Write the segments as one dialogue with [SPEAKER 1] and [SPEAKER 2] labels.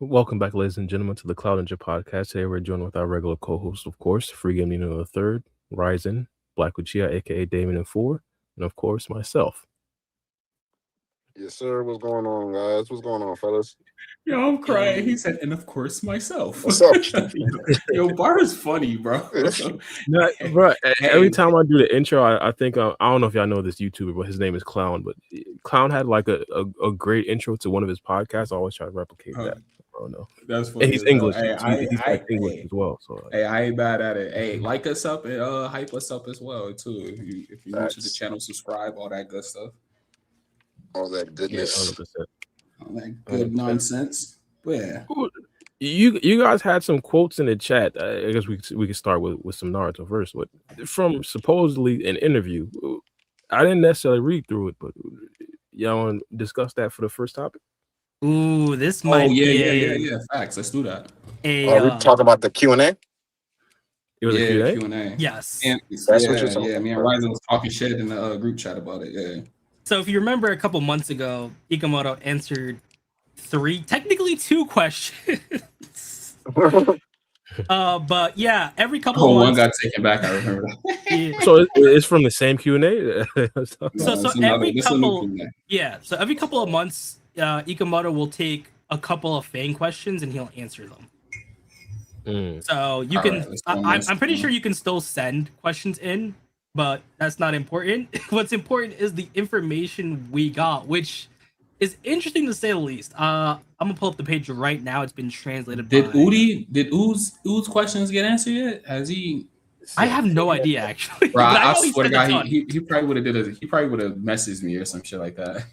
[SPEAKER 1] Welcome back, ladies and gentlemen, to the Cloud Ninja Podcast. Today we're joined with our regular co-host, of course, Free Game Nino the Third, Ryzen, Black Lucia, aka Damon and Four, and of course myself.
[SPEAKER 2] Yes, sir. What's going on, guys? What's going on, fellas?
[SPEAKER 3] Yo, I'm crying. He said, and of course myself.
[SPEAKER 2] What's up?
[SPEAKER 3] Yo, Bar is funny, bro.
[SPEAKER 1] No, bro, every time I do the intro, I think I don't know if y'all know this YouTuber, but his name is Clown. But Clown had like a great intro to one of his podcasts. I always try to replicate that. Oh no,
[SPEAKER 3] that's funny.
[SPEAKER 1] And he's English.
[SPEAKER 3] Hey,
[SPEAKER 1] he's like English as well. So
[SPEAKER 3] hey, I ain't bad at it. Hey, like us up and hype us up as well too. If you new to the channel, subscribe, all that good stuff.
[SPEAKER 2] All that goodness.
[SPEAKER 1] Yeah, 100%.
[SPEAKER 3] All that good nonsense. But yeah.
[SPEAKER 1] You guys had some quotes in the chat. I guess we could start with some Naruto first. But from supposedly an interview, I didn't necessarily read through it, but y'all want to discuss that for the first topic?
[SPEAKER 4] Ooh, this might be
[SPEAKER 3] yeah. Facts. Let's do that.
[SPEAKER 2] We talking about the Q&A?
[SPEAKER 1] It was a Q&A?
[SPEAKER 3] Q&A.
[SPEAKER 4] Yes.
[SPEAKER 2] That's what you're talking about.
[SPEAKER 3] Me and Ryzen was talking shit in the group chat about it. Yeah.
[SPEAKER 4] So if you remember a couple months ago, Ikemto answered technically two questions. But yeah, every couple of months.
[SPEAKER 3] One got taken back. I remember that.
[SPEAKER 4] Yeah.
[SPEAKER 1] So it's from the same Q&A?
[SPEAKER 4] So every couple of months, Ikemto will take a couple of fan questions and he'll answer them. So you can. I'm pretty sure you can still send questions in, but that's not important. What's important is the information we got, which is interesting to say the least. I'm gonna pull up the page right now. It's been translated.
[SPEAKER 3] Did Oo's questions get answered yet? Has he?
[SPEAKER 4] I have no idea actually.
[SPEAKER 3] Bro, I swear to God, he probably would have He probably would have messaged me or some shit like that.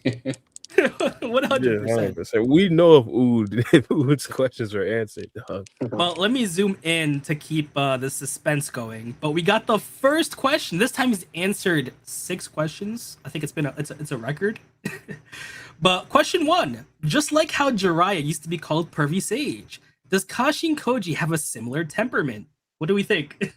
[SPEAKER 4] 100%.
[SPEAKER 1] We know if Oo's questions were answered, dog.
[SPEAKER 4] Well, let me zoom in to keep the suspense going. But we got the first question. This time he's answered 6 questions. I think it's a record. But question 1, just like how Jiraiya used to be called Pervy Sage, does Kashin Koji have a similar temperament? What do we think?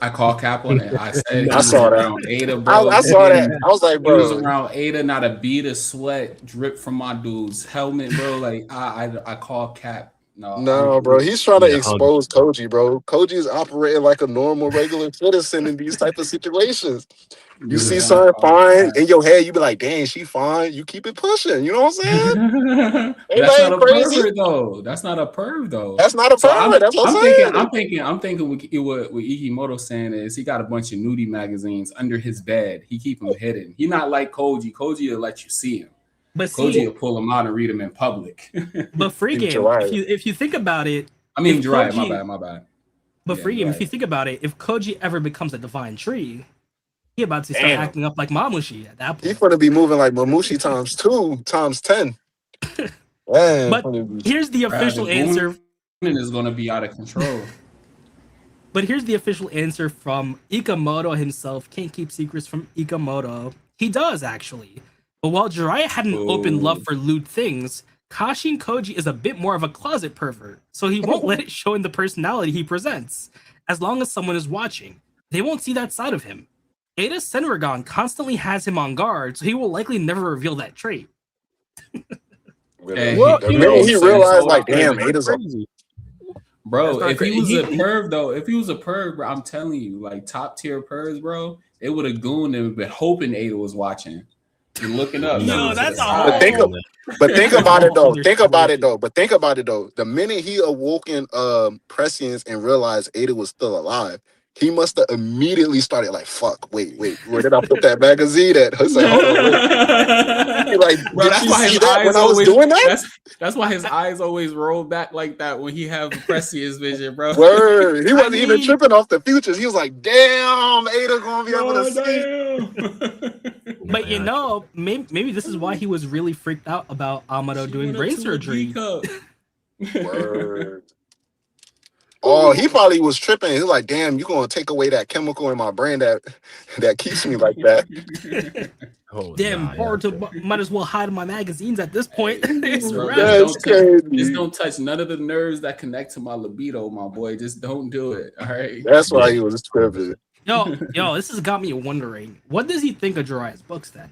[SPEAKER 3] I call Cap on it. I said
[SPEAKER 2] I saw that.
[SPEAKER 3] Around Ada, bro.
[SPEAKER 2] I saw that. I was like, bro.
[SPEAKER 3] He was around Ada, not a bead of sweat drip from my dude's helmet, bro. Like I call Cap.
[SPEAKER 2] No, bro. He's trying to expose Koji, bro. Koji is operating like a normal, regular citizen in these type of situations. You see something fine in your head, you be like, dang, she fine. You keep it pushing. You know what I'm saying?
[SPEAKER 3] That's not a pervert, though. That's not a perv, though.
[SPEAKER 2] That's not a pervert. That's what I'm saying.
[SPEAKER 3] I'm thinking what Ikemto saying is he got a bunch of nudie magazines under his bed. He keep them hidden. He not like Koji. Koji will let you see him. But Koji will pull them out and read them in public.
[SPEAKER 4] But Free Game, if you think about it,
[SPEAKER 3] I mean, Jiraiya, my bad.
[SPEAKER 4] But Free Game, if you think about it, if Koji ever becomes a divine tree, he about to start acting up like Mamushi at that point.
[SPEAKER 2] He's gonna be moving like Mamushi times 2 times 10.
[SPEAKER 4] But here's the official answer.
[SPEAKER 3] Is gonna be out of control.
[SPEAKER 4] But here's the official answer from Ikemto himself. Can't keep secrets from Ikemto. He does actually. But while Jiraiya had an open love for lewd things, Kashin Koji is a bit more of a closet pervert, so he won't let it show in the personality he presents. As long as someone is watching, they won't see that side of him. Ada's Senrigan constantly has him on guard, so he will likely never reveal that trait.
[SPEAKER 2] He realized, like, damn, Ada's
[SPEAKER 1] crazy.
[SPEAKER 3] Bro, if he was a perv, bro, I'm telling you, like top tier pervs, bro, it would have gooned him, been hoping Ada was watching. You're looking up.
[SPEAKER 4] No, that's
[SPEAKER 2] all. But think about it though. Think about it though. The minute he awoken prescience and realized Ada was still alive, he must have immediately started like, fuck, wait, where did I put that magazine at? I was like, hold on, wait. Like, bro, did you see that when I was doing that?
[SPEAKER 3] That's why his eyes always roll back like that when he have prescience vision, bro.
[SPEAKER 2] Word. He wasn't even tripping off the futures. He was like, damn, Ada gonna be able to see.
[SPEAKER 4] But you know, maybe this is why he was really freaked out about Amado doing brain surgery.
[SPEAKER 2] Word. Oh, he probably was tripping. He was like, damn, you gonna take away that chemical in my brain that keeps me like that.
[SPEAKER 4] Might as well hide my magazines at this point.
[SPEAKER 3] Just don't touch none of the nerves that connect to my libido, my boy. Just don't do it. All right.
[SPEAKER 2] That's why he was tripping.
[SPEAKER 4] Yo, this has got me wondering. What does he think of Jiraiya's books then?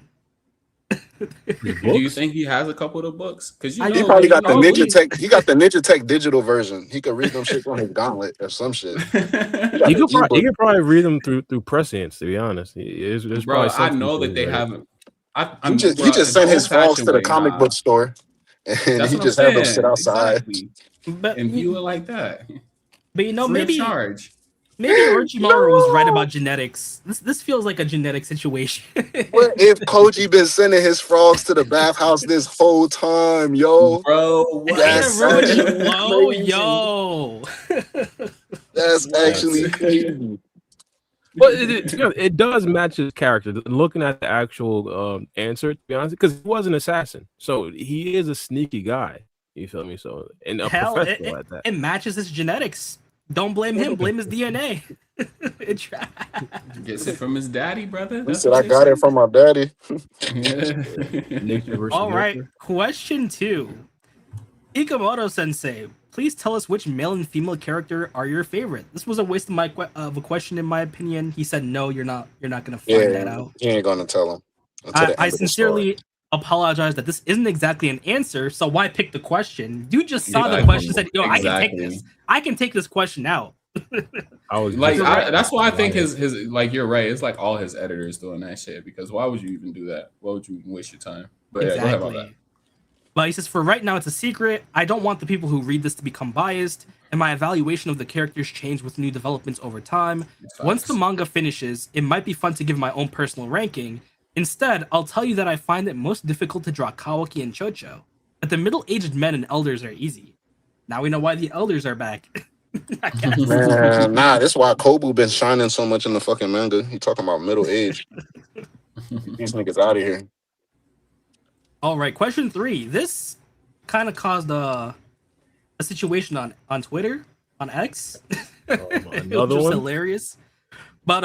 [SPEAKER 3] Do you think he has a couple of the books? Because
[SPEAKER 2] he probably got the Ninja Tech. He got the Ninja Tech digital version. He could read them shit on his gauntlet or some shit.
[SPEAKER 1] He could probably read them through prescience. To be honest, there's
[SPEAKER 3] bro,
[SPEAKER 1] probably
[SPEAKER 3] I know that they haven't.
[SPEAKER 2] He just sent his frogs to the comic book store, and he just had them sit outside.
[SPEAKER 3] Exactly. And view it like that.
[SPEAKER 4] But
[SPEAKER 3] maybe charge.
[SPEAKER 4] Maybe Orochimaru was right about genetics. This feels like a genetic situation.
[SPEAKER 2] What if Koji been sending his frogs to the bathhouse this whole time, yo?
[SPEAKER 3] Bro,
[SPEAKER 2] that's
[SPEAKER 4] yo.
[SPEAKER 2] That's actually crazy.
[SPEAKER 1] But it does match his character. Looking at the actual answer, to be honest, because he was an assassin, so he is a sneaky guy. You feel me? So and a professional at that.
[SPEAKER 4] It matches his genetics. Don't blame him. Blame his DNA.
[SPEAKER 3] Gets it from his daddy, brother.
[SPEAKER 2] He said, "I got it from my daddy."
[SPEAKER 4] All right. Question 2. Ikemoto Sensei, please tell us which male and female character are your favorite. This was a waste of a question, in my opinion. He said, "No, you're not gonna find that out."
[SPEAKER 2] He ain't gonna tell him.
[SPEAKER 4] I sincerely apologize that this isn't exactly an answer. So why pick the question? You just saw the question, said, "Yo, I can take this. I can take this question out."
[SPEAKER 3] That's why I think his like, you're right. It's like all his editors doing that shit, because why would you even do that? Why would you waste your time? But yeah, go ahead about that.
[SPEAKER 4] But he says, for right now, it's a secret. I don't want the people who read this to become biased, and my evaluation of the characters change with new developments over time. Once the manga finishes, it might be fun to give my own personal ranking. Instead, I'll tell you that I find it most difficult to draw Kawaki and Chocho, but the middle-aged men and elders are easy. Now we know why the elders are back.
[SPEAKER 2] Man, that's why Kobu been shining so much in the fucking manga. He talking about middle age. These niggas out of here.
[SPEAKER 4] All right, question 3. This kind of caused a situation on Twitter, on X. It was just hilarious. But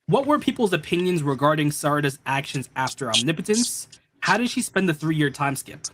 [SPEAKER 4] what were people's opinions regarding Sarada's actions after Omnipotence? How did she spend the 3-year time skip?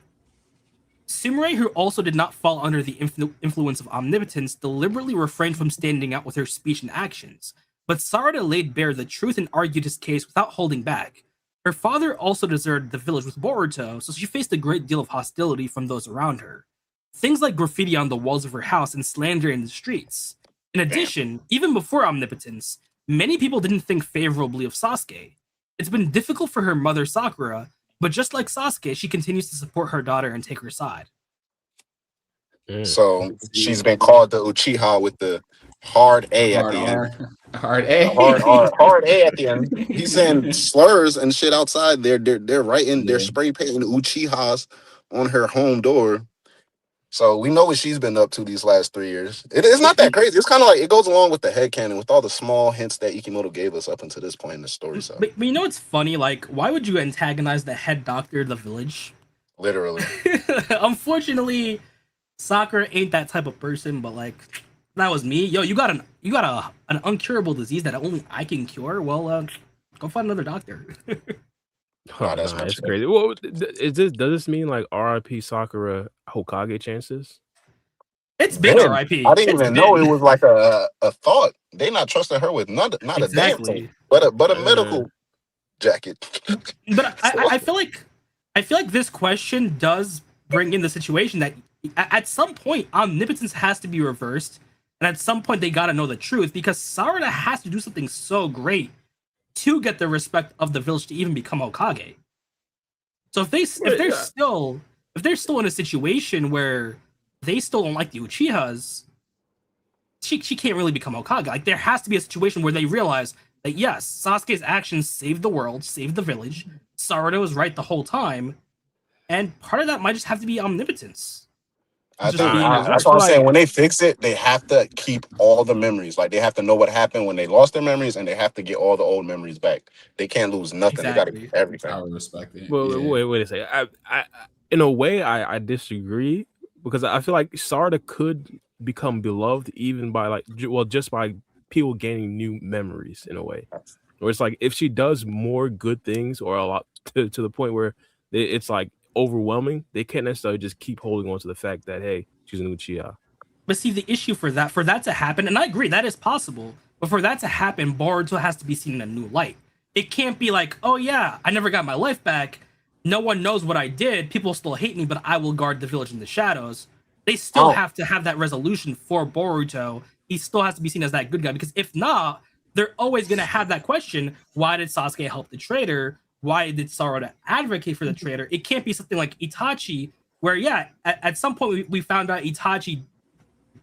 [SPEAKER 4] Sumire, who also did not fall under the influence of Omnipotence, deliberately refrained from standing out with her speech and actions. But Sarada laid bare the truth and argued his case without holding back. Her father also deserted the village with Boruto, so she faced a great deal of hostility from those around her. Things like graffiti on the walls of her house and slander in the streets. In addition, even before Omnipotence, many people didn't think favorably of Sasuke. It's been difficult for her mother Sakura, but just like Sasuke, she continues to support her daughter and take her side.
[SPEAKER 2] So she's been called the Uchiha with the hard A at the end.
[SPEAKER 3] Hard A.
[SPEAKER 2] Hard A at the end. He's saying slurs and shit outside. They're writing, they're spray painting Uchihas on her home door. So we know what she's been up to these last 3 years. It's not that crazy. It's kind of like, it goes along with the headcanon, with all the small hints that Ikemото gave us up until this point in the story. So,
[SPEAKER 4] but you know, it's funny. Like, why would you antagonize the head doctor of the village?
[SPEAKER 2] Literally.
[SPEAKER 4] Unfortunately, Sakura ain't that type of person. But like, that was me. Yo, you got an uncurable disease that only I can cure. Well, go find another doctor.
[SPEAKER 1] That's crazy. Well, does this mean like RIP Sakura Hokage chances?
[SPEAKER 4] It's been RIP.
[SPEAKER 2] I didn't even know it was like a thought. They not trusting her with not a damn thing, but a medical jacket.
[SPEAKER 4] But I feel like this question does bring in the situation that at some point Omnipotence has to be reversed, and at some point they got to know the truth, because Sarada has to do something so great to get the respect of the village to even become Hokage. So if they're still in a situation where they still don't like the Uchihas, she can't really become Hokage. Like, there has to be a situation where they realize that yes, Sasuke's actions saved the world, saved the village. Sarada was right the whole time, and part of that might just have to be Omnipotence.
[SPEAKER 2] That's what I'm saying. When they fix it, they have to keep all the memories. Like, they have to know what happened when they lost their memories, and they have to get all the old memories back. They can't lose nothing. Exactly. They got to keep everything.
[SPEAKER 3] I would respect it.
[SPEAKER 1] Well, wait a second. I in a way, I disagree, because I feel like Sarada could become beloved even by just by people gaining new memories in a way. Or it's like if she does more good things, or a lot to the point where it's like overwhelming, they can't necessarily just keep holding on to the fact that, hey, she's an Uchiha.
[SPEAKER 4] But see, the issue for that to happen, and I agree that is possible, but for that to happen, Boruto has to be seen in a new light. it can't be like, oh yeah, I never got my life back. No one knows what I did. People still hate me, but I will guard the village in the shadows. They still have to have that resolution for Boruto. He still has to be seen as that good guy, because if not, they're always going to have that question: why did Sasuke help the traitor? Why did Sarada advocate for the traitor? It can't be something like Itachi, where at some point we found out Itachi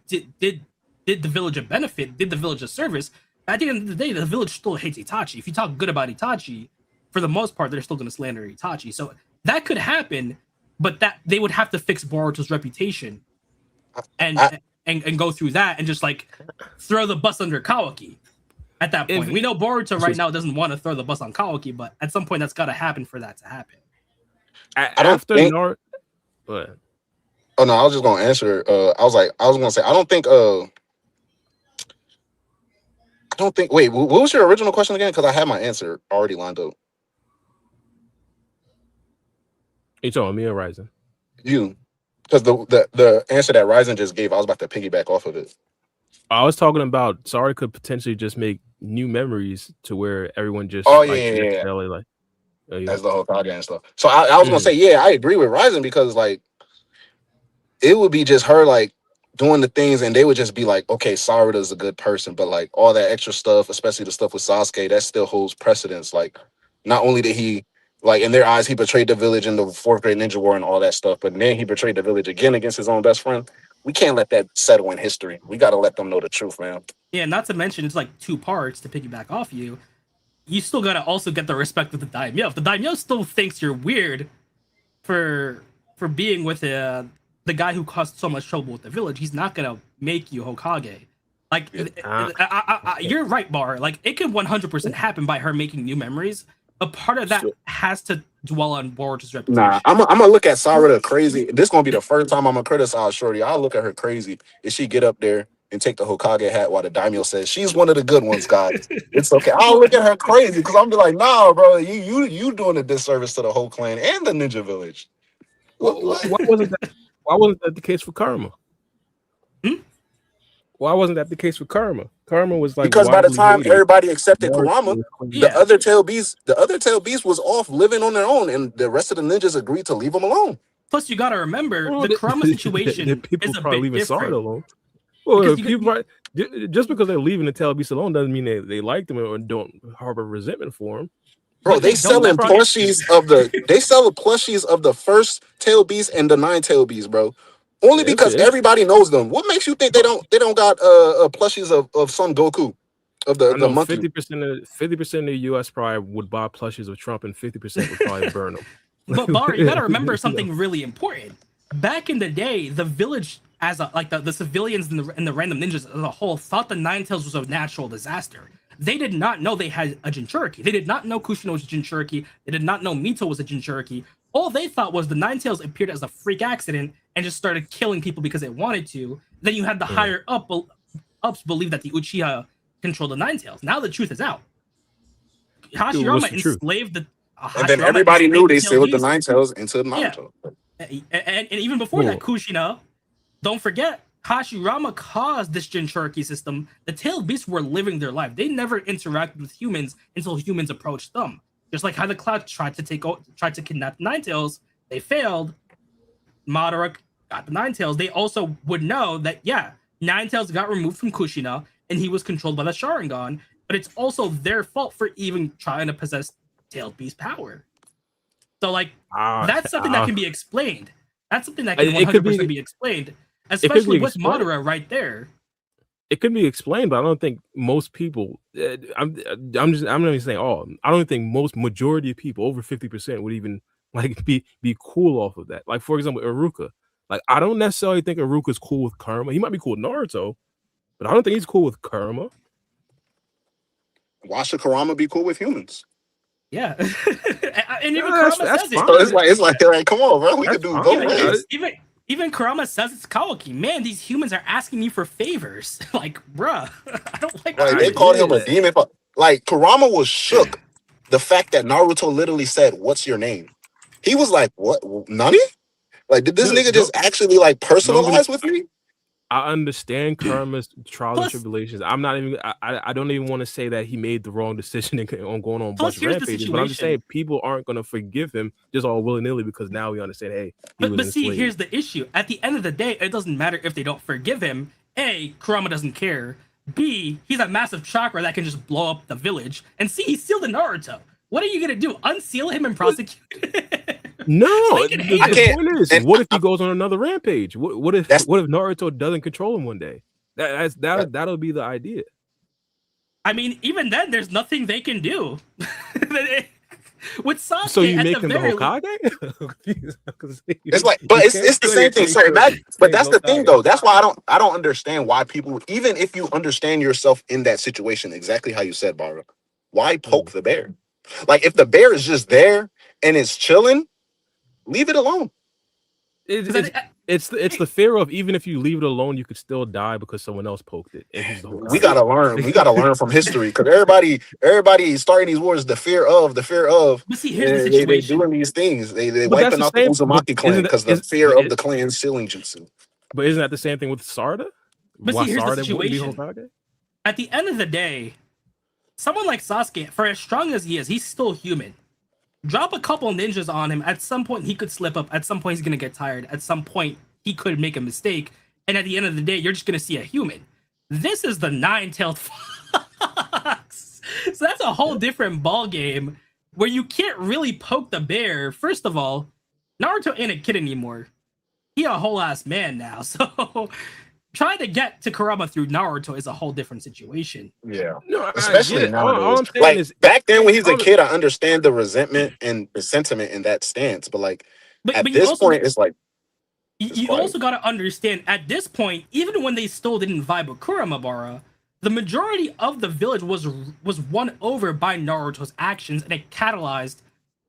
[SPEAKER 4] did the village a benefit, did the village a service. At the end of the day, the village still hates Itachi. If you talk good about Itachi, for the most part, they're still going to slander Itachi. So that could happen, but that they would have to fix Boruto's reputation and go through that and just like throw the bus under Kawaki. At that point, we know Boruto right now doesn't want to throw the bus on Kawaki, but at some point that's got to happen for that to happen.
[SPEAKER 1] After Naruto, but
[SPEAKER 2] oh no, I was just gonna answer. I was gonna say, I don't think. Wait, what was your original question again? Because I had my answer already lined up.
[SPEAKER 1] You talking me or Ryzen?
[SPEAKER 2] You, because the answer that Ryzen just gave, I was about to piggyback off of it.
[SPEAKER 1] I was talking about Sorry could potentially just make new memories to where everyone just
[SPEAKER 2] yeah.
[SPEAKER 1] Like
[SPEAKER 2] that's the whole Hokage and stuff. So I was gonna say, yeah, I agree with Ryzen, because like it would be just her like doing the things, and they would just be like, okay, Sarada's a good person, but like all that extra stuff, especially the stuff with Sasuke, that still holds precedence. Like, not only did he, like, in their eyes, he betrayed the village in the 4th grade ninja war and all that stuff, but then he betrayed the village again against his own best friend. We can't let that settle in history. We got to let them know the truth, man.
[SPEAKER 4] Yeah, not to mention, it's like 2 parts to piggyback off you. You still got to also get the respect of the daimyo. If the daimyo still thinks you're weird for being with the guy who caused so much trouble with the village, he's not going to make you Hokage. Like, you're right, Bar. Like, it can 100% happen by her making new memories. A part of that has to dwell on Boruto's reputation.
[SPEAKER 2] Nah, I'm gonna look at Sarada crazy. This gonna be the first time I'm gonna criticize Shorty. I'll look at her crazy if she get up there and take the Hokage hat while the daimyo says she's one of the good ones, guys. It's okay. I'll look at her crazy because I'm be like, nah, bro, you doing a disservice to the whole clan and the ninja village.
[SPEAKER 1] Why wasn't that the case for Karma? Why wasn't that the case for Karma? Karma was like,
[SPEAKER 2] because by the time everybody accepted Kurama, the other tail beast was off living on their own, and the rest of the ninjas agreed to leave them alone.
[SPEAKER 4] Plus, you got to remember the Kurama situation is a bit different.
[SPEAKER 1] Alone. Well, just because they're leaving the tail beast alone doesn't mean they like them or don't harbor resentment for him.
[SPEAKER 2] Bro, they selling plushies of the first tail beast and the 9 tail beast, bro. Only because everybody knows them. What makes you think they don't got plushies of Son Goku, of the monkey?
[SPEAKER 1] 50% of the U.S. probably would buy plushies of Trump, and 50% would probably burn them.
[SPEAKER 4] But Bar, you got to remember something really important. Back in the day, the village, as the civilians and the random ninjas as a whole, thought the Nine Tails was a natural disaster. They did not know they had a Jinchuriki. They did not know Kushina was a Jinchuriki. They did not know Mito was a Jinchuriki. All they thought was the Nine Tails appeared as a freak accident and just started killing people because they wanted to. Then you had the higher ups believe that the Uchiha controlled the Nine Tails. Now the truth is out. Hashirama enslaved the.
[SPEAKER 2] And then everybody knew they sealed the Nine Tails into Naruto.
[SPEAKER 4] Yeah. And even before that, Kushina, don't forget, Hashirama caused this Jinchuriki system. The tailed beasts were living their life. They never interacted with humans until humans approached them. Just like how the Cloud tried to kidnap the Nine Tails, they failed. Madara got the Nine Tails. They also would know that Nine Tails got removed from Kushina and he was controlled by the Sharingan. But it's also their fault for even trying to possess tailed beast power. So that's something that can be explained. That's something that can 100% be explained, especially with Madara right there.
[SPEAKER 1] It could be explained, but I don't think most people. I'm not even saying all. I don't think majority of people, over 50%, would even be cool off of that. Like, for example, Iruka. Like, I don't necessarily think Iruka's cool with Karma. He might be cool with Naruto, but I don't think he's cool with Karma.
[SPEAKER 2] Why should Kurama be cool with humans?
[SPEAKER 4] Yeah, and even Kurama says it.
[SPEAKER 2] So it's like, come on, bro. We could do both ways.
[SPEAKER 4] Even Kurama says it's Kawaki. Man, these humans are asking me for favors. Like, bruh, I don't like.
[SPEAKER 2] They called him a demon. Like, Kurama was shook. The fact that Naruto literally said, "What's your name?" He was like, "What? Nani?" Like, did this nigga just actually personalize with me?
[SPEAKER 1] I understand Karma's trials and
[SPEAKER 4] Plus-
[SPEAKER 1] tribulations. I'm not even. I don't even want to say that he made the wrong decision on going on a
[SPEAKER 4] Plus,
[SPEAKER 1] bunch of
[SPEAKER 4] here's the
[SPEAKER 1] rampages. But I'm just saying
[SPEAKER 4] situation.
[SPEAKER 1] people aren't going to forgive him just all willy nilly because now we understand. Hey, he was
[SPEAKER 4] But see,
[SPEAKER 1] enslaved.
[SPEAKER 4] here's the issue. At the end of the day, it doesn't matter if they don't forgive him. A, Kurama doesn't care. B, he's a massive chakra that can just blow up the village. And C, he's sealed in Naruto. What are you gonna do? Unseal him and prosecute?
[SPEAKER 1] No,
[SPEAKER 4] So
[SPEAKER 1] the
[SPEAKER 2] can't-
[SPEAKER 1] point is,
[SPEAKER 2] and
[SPEAKER 1] what if he goes on another rampage? What if Naruto doesn't control him one day? That'll be the idea.
[SPEAKER 4] I mean, even then, there's nothing they can do. With Sasuke,
[SPEAKER 1] So you
[SPEAKER 4] at
[SPEAKER 1] make
[SPEAKER 4] the
[SPEAKER 1] him the
[SPEAKER 4] very
[SPEAKER 1] Hokage?
[SPEAKER 2] It's like, but it's the same thing. So imagine, but that's the thing though. That's why I don't understand why people, even if you understand yourself in that situation, exactly how you said, Bara, why poke the bear? Like if the bear is just there and it's chilling, leave it alone.
[SPEAKER 1] It's the fear of even if you leave it alone, you could still die because someone else poked it. And he's the
[SPEAKER 2] We gotta learn. We gotta learn from history because everybody starting these wars. The fear of.
[SPEAKER 4] But see, here's the
[SPEAKER 2] They
[SPEAKER 4] situation.
[SPEAKER 2] doing these things. They
[SPEAKER 1] But that's
[SPEAKER 2] wiping
[SPEAKER 1] the
[SPEAKER 2] out the
[SPEAKER 1] same-
[SPEAKER 2] Uzumaki
[SPEAKER 1] but
[SPEAKER 2] clan
[SPEAKER 1] isn't
[SPEAKER 2] because
[SPEAKER 1] that-
[SPEAKER 2] the fear of the clan's sealing jutsu.
[SPEAKER 1] But isn't that the same thing with Sarda?
[SPEAKER 4] But
[SPEAKER 1] Why
[SPEAKER 4] see, here's the
[SPEAKER 1] Sarda wouldn't be
[SPEAKER 4] situation.
[SPEAKER 1] Hokage?
[SPEAKER 4] At the end of the day, someone like Sasuke, for as strong as he is, he's still human. Drop a couple ninjas on him. At some point, he could slip up. At some point, he's gonna get tired. At some point, he could make a mistake. And at the end of the day, you're just gonna see a human. This is the nine-tailed fox. So that's a whole different ball game where you can't really poke the bear. First of all, Naruto ain't a kid anymore. He a whole ass man now. So trying to get to Kurama through Naruto is a whole different situation.
[SPEAKER 2] Yeah,
[SPEAKER 1] No,
[SPEAKER 2] especially
[SPEAKER 1] all
[SPEAKER 2] nowadays.
[SPEAKER 1] I'm saying
[SPEAKER 2] Like
[SPEAKER 1] is
[SPEAKER 2] back then when he's a kid, I understand the resentment and the sentiment in that stance. But like at
[SPEAKER 4] you
[SPEAKER 2] this
[SPEAKER 4] also,
[SPEAKER 2] point, it's like
[SPEAKER 4] you also got to understand at this point, even when they still didn't vibe with Kuramabara, the majority of the village was won over by Naruto's actions, and it catalyzed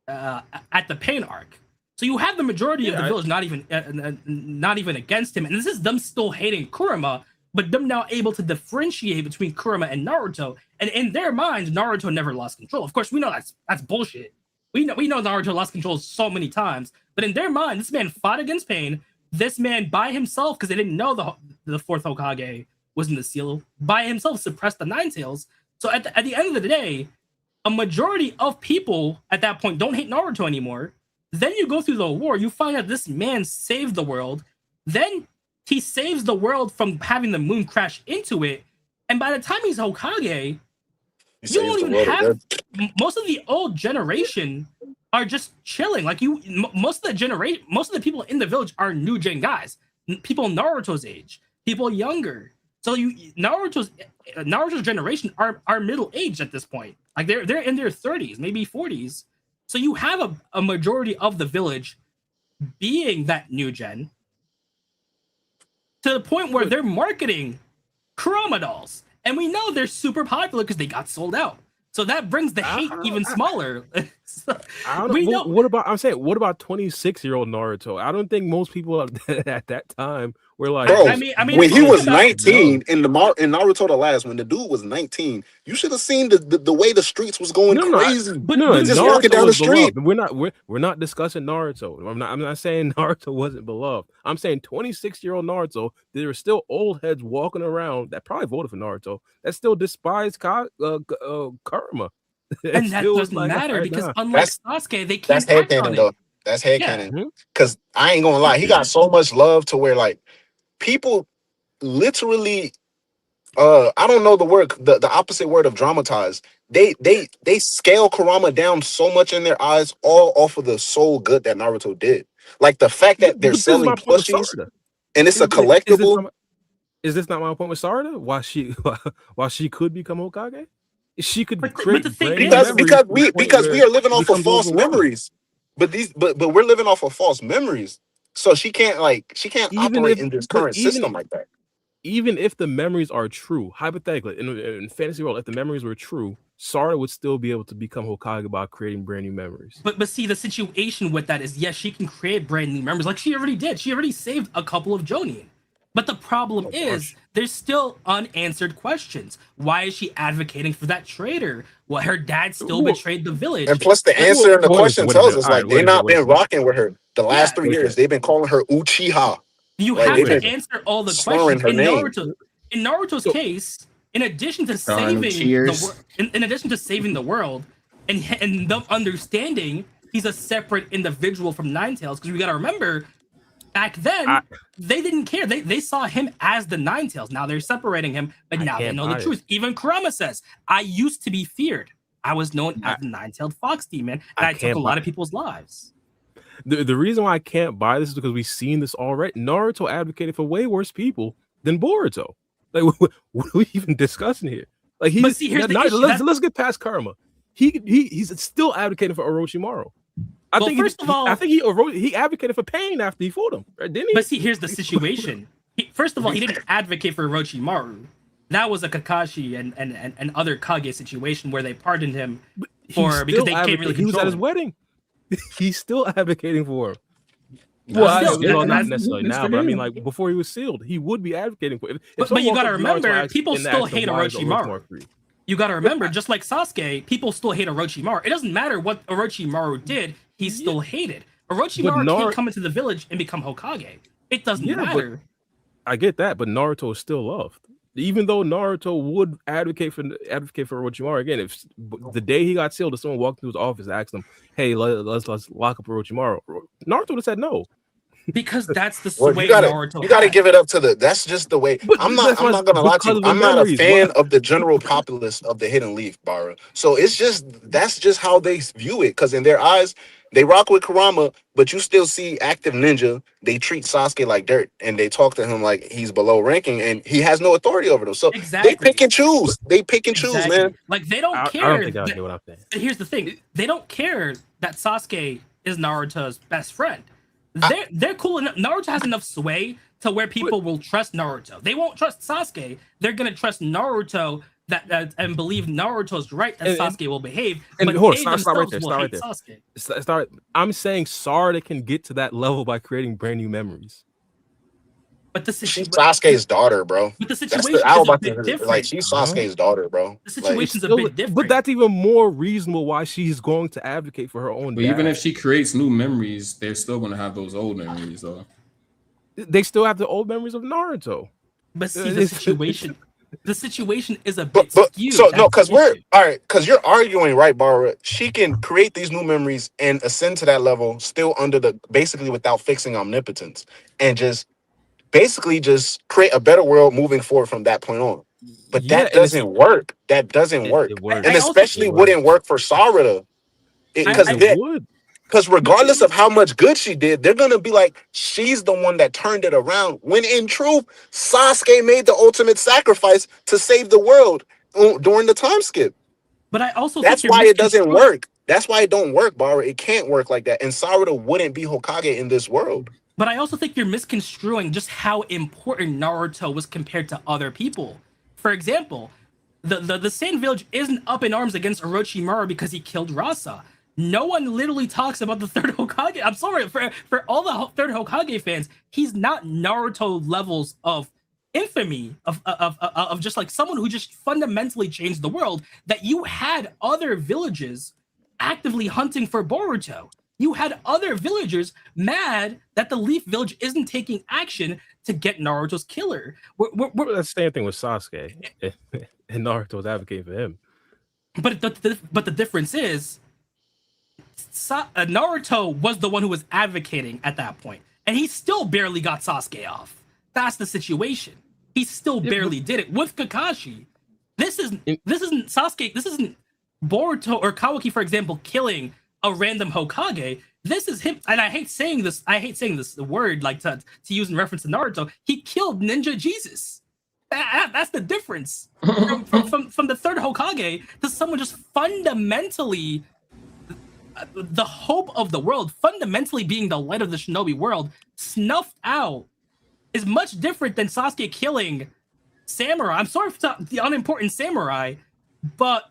[SPEAKER 4] at the pain arc. So you have the majority of the village not even against him, and this is them still hating Kurama, but them now able to differentiate between Kurama and Naruto. And in their minds, Naruto never lost control. Of course, we know that's bullshit. We know Naruto lost control so many times, but in their mind, this man fought against pain. This man by himself, because they didn't know the fourth Hokage was in the seal, by himself suppressed the Nine Tails. So at the end of the day, a majority of people at that point don't hate Naruto anymore. Then you go through the war, you find out this man saved the world. Then he saves the world from having the moon crash into it. And by the time he's Hokage, you don't even have most of the old generation are just chilling. Like most of the people in the village are new gen guys, people Naruto's age, people younger. So Naruto's generation are middle aged at this point. Like they're in their 30s, maybe 40s. So you have a majority of the village being that new gen to the point where they're marketing Kurama dolls. And we know they're super popular because they got sold out. So that brings the hate even smaller.
[SPEAKER 1] What about 26-year-old Naruto? I don't think most people at that time were like,
[SPEAKER 2] bro,
[SPEAKER 4] I mean,
[SPEAKER 2] when he was 19 in Naruto the last, when the dude was 19, you should have seen the way the streets was going crazy.
[SPEAKER 1] But
[SPEAKER 2] just walking down the street.
[SPEAKER 1] We're not discussing Naruto. I'm not saying Naruto wasn't beloved. I'm saying 26-year-old Naruto, there were still old heads walking around that probably voted for Naruto that still despised Karma.
[SPEAKER 4] And that doesn't matter because unlike Sasuke, they can't act on it.
[SPEAKER 2] That's headcanon. Because I ain't gonna lie, he got so much love to where like people literally I don't know the word, the opposite word of dramatize. They scale Kurama down so much in their eyes, all off of the soul good that Naruto did. Like the fact that they're selling plushies and it's a collectible.
[SPEAKER 1] Is this not my point with Sarda? Why she could become Hokage? She could create
[SPEAKER 2] because we are living off of false memories. But we're living off of false memories. So she can't operate in this current system like that.
[SPEAKER 1] Even if the memories are true, hypothetically, in fantasy world, if the memories were true, Sarda would still be able to become Hokage by creating brand new memories.
[SPEAKER 4] But see, the situation with that is, yes, she can create brand new memories, like she already did. She already saved a couple of Jonin. But the problem is, there's still unanswered questions. Why is she advocating for that traitor? Well, her dad still betrayed the village.
[SPEAKER 2] And plus, the answer and the question tells us like they've not been rocking with her the last 3 years. They've been calling her Uchiha.
[SPEAKER 4] You
[SPEAKER 2] Like,
[SPEAKER 4] have
[SPEAKER 2] they
[SPEAKER 4] to
[SPEAKER 2] been
[SPEAKER 4] answer all the
[SPEAKER 2] slurring
[SPEAKER 4] questions.
[SPEAKER 2] her name.
[SPEAKER 4] In Naruto's case, in addition to
[SPEAKER 3] Darn,
[SPEAKER 4] saving
[SPEAKER 3] cheers.
[SPEAKER 4] in addition to saving the world and them understanding he's a separate individual from Nine Tails, because we gotta remember back then they didn't care. They saw him as the Nine Tails. Now they're separating him, but now they know the truth. Even Kurama says, I used to be feared. I was known as the Nine-Tailed Fox Demon, and I took a lot of people's lives.
[SPEAKER 1] The reason why I can't buy this is because we've seen this already. Naruto advocated for way worse people than Boruto. Like, what are we even discussing here? Like,
[SPEAKER 4] But see, here's the issue.
[SPEAKER 1] Let's get past karma. He's still advocating for Orochimaru. I think he advocated for pain after he fought him, right? Didn't he?
[SPEAKER 4] But see, here's the situation. First of all, he didn't advocate for Orochimaru. That was a Kakashi and other Kage situation where they pardoned him because they can't really control him.
[SPEAKER 1] He was at his wedding. He's still advocating for him.
[SPEAKER 4] Well,
[SPEAKER 1] not necessarily now, but I mean, like, before he was sealed, he would be advocating for it.
[SPEAKER 4] But you gotta remember, people still hate Orochimaru. You gotta remember, just like Sasuke, people still hate Orochimaru. It doesn't matter what Orochimaru did, he's still hated. Orochimaru can't come into the village and become Hokage. It doesn't matter.
[SPEAKER 1] I get that, but Naruto is still loved. Even though Naruto would advocate for Orochimaru again, if the day he got sealed, if someone walked into his office and asked him, "Hey, let's lock up Orochimaru," Naruto would have said no.
[SPEAKER 4] Because that's the way Naruto.
[SPEAKER 2] You gotta give it up to that's just the way. I'm not gonna lie to you. I'm not a fan of the general populace of the Hidden Leaf, Bara. So that's just how they view it. Because in their eyes, they rock with Kurama, but you still see active ninja. They treat Sasuke like dirt, and they talk to him like he's below ranking, and he has no authority over them. So they pick and choose. Man.
[SPEAKER 4] Like, they don't care.
[SPEAKER 1] I don't think I get what I'm saying.
[SPEAKER 4] Here's the thing: they don't care that Sasuke is Naruto's best friend. They're cool enough. Naruto has enough sway to where people will trust Naruto. They won't trust Sasuke. They're gonna trust Naruto and believe Naruto's right that Sasuke will behave. But
[SPEAKER 1] hold
[SPEAKER 4] they
[SPEAKER 1] on, start right
[SPEAKER 4] themselves will hate Sasuke.
[SPEAKER 1] Start. I'm saying Sarada can get to that level by creating brand new memories.
[SPEAKER 4] But
[SPEAKER 2] she's Sasuke's daughter, bro.
[SPEAKER 4] But the situation is a bit different.
[SPEAKER 2] Like, she's Sasuke's daughter, bro.
[SPEAKER 4] The situation's a bit different.
[SPEAKER 1] But that's even more reasonable why she's going to advocate for her own.
[SPEAKER 3] But even if she creates new memories, they're still going to have those old memories, though.
[SPEAKER 1] They still have the old memories of Naruto.
[SPEAKER 4] But see, the situation is a bit skewed.
[SPEAKER 2] So no, because because you're arguing, right, Bara? She can create these new memories and ascend to that level, still basically without fixing omnipotence, and just create a better world moving forward from that point on. But that doesn't work. That doesn't work. And especially wouldn't work for Sarada. Because regardless of how much good she did, they're going to be like, she's the one that turned it around. When in truth, Sasuke made the ultimate sacrifice to save the world during the time skip.
[SPEAKER 4] But I also
[SPEAKER 2] that's why it doesn't work. That's why it don't work, Bara. It can't work like that. And Sarada wouldn't be Hokage in this world.
[SPEAKER 4] But I also think you're misconstruing just how important Naruto was compared to other people. For example, the Sand Village isn't up in arms against Orochimaru because he killed Rasa. No one literally talks about the third Hokage. I'm sorry, for all the third Hokage fans, he's not Naruto levels of infamy, of just like someone who just fundamentally changed the world, that you had other villages actively hunting for Boruto. You had other villagers mad that the Leaf Village isn't taking action to get Naruto's killer.
[SPEAKER 1] That's the same thing with Sasuke, and Naruto was advocating for him.
[SPEAKER 4] But the difference is, Naruto was the one who was advocating at that point, and he still barely got Sasuke off. That's the situation. He still barely did it with Kakashi. This isn't Sasuke. This isn't Boruto or Kawaki, for example, killing a random Hokage. This is him, and I hate saying this. The word, like, to use in reference to Naruto. He killed Ninja Jesus. That's the difference from the third Hokage to someone just fundamentally the hope of the world, fundamentally being the light of the shinobi world, snuffed out, is much different than Sasuke killing samurai. I'm sorry for the unimportant samurai, but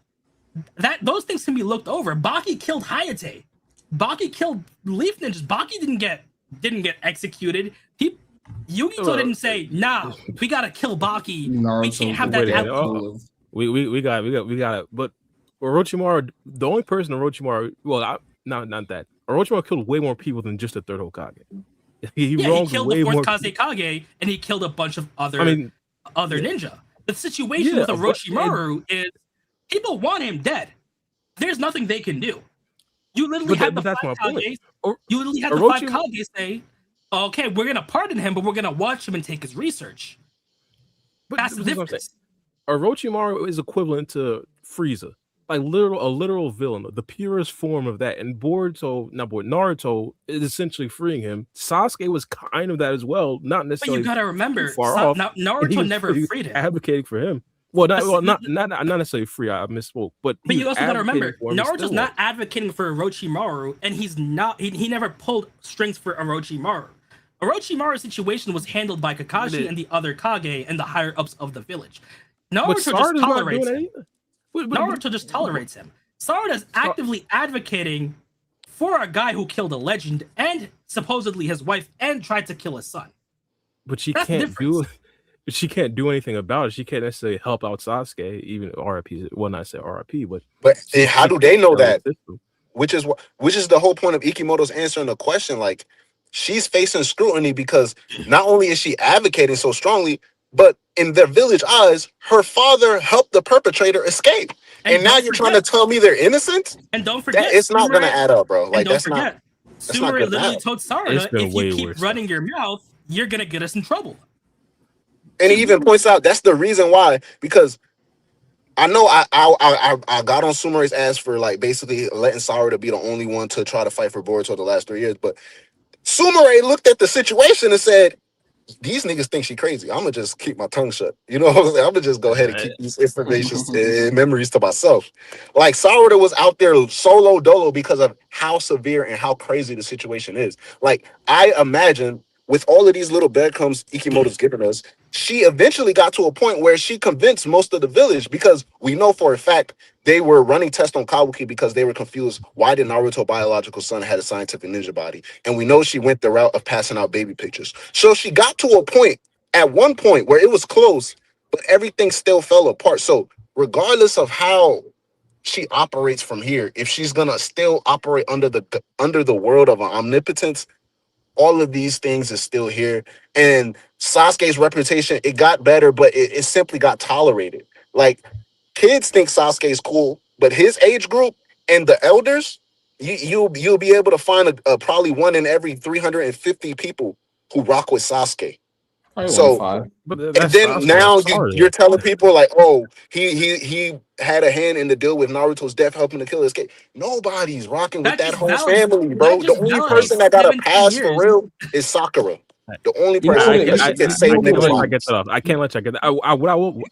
[SPEAKER 4] those things can be looked over. Baki killed Hayate. Baki killed Leaf Ninjas. Baki didn't get executed. Yugito didn't say, "Nah, we gotta kill Baki. We can't have that happen."
[SPEAKER 1] We got it. But Orochimaru, the only person Orochimaru, well, not that. Orochimaru killed way more people than just the third Hokage. He
[SPEAKER 4] he killed the fourth
[SPEAKER 1] more.
[SPEAKER 4] Kazekage and he killed a bunch of other ninja. The situation with Orochimaru is people want him dead. There's nothing they can do. You literally had the five Kages. You literally had the five Kages say, "Okay, we're gonna pardon him, but we're gonna watch him and take his research." But that's the difference.
[SPEAKER 1] Orochimaru is equivalent to Frieza, like a literal villain, the purest form of that. And Naruto is essentially freeing him. Sasuke was kind of that as well, not necessarily.
[SPEAKER 4] But you gotta remember,
[SPEAKER 1] far off.
[SPEAKER 4] Naruto never freed him.
[SPEAKER 1] Advocating for him. Well, not necessarily free. I misspoke, but
[SPEAKER 4] you also gotta remember, Naruto's not advocating for Orochimaru, and he's not. He never pulled strings for Orochimaru. Orochimaru's situation was handled by Kakashi and the other Kage and the higher ups of the village. Naruto just tolerates him. Naruto just tolerates him. Sarada's actively advocating for a guy who killed a legend and supposedly his wife and tried to kill his son.
[SPEAKER 1] But she can't do. She can't do anything about it. She can't necessarily help out Sasuke, even RIP. Well, not say RIP, but
[SPEAKER 2] how do they know that? Which is the whole point of Ikimoto's answering the question. Like, she's facing scrutiny because not only is she advocating so strongly, but in their village eyes, her father helped the perpetrator escape. And now you're trying to tell me they're innocent?
[SPEAKER 4] And don't forget,
[SPEAKER 2] it's not going to add up, bro. Like, that's not.
[SPEAKER 4] Sumire literally told Sarada, if you keep running your mouth, you're going to get us in trouble.
[SPEAKER 2] And he even points out that's the reason why, because I know I got on Sumeri's ass for like basically letting Sarada be the only one to try to fight for Boruto the last 3 years, but Sumire looked at the situation and said, these niggas think she crazy. I'm gonna just keep my tongue shut. You know what I'm saying? I'm gonna just go ahead and keep these informations and memories to myself. Like, Sarada was out there solo dolo because of how severe and how crazy the situation is. Like, I imagine with all of these little breadcrumbs Ikimoto's giving us, she eventually got to a point where she convinced most of the village, because we know for a fact they were running tests on Kabuki because they were confused. Why did Naruto's biological son had a scientific ninja body? And we know she went the route of passing out baby pictures. So she got to a point, at one point, where it was close, but everything still fell apart. So regardless of how she operates from here, if she's gonna still operate under the world of omnipotence, all of these things is still here. And Sasuke's reputation, it got better, but it simply got tolerated. Like, kids think Sasuke's cool, but his age group and the elders, you'll be able to find a probably one in every 350 people who rock with Sasuke. So, and then now you're telling people like, oh, he had a hand in the deal with Naruto's death, helping to kill his kid. Nobody's rocking with that whole family, bro. The only person that got a pass for real is Sakura. The only person that can save niggas.
[SPEAKER 1] I can't let you get that.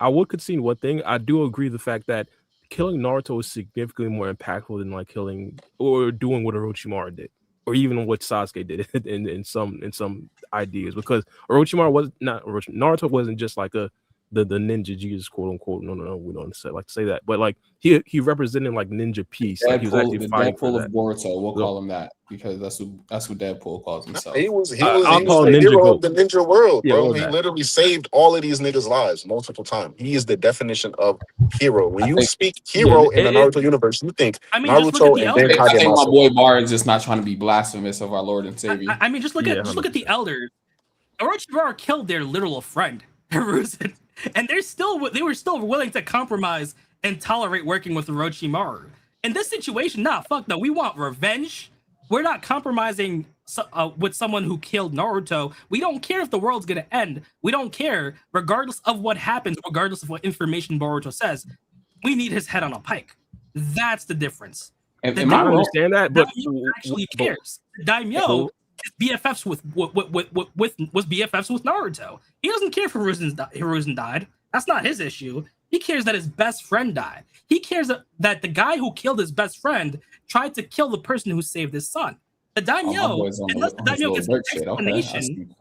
[SPEAKER 1] I would concede one thing. I do agree the fact that killing Naruto is significantly more impactful than like killing or doing what Orochimaru did, or even what Sasuke did in some ideas, because Naruto wasn't just like the ninja Jesus, quote unquote. No, we don't say that, but like he represented like ninja peace. Like, he was actually fighting for that.
[SPEAKER 3] Deadpool of Boruto, we'll call him that, because that's what Deadpool calls himself.
[SPEAKER 2] He was the hero of the ninja world, bro. He literally saved all of these niggas' lives multiple times. He is the definition of hero. When you speak hero in the Naruto universe, you think Naruto and then Kage.
[SPEAKER 3] I think my boy Bar is just not trying to be blasphemous of our Lord and Savior.
[SPEAKER 4] I mean, just look at the elders. Orochimaru killed their literal friend, Hiruzen, and they were still willing to compromise and tolerate working with Orochimaru. In this situation, fuck no. We want revenge. We're not compromising with someone who killed Naruto. We don't care if the world's gonna end. We don't care, regardless of what happens, regardless of what information Boruto says. We need his head on a pike. That's the difference.
[SPEAKER 1] And I understand that, but
[SPEAKER 4] actually cares. Daimyo is BFFs with BFFs with Naruto. He doesn't care if Hiruzen died. That's not his issue. He cares that his best friend died. He cares that the guy who killed his best friend tried to kill the person who saved his son. The Daimyo, unless the Daimyo gets an explanation,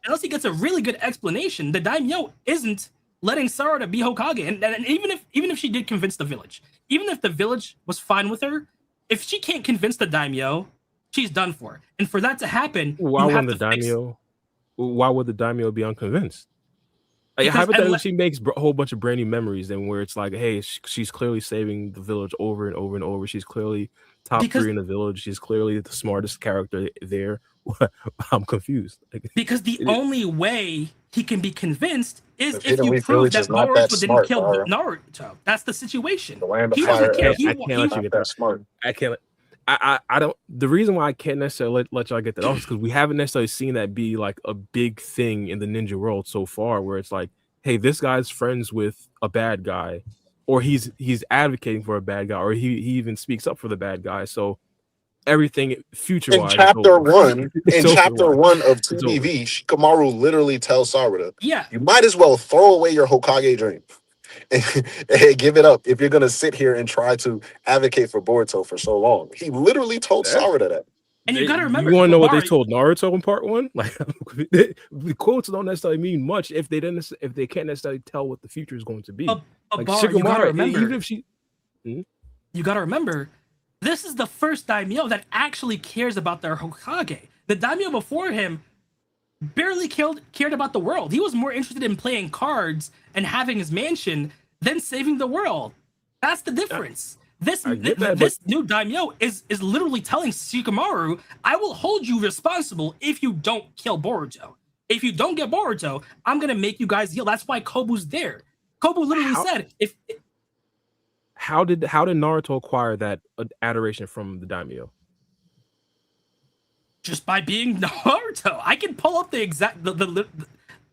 [SPEAKER 4] unless he gets a really good explanation, the Daimyo isn't letting Sarada be Hokage. And even if she did convince the village, even if the village was fine with her, if she can't convince the Daimyo, she's done for. And for that to happen,
[SPEAKER 1] why would the Daimyo be unconvinced? Like, hypothetically, she makes a whole bunch of brand new memories, and where it's like, hey, she's clearly saving the village over and over and over. She's clearly top 3 in the village. She's clearly the smartest character there. I'm confused.
[SPEAKER 4] Because the only way he can be convinced is if you prove that Naruto didn't kill Naruto. That's the situation. He doesn't care.
[SPEAKER 1] I can't let you get that smart. I can't. I don't. The reason why I can't necessarily let y'all get that off is because we haven't necessarily seen that be like a big thing in the ninja world so far, where it's like, hey, this guy's friends with a bad guy, or he's advocating for a bad guy, or he even speaks up for the bad guy. So everything future wise.
[SPEAKER 2] In chapter 1 of TBV, Shikamaru literally tells Sarada,
[SPEAKER 4] "Yeah,
[SPEAKER 2] you might as well throw away your Hokage dream and give it up if you're gonna sit here and try to advocate for Boruto for so long." He literally told Sarada that.
[SPEAKER 4] And you gotta remember,
[SPEAKER 1] you want to know what they told Naruto in part 1? Like, the quotes don't necessarily mean much if they can't necessarily tell what the future is going to be.
[SPEAKER 4] Like, you gotta remember, even if you gotta remember, this is the first daimyo that actually cares about their Hokage. The daimyo before him barely cared about the world. He was more interested in playing cards and having his mansion than saving the world. That's the difference. This new daimyo is literally telling Shikamaru, I will hold you responsible if you don't kill Boruto. If you don't get Boruto, I'm gonna make you guys heal. That's why Kobu's there. Kobu literally said,
[SPEAKER 1] How did Naruto acquire that adoration from the daimyo?
[SPEAKER 4] Just by being Naruto. I can pull up the exact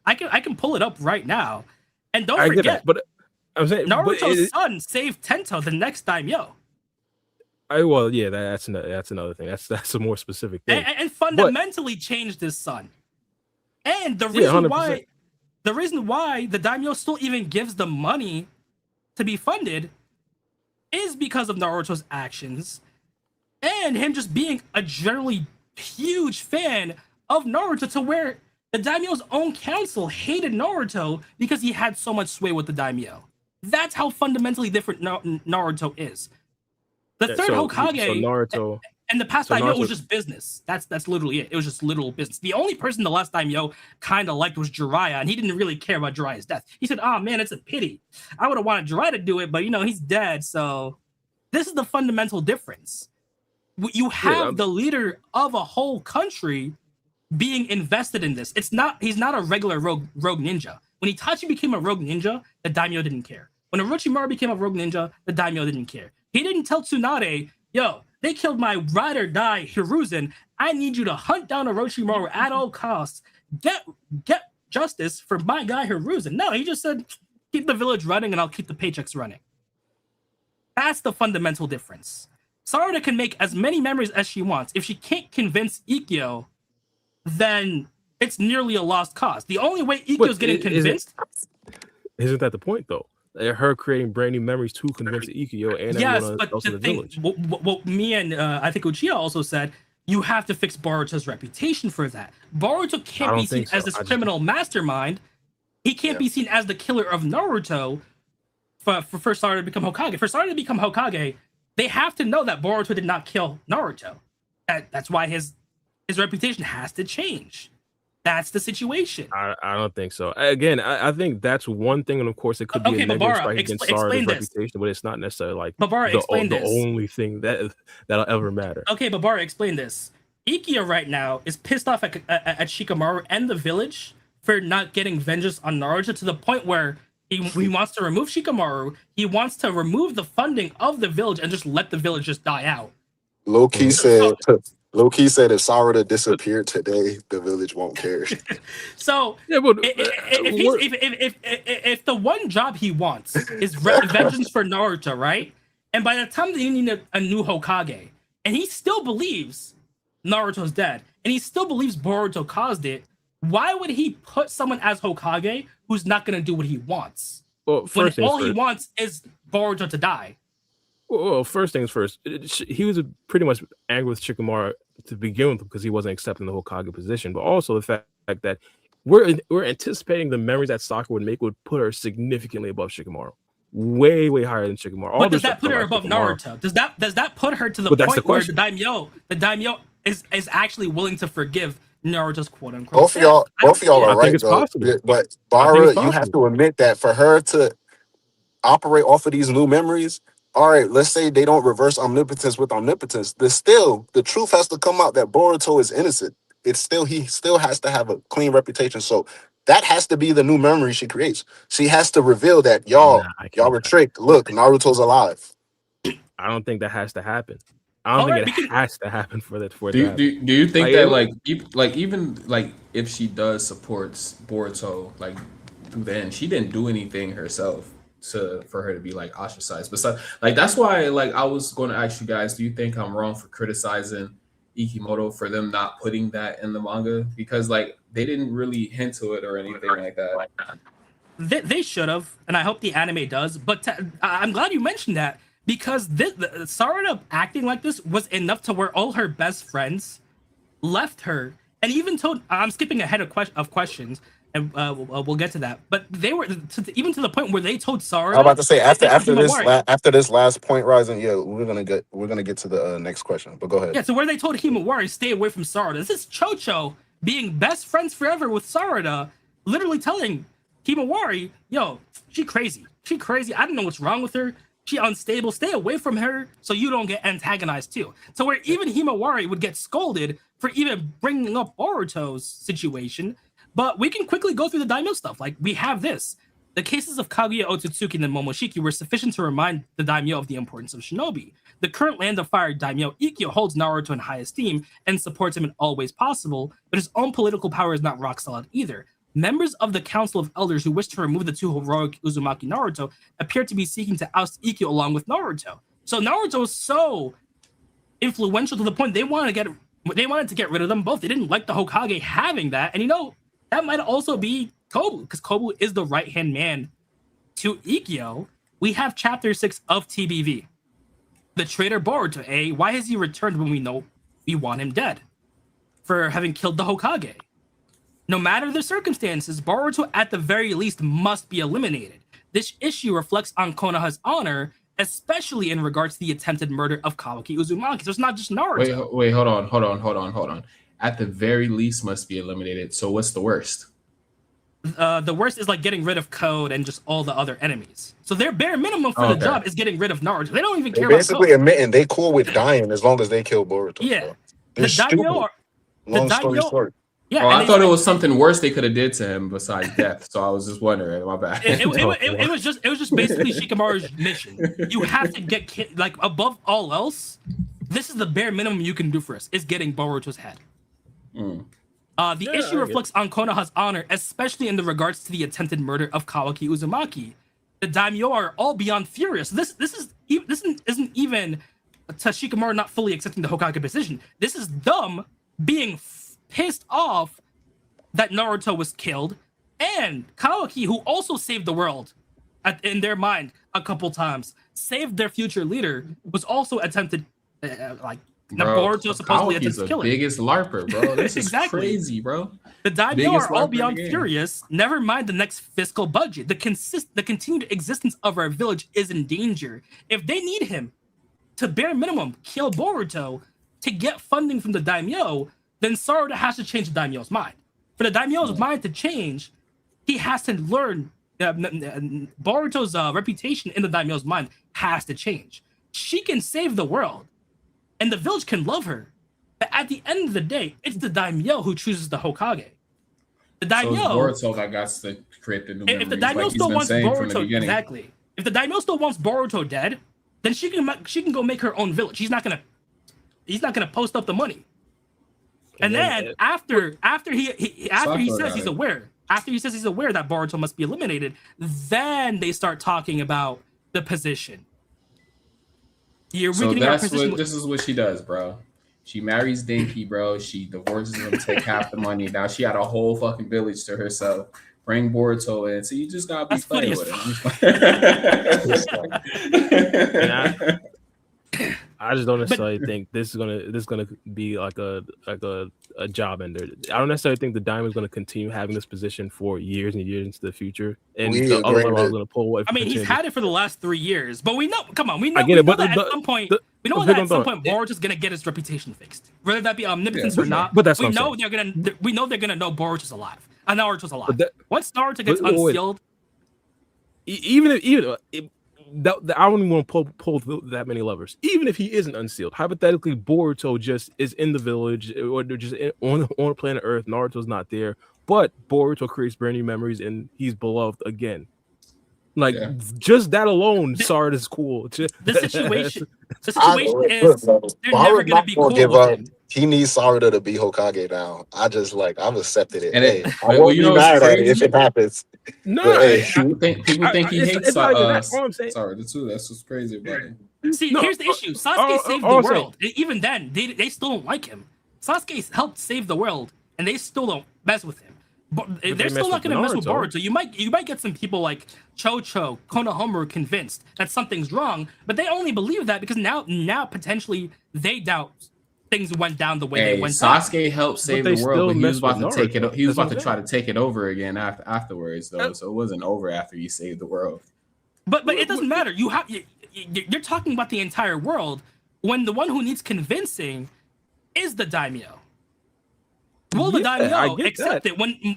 [SPEAKER 4] I can pull it up right now. And don't forget,
[SPEAKER 1] that, but I'm saying
[SPEAKER 4] Naruto's son saved Tento, the next daimyo.
[SPEAKER 1] That's another thing. That's a more specific thing.
[SPEAKER 4] And fundamentally changed his son. And the reason why the daimyo still even gives the money to be funded is because of Naruto's actions and him just being a generally huge fan of Naruto, to where the daimyo's own council hated Naruto because he had so much sway with the daimyo. That's how fundamentally different Naruto is. The third Hokage and the past daimyo was just business. That's literally it. It was just literal business. The only person the last daimyo kind of liked was Jiraiya, and he didn't really care about Jiraiya's death. He said, "Oh man, it's a pity. I would have wanted Jiraiya to do it, but he's dead." So this is the fundamental difference. You have the leader of a whole country being invested in this. He's not a regular rogue ninja. When Itachi became a rogue ninja, the daimyo didn't care. When Orochimaru became a rogue ninja, the daimyo didn't care. He didn't tell Tsunade, "Yo, they killed my ride or die Hiruzen. I need you to hunt down Orochimaru at all costs. Get justice for my guy Hiruzen." No, he just said, "Keep the village running and I'll keep the paychecks running." That's the fundamental difference. Sarada can make as many memories as she wants. If she can't convince Ikkyo, then it's nearly a lost cause. The only way Ikkyo's getting convinced...
[SPEAKER 1] Isn't that the point, though? Her creating brand new memories to convince Ikkyo and everyone else in the village.
[SPEAKER 4] What me and I think Uchiha also said, you have to fix Boruto's reputation for that. Boruto can't be seen as this criminal mastermind. He can't be seen as the killer of Naruto for Sarada to become Hokage. For Sarada to become Hokage, they have to know that Boruto did not kill Naruto. That's why his reputation has to change. That's the situation.
[SPEAKER 1] I don't think so. Again, I think that's one thing, and of course, it could be a negative strike against Sarada's reputation, but it's not necessarily like the only thing that'll ever matter.
[SPEAKER 4] Okay, Babara, explain this. Ikkyo right now is pissed off at Shikamaru and the village for not getting vengeance on Naruto, to the point where he wants to remove Shikamaru. He wants to remove the funding of the village and just let the village just die out.
[SPEAKER 2] Low-key said if Sarada disappeared today, the village won't care.
[SPEAKER 4] So if the one job he wants is vengeance for Naruto, right? And by the time they need a new Hokage, and he still believes Naruto's dead, and he still believes Boruto caused it, why would he put someone as Hokage who's not going to do what he wants?
[SPEAKER 1] Well,
[SPEAKER 4] he wants is Boruto to die.
[SPEAKER 1] Well, first things first, he was pretty much angry with Shikamaru to begin with because he wasn't accepting the Hokage position, but also the fact that we're anticipating the memories that Sakura would make would put her significantly above Shikamaru, way higher than Shikamaru.
[SPEAKER 4] But does that put her above Naruto? Does that put her to the point where the daimyo is actually willing to forgive Naruto's quote unquote.
[SPEAKER 2] Both of y'all are
[SPEAKER 1] I think
[SPEAKER 2] right
[SPEAKER 1] it's
[SPEAKER 2] though.
[SPEAKER 1] possible.
[SPEAKER 2] But
[SPEAKER 1] I think it's
[SPEAKER 2] Bara, you have
[SPEAKER 1] possible.
[SPEAKER 2] to admit that for her to operate off of these new memories, all right, let's say they don't reverse omnipotence with omnipotence. The truth has to come out that Boruto is innocent. He still has to have a clean reputation. So that has to be the new memory she creates. She has to reveal that
[SPEAKER 1] Nah, I
[SPEAKER 2] y'all
[SPEAKER 1] can't.
[SPEAKER 2] were tricked. Look, Naruto's alive.
[SPEAKER 1] I don't think that has to happen. I don't
[SPEAKER 4] All
[SPEAKER 1] think
[SPEAKER 4] right,
[SPEAKER 1] it has to happen for it to
[SPEAKER 3] Do
[SPEAKER 1] happen.
[SPEAKER 3] you think
[SPEAKER 1] Like,
[SPEAKER 3] that
[SPEAKER 1] it-
[SPEAKER 3] even if she does support Boruto like through the end, she didn't do anything herself for her to be like ostracized. Besides, like that's why like I was going to ask you guys, do you think I'm wrong for criticizing Ikimoto for them not putting that in the manga, because like they didn't really hint to it or anything like that.
[SPEAKER 4] They should have, and I hope the anime does. But I'm glad you mentioned that, because Sarada acting like this was enough to where all her best friends left her, and even told. I'm skipping ahead of questions, and we'll get to that. But they were even to the point where they told Sarada.
[SPEAKER 2] I'm about to say after
[SPEAKER 4] Himawari.
[SPEAKER 2] after this last point, Rising, yeah, we're gonna get to the next question. But go ahead.
[SPEAKER 4] Yeah, so where they told Himawari stay away from Sarada. This is Chocho being best friends forever with Sarada, literally telling Himawari, yo, she crazy. She crazy. I don't know what's wrong with her. She unstable. Stay away from her so you don't get antagonized too. So where even Himawari would get scolded for even bringing up Boruto's situation. But we can quickly go through the daimyo stuff. Like, we have this. The cases of Kaguya, Otsutsuki, and Momoshiki were sufficient to remind the daimyo of the importance of shinobi. The current Land of Fire daimyo, Ikkyo, holds Naruto in high esteem and supports him in all ways possible, but his own political power is not rock solid either. Members of the Council of Elders who wish to remove the two heroic Uzumaki Naruto appear to be seeking to oust Ikkyo along with Naruto. So Naruto is so influential to the point they wanted to get rid of them both. They didn't like the Hokage having that, and that might also be Kobu, because Kobu is the right-hand man to Ikkyo. We have chapter 6 of TBV. The traitor Boruto, why has he returned when we know we want him dead? For having killed the Hokage. No matter the circumstances, Boruto at the very least must be eliminated. This issue reflects on Konoha's honor, especially in regards to the attempted murder of Kawaki Uzumaki. So it's not just Naruto.
[SPEAKER 3] Wait, hold on. At the very least must be eliminated. So what's the worst?
[SPEAKER 4] The worst is like getting rid of Code and just all the other enemies. So their bare minimum for the job is getting rid of Naruto. They don't even care about Code.
[SPEAKER 2] Basically admitting they cool with dying as long as they kill Boruto.
[SPEAKER 4] Yeah.
[SPEAKER 2] They're stupid. Long story short.
[SPEAKER 4] Yeah,
[SPEAKER 3] I thought it was something worse they could have did to him besides death. So I was just wondering. My bad.
[SPEAKER 4] It was just basically Shikamaru's mission. You have to get like above all else. This is the bare minimum you can do for us, is getting Boruto's head. The issue reflects on Konoha's honor, especially in the regards to the attempted murder of Kawaki Uzumaki. The daimyo are all beyond furious. This isn't even Shikamaru not fully accepting the Hokage position. This is them being pissed off that Naruto was killed, and Kawaki, who also saved the world in their mind a couple times, saved their future leader, was also attempted Boruto supposedly attempted to kill him.
[SPEAKER 3] Biggest LARPer, bro. This is crazy, bro.
[SPEAKER 4] The daimyo are all beyond furious. Never mind the next fiscal budget. The continued existence of our village is in danger. If they need him to bare minimum kill Boruto to get funding from the daimyo, then Sarada has to change the daimyo's mind. For the daimyo's mind to change, he has to learn Boruto's reputation in the daimyo's mind has to change. She can save the world, and the village can love her. But at the end of the day, it's the daimyo who chooses the Hokage. The daimyo.
[SPEAKER 3] So Boruto that got to create the new memories.
[SPEAKER 4] If the daimyo still wants Boruto, exactly. If the daimyo still wants Boruto dead, then she can go make her own village. He's not gonna post up the money. And then after he says he's aware that Boruto must be eliminated, then they start talking about the position.
[SPEAKER 3] This is what she does, bro. She marries Dinky, bro. She divorces him, take half the money. Now she had a whole fucking village to herself. Bring Boruto in, so you just gotta be funny with him.
[SPEAKER 1] I just don't necessarily think this is gonna be like a job ender. I don't necessarily think the Diamond is gonna continue having this position for years and years into the future. And
[SPEAKER 2] We
[SPEAKER 1] the other
[SPEAKER 2] agree
[SPEAKER 1] level I was
[SPEAKER 2] that
[SPEAKER 1] gonna pull.
[SPEAKER 4] I mean, he's had it for the last 3 years, but we know. Come on, we know.
[SPEAKER 1] I get
[SPEAKER 4] We
[SPEAKER 1] it,
[SPEAKER 4] know
[SPEAKER 1] but
[SPEAKER 4] that
[SPEAKER 1] the-
[SPEAKER 4] at some point,
[SPEAKER 1] the-
[SPEAKER 4] we know
[SPEAKER 1] the
[SPEAKER 4] that
[SPEAKER 1] big
[SPEAKER 4] at some
[SPEAKER 1] one
[SPEAKER 4] point, Boruto's is gonna get his reputation fixed, whether that be omnipotence
[SPEAKER 3] Yeah,
[SPEAKER 4] or not.
[SPEAKER 1] but that's
[SPEAKER 4] we
[SPEAKER 1] what I'm
[SPEAKER 4] know they're gonna. We know they're gonna know Boruto's alive. And Naruto's alive.
[SPEAKER 1] But that-
[SPEAKER 4] Once Naruto gets
[SPEAKER 1] wait.
[SPEAKER 4] unsealed,
[SPEAKER 1] even if I don't even want to pull that many levers. Even if he isn't unsealed, hypothetically, Boruto just is in the village or they're just on planet Earth. Naruto's not there, but Boruto creates brand new memories and he's beloved again. Like just that alone, Sard is cool.
[SPEAKER 4] the situation is
[SPEAKER 2] Boruto's
[SPEAKER 4] they're never gonna be cool
[SPEAKER 2] give
[SPEAKER 4] with
[SPEAKER 2] up.
[SPEAKER 4] him.
[SPEAKER 2] He needs Sarada to be Hokage now. I've accepted it.
[SPEAKER 3] And
[SPEAKER 2] Hey,
[SPEAKER 3] it-
[SPEAKER 2] I
[SPEAKER 3] well,
[SPEAKER 2] won't
[SPEAKER 3] you
[SPEAKER 2] be
[SPEAKER 3] know what's
[SPEAKER 2] mad at it
[SPEAKER 3] crazy?
[SPEAKER 2] if it happens.
[SPEAKER 1] No,
[SPEAKER 2] But, hey,
[SPEAKER 3] People think he hates
[SPEAKER 1] it's not even that. All I'm saying-
[SPEAKER 3] Sorry, the two. That's what's crazy about it.
[SPEAKER 4] See,
[SPEAKER 1] No,
[SPEAKER 4] here's the issue. Sasuke saved the
[SPEAKER 1] I'm saying-
[SPEAKER 4] world. Even then, they still don't like him. Sasuke helped save the world, and they still don't mess with him. But they're
[SPEAKER 1] they
[SPEAKER 4] still
[SPEAKER 1] mess
[SPEAKER 4] not
[SPEAKER 1] with
[SPEAKER 4] going to mess with
[SPEAKER 1] Naruto.
[SPEAKER 4] Boruto. You might get some people like Chocho, Konohamaru convinced that something's wrong, but they only believe that because now potentially they doubt things went down the way
[SPEAKER 3] Hey,
[SPEAKER 4] they went down.
[SPEAKER 3] Sasuke helped save
[SPEAKER 1] they
[SPEAKER 3] the world,
[SPEAKER 1] still
[SPEAKER 3] but he was
[SPEAKER 1] mess
[SPEAKER 3] about to
[SPEAKER 1] with
[SPEAKER 3] take it.
[SPEAKER 1] Naruto.
[SPEAKER 3] He was
[SPEAKER 1] That's
[SPEAKER 3] about to
[SPEAKER 1] what
[SPEAKER 3] try
[SPEAKER 1] I'm
[SPEAKER 3] to take it over again afterwards, though. So it wasn't over after he saved the world.
[SPEAKER 4] But it doesn't matter. You're talking about the entire world when the one who needs convincing is the daimyo. Will the
[SPEAKER 1] I
[SPEAKER 4] daimyo
[SPEAKER 1] get
[SPEAKER 4] accept
[SPEAKER 1] that.
[SPEAKER 4] it when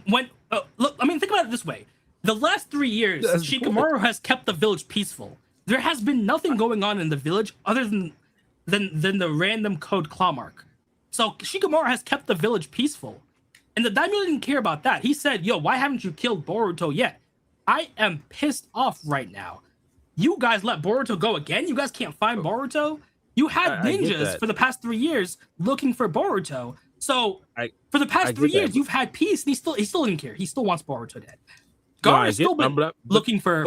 [SPEAKER 4] look? I mean, think about it this way: the last 3 years,
[SPEAKER 1] That's the
[SPEAKER 4] Shikamaru has kept the village peaceful. There has been nothing going on in the village other than the random code claw mark. So Shikamaru has kept the village peaceful, and the daimyo didn't care about that. He said, "Yo, why haven't you killed Boruto yet? I am pissed off right now. You guys let Boruto go again? You guys can't find Boruto? You had
[SPEAKER 1] I get
[SPEAKER 4] ninjas
[SPEAKER 1] that.
[SPEAKER 4] for the past 3 years looking for Boruto. So
[SPEAKER 1] I-
[SPEAKER 4] for the
[SPEAKER 1] I
[SPEAKER 4] past
[SPEAKER 1] get
[SPEAKER 4] 3
[SPEAKER 1] that,
[SPEAKER 4] years,
[SPEAKER 1] but-
[SPEAKER 4] you've had peace, and he still didn't care. He still wants Boruto dead.
[SPEAKER 1] No,
[SPEAKER 4] Gar
[SPEAKER 1] I
[SPEAKER 4] has
[SPEAKER 1] get-
[SPEAKER 4] still been looking for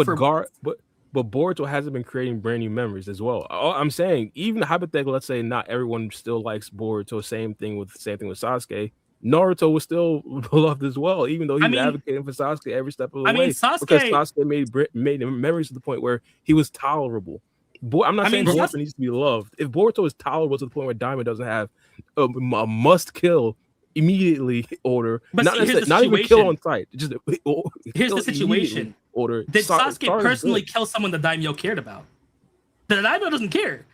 [SPEAKER 1] but Boruto hasn't been creating brand new memories as well. I'm saying, even hypothetically, let's say not everyone still likes Boruto. Same thing with Sasuke. Naruto was still beloved as well, even though he was advocating for Sasuke every step of the way. Because Sasuke made memories to the point where he was tolerable. I'm not saying Boruto needs to be loved. If Boruto is tolerable to the point where Diamond doesn't have a must kill immediately order,
[SPEAKER 4] But
[SPEAKER 1] not even kill on sight. Just
[SPEAKER 4] here's the situation.
[SPEAKER 1] Order.
[SPEAKER 4] Did Sasuke personally kill someone the daimyo cared about? The daimyo doesn't care.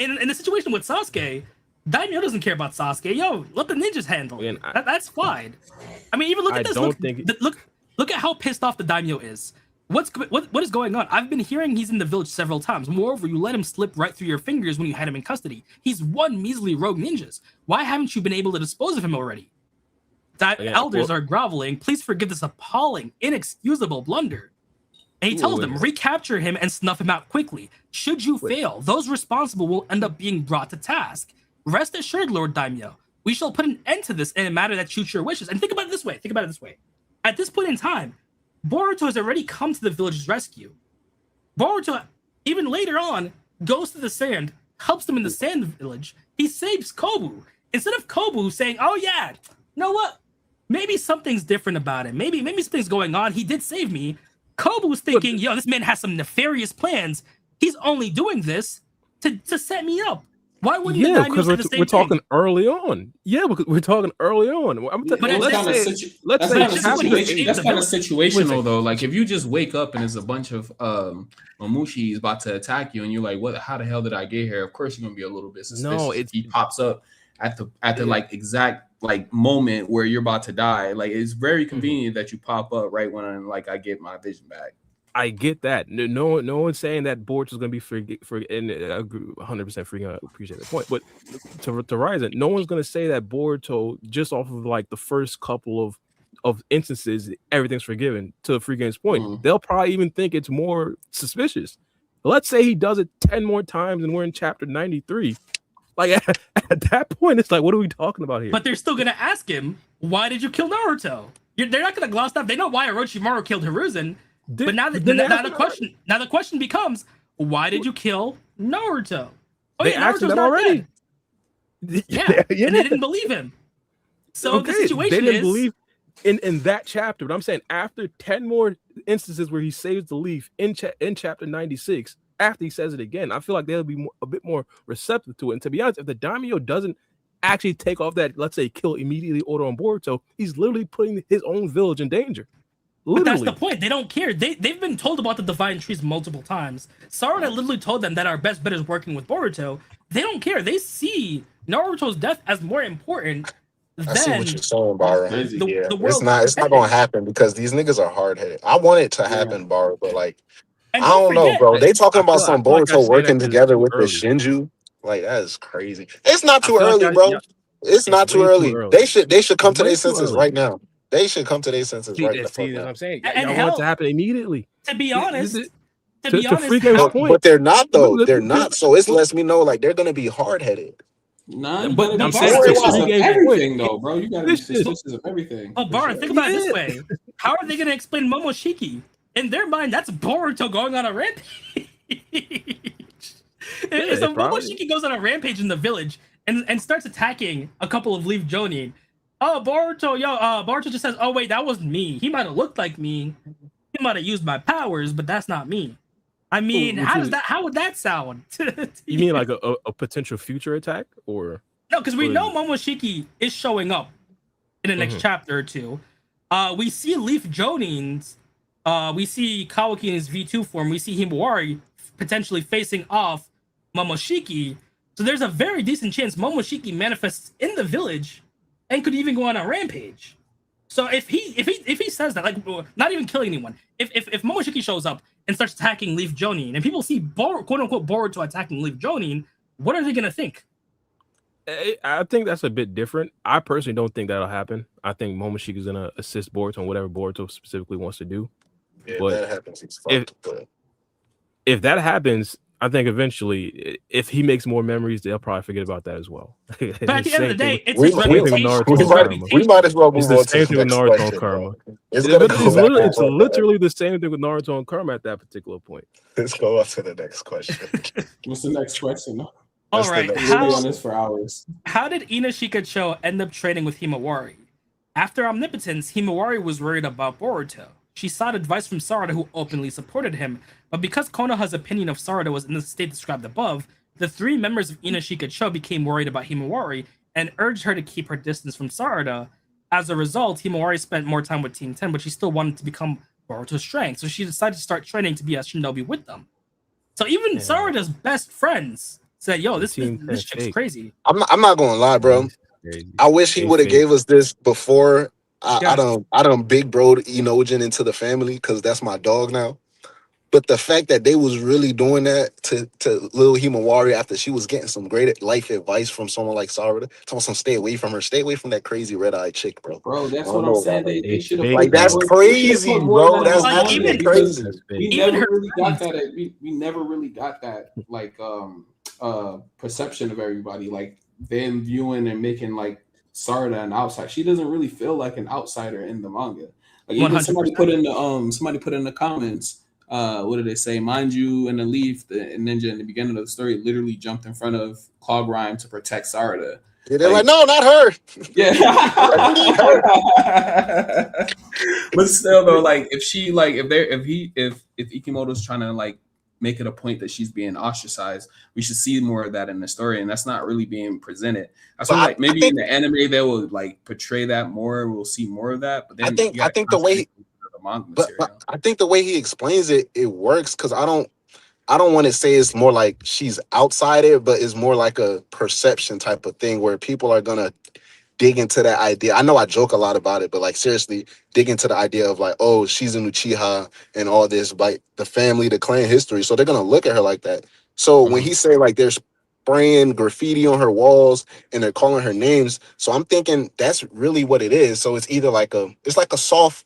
[SPEAKER 4] In the situation with Sasuke, daimyo doesn't care about Sasuke. Yo, let the ninjas handle it. That's fine. I mean, even look at this. Look at how pissed off the daimyo is. What is going on? I've been hearing he's in the village several times. Moreover, you let him slip right through your fingers when you had him in custody. He's one measly rogue ninjas. Why haven't you been able to dispose of him already? Elders are groveling. Please forgive this appalling, inexcusable blunder. And he tells them, recapture him and snuff him out quickly. Should you fail, those responsible will end up being brought to task. Rest assured, Lord Daimyo, we shall put an end to this in a matter that suits your wishes. And think about it this way. At this point in time, Boruto has already come to the village's rescue. Boruto, even later on, goes to the sand, helps them in the sand village. He saves Kobu. Instead of Kobu saying, oh yeah, you know what? Maybe something's different about it. Maybe something's going on. He did save me. Kobu's thinking, yo, this man has some nefarious plans. He's only doing this to set me up. Why wouldn't the daimyo say the same
[SPEAKER 1] we're talking
[SPEAKER 4] thing?
[SPEAKER 1] early on. Yeah, because we're talking early on.
[SPEAKER 3] That's kind of situational though. Like if you just wake up and there's a bunch of Mamushis about to attack you, and you're like, "What? How the hell did I get here?" Of course, you're gonna be a little bit suspicious.
[SPEAKER 1] No,
[SPEAKER 3] he pops up at the like exact like moment where you're about to die. Like it's very convenient that you pop up right when I get my vision back.
[SPEAKER 1] I get that. No one's saying that Boruto is going to be for and I agree 100% freaking out. Appreciate the point. But to Ryzen, no one's going to say that Boruto just off of like the first couple of instances, everything's forgiven. To Freakin's point, they'll probably even think it's more suspicious. Let's say he does it 10 more times and we're in chapter 93. Like at that point, it's like, what are we talking about here?
[SPEAKER 4] But they're still going to ask him, why did you kill Naruto? They're not going to gloss that. They know why Orochimaru killed Hiruzen. But now the question becomes, why did you kill Naruto? Oh
[SPEAKER 1] they
[SPEAKER 4] yeah,
[SPEAKER 1] asked
[SPEAKER 4] Naruto's
[SPEAKER 1] that
[SPEAKER 4] not
[SPEAKER 1] already.
[SPEAKER 4] dead. Yeah, and they didn't believe him. So the situation
[SPEAKER 1] they didn't believe in that chapter. But I'm saying after 10 more instances where he saves the leaf in chapter 96, after he says it again, I feel like they'll be a bit more receptive to it. And to be honest, if the daimyo doesn't actually take off that, let's say, kill immediately order on Boruto, he's literally putting his own village in danger.
[SPEAKER 4] But that's the point. They don't care. They've been told about the divine trees multiple times. Sarada literally told them that our best bet is working with Boruto. They don't care. They see Naruto's death as more important than
[SPEAKER 2] I see what you're saying, Bara.
[SPEAKER 4] the
[SPEAKER 2] It's not gonna happen because these niggas are hard headed. I want it to happen, Bara, but like
[SPEAKER 4] And
[SPEAKER 2] I don't know, bro. They talking about some Boruto working together with the
[SPEAKER 1] early.
[SPEAKER 2] Shinju. Like that is crazy. It's not too
[SPEAKER 1] I feel like
[SPEAKER 2] early, bro. It's not too
[SPEAKER 1] way
[SPEAKER 2] early.
[SPEAKER 1] too early.
[SPEAKER 2] They should come
[SPEAKER 1] It's
[SPEAKER 2] to
[SPEAKER 1] way
[SPEAKER 2] their
[SPEAKER 1] too
[SPEAKER 2] senses
[SPEAKER 1] early.
[SPEAKER 2] right now. They should come to their senses right
[SPEAKER 1] That's
[SPEAKER 2] now.
[SPEAKER 1] what I'm saying.
[SPEAKER 4] And
[SPEAKER 1] Y'all want it to happen immediately.
[SPEAKER 4] To be honest,
[SPEAKER 1] to Free Game's point.
[SPEAKER 2] But they're not though.
[SPEAKER 1] Look,
[SPEAKER 2] They're not. So it lets me know like they're gonna be hard headed.
[SPEAKER 3] Nah,
[SPEAKER 1] but I'm
[SPEAKER 3] saying
[SPEAKER 1] saying
[SPEAKER 3] suspicious of
[SPEAKER 1] Free Game's
[SPEAKER 3] everything,
[SPEAKER 1] point.
[SPEAKER 3] though, bro. You gotta be suspicious of everything.
[SPEAKER 4] Oh, Bara, think about it this way: how are they gonna explain Momoshiki? In their mind, that's Boruto going on a rampage. So Momoshiki goes on a rampage in the village and starts attacking a couple of Leaf Jonin. Oh, Boruto, Boruto just says, "Oh wait, that wasn't me. He might have looked like me. He might have used my powers, but that's not me." I mean, how would that sound?
[SPEAKER 1] You mean like a potential future attack, or
[SPEAKER 4] no? Because we know Momoshiki is showing up in the next chapter or two. We see Leaf Jonins. We see Kawaki in his V2 form. We see Himawari potentially facing off Momoshiki. So there's a very decent chance Momoshiki manifests in the village and could even go on a rampage. So if he says that, like, not even killing anyone, if Momoshiki shows up and starts attacking Leaf Jonin, and people see quote unquote Boruto attacking Leaf Jonin, what are they gonna think?
[SPEAKER 1] I think that's a bit different. I personally don't think that'll happen. I think Momoshiki is gonna assist Boruto on whatever Boruto specifically wants to do.
[SPEAKER 2] Yeah,
[SPEAKER 1] but
[SPEAKER 2] that happens. He's fucked.
[SPEAKER 1] If that happens, I think eventually, if he makes more memories, they'll probably forget about that as well.
[SPEAKER 4] But at the end of the day, it's
[SPEAKER 2] we
[SPEAKER 4] his reputation.
[SPEAKER 2] We might as well move
[SPEAKER 1] it's the
[SPEAKER 2] on
[SPEAKER 1] same
[SPEAKER 2] to
[SPEAKER 1] thing
[SPEAKER 2] the
[SPEAKER 1] with
[SPEAKER 2] next
[SPEAKER 1] Naruto
[SPEAKER 2] question,
[SPEAKER 1] and Karma.
[SPEAKER 2] It's
[SPEAKER 1] literally the same thing with Naruto and Karma at that particular point.
[SPEAKER 2] Let's go on to the next question.
[SPEAKER 3] What's the next question?
[SPEAKER 4] All right,
[SPEAKER 3] we'll be on this for hours.
[SPEAKER 4] How did Ina Shikacho end up training with Himawari? After Omnipotence, Himawari was worried about Boruto. She sought advice from Sarada, who openly supported him, but because Konoha's opinion of Sarada was in the state described above, the three members of Ina Shikacho became worried about Himawari and urged her to keep her distance from Sarada. As a result, Himawari spent more time with Team 10, but she still wanted to become Boruto's strength, so she decided to start training to be a shinobi with them. So even Sarada's best friends said, "Yo, this chick's crazy."
[SPEAKER 2] I'm not gonna lie, bro. I wish he would have gave us this before. I done big broed Enojin into the family because that's my dog now. But the fact that they was really doing that to Lil Himawari after she was getting some great life advice from someone like Sarada, telling some stay away from her, stay away from that crazy red-eyed chick, bro.
[SPEAKER 3] Bro, that's what I'm saying. They should have
[SPEAKER 2] like that's crazy, bro. That's actually crazy.
[SPEAKER 3] We never really got that. We never really got that like perception of everybody, like them viewing and making like Sarada an outsider. She doesn't really feel like an outsider in the manga. Like even somebody put in the comments. What did they say? Mind you, in the Leaf, the ninja in the beginning of the story literally jumped in front of Clog Rhyme to protect Sarada.
[SPEAKER 2] Yeah, they're like, no, not her.
[SPEAKER 3] Yeah. But still though, like if Ikimoto's trying to like make it a point that she's being ostracized, we should see more of that in the story, and that's not really being presented. I feel like maybe in the anime they will like portray that more. We'll see more of that. But then
[SPEAKER 2] I think the way I think the way he explains it, it works because I don't want to say it's more like she's outside it, but it's more like a perception type of thing where people are gonna dig into that idea. I know I joke a lot about it, but like seriously, dig into the idea of like, oh, she's an Uchiha and all this, like the family, the clan history. So they're gonna look at her like that. So when he say like there's spraying graffiti on her walls and they're calling her names, so I'm thinking that's really what it is. So it's either like a soft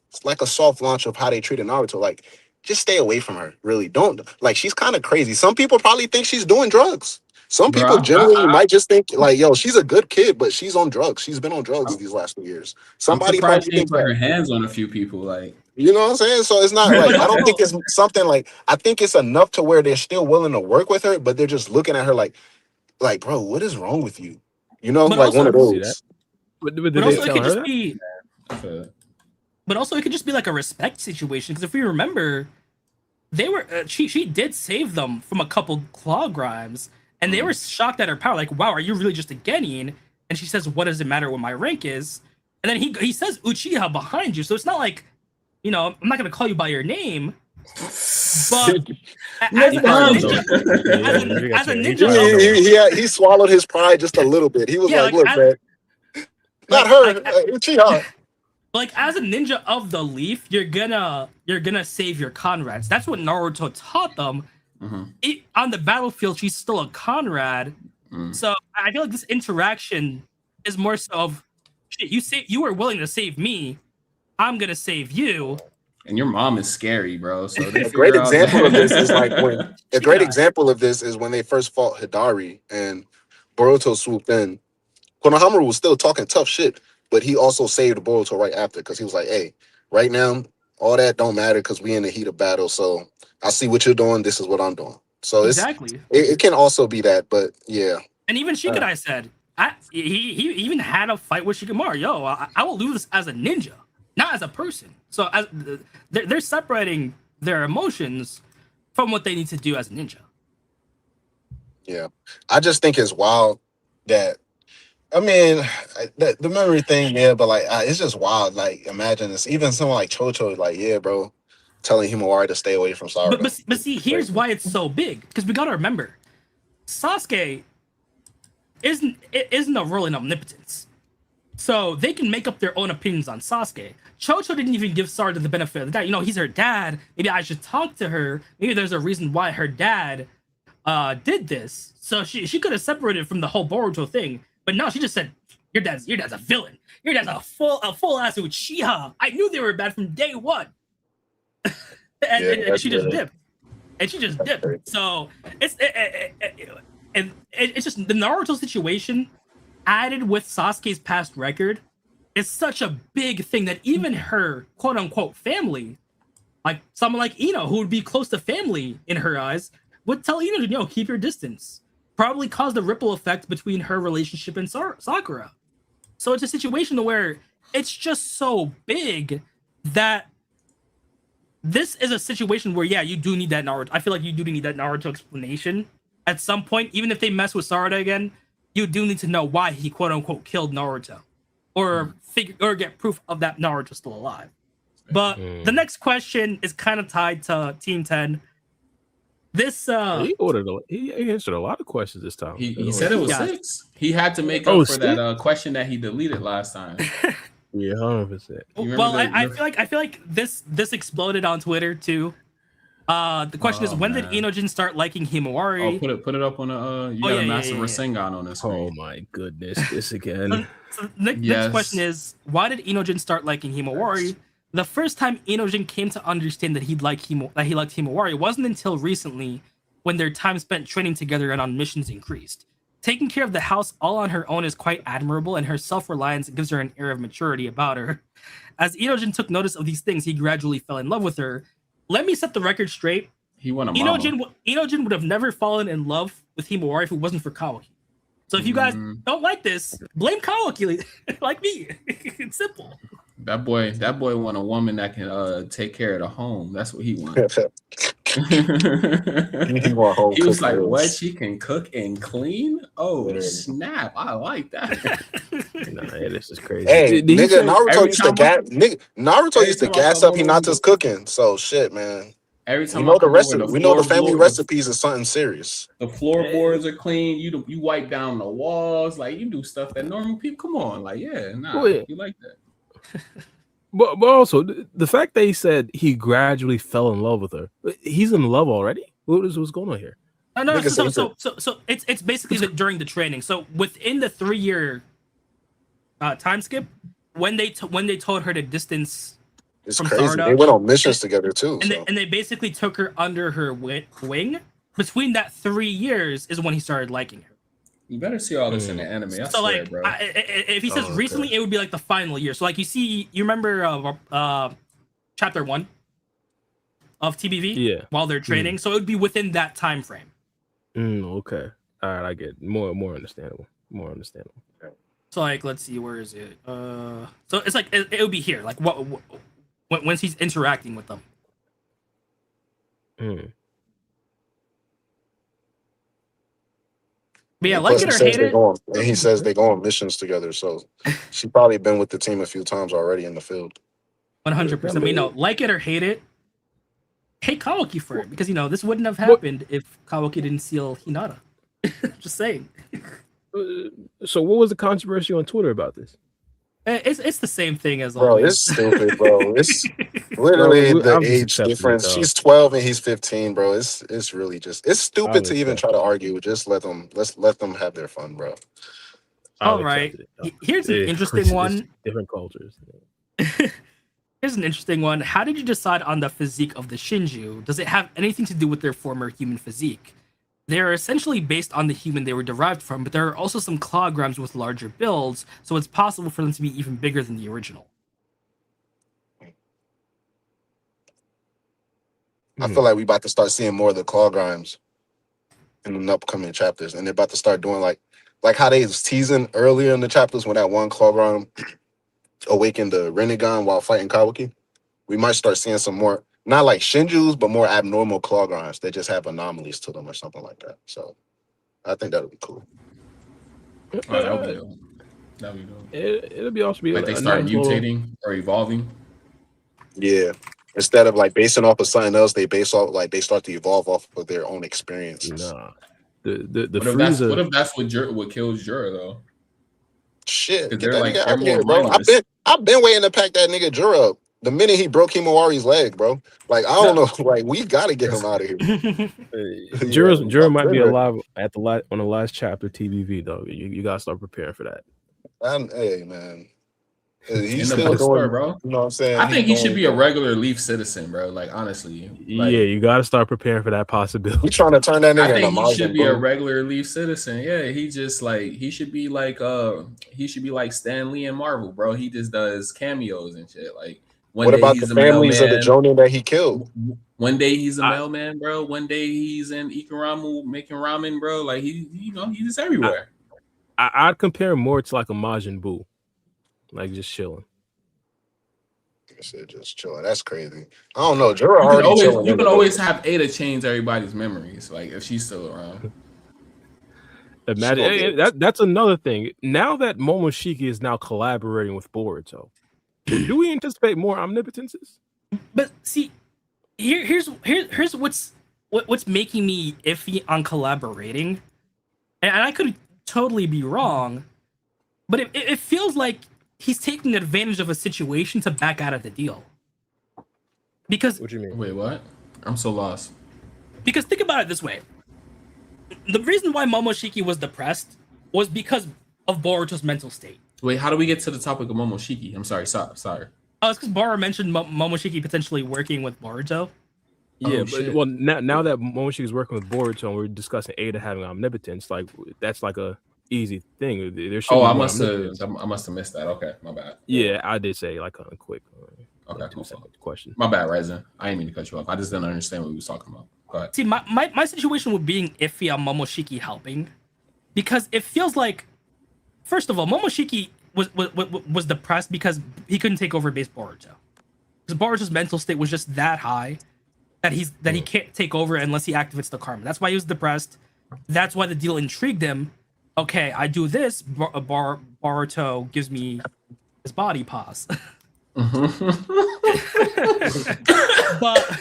[SPEAKER 2] launch of how they treated Naruto. Like, just stay away from her. Really, don't like. She's kind of crazy. Some people probably think she's doing drugs. Some people generally might just think like, yo, she's a good kid, but she's on drugs. She's been on drugs these last 2 years. Somebody
[SPEAKER 3] probably she put her hands on a few people, like,
[SPEAKER 2] you know what I'm saying? So it's not like I don't think it's something like, I think it's enough to where they're still willing to work with her, but they're just looking at her like, bro, what is wrong with you? You know, but like one of those.
[SPEAKER 1] But also it could just
[SPEAKER 4] be. But also it could just be like a respect situation, because if we remember, they were she did save them from a couple claw grimes, and they were shocked at her power. Like, wow, are you really just a Genin? And she says, what does it matter what my rank is? And then he says Uchiha behind you, so it's not like, you know, I'm not gonna call you by your name, but as a ninja,
[SPEAKER 2] He swallowed his pride just a little bit. He was like, "Look, man, not her, Uchiha."
[SPEAKER 4] Like, as a ninja of the leaf, you're gonna save your comrades. That's what Naruto taught them. On the battlefield, she's still a Conrad. So I feel like this interaction is more so of, shit, you were willing to save me, I'm gonna save you.
[SPEAKER 3] And your mom is scary, bro. So
[SPEAKER 2] a great example of this is like when example of this is when they first fought Hidari and Boruto swooped in. Konohamaru was still talking tough shit, but he also saved Boruto right after because he was like, "Hey, right now, all that don't matter because we in the heat of battle. So I see what you're doing. This is what I'm doing." So
[SPEAKER 4] exactly,
[SPEAKER 2] it can also be that, but yeah.
[SPEAKER 4] And even Shikadai said, he even had a fight with Shikamaru. Yo, I will lose as a ninja, not as a person. So as they're separating their emotions from what they need to do as a ninja.
[SPEAKER 2] Yeah, I just think it's wild that, I mean, the memory thing, yeah, but like it's just wild. Like, imagine this. Even someone like Chocho, like, yeah, bro, telling Himawari to stay away from Sarada.
[SPEAKER 4] But see, here's why it's so big. Because we gotta remember, Sasuke isn't a ruling omnipotence. So they can make up their own opinions on Sasuke. Chocho didn't even give Sarada the benefit of the doubt. You know, he's her dad. Maybe I should talk to her. Maybe there's a reason why her dad did this. So she could have separated from the whole Boruto thing. But no, she just said, your dad's a villain. Your dad's a full ass Uchiha. I knew they were bad from day one. and she just dipped. And she just dipped. So it's just the Naruto situation added with Sasuke's past record is such a big thing that even her quote unquote family, like someone like Ino, who would be close to family in her eyes, would tell Ino to, keep your distance. Probably caused a ripple effect between her relationship and Sakura. So it's a situation where it's just so big that this is a situation where, yeah, you do need that Naruto. I feel like you do need that Naruto explanation at some point. Even if they mess with Sarada again, you do need to know why he quote unquote killed Naruto, or get proof of that Naruto's still alive. But the next question is kind of tied to Team 10. This
[SPEAKER 1] he answered a lot of questions this time.
[SPEAKER 3] He said it was 6. He had to make up for that question that he deleted last time.
[SPEAKER 1] Yeah, 100%.
[SPEAKER 4] Well, I feel like this exploded on Twitter too. The question is, when did Inojin start liking Himawari?
[SPEAKER 3] Oh, put it up on you got a massive Rasengan on this.
[SPEAKER 1] Oh my goodness, this again.
[SPEAKER 4] So next question is, why did Inojin start liking Himawari? The first time Inojin came to understand that he liked Himawari wasn't until recently, when their time spent training together and on missions increased. Taking care of the house all on her own is quite admirable, and her self-reliance gives her an air of maturity about her. As Inojin took notice of these things, he gradually fell in love with her. Let me set the record straight.
[SPEAKER 3] He won a
[SPEAKER 4] Inojin would have never fallen in love with Himawari if it wasn't for Kawaki. So if you guys don't like this, blame Kawaki like me. It's simple.
[SPEAKER 3] That boy want a woman that can take care of the home. That's what he wants. He was like, what? She can cook and clean? Oh, snap. I like that.
[SPEAKER 1] This is crazy.
[SPEAKER 2] Hey, nigga, Naruto used to gas up Hinata's cooking. So shit, man.
[SPEAKER 3] Every time
[SPEAKER 2] we know the family recipes is something serious.
[SPEAKER 3] The floorboards are clean. You wipe down the walls. Like, you do stuff that normal people. Come on. Like, you like that.
[SPEAKER 1] But also the fact that he said he gradually fell in love with her. He's in love already? What's going on here?
[SPEAKER 4] No. So it's basically during the training. So within the 3-year time skip, when they told her to distance.
[SPEAKER 2] It's crazy. Sarada, they went on missions together too.
[SPEAKER 4] And they basically took her under her wing. Between that 3 years is when he started liking her.
[SPEAKER 3] You better see all this in the anime. I swear,
[SPEAKER 4] like,
[SPEAKER 3] bro.
[SPEAKER 4] If he says recently, it would be like the final year. So like you remember chapter 1 of TBV?
[SPEAKER 1] Yeah.
[SPEAKER 4] While they're training, so it would be within that time frame.
[SPEAKER 1] Okay. All right, I get it. More understandable. More understandable. Okay.
[SPEAKER 4] So like, let's see, where is it? So it's like it would be here. Like what once he's interacting with them.
[SPEAKER 1] Mm.
[SPEAKER 4] But yeah,
[SPEAKER 2] And
[SPEAKER 4] like
[SPEAKER 2] plus,
[SPEAKER 4] it
[SPEAKER 2] he
[SPEAKER 4] or
[SPEAKER 2] says
[SPEAKER 4] hate
[SPEAKER 2] they
[SPEAKER 4] it,
[SPEAKER 2] go on, and he says they go on missions together. So she probably been with the team a few times already in the field.
[SPEAKER 4] 100%. Like it or hate it, hate Kawaki for it because this wouldn't have
[SPEAKER 1] What?
[SPEAKER 4] happened if Kawaki didn't steal Hinata. Just saying.
[SPEAKER 1] So what was the controversy on Twitter about this?
[SPEAKER 4] It's the same thing as
[SPEAKER 2] Bro, it's
[SPEAKER 4] always.
[SPEAKER 2] stupid, bro. It's
[SPEAKER 1] Bro,
[SPEAKER 2] literally the
[SPEAKER 1] I'm just
[SPEAKER 2] age
[SPEAKER 1] accepting it,
[SPEAKER 2] difference.
[SPEAKER 1] dog.
[SPEAKER 2] She's 12 and he's 15, bro. It's really just it's stupid
[SPEAKER 1] I've
[SPEAKER 2] to even try
[SPEAKER 1] accepted
[SPEAKER 2] to
[SPEAKER 1] it.
[SPEAKER 2] argue. Just let them have their fun, bro.
[SPEAKER 1] I've
[SPEAKER 4] All right.
[SPEAKER 1] accepted it. Dog.
[SPEAKER 4] Here's an interesting
[SPEAKER 1] It's
[SPEAKER 4] one.
[SPEAKER 1] different cultures.
[SPEAKER 4] Here's an interesting one. How did you decide on the physique of the Shinju? Does it have anything to do with their former human physique? They're essentially based on the human they were derived from, but there are also some Clawgrams with larger builds, so it's possible for them to be even bigger than the original.
[SPEAKER 2] I feel like we about to start seeing more of the claw grimes in the upcoming chapters, and they're about to start doing like how they was teasing earlier in the chapters when that one claw grime awakened the Renegon while fighting Kawaki. We might start seeing some more, not like Shinjus, but more abnormal claw grinds that just have anomalies to them or something like that. So I think that would be cool.
[SPEAKER 3] Oh, that would be dope. That would be dope.
[SPEAKER 1] It'll be also be
[SPEAKER 3] Like they
[SPEAKER 1] a
[SPEAKER 3] start
[SPEAKER 1] nice
[SPEAKER 3] mutating or evolving.
[SPEAKER 2] Yeah. Instead of like basing off of something else, they they start to evolve off of their own experiences.
[SPEAKER 1] Nah. The
[SPEAKER 3] What if
[SPEAKER 1] Frieza.
[SPEAKER 3] that's what kills Jura though?
[SPEAKER 2] Shit,
[SPEAKER 3] Because
[SPEAKER 2] get that nigga
[SPEAKER 3] they're
[SPEAKER 2] out of
[SPEAKER 3] more
[SPEAKER 2] here, bro.
[SPEAKER 3] mindless.
[SPEAKER 2] I've been waiting to pack that nigga Jura up. The minute he broke Himawari's leg, bro. Like I don't
[SPEAKER 3] No,
[SPEAKER 2] know, like we gotta get him out of here.
[SPEAKER 1] Jura might be
[SPEAKER 2] ready.
[SPEAKER 1] alive at on the last chapter TBV though. You gotta start preparing for that.
[SPEAKER 2] Hey man,
[SPEAKER 3] in
[SPEAKER 2] he's
[SPEAKER 3] the
[SPEAKER 2] still
[SPEAKER 3] bookstore,
[SPEAKER 2] doing.
[SPEAKER 3] bro.
[SPEAKER 2] You know what I'm saying?
[SPEAKER 3] I think he should
[SPEAKER 2] doing-
[SPEAKER 3] be a regular Leaf citizen, bro. Like honestly, like
[SPEAKER 1] Yeah, you gotta start preparing for that possibility.
[SPEAKER 2] We trying to turn that
[SPEAKER 3] I
[SPEAKER 2] nigga into
[SPEAKER 3] think he should
[SPEAKER 2] Majin
[SPEAKER 3] be a
[SPEAKER 2] Buu.
[SPEAKER 3] regular Leaf citizen. Yeah, he should be like Stan Lee in Marvel, bro. He just does cameos and shit. Like one
[SPEAKER 2] What
[SPEAKER 3] day
[SPEAKER 2] about the
[SPEAKER 3] he's a
[SPEAKER 2] families of the
[SPEAKER 3] mailman.
[SPEAKER 2] Jonin that he killed?
[SPEAKER 3] One day he's a
[SPEAKER 1] I-
[SPEAKER 3] mailman, bro. One day he's in Ikaramu making ramen, bro. Like he's just everywhere.
[SPEAKER 1] I'd compare him more to like a Majin Buu, like just chilling.
[SPEAKER 2] I said just chilling. That's crazy. I don't know. Jura already chilling.
[SPEAKER 3] You can
[SPEAKER 2] anyway.
[SPEAKER 3] always have Ada change everybody's memories, like if she's still around.
[SPEAKER 1] Imagine that's another thing. Now that Momoshiki is now collaborating with Boruto, do we anticipate more omnipotences?
[SPEAKER 4] But see, here's what's making me iffy on collaborating, and I could totally be wrong, but it feels like he's taking advantage of a situation to back out of the deal. Because
[SPEAKER 1] What do you mean?
[SPEAKER 3] Wait, what? I'm so lost.
[SPEAKER 4] Because think about it this way: the reason why Momoshiki was depressed was because of Boruto's mental state.
[SPEAKER 3] Wait, how do we get to the topic of Momoshiki? I'm sorry.
[SPEAKER 4] Oh, it's because Boruto mentioned Momoshiki potentially working with Boruto.
[SPEAKER 1] Yeah,
[SPEAKER 3] shit.
[SPEAKER 1] but well, now that Momoshiki is working with Boruto and we're discussing Ada having omnipotence, like that's like a easy thing. There should
[SPEAKER 3] Oh,
[SPEAKER 1] be
[SPEAKER 3] I
[SPEAKER 1] more
[SPEAKER 3] must
[SPEAKER 1] omnipotence.
[SPEAKER 3] have missed that. Okay, my bad.
[SPEAKER 1] Yeah, I did say like a quick,
[SPEAKER 3] Okay,
[SPEAKER 1] like 2
[SPEAKER 3] cool.
[SPEAKER 1] second question.
[SPEAKER 3] My bad, Ryzen. I didn't mean to cut you off. I just didn't understand what we was talking about. Go ahead.
[SPEAKER 4] See, my situation with being iffy on Momoshiki helping, because it feels like, first of all, Momoshiki was depressed because he couldn't take over base Boruto. Because Boruto's mental state was just that high that he can't take over unless he activates the karma. That's why he was depressed. That's why the deal intrigued him. Okay, I do this. Boruto gives me his body pause. but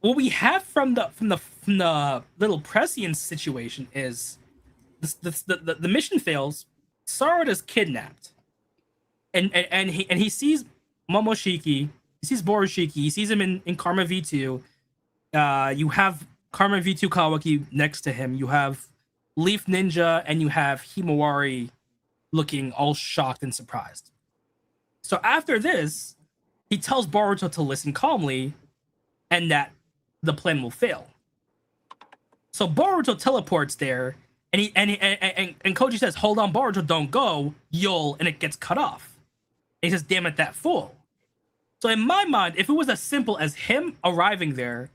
[SPEAKER 4] what we have from the little prescient situation is the mission fails. Sarada's kidnapped, and he sees Momoshiki, he sees Borushiki, he sees him in Karma V2. You have Karma V2 Kawaki next to him. You have Leaf Ninja, and you have Himawari looking all shocked and surprised. So after this, he tells Boruto to listen calmly and that the plan will fail. So Boruto teleports there, and Koji says, "Hold on, Boruto, don't go, and it gets cut off. And he says, "Damn it, that fool." So in my mind, if it was as simple as him arriving there,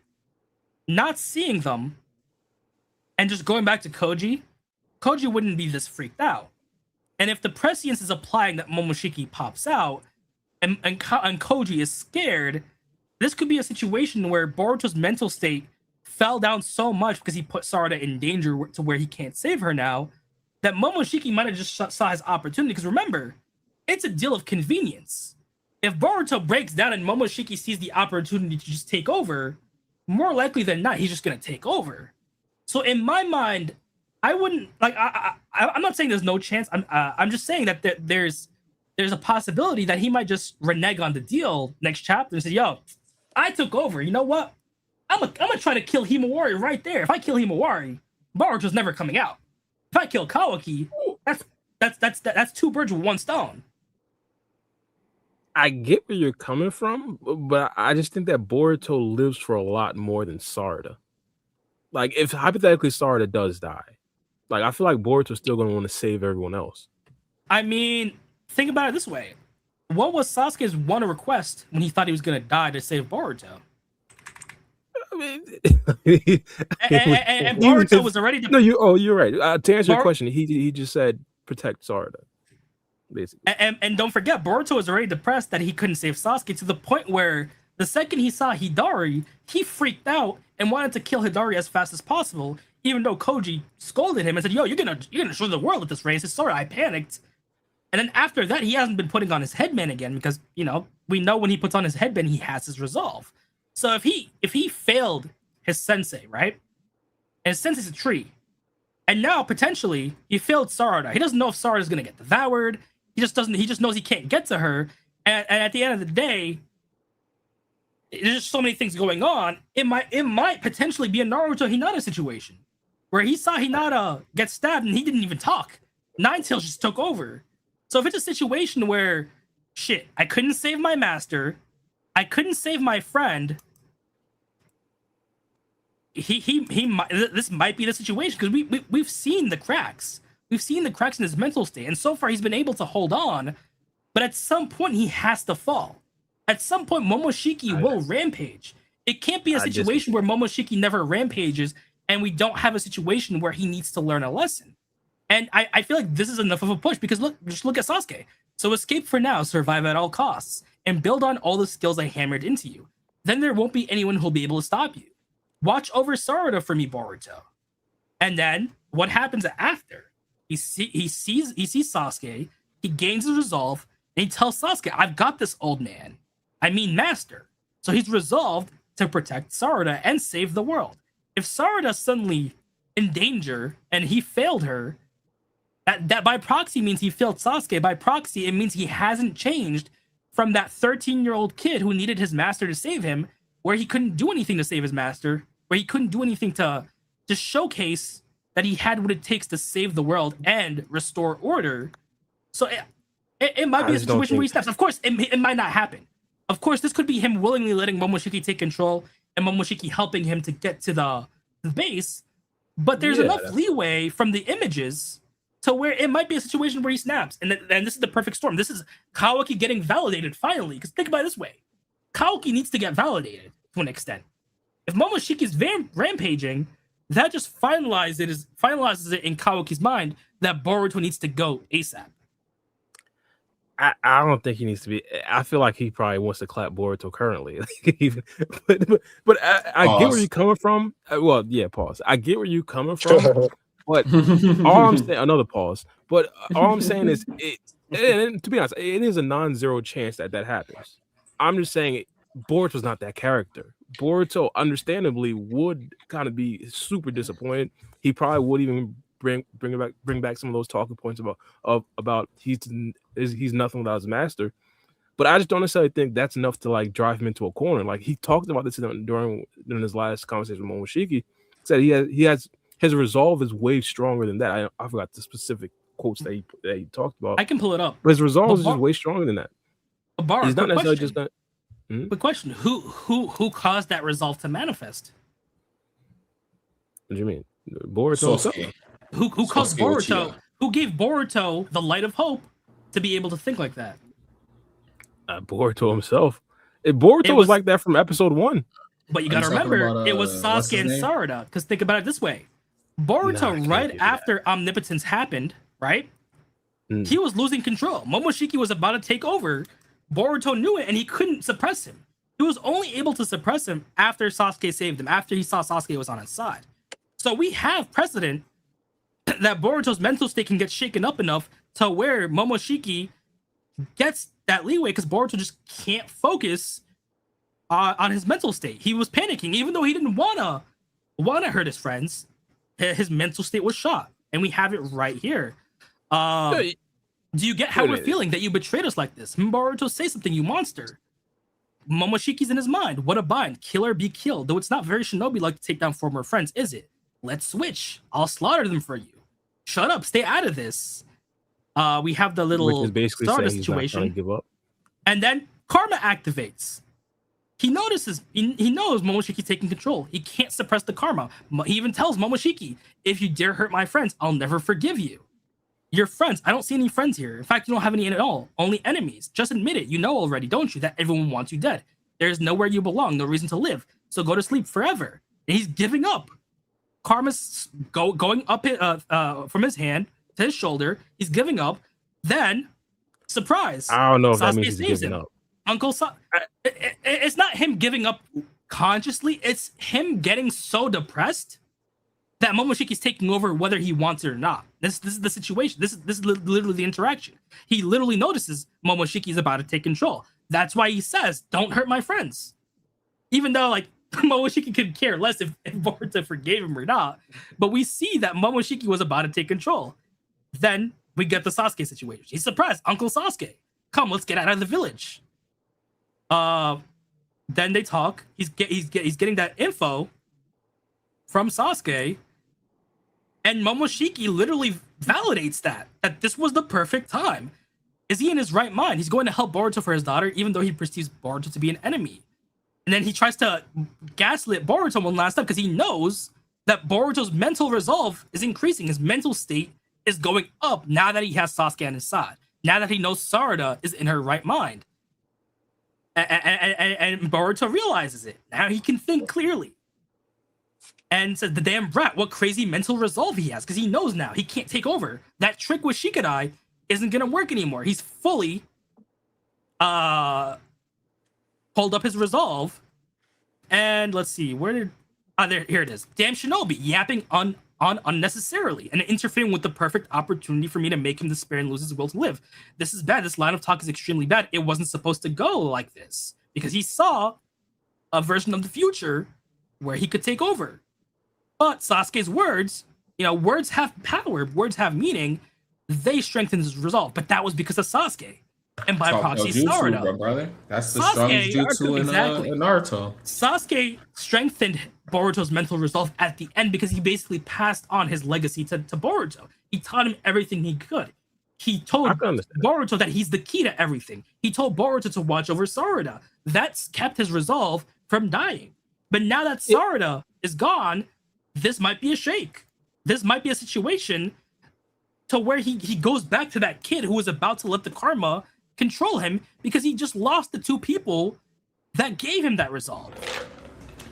[SPEAKER 4] not seeing them, and just going back to Koji wouldn't be this freaked out. And if the prescience is applying that Momoshiki pops out, and Koji is scared, this could be a situation where Boruto's mental state fell down so much because he put Sarada in danger to where he can't save her now, that Momoshiki might have just saw his opportunity. Because remember, it's a deal of convenience. If Boruto breaks down and Momoshiki sees the opportunity to just take over, more likely than not, he's just gonna take over. So in my mind, I wouldn't like. I'm not saying there's no chance. I'm just saying that there's a possibility that he might just renege on the deal next chapter and say, "Yo, I took over. You know what? I'm gonna try to kill Himawari right there. If I kill Himawari, Boruto's never coming out. If I kill Kawaki, that's two birds with one stone."
[SPEAKER 1] I get where you're coming from, but I just think that Boruto lives for a lot more than Sarada. Like, if hypothetically Sarada does die, like, I feel like Boruto's still going to want to save everyone else.
[SPEAKER 4] I mean, think about it this way. What was Sasuke's one request when he thought he was going to die to save Boruto?
[SPEAKER 1] I mean,
[SPEAKER 4] and Boruto was already...
[SPEAKER 1] you're right. To answer your question, he just said, protect Sarada. Basically.
[SPEAKER 4] And don't forget, Boruto was already depressed that he couldn't save Sasuke, to the point where the second he saw Hidari, he freaked out and wanted to kill Hidari as fast as possible, even though Koji scolded him and said, "Yo, you're gonna show the world at this race." Sorry, I panicked. And then after that, he hasn't been putting on his headband again, because we know when he puts on his headband, he has his resolve. So if he failed his sensei, right, and his sensei's a tree, and now potentially he failed Sarada, he doesn't know if Sarada's gonna get devoured. He just knows he can't get to her. And at the end of the day, there's just so many things going on. It might potentially be a Naruto Hinata situation where he saw Hinata get stabbed and he didn't even talk. Ninetales just took over. So if it's a situation where, shit, I couldn't save my master, I couldn't save my friend, this might be the situation, because we've seen the cracks. We've seen the cracks in his mental state, and so far he's been able to hold on, but at some point he has to fall. At some point, Momoshiki will rampage. It can't be a situation where Momoshiki never rampages, and we don't have a situation where he needs to learn a lesson. And I feel like this is enough of a push, because just look at Sasuke. So escape for now, survive at all costs, and build on all the skills I hammered into you. Then there won't be anyone who'll be able to stop you. Watch over Sarada for me, Boruto. And then what happens after? He sees Sasuke, he gains his resolve, and he tells Sasuke, "I've got this, old man. I mean master." So he's resolved to protect Sarada and save the world. If Sarada's suddenly in danger and he failed her, that by proxy means he failed Sasuke. By proxy, it means he hasn't changed from that 13-year-old kid who needed his master to save him, where he couldn't do anything to save his master, where he couldn't do anything to showcase that he had what it takes to save the world and restore order. So it might be a situation where he snaps. Of course, it might not happen. Of course, this could be him willingly letting Momoshiki take control and Momoshiki helping him to get to the base. But there's enough leeway from the images to where it might be a situation where he snaps. And this is the perfect storm. This is Kawaki getting validated finally. Because think about it this way. Kawaki needs to get validated to an extent. If Momoshiki's rampaging, that just finalizes it in Kawaki's mind that Boruto needs to go ASAP.
[SPEAKER 1] I don't think he needs to be. I feel like he probably wants to clap Boruto currently. but I get where you're coming from. Well, yeah, pause. I get where you're coming from. But all I'm saying, another pause. But all I'm saying is, and to be honest, it is a non-zero chance that happens. I'm just saying Boruto's not that character. Boruto, understandably, would kind of be super disappointed. He probably would even bring back some of those talking points about he's nothing without his master. But I just don't necessarily think that's enough to like drive him into a corner. Like he talked about this during his last conversation with Momoshiki. Said he has his resolve is way stronger than that. I forgot the specific quotes that he talked about.
[SPEAKER 4] I can pull it up.
[SPEAKER 1] But his resolve is just way stronger than that.
[SPEAKER 4] He's not necessarily
[SPEAKER 1] just that.
[SPEAKER 4] Quick question: Who caused that resolve to manifest?
[SPEAKER 1] What do you mean, Boruto?
[SPEAKER 4] Who caused Boruto? Who gave Boruto the light of hope to be able to think like that?
[SPEAKER 1] Boruto himself. Boruto was like that from episode 1.
[SPEAKER 4] But you got to remember, it was Sasuke and Sarada. Because think about it this way: Boruto, right after Omnipotence happened, right? He was losing control. Momoshiki was about to take over. Boruto knew it, and he couldn't suppress him. He was only able to suppress him after Sasuke saved him, after he saw Sasuke was on his side. So we have precedent that Boruto's mental state can get shaken up enough to where Momoshiki gets that leeway because Boruto just can't focus on his mental state. He was panicking, even though he didn't wanna hurt his friends. His mental state was shot, and we have it right here. Do you get how we're feeling that you betrayed us like this? Boruto, say something, you monster. Momoshiki's in his mind. What a bind. Kill or be killed. Though it's not very shinobi-like to take down former friends, is it? Let's switch. I'll slaughter them for you. Shut up. Stay out of this. We have the little starter situation.
[SPEAKER 1] Give up.
[SPEAKER 4] And then Karma activates. He notices, he knows Momoshiki's taking control. He can't suppress the karma. He even tells Momoshiki, if you dare hurt my friends, I'll never forgive you. Your friends, I don't see any friends here. In fact, you don't have any at all. Only enemies. Just admit it. You know already, don't you, that everyone wants you dead. There's nowhere you belong, no reason to live. So go to sleep forever. And he's giving up. Karma's going up from his hand to his shoulder. He's giving up. Then, surprise.
[SPEAKER 1] I don't know if
[SPEAKER 4] Sasuke
[SPEAKER 1] that means he's
[SPEAKER 4] saves
[SPEAKER 1] giving
[SPEAKER 4] him.
[SPEAKER 1] up.
[SPEAKER 4] Uncle it's not him giving up consciously. It's him getting so depressed that Momoshiki's taking over whether he wants it or not. This is the situation. This is literally the interaction. He literally notices Momoshiki's about to take control. That's why he says, don't hurt my friends. Even though, like, Momoshiki could care less if Boruto forgave him or not. But we see that Momoshiki was about to take control. Then we get the Sasuke situation. He's surprised. Uncle Sasuke, come, let's get out of the village. Then they talk. He's getting that info from Sasuke, and Momoshiki literally validates that this was the perfect time. Is he in his right mind? He's going to help Boruto for his daughter, even though he perceives Boruto to be an enemy. And then he tries to gaslit Boruto one last time because he knows that Boruto's mental resolve is increasing. His mental state is going up now that he has Sasuke on his side. Now that he knows Sarada is in her right mind. And Boruto realizes it. Now he can think clearly. And says, the damn brat, what crazy mental resolve he has. Because he knows now he can't take over. That trick with Shikadai isn't going to work anymore. He's fully pulled up his resolve. And let's see, where did... here it is. Damn shinobi, yapping on unnecessarily and interfering with the perfect opportunity for me to make him despair and lose his will to live. This is bad. This line of talk is extremely bad. It wasn't supposed to go like this because he saw a version of the future where he could take over. But Sasuke's words, words have power, words have meaning. They strengthened his resolve, but that was because of Sasuke. And by proxy, Sarada.
[SPEAKER 3] Brother. That's the strongest jutsu in Naruto.
[SPEAKER 4] Sasuke strengthened Boruto's mental resolve at the end because he basically passed on his legacy to Boruto. He taught him everything he could. He told Boruto that he's the key to everything. He told Boruto to watch over Sarada. That's kept his resolve from dying. But now that Sarada is gone, this might be a shake. This might be a situation to where he goes back to that kid who was about to let the karma control him because he just lost the two people that gave him that resolve.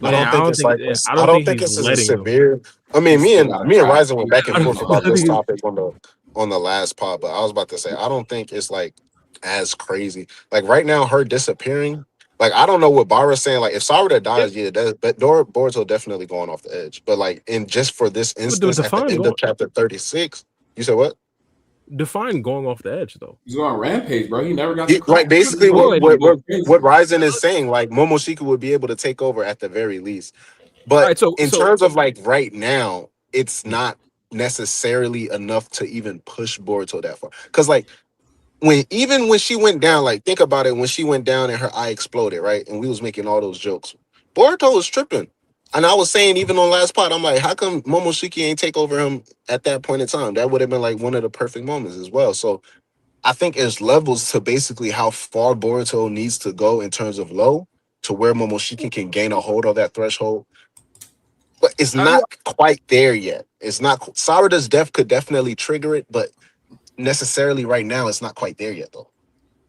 [SPEAKER 2] I don't think it's as severe. I mean, me and Ryzen went back and forth about this topic on the last pod, but I was about to say I don't think it's like as crazy. Like right now, her disappearing. Like I don't know what Bara's saying. Like if Sarada dies, but Boruto definitely going off the edge. But like just for this instance, at the end of chapter 36, you said what?
[SPEAKER 1] Define going off the edge though.
[SPEAKER 3] He's on rampage, bro. He never got
[SPEAKER 2] right. Basically, what Ryzen is saying, like Momoshiki would be able to take over at the very least. But in terms of like right now, it's not necessarily enough to even push Boruto that far. Because like when she went down, like think about it, when she went down and her eye exploded, right? And we was making all those jokes. Boruto was tripping. And I was saying, even on last part, I'm like, how come Momoshiki ain't take over him at that point in time? That would have been like one of the perfect moments as well. So I think there's levels to basically how far Boruto needs to go in terms of low to where Momoshiki can gain a hold of that threshold. But it's not quite there yet. It's not. Sarada's death could definitely trigger it, but necessarily right now, it's not quite there yet, though.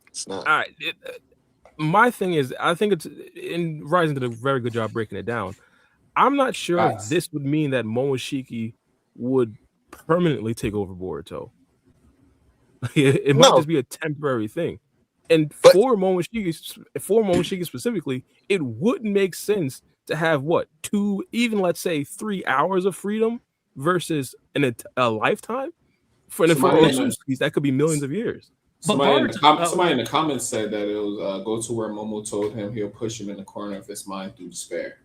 [SPEAKER 2] It's not.
[SPEAKER 1] All right. My thing is, I think it's in Ryzen did a very good job breaking it down. I'm not sure if this would mean that Momoshiki would permanently take over Boruto. It might just be a temporary thing. And
[SPEAKER 2] But
[SPEAKER 1] for Momoshiki specifically, it wouldn't make sense to have what 2, even let's say 3 hours of freedom versus a lifetime for
[SPEAKER 3] Somebody in the
[SPEAKER 1] Otsutsuki's that could be millions of years.
[SPEAKER 4] But
[SPEAKER 3] somebody in the comments said that it was go to where Momo told him he'll push him in the corner of his mind through despair.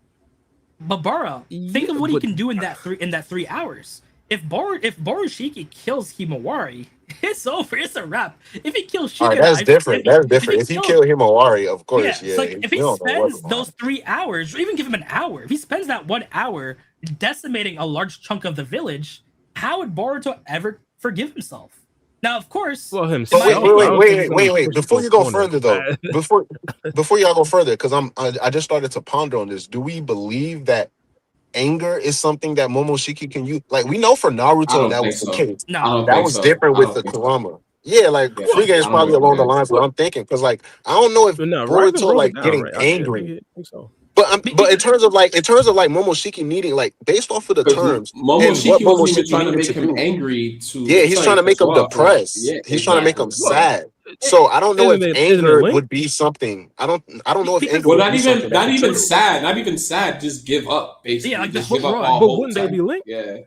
[SPEAKER 4] But Bara, think of what he can do in that 3 hours. If Borushiki kills Himawari, it's over. It's a wrap. If he kills Shikadai,
[SPEAKER 2] that's different. That's different. If he kill Himawari, of course,
[SPEAKER 4] yeah. Like if
[SPEAKER 2] we
[SPEAKER 4] he
[SPEAKER 2] don't know what's
[SPEAKER 4] spends those 3 hours, or even give him an hour, if he spends that 1 hour decimating a large chunk of the village, how would Boruto ever forgive himself? Now, of course.
[SPEAKER 1] Well, himself.
[SPEAKER 2] Wait. Before you go further, though, before y'all go further, because I just started to ponder on this. Do we believe that anger is something that Momoshiki can use? Like, we know for Naruto that was the case.
[SPEAKER 4] No,
[SPEAKER 2] that was different with the Kurama. Yeah, like Free Game is probably along the lines what I'm thinking, because like I don't know if Boruto like getting angry.
[SPEAKER 1] I think so.
[SPEAKER 2] But in terms of like Momoshiki needing, like, based off of the terms
[SPEAKER 3] Momoshiki was even trying to make him angry
[SPEAKER 2] he's trying to make him depressed.
[SPEAKER 3] Yeah,
[SPEAKER 2] he's trying to make him sad. So I don't know if anger would be something. I don't know if anger.
[SPEAKER 3] Well, not even sad. Just give up, basically.
[SPEAKER 4] Yeah, like
[SPEAKER 3] just
[SPEAKER 4] give
[SPEAKER 3] up.
[SPEAKER 1] But wouldn't they be linked?
[SPEAKER 3] Yeah.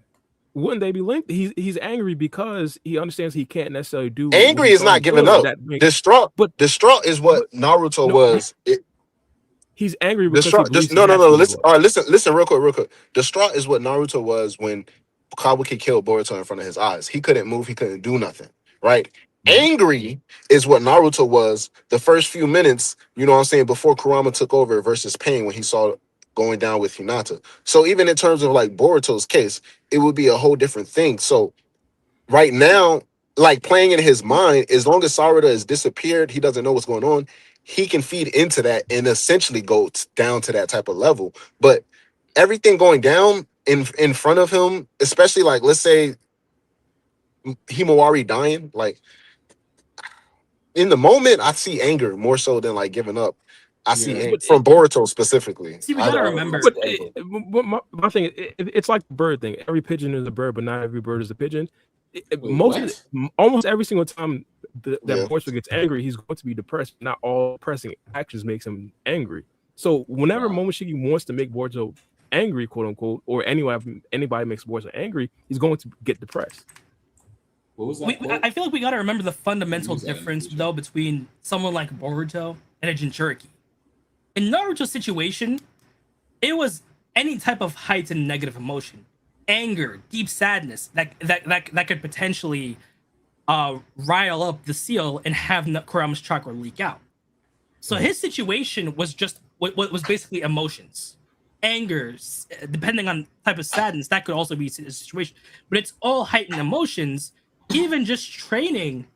[SPEAKER 1] Wouldn't they be linked? He's angry because he understands he can't necessarily do.
[SPEAKER 2] Angry is not giving up. Distraught is what Naruto was.
[SPEAKER 1] He's angry because
[SPEAKER 2] no. Listen, real quick. Distraught is what Naruto was when Kabuki killed Boruto in front of his eyes. He couldn't move. He couldn't do nothing. Right. Angry is what Naruto was the first few minutes. You know what I'm saying, before Kurama took over, versus pain when he saw going down with Hinata. So even in terms of like Boruto's case, it would be a whole different thing. So right now, like, playing in his mind, as long as Sarada has disappeared, he doesn't know what's going on. He can feed into that and essentially go down to that type of level. But everything going down in front of him, especially like, let's say Himawari dying, like, in the moment, I see anger more so than like giving up. I see anger from Boruto specifically.
[SPEAKER 4] See, we gotta remember.
[SPEAKER 1] But my thing, it's like the bird thing. Every pigeon is a bird, but not every bird is a pigeon. Almost every single time that Boruto gets angry, he's going to be depressed. Not all pressing actions makes him angry. So whenever Momoshiki wants to make Boruto angry, quote unquote, or anybody makes Boruto angry, he's going to get depressed.
[SPEAKER 3] What was that?
[SPEAKER 4] I feel like we got to remember the fundamental difference, though, between someone like Boruto and a Jinchuriki. In Naruto's situation, it was any type of heightened negative emotion, anger, deep sadness that could potentially rile up the seal and have Kurama's chakra leak out. So his situation was just what was basically emotions, angers, depending on type of sadness. That could also be a situation, but it's all heightened emotions. Even just training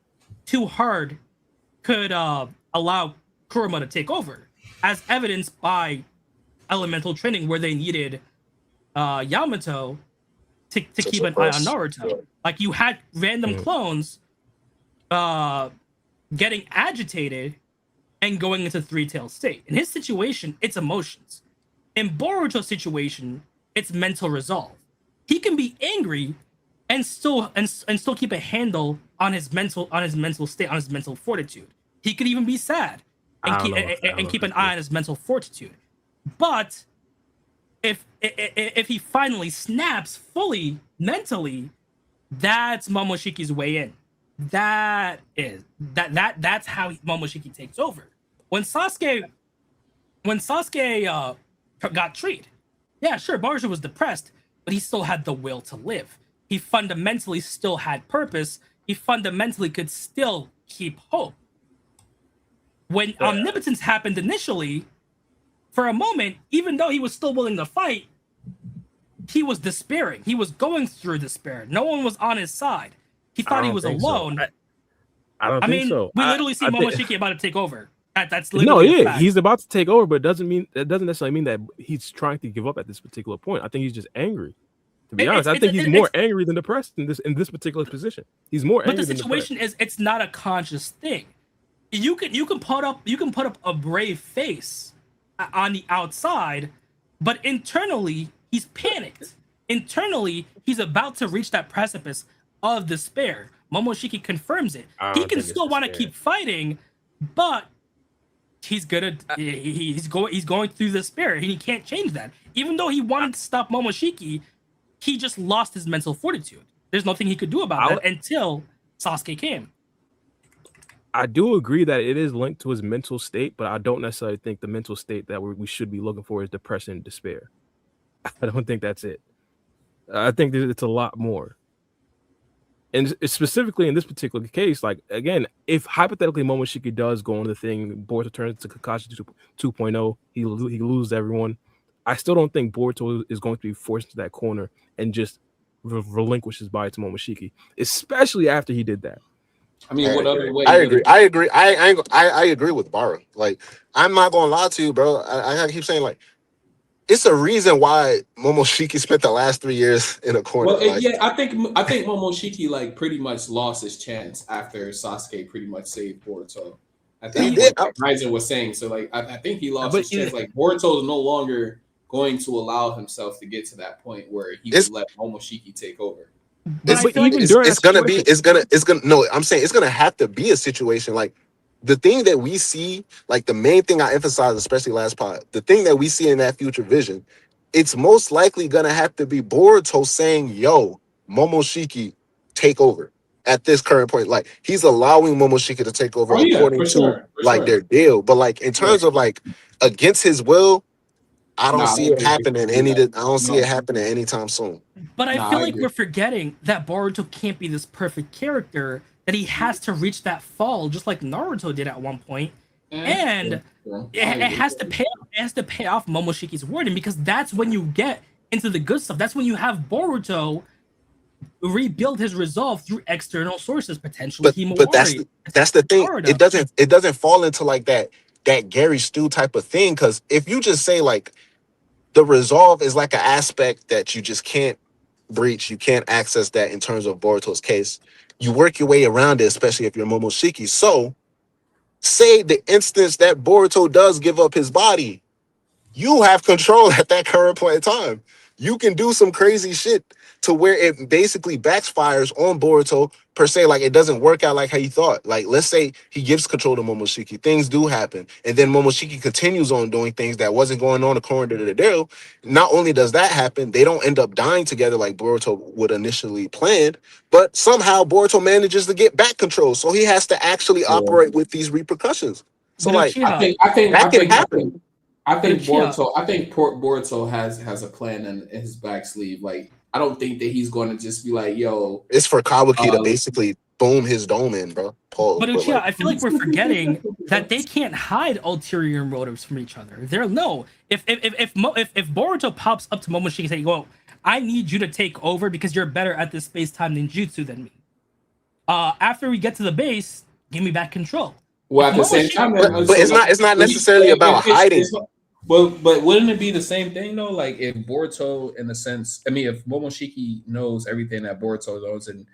[SPEAKER 4] too hard could allow Kurama to take over, as evidenced by elemental training, where they needed Yamato to keep an eye on Naruto. Like, you had random clones getting agitated and going into three-tailed state. In his situation, it's emotions. In Boruto's situation, it's mental resolve. He can be angry and still keep a handle on his mental state, on his mental fortitude. He could even be sad and keep an eye on his mental fortitude. But if he finally snaps fully mentally, that's Momoshiki's way in. That's how Momoshiki takes over. When Sasuke got treated, yeah, sure, Boruto was depressed, but he still had the will to live. He fundamentally still had purpose. He fundamentally could still keep hope. When omnipotence happened initially, for a moment, even though he was still willing to fight, he was despairing. He was going through despair. No one was on his side. He thought he was alone.
[SPEAKER 1] So. I mean,
[SPEAKER 4] so. We literally see Momoshiki about to take over. That's literally
[SPEAKER 1] he's about to take over, but that doesn't necessarily mean that he's trying to give up at this particular point. I think he's just angry. To be honest, I think he's more angry than depressed in this particular position. He's more angry.
[SPEAKER 4] But the situation is, it's not a conscious thing. You can put up a brave face on the outside, but internally he's panicked. Internally, he's about to reach that precipice of despair. Momoshiki confirms it. He can still want to keep fighting, but he's he's going through the spirit, and he can't change that. Even though he wanted to stop Momoshiki, he just lost his mental fortitude. There's nothing he could do about that until Sasuke came.
[SPEAKER 1] I do agree that it is linked to his mental state, but I don't necessarily think the mental state that we should be looking for is depression and despair. I don't think that's it. I think that it's a lot more. And specifically in this particular case, like, again, if hypothetically Momoshiki does go on the thing, Boruto turns to Kakashi 2.0, he loses everyone. I still don't think Boruto is going to be forced into that corner and just relinquish his body to Momoshiki, especially after he did that.
[SPEAKER 3] I mean, what other way?
[SPEAKER 2] I agree. I agree with Bara. Like, I'm not gonna lie to you, bro. I keep saying, like, it's a reason why Momoshiki spent the last 3 years in a corner.
[SPEAKER 3] Well, yeah, I think Momoshiki like pretty much lost his chance after Sasuke pretty much saved Boruto. At that point, like Ryzen was saying, so like I think he lost his chance. Like Boruto is no longer going to allow himself to get to that point where he would let Momoshiki take over.
[SPEAKER 2] It's gonna have to be a situation like the thing that we see, like the main thing I emphasize, especially last part, the thing that we see in that future vision, it's most likely gonna have to be Boruto saying, "Yo, Momoshiki, take over." At this current point, like he's allowing Momoshiki to take over according to their deal, but like in terms of like against his will, I don't see it happening. I don't see it happening anytime soon.
[SPEAKER 4] But I feel like we're forgetting that Boruto can't be this perfect character, that he has to reach that fall just like Naruto did at one point. And it has to pay off Momoshiki's warning, because that's when you get into the good stuff. That's when you have Boruto rebuild his resolve through external sources, potentially.
[SPEAKER 2] But that's the thing. Naruto. It doesn't fall into like that Gary Stu type of thing, because if you just say like the resolve is like an aspect that you just can't breach, you can't access that in terms of Boruto's case. You work your way around it, especially if you're Momoshiki. So, say the instance that Boruto does give up his body, you have control at that current point in time. You can do some crazy shit to where it basically backfires on Boruto per se, like it doesn't work out like how you thought. Like, let's say he gives control to Momoshiki, things do happen, and then Momoshiki continues on doing things that wasn't going on according to the deal. Not only does that happen, they don't end up dying together like Boruto would initially planned, but somehow Boruto manages to get back control, so he has to actually operate with these repercussions. So, like, I think that can happen.
[SPEAKER 3] I think Boruto has a plan in his back sleeve. Like, I don't think that he's going to just be like, "Yo,
[SPEAKER 2] it's for Kawaki to basically boom his dome in, bro."
[SPEAKER 4] But Uchiha, I feel like we're forgetting that they can't hide ulterior motives from each other. If Boruto pops up to Momoshiki and say, "Well, I need you to take over because you're better at this space time ninjutsu than me. After we get to the base, give me back control."
[SPEAKER 3] Well, at the same time,
[SPEAKER 2] but it's not necessarily about hiding.
[SPEAKER 3] But wouldn't it be the same thing though? Like if Boruto, in a sense, I mean, if Momoshiki knows everything that Boruto knows, and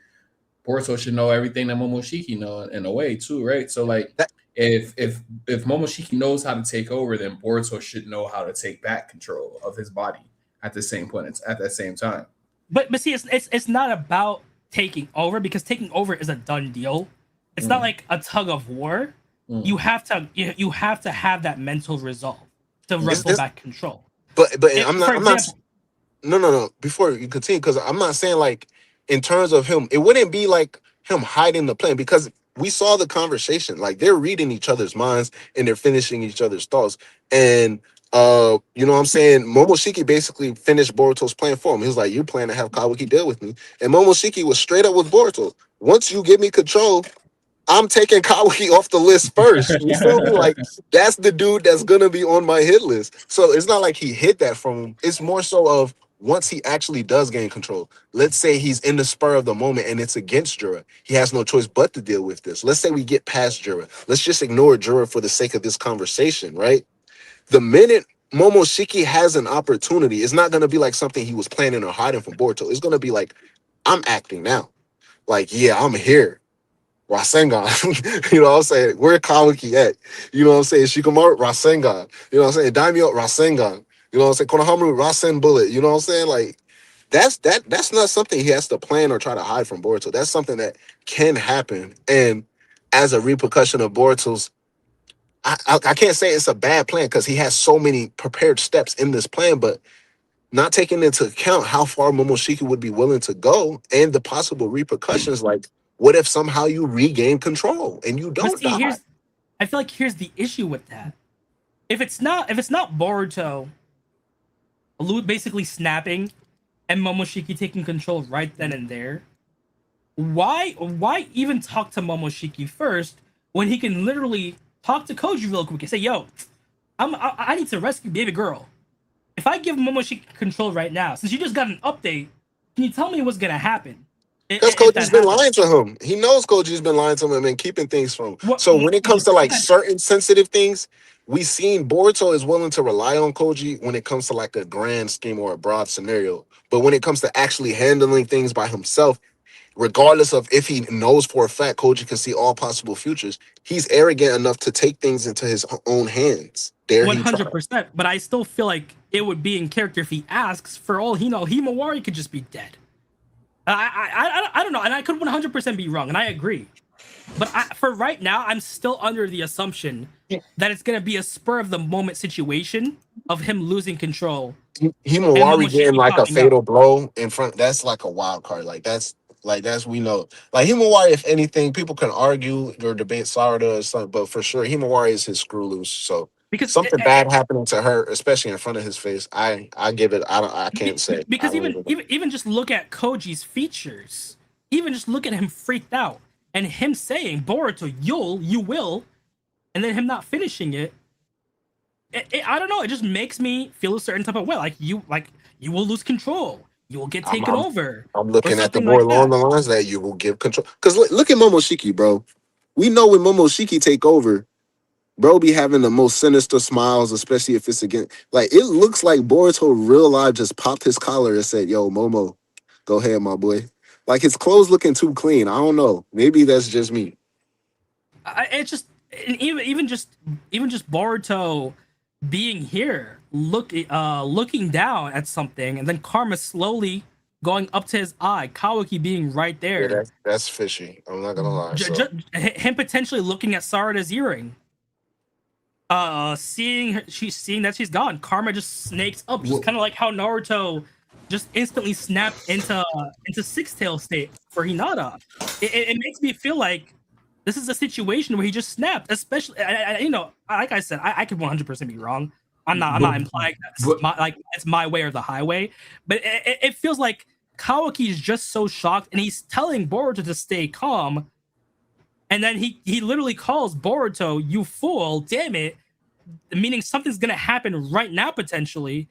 [SPEAKER 3] Boruto should know everything that Momoshiki knows in a way too, right? So like, if Momoshiki knows how to take over, then Boruto should know how to take back control of his body at the same point, at that same time.
[SPEAKER 4] But see, it's not about taking over, because taking over is a done deal. It's not like a tug of war. You have to have that mental resolve to wrestle back control.
[SPEAKER 2] But I'm not. No. Before you continue, because I'm not saying like in terms of him, it wouldn't be like him hiding the plan, because we saw the conversation. Like they're reading each other's minds and they're finishing each other's thoughts. And you know what I'm saying? Momoshiki basically finished Boruto's plan for him. He was like, "You plan to have Kawaki deal with me," and Momoshiki was straight up with Boruto. "Once you give me control, I'm taking Kawaki off the list first." You feel me? Like that's the dude that's gonna be on my hit list. So it's not like he hid that from him. It's more so of once he actually does gain control. Let's say he's in the spur of the moment and it's against Jura. He has no choice but to deal with this. Let's say we get past Jura. Let's just ignore Jura for the sake of this conversation, right? The minute Momoshiki has an opportunity, it's not gonna be like something he was planning or hiding from Boruto. It's gonna be like, I'm acting now. Like, yeah, I'm here. Rasengan, you know what I'm saying? Where Kawaki at? You know what I'm saying? Shikamaru, Rasengan. You know what I'm saying? Daimyo, Rasengan. You know what I'm saying? Konohamaru, Rasen Bullet. You know what I'm saying? Like, that's not something he has to plan or try to hide from Boruto. That's something that can happen. And as a repercussion of Boruto's I can't say it's a bad plan because he has so many prepared steps in this plan, but not taking into account how far Momoshiki would be willing to go and the possible repercussions. Like, what if somehow you regain control and you
[SPEAKER 4] But
[SPEAKER 2] don't
[SPEAKER 4] see,
[SPEAKER 2] die?
[SPEAKER 4] I feel like here's the issue with that. If it's not Boruto basically snapping and Momoshiki taking control right then and there, why even talk to Momoshiki first when he can literally talk to Koji real quick and say, "Yo, I need to rescue baby girl. If I give Momoshiki control right now, since you just got an update, can you tell me what's gonna happen?"
[SPEAKER 2] Because Koji's been lying to him. He knows Koji's been lying to him and keeping things from him.
[SPEAKER 4] What,
[SPEAKER 2] So when it comes to like
[SPEAKER 4] that,
[SPEAKER 2] certain sensitive things, we seen Boruto is willing to rely on Koji when it comes to like a grand scheme or a broad scenario. But when it comes to actually handling things by himself, regardless of if he knows for a fact Koji can see all possible futures, he's arrogant enough to take things into his own hands. Dare he try?
[SPEAKER 4] 100%. But I still feel like it would be in character if he asks. For all he know, Himawari could just be dead. I don't know, and I could 100% be wrong, and I agree. But for right now, I'm still under the assumption that it's gonna be a spur of the moment situation of him losing control.
[SPEAKER 2] Himawari getting like a fatal blow in front. That's like a wild card. Like that's we know. Like Himawari, if anything, people can argue or debate Sarada or something, but for sure Himawari is his screw loose. So because something bad happening to her, especially in front of his face, I give it. I can't say
[SPEAKER 4] because even just look at Koji's features. Even just look at him freaked out and him saying Boruto, you will, and then him not finishing it. I don't know. It just makes me feel a certain type of way. Like you will lose control. You will get taken over.
[SPEAKER 2] I'm looking at the more along the lines that you will give control. Because look at Momoshiki, bro. We know when Momoshiki take over, bro be having the most sinister smiles, especially if it's again. Like, it looks like Boruto real life just popped his collar and said, "Yo, Momo, go ahead, my boy." Like, his clothes looking too clean. I don't know. Maybe that's just me.
[SPEAKER 4] It's just even just Boruto being here, looking down at something, and then karma slowly going up to his eye. Kawaki being right there.
[SPEAKER 2] Yeah, that's fishy. I'm not gonna lie.
[SPEAKER 4] Him potentially looking at Sarada's earring. Seeing that she's gone. Karma just snakes up, just kind of like how Naruto just instantly snapped into six-tail state for Hinata. It makes me feel like this is a situation where he just snapped, especially, like I said, I could 100% be wrong. I'm not implying that it's my way or the highway, but it feels like Kawaki is just so shocked, and he's telling Boruto to stay calm, and then he literally calls Boruto, "You fool, damn it," meaning something's gonna happen right now potentially.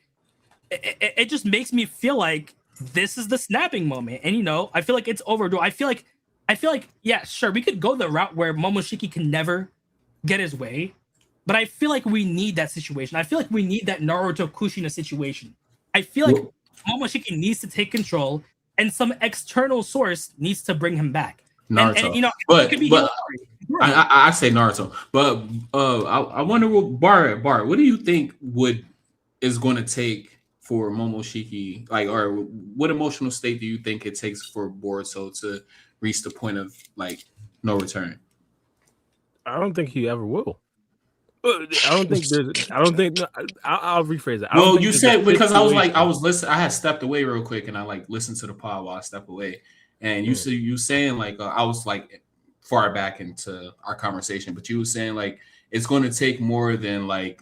[SPEAKER 4] It just makes me feel like this is the snapping moment, and I feel like it's overdue. I feel like, yeah, sure, we could go the route where Momoshiki can never get his way, but I feel like we need that situation. I feel like we need that Naruto Kushina situation. I feel like Momoshiki needs to take control, and some external source needs to bring him back.
[SPEAKER 3] Naruto,
[SPEAKER 4] and
[SPEAKER 3] but
[SPEAKER 4] it could be
[SPEAKER 3] I say Naruto, but I wonder what Bar, what do you think is going to take for Momoshiki, like, or what emotional state do you think it takes for Boruto to reach the point of like no return?
[SPEAKER 1] I don't think he ever will. I'll rephrase it.
[SPEAKER 3] Well, you said, because I was listening. I had stepped away real quick, and I like listened to the pod while I stepped away. And you saying like I was like far back into our conversation, but you were saying like it's going to take more than like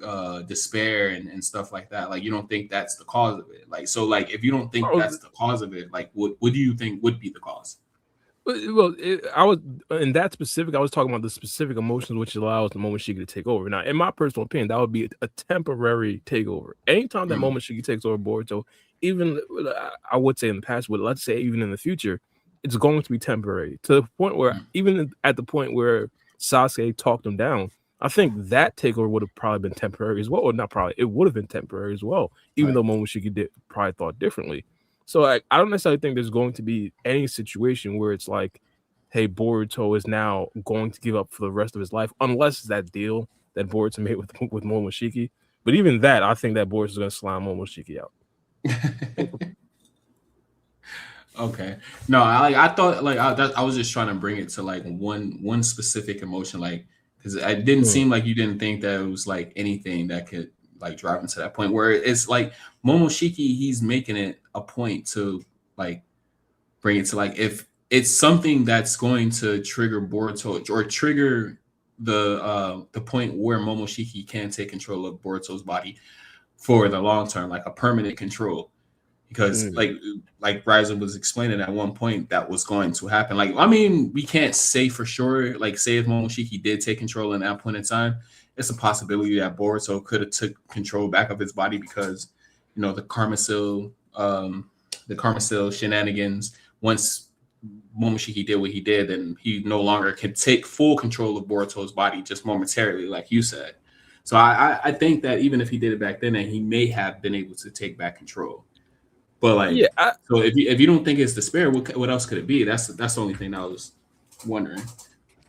[SPEAKER 3] despair and stuff like that. Like, you don't think that's the cause of it. Like, so like if you don't think that's the cause of it, like what do you think would be the cause?
[SPEAKER 1] Well, I was in that specific. I was talking about the specific emotions which allows the Momoshiki to take over. Now, in my personal opinion, that would be a temporary takeover. Anytime that Momoshiki takes over Boruto, even I would say in the past, but let's say even in the future, it's going to be temporary to the point where even at the point where Sasuke talked him down, I think that takeover would have probably been temporary as well, or not probably. It would have been temporary as well, even though Momoshiki probably thought differently. So I don't necessarily think there's going to be any situation where it's like, hey, Boruto is now going to give up for the rest of his life, unless it's that deal that Boruto made with Momoshiki. But even that, I think that Boruto is going to slime Momoshiki out.
[SPEAKER 3] Okay. No, I thought like I was just trying to bring it to like one specific emotion, like Because it didn't seem like you didn't think that it was like anything that could like drive him to that point where it's like Momoshiki, he's making it a point to like bring it to like if it's something that's going to trigger Boruto or trigger the point where Momoshiki can take control of Boruto's body for the long term, like a permanent control. Because like Ryzen was explaining at one point that was going to happen. Like, I mean, we can't say for sure, like say if Momoshiki did take control in that point in time, it's a possibility that Boruto could have took control back of his body because, you know, the Karma Seal shenanigans, once Momoshiki did what he did, then he no longer can take full control of Boruto's body just momentarily, like you said. So I think that even if he did it back then, then he may have been able to take back control. But like, so if you don't think it's despair, what else could it be? That's the only thing I was wondering.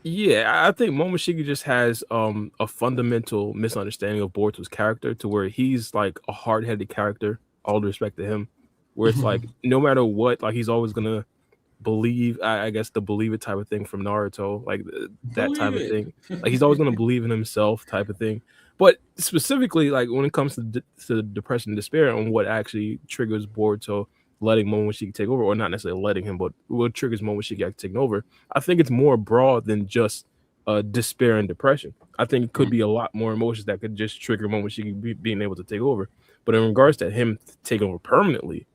[SPEAKER 1] Yeah, I think Momoshiki just has a fundamental misunderstanding of Boruto's character to where he's like a hard-headed character, all due respect to him, where it's like no matter what, like he's always gonna believe, I guess the believe it type of thing from Naruto, like that type of thing. Like he's always gonna believe in himself type of thing. But specifically, like when it comes to depression and despair and what actually triggers Boruto letting Momoshiki take over, or not necessarily letting him, but what triggers Momoshiki taking over, I think it's more broad than just despair and depression. I think it could be a lot more emotions that could just trigger Momoshiki being able to take over. But in regards to him taking over permanently,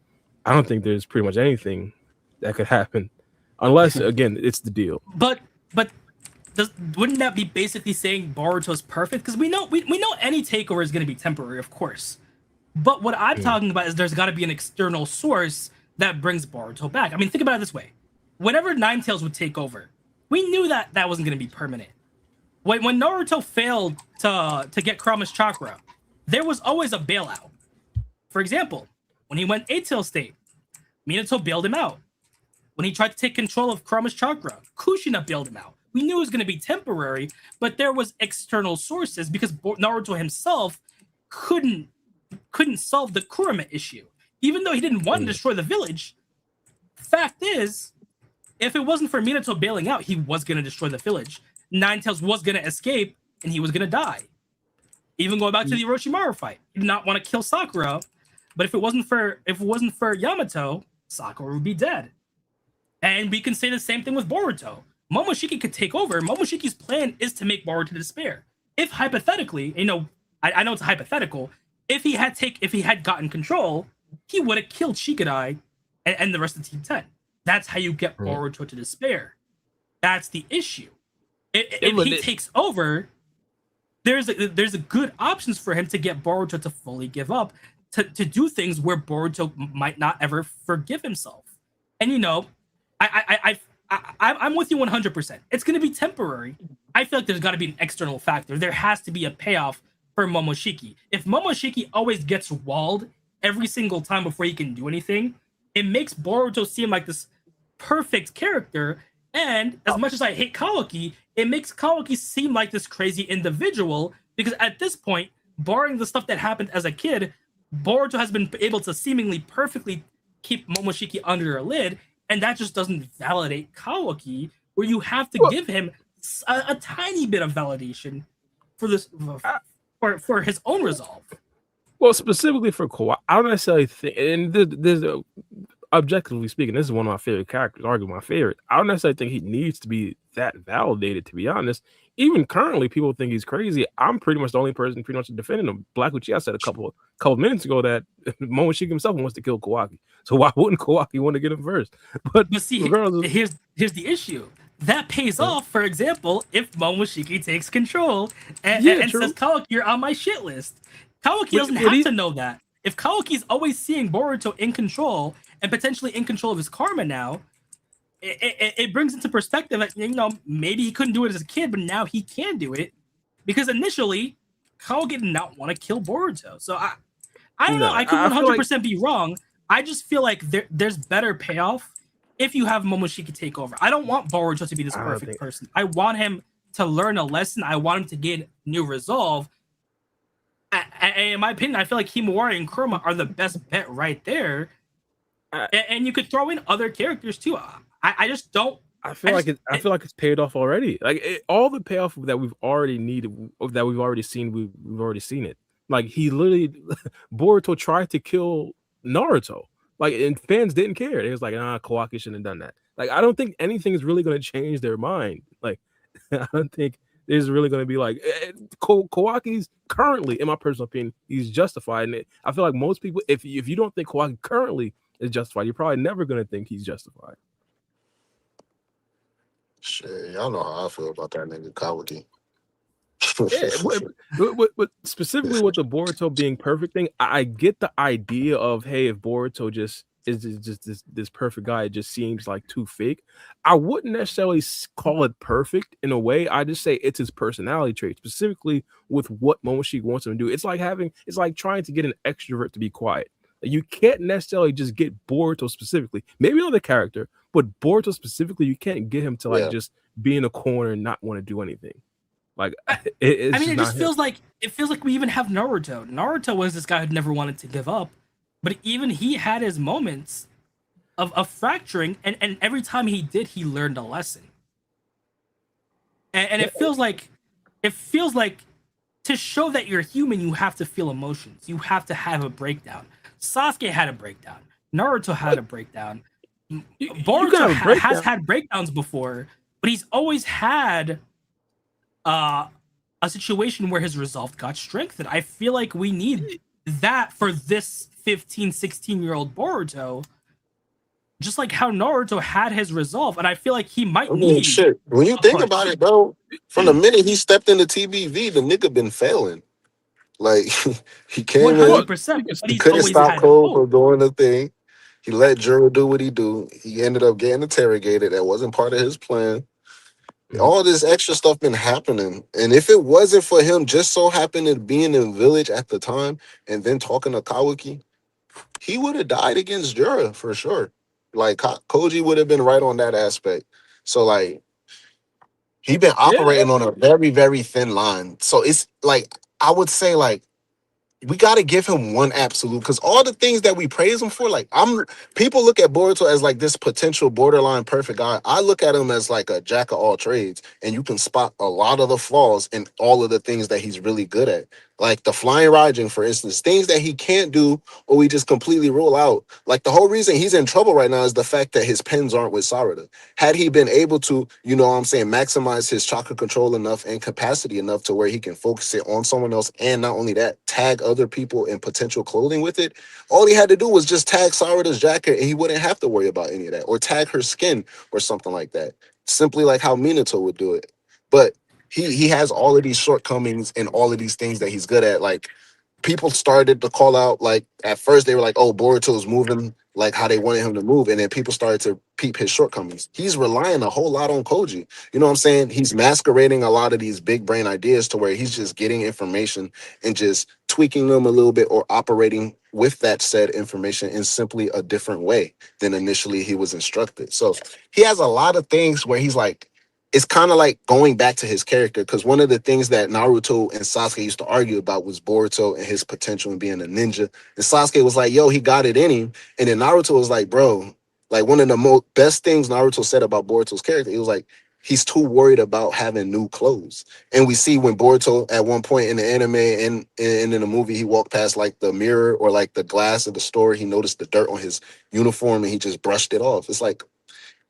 [SPEAKER 1] I don't think there's pretty much anything that could happen, unless again it's the deal.
[SPEAKER 4] But wouldn't that be basically saying Boruto's perfect? Because we know any takeover is going to be temporary, of course. But what I'm talking about is there's got to be an external source that brings Boruto back. I mean, think about it this way: whenever Ninetales would take over, we knew that wasn't going to be permanent. When Naruto failed to get Kurama's chakra, there was always a bailout. For example, when he went 8-tail state, Minato bailed him out. When he tried to take control of Kurama's chakra, Kushina bailed him out. We knew it was going to be temporary, but there was external sources because Naruto himself couldn't solve the Kurama issue. Even though he didn't want to destroy the village, fact is, if it wasn't for Minato bailing out, he was going to destroy the village. Ninetales was going to escape, and he was going to die. Even going back to the Orochimaru fight, he did not want to kill Sakura, but if it wasn't for Yamato, Sakura would be dead. And we can say the same thing with Boruto. Momoshiki could take over. Momoshiki's plan is to make Boruto despair. If hypothetically, I know it's hypothetical, if he had gotten control, he would have killed Shikadai and the rest of Team 10. That's how you get Boruto to despair. That's the issue. If he takes over, there's a good options for him to get Boruto to fully give up, to do things where Boruto might not ever forgive himself. And I'm with you 100%. It's going to be temporary. I feel like there's got to be an external factor. There has to be a payoff for Momoshiki. If Momoshiki always gets walled every single time before he can do anything, it makes Boruto seem like this perfect character. And as much as I hate Kawaki, it makes Kawaki seem like this crazy individual because at this point, barring the stuff that happened as a kid, Boruto has been able to seemingly perfectly keep Momoshiki under a lid. And that just doesn't validate Kawaki, where you have to give him a tiny bit of validation for this for his own resolve.
[SPEAKER 1] Well, specifically for Kawaki, I don't necessarily think, and there's objectively speaking, this is one of my favorite characters, arguably my favorite. I don't necessarily think he needs to be that validated, to be honest. Even currently, people think he's crazy. I'm pretty much the only person pretty much defending him. Black Uchiha said a couple minutes ago that Momoshiki himself wants to kill Kawaki. So why wouldn't Kawaki want to get him first? But
[SPEAKER 4] see, here's the issue. That pays off, for example, if Momoshiki takes control and says, Kawaki, you're on my shit list. Kawaki doesn't have to know that. If Kawaki's always seeing Boruto in control and potentially in control of his karma now, it brings into perspective that, maybe he couldn't do it as a kid, but now he can do it. Because initially, Kawaki did not want to kill Boruto. So I don't know. I could 100% be wrong. I just feel like there's better payoff if you have Momoshiki take over. I don't want Boruto to be this perfect person. I want him to learn a lesson. I want him to gain new resolve. In my opinion, I feel like Himawari and Kurama are the best bet right there. And you could throw in other characters too. I just don't
[SPEAKER 1] I feel like it's paid off already. Like all the payoff that we've already needed, that we've already seen, we've already seen it. Like he literally, Boruto tried to kill Naruto. Like, and fans didn't care. It was like, Kawaki shouldn't have done that. Like, I don't think anything is really going to change their mind. Like, I don't think there's really going to be like Kawaki's currently, in my personal opinion, he's justified. And I feel like most people, if you don't think Kawaki currently is justified, you're probably never going to think he's justified.
[SPEAKER 2] Shit, y'all know how I feel about that nigga Kawaki.
[SPEAKER 1] But specifically with the Boruto being perfect thing, I get the idea of, hey, if Boruto just is just this perfect guy, it just seems like too fake. I wouldn't necessarily call it perfect in a way. I just say it's his personality trait, specifically with what Momoshiki wants him to do. It's like trying to get an extrovert to be quiet. You can't necessarily just get Boruto specifically, maybe another character, but Boruto specifically, you can't get him to just be in a corner and not want to do anything. Like, it
[SPEAKER 4] feels like we even have Naruto. Naruto was this guy who never wanted to give up, but even he had his moments of fracturing, and every time he did, he learned a lesson. And it feels like to show that you're human, you have to feel emotions. You have to have a breakdown. Sasuke had a breakdown. Naruto had a breakdown. Boruto has had breakdowns before, but he's always had a situation where his resolve got strengthened. I feel like we need that for this 15, 16-year-old Boruto, just like how Naruto had his resolve, and I feel like he might need
[SPEAKER 2] shit. When you think about it, bro, from the minute he stepped into TBV, the nigga been failing. Like, he came 100%, in, he couldn't stop Cole from doing the thing. He let Juro do what he do. He ended up getting interrogated. That wasn't part of his plan. All this extra stuff been happening. And if it wasn't for him just so happening to be in the village at the time and then talking to Kawaki, he would have died against Jura for sure. Like, Koji would have been right on that aspect. So, like, he been operating on a very, very thin line. So it's like, I would say, like, we got to give him one absolute, because all the things that we praise him for, like, people look at Boruto as like this potential borderline perfect guy. I look at him as like a jack of all trades, and you can spot a lot of the flaws in all of the things that he's really good at. Like the flying Raijin, for instance, things that he can't do or we just completely rule out. Like the whole reason he's in trouble right now is the fact that his pens aren't with Sarada. Had he been able to, you know what I'm saying, maximize his chakra control enough and capacity enough to where he can focus it on someone else, and not only that, tag other people in potential clothing with it, all he had to do was just tag Sarada's jacket and he wouldn't have to worry about any of that, or tag her skin or something like that. Simply like how Minato would do it. But he has all of these shortcomings and all of these things that he's good at. Like, people started to call out, like, at first they were like, oh, Boruto's moving like how they wanted him to move, and then people started to peep his shortcomings. He's relying a whole lot on Koji. You know what I'm saying? He's masquerading a lot of these big brain ideas to where he's just getting information and just tweaking them a little bit, or operating with that said information in simply a different way than initially he was instructed. So he has a lot of things where he's like, it's kind of like going back to his character, because one of the things that Naruto and Sasuke used to argue about was Boruto and his potential in being a ninja. And Sasuke was like, yo, he got it in him. And then Naruto was like, bro, like, one of the best things Naruto said about Boruto's character, he was like, he's too worried about having new clothes. And we see when Boruto at one point in the anime and in the movie, he walked past like the mirror or like the glass of the store, he noticed the dirt on his uniform and he just brushed it off. It's like,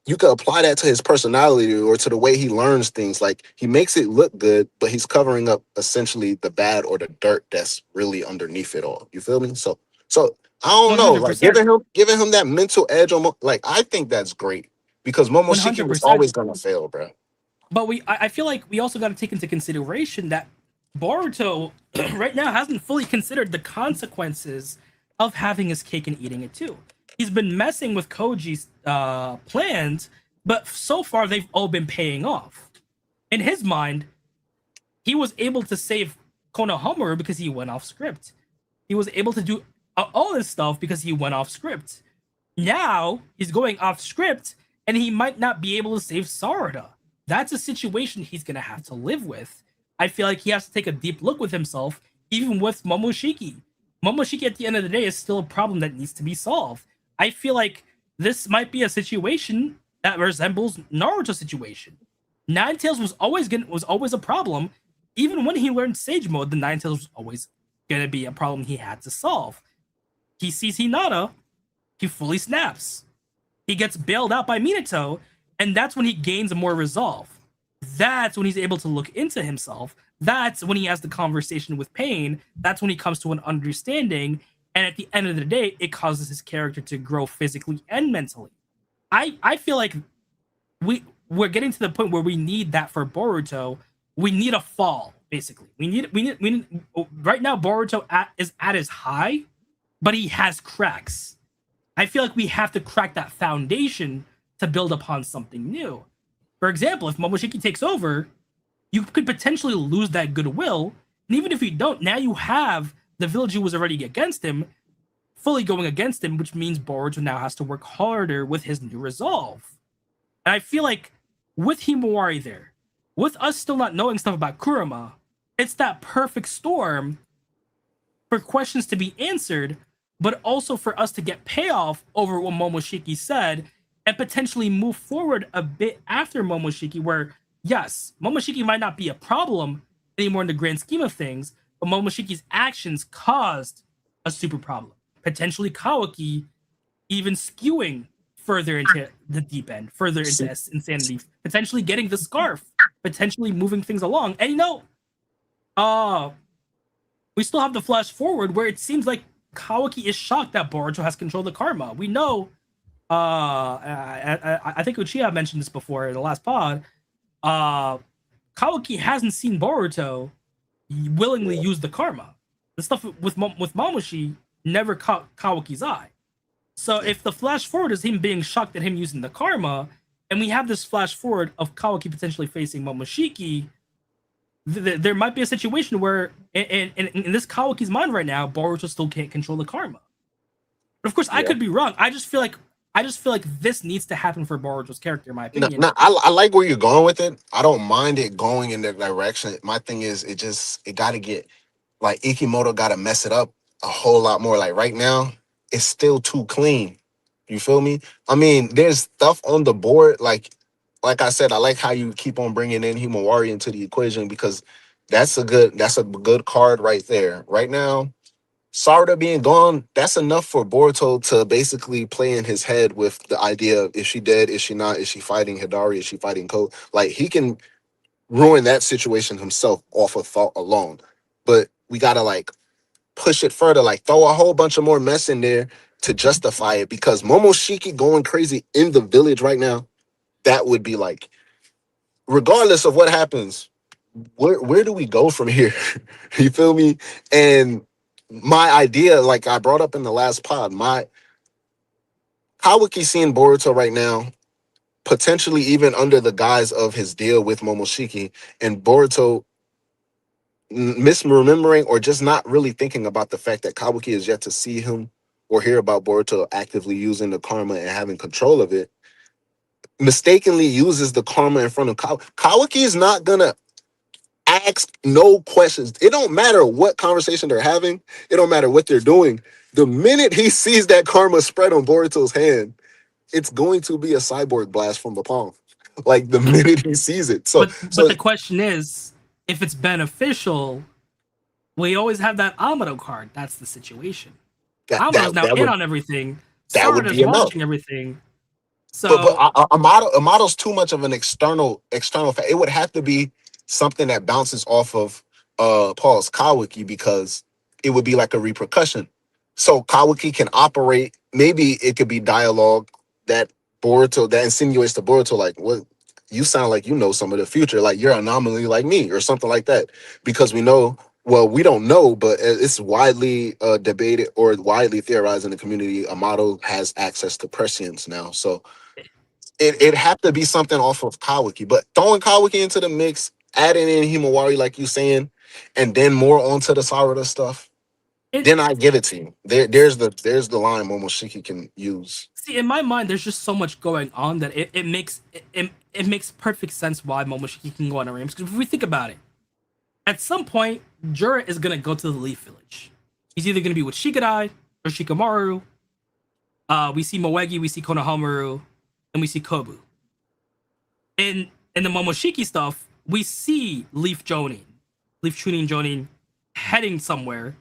[SPEAKER 2] you could apply that to his personality or to the way he learns things. Like, he makes it look good, but he's covering up essentially the bad or the dirt that's really underneath it all. You feel me? So I don't know. Like, giving him that mental edge on, like, I think that's great, because Momoshiki was always gonna fail, bro.
[SPEAKER 4] But I feel like we also got to take into consideration that Boruto right now hasn't fully considered the consequences of having his cake and eating it too. He's been messing with Koji's plans, but so far they've all been paying off. In his mind, he was able to save Konohamaru because he went off script. He was able to do all this stuff because he went off script. Now he's going off script, and he might not be able to save Sarada. That's a situation he's gonna have to live with. I feel like he has to take a deep look with himself, even with Momoshiki. Momoshiki, at the end of the day, is still a problem that needs to be solved. I feel like this might be a situation that resembles Naruto's situation. Ninetales was always a problem. Even when he learned Sage Mode, the Ninetales was always gonna be a problem he had to solve. He sees Hinata, he fully snaps. He gets bailed out by Minato, and that's when he gains more resolve. That's when he's able to look into himself. That's when he has the conversation with Pain. That's when he comes to an understanding. And at the end of the day, it causes his character to grow physically and mentally. I feel like we're getting to the point where we need that for Boruto. We need a fall, basically. We need right now Boruto is at his high, but he has cracks. I feel like we have to crack that foundation to build upon something new. For example, if Momoshiki takes over, you could potentially lose that goodwill. And even if you don't, now you have the village who was already against him fully going against him, which means Boruto now has to work harder with his new resolve. And I feel like with Himawari there, with us still not knowing stuff about Kurama, it's that perfect storm for questions to be answered, but also for us to get payoff over what Momoshiki said and potentially move forward a bit after Momoshiki, where, yes, Momoshiki might not be a problem anymore in the grand scheme of things, but Momoshiki's actions caused a super problem. Potentially Kawaki even skewing further into the deep end, further into insanity, potentially getting the scarf, potentially moving things along. And we still have the flash forward where it seems like Kawaki is shocked that Boruto has controlled the karma. We know, I think Uchiha mentioned this before in the last pod. Kawaki hasn't seen Boruto willingly use the karma. The stuff with Mamoshi never caught Kawaki's eye. So if the flash forward is him being shocked at him using the karma, and we have this flash forward of Kawaki potentially facing Momoshiki, there might be a situation where in this Kawaki's mind right now, Boruto still can't control the karma. But of course, I could be wrong. I just feel like this needs to happen for Boruto's character, in my opinion.
[SPEAKER 2] I like where you're going with it. I don't mind it going in that direction. My thing is, it got to get, like, Ikemto got to mess it up a whole lot more. Like, right now, it's still too clean. You feel me? I mean, there's stuff on the board. Like I said, I like how you keep on bringing in Himawari into the equation, because that's a good card right there. Right now, Sarada being gone, that's enough for Boruto to basically play in his head with the idea of, is she dead? Is she not? Is she fighting Hidari? Is she fighting Ko? Like, he can ruin that situation himself off of thought alone. But we gotta, like, push it further, like throw a whole bunch of more mess in there to justify it, because Momoshiki going crazy in the village right now, that would be like, regardless of what happens, where do we go from here? You feel me? And my idea, like I brought up in the last pod, Kawaki seeing Boruto right now, potentially even under the guise of his deal with Momoshiki, and Boruto misremembering or just not really thinking about the fact that Kawaki is yet to see him or hear about Boruto actively using the karma and having control of it, mistakenly uses the karma in front of Kawaki. Kawaki is not gonna ask no questions. It don't matter what conversation they're having. It don't matter what they're doing. The minute he sees that karma spread on Boruto's hand, it's going to be a cyborg blast from the palm. Like, the minute he sees it. But
[SPEAKER 4] the question is, if it's beneficial, we always have that Amado card. That's the situation. Amado's now in on everything.
[SPEAKER 2] That would be
[SPEAKER 4] watching everything. So,
[SPEAKER 2] but Amado's too much of an external fact. It would have to be something that bounces off of Paul's Kawaki, because it would be like a repercussion. So Kawaki can operate. Maybe it could be dialogue that insinuates to Boruto, like, what, you sound like you know some of the future, like you're an anomaly like me, or something like that. Because we don't know, but it's widely debated or widely theorized in the community. Amado has access to prescience now, so it'd have to be something off of Kawaki. But throwing Kawaki into the mix, adding in Himawari, like you saying, and then more onto the Sarada stuff, then I give it to you. There's the line Momoshiki can use.
[SPEAKER 4] See, in my mind, there's just so much going on that it makes perfect sense why Momoshiki can go on a ramp. Because if we think about it, at some point, Jura is gonna go to the Leaf Village. He's either gonna be with Shikadai or Shikamaru. We see Moegi, we see Konohamaru, and we see Kobu. in the Momoshiki stuff, we see Leaf Chunin Jonin heading somewhere.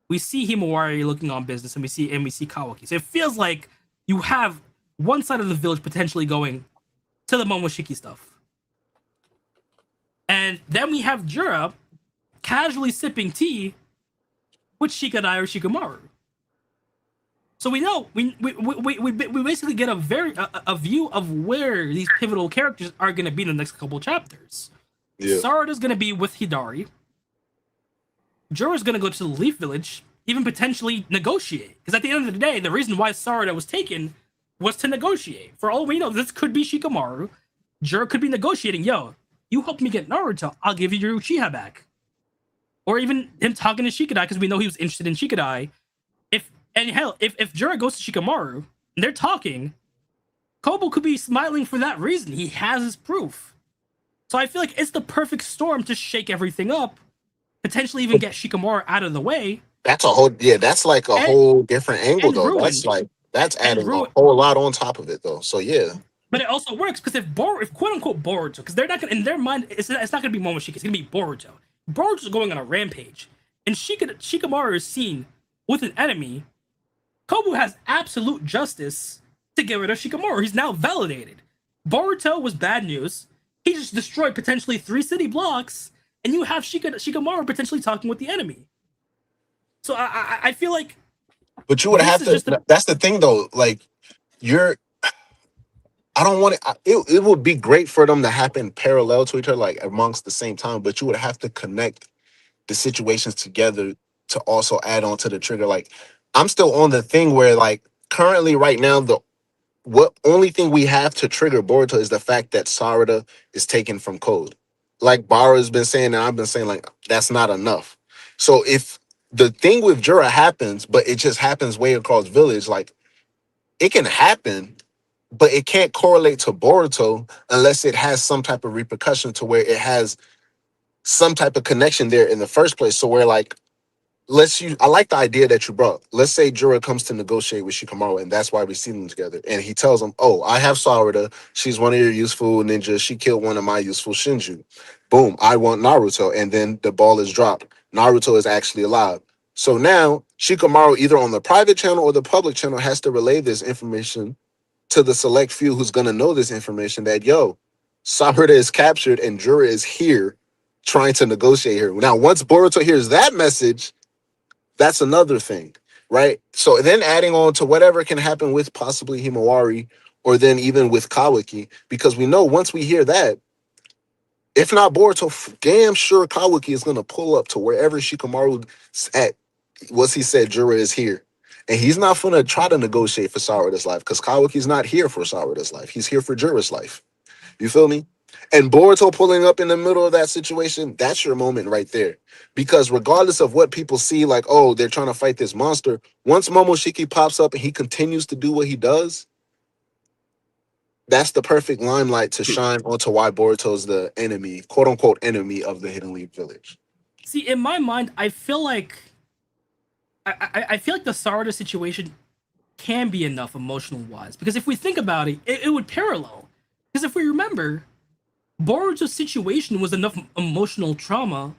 [SPEAKER 4] We see Himawari looking on business, and we see Kawaki. So it feels like you have one side of the village potentially going to the Momoshiki stuff. And then we have Jura casually sipping tea with Shikadai or Shikamaru. So we know we basically get a view of where these pivotal characters are going to be in the next couple chapters. Yeah. Sarada's going to be with Hidari. Jura's going to go to the Leaf Village, even potentially negotiate. Because at the end of the day, the reason why Sarada was taken was to negotiate. For all we know, this could be Shikamaru. Jura could be negotiating. Yo, you helped me get Naruto, I'll give you your Uchiha back. Or even him talking to Shikadai, because we know he was interested in Shikadai. If Jura goes to Shikamaru and they're talking, Kobo could be smiling for that reason. He has his proof. So I feel like it's the perfect storm to shake everything up, potentially even get Shikamaru out of the way.
[SPEAKER 2] That's like a whole different angle though. That's adding a whole lot on top of it though. So yeah.
[SPEAKER 4] But it also works because if quote unquote Boruto, because they're not gonna, in their mind, it's not gonna be Momoshiki, it's gonna be Boruto. Boruto's going on a rampage, and Shikamaru is seen with an enemy. Kobu has absolute justice to get rid of Shikamaru. He's now validated. Boruto was bad news. He just destroyed potentially 3 city blocks, and you have Shikamaru potentially talking with the enemy. So I feel like.
[SPEAKER 2] But you would have to. That's the thing, though. Like, I don't want it. It would be great for them to happen parallel to each other, like amongst the same time. But you would have to connect the situations together to also add on to the trigger. Like, I'm still on the thing where, like, currently right now, the only thing we have to trigger Boruto is the fact that Sarada is taken from Code. Like Bara's been saying, and I've been saying, like, that's not enough. So if the thing with Jura happens, but it just happens way across village, like, it can happen, but it can't correlate to Boruto unless it has some type of repercussion to where it has some type of connection there in the first place. So where, like, I like the idea that you brought. Let's say Jura comes to negotiate with Shikamaru, and that's why we see them together. And he tells him, oh, I have Sarada. She's one of your useful ninjas. She killed one of my useful Shinju. Boom, I want Naruto. And then the ball is dropped. Naruto is actually alive. So now Shikamaru, either on the private channel or the public channel, has to relay this information to the select few who's going to know this information that, yo, Sarada is captured and Jura is here trying to negotiate here. Now, once Boruto hears that message, that's another thing, right? So then adding on to whatever can happen with possibly Himawari or then even with Kawaki, because we know once we hear that, if not Boruto, damn sure Kawaki is going to pull up to wherever Shikamaru at. What's he said, Jura is here. And he's not going to try to negotiate for Sarada's life because Kawaki's not here for Sarada's life. He's here for Jura's life. You feel me? And Boruto pulling up in the middle of that situation, that's your moment right there. Because regardless of what people see, like, oh, they're trying to fight this monster, once Momoshiki pops up and he continues to do what he does, that's the perfect limelight to shine onto why Boruto's the enemy, quote-unquote enemy of the Hidden Leaf Village.
[SPEAKER 4] See, in my mind, I feel like the Sarada situation can be enough emotional-wise. Because if we think about it, it would parallel. Because if we remember, Boruto's situation was enough emotional trauma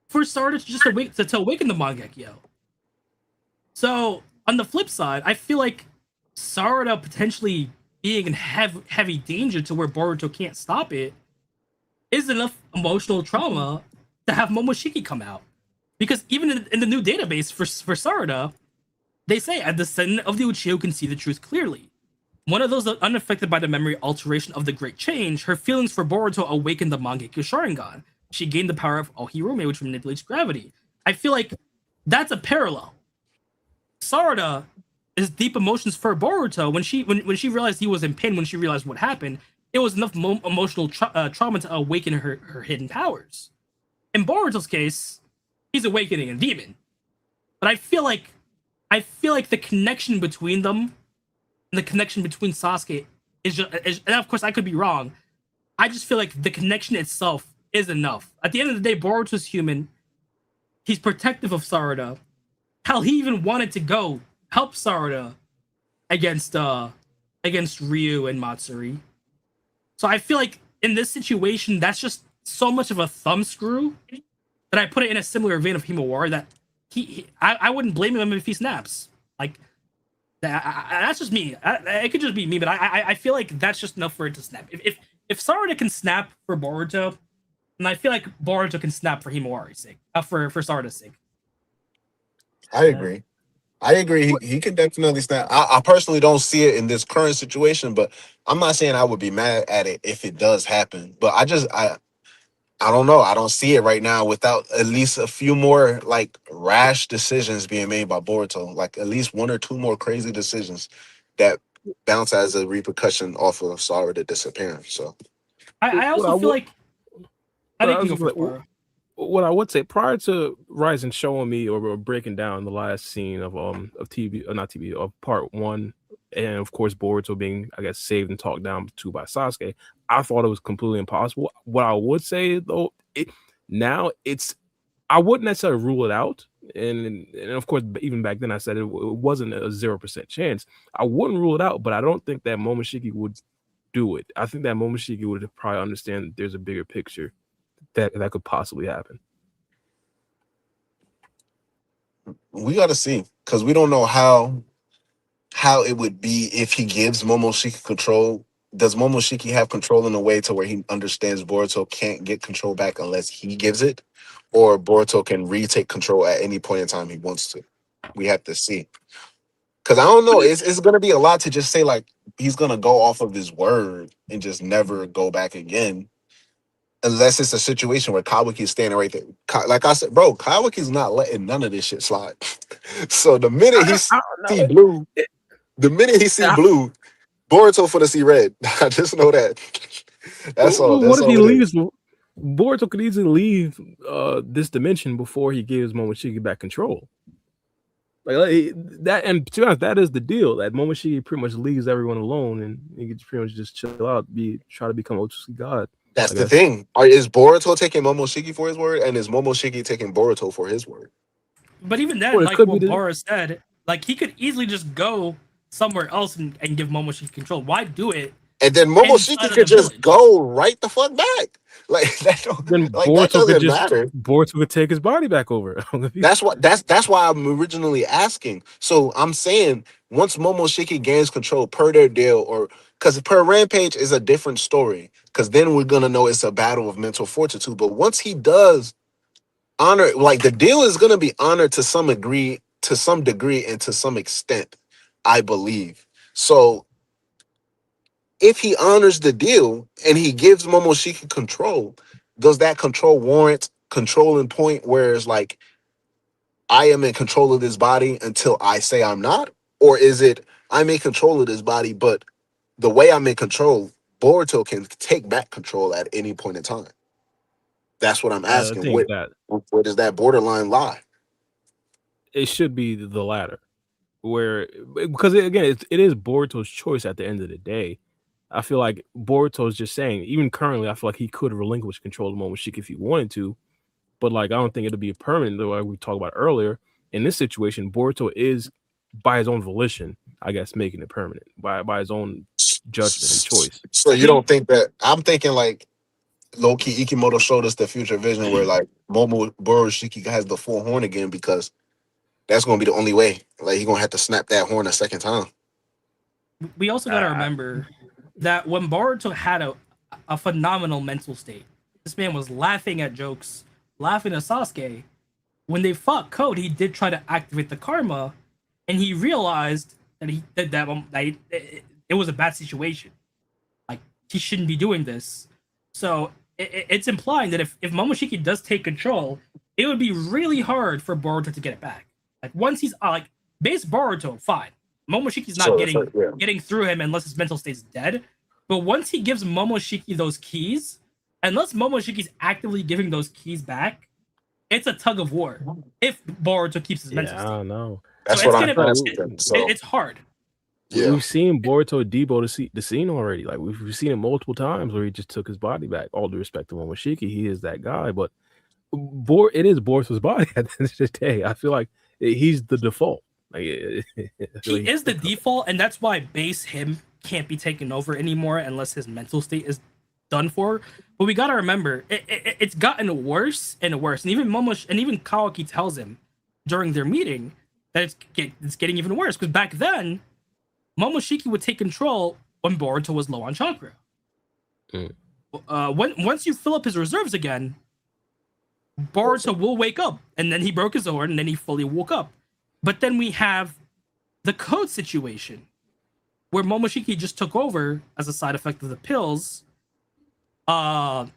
[SPEAKER 4] for Sarada to just awaken the Mangekyo. So, on the flip side, I feel like Sarada potentially being in heavy danger to where Boruto can't stop it is enough emotional trauma to have Momoshiki come out. Because even in the new database for Sarada, they say a descendant of the Uchiha can see the truth clearly. One of those unaffected by the memory alteration of the Great Change, her feelings for Boruto awakened the Mangekyo Sharingan. She gained the power of Ohirume, which manipulates gravity. I feel like that's a parallel. Sarada is deep emotions for Boruto. When she realized he was in pain, when she realized what happened, it was enough emotional trauma to awaken her hidden powers. In Boruto's case, he's awakening a demon. But I feel like the connection between them, and the connection between Sasuke is and of course I could be wrong. I just feel like the connection itself is enough. At the end of the day, Boruto's human. He's protective of Sarada. Hell, he even wanted to go help Sarada against Ryu and Matsuri. So I feel like in this situation, that's just so much of a thumbscrew that I put it in a similar vein of Himawari that I wouldn't blame him if he snaps. Like that's just me. It could just be me, but I feel like that's just enough for it to snap. If Sarada can snap for Boruto, and I feel like Boruto can snap for Himawari's sake, for Sarada's sake.
[SPEAKER 2] I agree. He can definitely snap. I personally don't see it in this current situation, but I'm not saying I would be mad at it if it does happen. But I don't know. I don't see it right now without at least a few more like rash decisions being made by Boruto. Like at least one or two more crazy decisions that bounce as a repercussion off of Sarada disappearing. So
[SPEAKER 4] I also feel like I think you go first, Boro.
[SPEAKER 1] What I would say prior to Ryzen showing me or breaking down the last scene of TV not TV of part 1, and of course Boruto being I guess saved and talked down to by Sasuke, I thought it was completely impossible. What I would say though, I wouldn't necessarily rule it out, and of course even back then I said it wasn't a 0% chance. I wouldn't rule it out, but I don't think that Momoshiki would do it. I think that Momoshiki would probably understand that there's a bigger picture that could possibly happen.
[SPEAKER 2] we got to see because we don't know how it would be if he gives Momoshiki control. Does Momoshiki have control in a way to where he understands Boruto can't get control back unless he gives it, or Boruto can retake control at any point in time he wants to? We have to see. Because I don't know, it's going to be a lot to just say like he's going to go off of his word and just never go back again. Unless it's a situation where Kawaki's standing right there. Like I said, bro, Kawaki's not letting none of this shit slide. So the minute he see blue, Boruto for to see red. I just know that. That's all. That's
[SPEAKER 1] What if
[SPEAKER 2] all
[SPEAKER 1] he
[SPEAKER 2] it
[SPEAKER 1] leaves?
[SPEAKER 2] is.
[SPEAKER 1] Boruto could easily leave this dimension before he gives Momoshiki back control. Like that, and to be honest, that is the deal. That Momoshiki pretty much leaves everyone alone, and he can pretty much just chill out, try to become Otsuki God.
[SPEAKER 2] That's the thing. Is Boruto taking Momoshiki for his word, and is Momoshiki taking Boruto for his word?
[SPEAKER 4] But even then, like what Bora said, like he could easily just go somewhere else and give Momoshiki control. Why do it?
[SPEAKER 2] And then Momoshiki could just go right the fuck back. Like that don't.
[SPEAKER 1] Then
[SPEAKER 2] like
[SPEAKER 1] Boruto
[SPEAKER 2] that doesn't
[SPEAKER 1] could
[SPEAKER 2] matter.
[SPEAKER 1] Boruto could take his body back over.
[SPEAKER 2] That's why I'm originally asking. So I'm saying once Momoshiki gains control per their deal, or because per Rampage is a different story. Because then we're gonna know it's a battle of mental fortitude. But once he does honor, like the deal is gonna be honored to some degree, and to some extent, I believe. So if he honors the deal and he gives Momoshiki control, does that control warrant controlling point where it's like I am in control of this body until I say I'm not? Or is it I'm in control of this body, but the way I'm in control, Boruto can take back control at any point in time? That's what I'm asking. Where does that borderline lie?
[SPEAKER 1] It should be the latter. Because again, it is Boruto's choice at the end of the day. I feel like Boruto's just saying, even currently, I feel like he could relinquish control of Momoshiki if he wanted to, but like I don't think it'll be a permanent. The way we talked about earlier, in this situation, Boruto is by his own volition, I guess, making it permanent by his own judgment and choice.
[SPEAKER 2] So you don't think that? I'm thinking like low-key Ikemto showed us the future vision where like Borushiki has the full horn again, because that's gonna be the only way. Like he's gonna have to snap that horn a second time.
[SPEAKER 4] We also gotta remember that when Boruto had a phenomenal mental state, this man was laughing at jokes, laughing at Sasuke. When they fought Code, he did try to activate the karma, and he realized that it was a bad situation. Like he shouldn't be doing this. So it's implying that if Momoshiki does take control, it would be really hard for Boruto to get it back. Like once he's like base Boruto, fine. Momoshiki's not getting through him unless his mental state's dead. But once he gives Momoshiki those keys, unless Momoshiki's actively giving those keys back, it's a tug of war. If Boruto keeps his mental state.
[SPEAKER 1] I don't know.
[SPEAKER 2] That's what I'm asking.
[SPEAKER 4] It's hard.
[SPEAKER 1] Yeah. We've seen Boruto debo the scene already. Like we've seen it multiple times where he just took his body back. All due respect to Momoshiki, he is that guy. But it is Boruto's body at the end of the day. I feel like he's the default. Like,
[SPEAKER 4] he is the default, and that's why base him can't be taken over anymore unless his mental state done for. But we gotta remember, it's gotten worse and worse. And even Kawaki tells him during their meeting that it's getting even worse. Because back then, Momoshiki would take control when Boruto was low on chakra. Once you fill up his reserves again, Boruto will wake up, and then he broke his horn, and then he fully woke up. But then we have the code situation, where Momoshiki just took over as a side effect of the pills. Boruto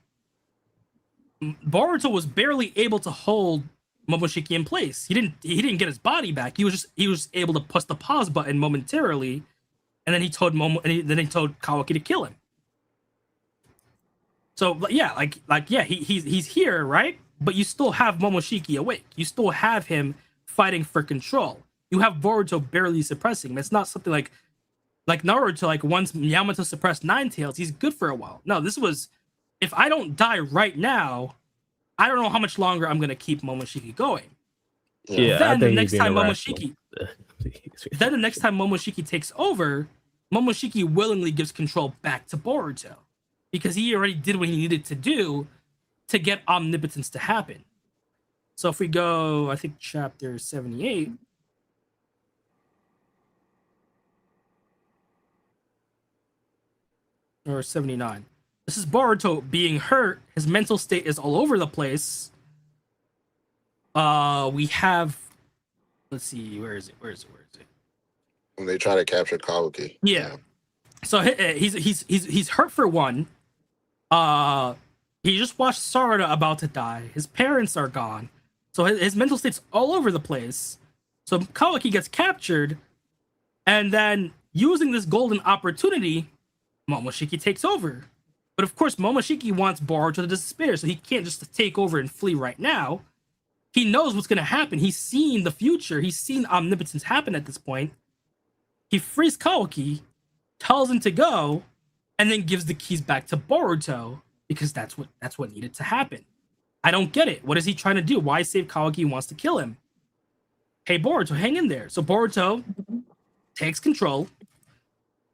[SPEAKER 4] was barely able to hold Momoshiki in place. He didn't get his body back. He was able to push the pause button momentarily, and then he told Kawaki to kill him. So yeah, he's here, right? But you still have Momoshiki awake. You still have him fighting for control. You have Boruto barely suppressing him. It's not something like Naruto. Like once Yamato suppressed Nine Tails, he's good for a while. No, this was, if I don't die right now, I don't know how much longer I'm gonna keep Momoshiki going.
[SPEAKER 1] Yeah.
[SPEAKER 4] Then the next time Momoshiki takes over, Momoshiki willingly gives control back to Boruto because he already did what he needed to do to get omnipotence to happen. So if we go, I think chapter 78. Or 79. This is Boruto being hurt. His mental state is all over the place. We have, let's see, where is it?
[SPEAKER 2] When they try to capture Kawaki.
[SPEAKER 4] Yeah. So he's hurt for one. He just watched Sarada about to die. His parents are gone. So his mental state's all over the place. So Kawaki gets captured, and then using this golden opportunity, Momoshiki takes over. But of course, Momoshiki wants Boruto to despair, so he can't just take over and flee right now. He knows what's going to happen. He's seen the future. He's seen omnipotence happen at this point. He frees Kawaki, tells him to go, and then gives the keys back to Boruto because that's what needed to happen. I don't get it. What is he trying to do? Why save Kawaki? He wants to kill him. Hey, Boruto, hang in there. So Boruto takes control.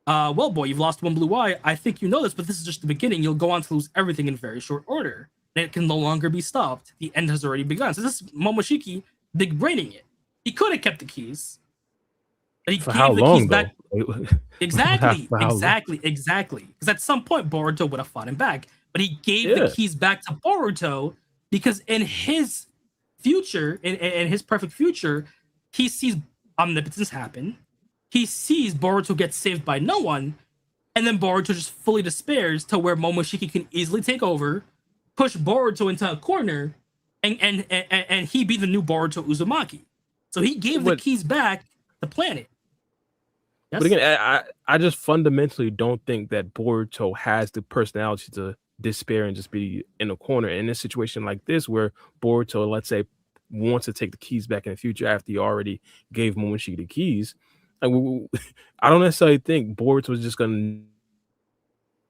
[SPEAKER 4] Well, boy, you've lost one blue eye. I think you know this, but this is just the beginning. You'll go on to lose everything in very short order. And it can no longer be stopped. The end has already begun. So this is Momoshiki big braining it. He could have kept the keys. But he
[SPEAKER 1] For
[SPEAKER 4] gave
[SPEAKER 1] how
[SPEAKER 4] the
[SPEAKER 1] long,
[SPEAKER 4] keys back.
[SPEAKER 1] though?
[SPEAKER 4] Exactly.
[SPEAKER 1] For how long?
[SPEAKER 4] Because at some point, Boruto would have fought him back. But he gave the keys back to Boruto because in his future, in his perfect future, he sees omnipotence happen. He sees Boruto get saved by no one, and then Boruto just fully despairs to where Momoshiki can easily take over, push Boruto into a corner, and he be the new Boruto Uzumaki. So he gave the keys back to Planet. Yes?
[SPEAKER 1] But again, I just fundamentally don't think that Boruto has the personality to despair and just be in a corner. In a situation like this, where Boruto, let's say, wants to take the keys back in the future after he already gave Momoshiki the keys, I don't necessarily think Boruto was just going to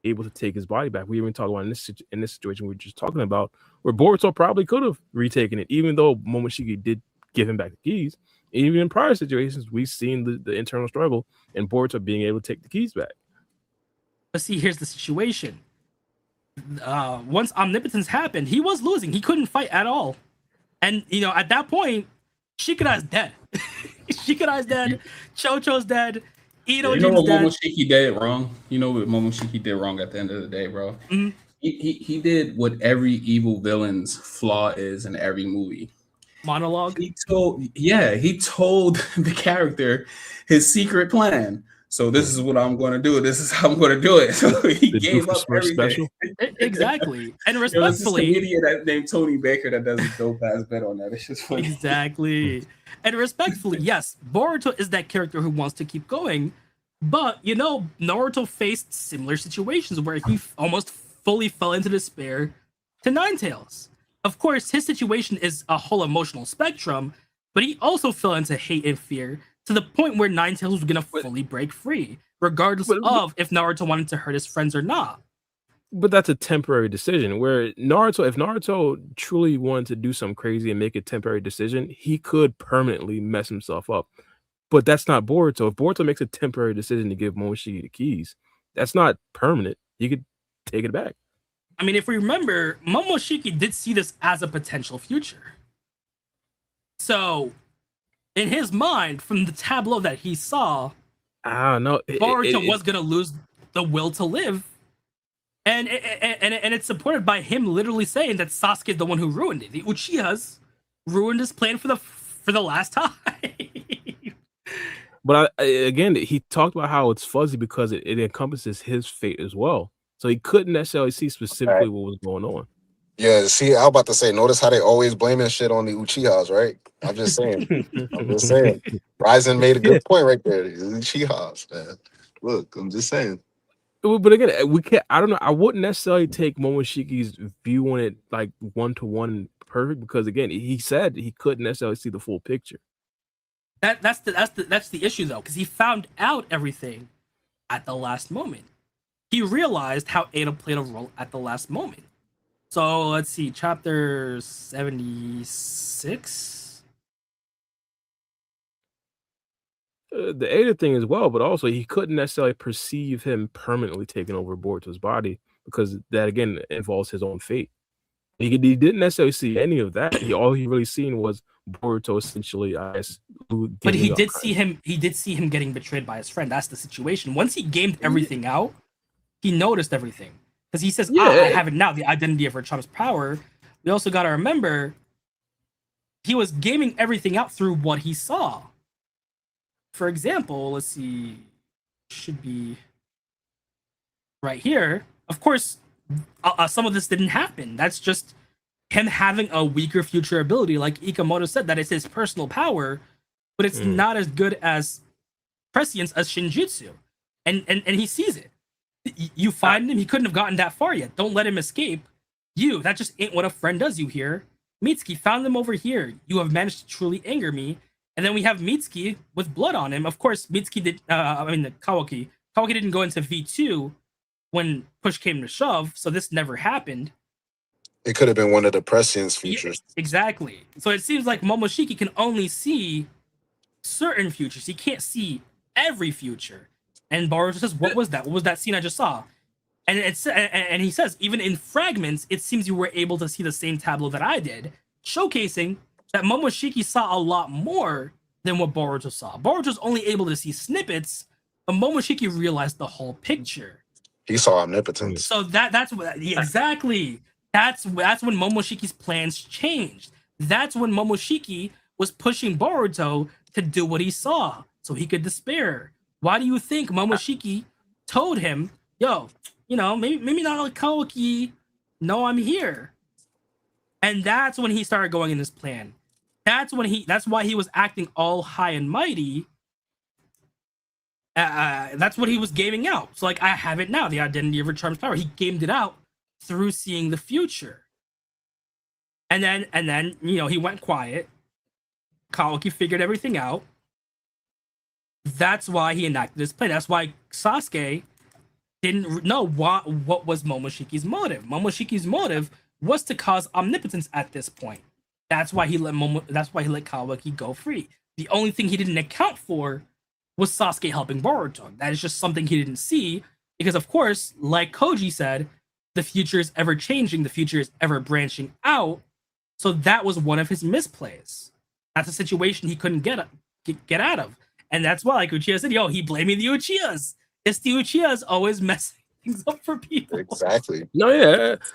[SPEAKER 1] be able to take his body back. We even talked about in this situation we were just talking about, where Boruto probably could have retaken it, even though Momoshiki did give him back the keys. Even in prior situations, we've seen the internal struggle and Boruto being able to take the keys back.
[SPEAKER 4] But see, here's the situation. Once omnipotence happened, he was losing. He couldn't fight at all. And, at that point, Shikara's dead. Shikara's dead. Chocho's dead. Ito
[SPEAKER 3] You know what
[SPEAKER 4] dead.
[SPEAKER 3] Momoshiki did wrong? You know what Momoshiki did wrong at the end of the day, bro?
[SPEAKER 4] Mm-hmm.
[SPEAKER 3] He did what every evil villain's flaw is in every movie.
[SPEAKER 4] Monologue.
[SPEAKER 3] He told the character his secret plan. So this is what I'm going to do. This is how I'm going to do it. So he gave up everything.
[SPEAKER 1] Special?
[SPEAKER 4] Exactly. And
[SPEAKER 3] There's
[SPEAKER 4] respectfully,
[SPEAKER 3] this comedian named Tony Baker that does a dope ass bit on that. It's just funny.
[SPEAKER 4] Exactly. And respectfully, yes, Boruto is that character who wants to keep going. But, Naruto faced similar situations where he almost fully fell into despair to Nine Tails. Of course, his situation is a whole emotional spectrum, but he also fell into hate and fear to the point where Nine Tails was going to fully break free, regardless of if Naruto wanted to hurt his friends or not.
[SPEAKER 1] But that's a temporary decision where if Naruto truly wanted to do something crazy and make a temporary decision, he could permanently mess himself up. But that's not Boruto. If Boruto makes a temporary decision to give Momoshiki the keys, that's not permanent. He could take it back.
[SPEAKER 4] I mean, if we remember, Momoshiki did see this as a potential future. So, in his mind, from the tableau that he saw,
[SPEAKER 1] I don't know.
[SPEAKER 4] Boruto was gonna lose the will to live, and it's supported by him literally saying that Sasuke is the one who ruined it. The Uchihas ruined his plan for the last time.
[SPEAKER 1] But again, he talked about how it's fuzzy because it encompasses his fate as well. So he couldn't necessarily see specifically what was going on.
[SPEAKER 2] Yeah, see, I was about to say, notice how they always blaming shit on the Uchihas, right? I'm just saying. Ryzen made a good point right there. The Uchihas, man. Look, I'm just saying.
[SPEAKER 1] But again, we can't. I don't know. I wouldn't necessarily take Momoshiki's view on it like 1-to-1 perfect because again, he said he couldn't necessarily see the full picture.
[SPEAKER 4] That's the issue though, because he found out everything at the last moment. He realized how Ada played a role at the last moment. So let's see, chapter 76.
[SPEAKER 1] The Ada thing as well, but also he couldn't necessarily perceive him permanently taking over Boruto's body because that again involves his own fate. He didn't necessarily see any of that. All he really seen was Boruto essentially, I guess.
[SPEAKER 4] But he did see him. He did see him getting betrayed by his friend. That's the situation. Once he gamed everything out, he noticed everything because he says, "I have it now. The identity of Racham's power." We also got to remember, he was gaming everything out through what he saw. For example, let's see, should be right here. Of course, some of this didn't happen. That's just him having a weaker future ability, like Ikemto said, that it's his personal power, but it's not as good as prescience as Shinjutsu, and he sees it. You find him, he couldn't have gotten that far yet. Don't let him escape. That just ain't what a friend does. You hear? Mitsuki found them over here. You have managed to truly anger me. And then we have Mitsuki with blood on him. Of course, Mitsuki did. Kawaki. Kawaki didn't go into V2 when push came to shove, so this never happened.
[SPEAKER 2] It could have been one of the prescience features.
[SPEAKER 4] Yeah, exactly. So it seems like Momoshiki can only see certain futures. He can't see every future. And Boruto says, "What was that? What was that scene I just saw?" And he says, even in fragments, it seems you were able to see the same tableau that I did, showcasing that Momoshiki saw a lot more than what Boruto saw. Boruto's only able to see snippets, but Momoshiki realized the whole picture.
[SPEAKER 2] He saw omnipotence.
[SPEAKER 4] So that's exactly. That's when Momoshiki's plans changed. That's when Momoshiki was pushing Boruto to do what he saw, so he could despair. Why do you think Momoshiki told him, "Yo, maybe not like Kawaki. No, I'm here." And that's when he started going in his plan. That's why he was acting all high and mighty. That's what he was gaming out. So like, I have it now, the identity of Racham's power. He gamed it out through seeing the future. And then he went quiet. Kawaki figured everything out. That's why he enacted his plan. That's why Sasuke didn't know what was Momoshiki's motive. Momoshiki's motive was to cause omnipotence at this point. That's why he let Kawaki go free. The only thing he didn't account for was Sasuke helping Boruto. That is just something he didn't see because, of course, like Koji said, the future is ever changing. The future is ever branching out. So that was one of his misplays. That's a situation he couldn't get out of. And that's why, like Uchiha said, he blaming the Uchihas. It's the Uchihas always messing things up for people.
[SPEAKER 2] Exactly.
[SPEAKER 1] No,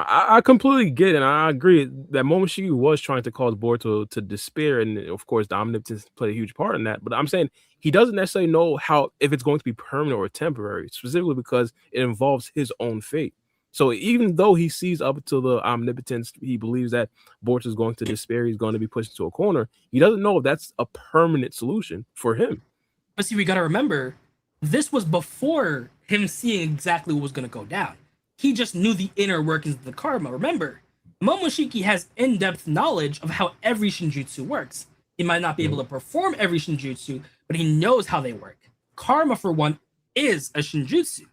[SPEAKER 1] I completely get it. And I agree that Momoshiki was trying to cause Boruto to despair. And of course, the omnipotence played a huge part in that. But I'm saying he doesn't necessarily know if it's going to be permanent or temporary, specifically because it involves his own fate. So even though he sees up to the omnipotence, he believes that Boruto is going to despair, he's going to be pushed into a corner. He doesn't know if that's a permanent solution for him.
[SPEAKER 4] But see, we got to remember, this was before him seeing exactly what was going to go down. He just knew the inner workings of the karma. Remember, Momoshiki has in-depth knowledge of how every Shinjutsu works. He might not be able to perform every Shinjutsu, but he knows how they work. Karma, for one, is a Shinjutsu.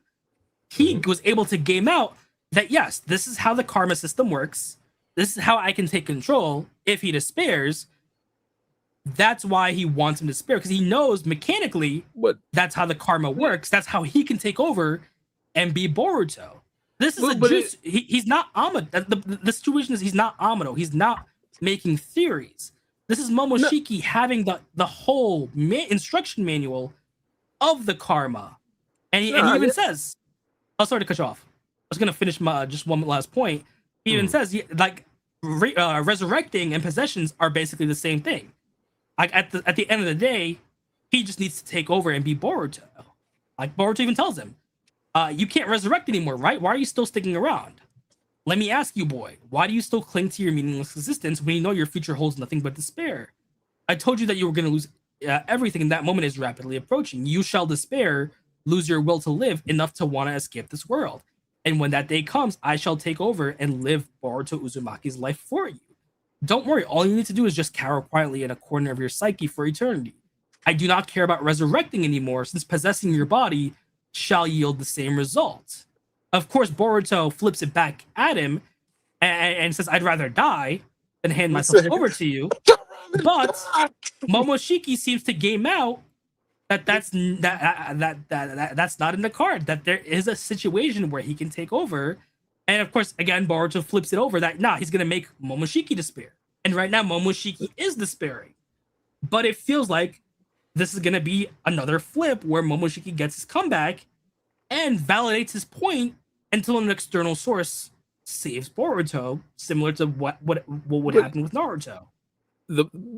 [SPEAKER 4] He was able to game out that, yes, this is how the karma system works. This is how I can take control if he despairs. That's why he wants him to despair, because he knows mechanically that's how the karma works. That's how he can take over and be Boruto. This is he's not Amado. The situation is he's not Amado. He's not making theories. This is Momoshiki having the whole instruction manual of the karma, and he even says, "Oh, sorry to cut you off. I was gonna finish my just one last point." He even says, like, resurrecting and possessions are basically the same thing. Like at the end of the day, he just needs to take over and be Boruto. Like Boruto even tells him, "You can't resurrect anymore, right? Why are you still sticking around? Let me ask you, boy, why do you still cling to your meaningless existence when you know your future holds nothing but despair? I told you that you were going to lose everything, and that moment is rapidly approaching. You shall despair, lose your will to live, enough to want to escape this world. And when that day comes, I shall take over and live Boruto Uzumaki's life for you. Don't worry, all you need to do is just cower quietly in a corner of your psyche for eternity. I do not care about resurrecting anymore, since possessing your body shall yield the same result." Of course, Boruto flips it back at him and says, "I'd rather die than hand myself over to you." But Momoshiki seems to game out that's not in the card. That there is a situation where he can take over, and of course, again, Boruto flips it over that he's gonna make Momoshiki despair. And right now, Momoshiki is despairing, but it feels like this is gonna be another flip where Momoshiki gets his comeback and validates his point until an external source saves Boruto, similar to what would happen with Naruto.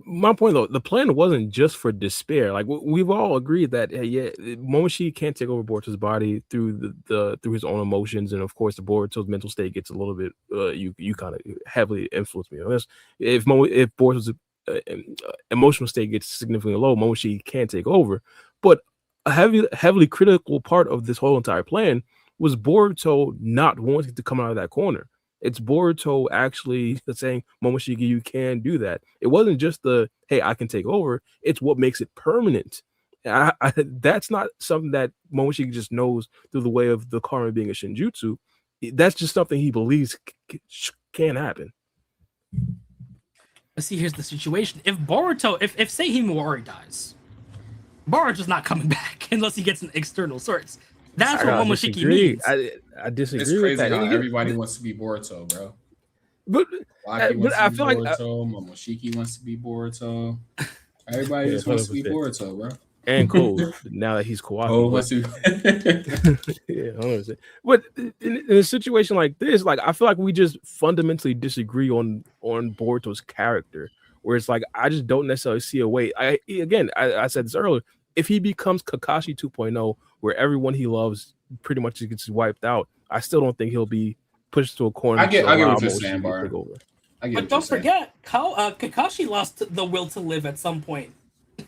[SPEAKER 1] My point though, the plan wasn't just for despair. Like we've all agreed that Momoshiki can't take over Boruto's body through through his own emotions, and of course the Boruto's mental state gets a little bit you kind of heavily influence me on this. If Boruto's emotional state gets significantly low, Momoshiki can't take over. But a heavily critical part of this whole entire plan was Boruto not wanting to come out of that corner. It's Boruto actually saying, "Momoshiki, you can do that." It wasn't just hey, I can take over. It's what makes it permanent. That's not something that Momoshiki just knows through the way of the karma being a shinjutsu. That's just something he believes can happen.
[SPEAKER 4] But see, here's the situation. If Boruto, if say Himawari dies, Boruto's not coming back unless he gets an external source. That's what Momoshiki means.
[SPEAKER 1] I disagree.
[SPEAKER 3] It's crazy
[SPEAKER 1] with that.
[SPEAKER 3] how everybody wants to be Boruto, bro.
[SPEAKER 1] But
[SPEAKER 3] I feel
[SPEAKER 1] Boruto,
[SPEAKER 3] like Momoshiki wants to be Boruto. Everybody just wants to be Boruto, bro.
[SPEAKER 1] And Cole, now that he's Kawaki. Yeah, 100%. But in a situation like this, like I feel like we just fundamentally disagree on Boruto's character, where it's like I just don't necessarily see a way. I said this earlier. If he becomes Kakashi 2.0, where everyone he loves pretty much gets wiped out, I still don't think he'll be pushed to a corner.
[SPEAKER 3] I get what you're saying, Bar.
[SPEAKER 4] But don't forget, Kakashi lost the will to live at some point.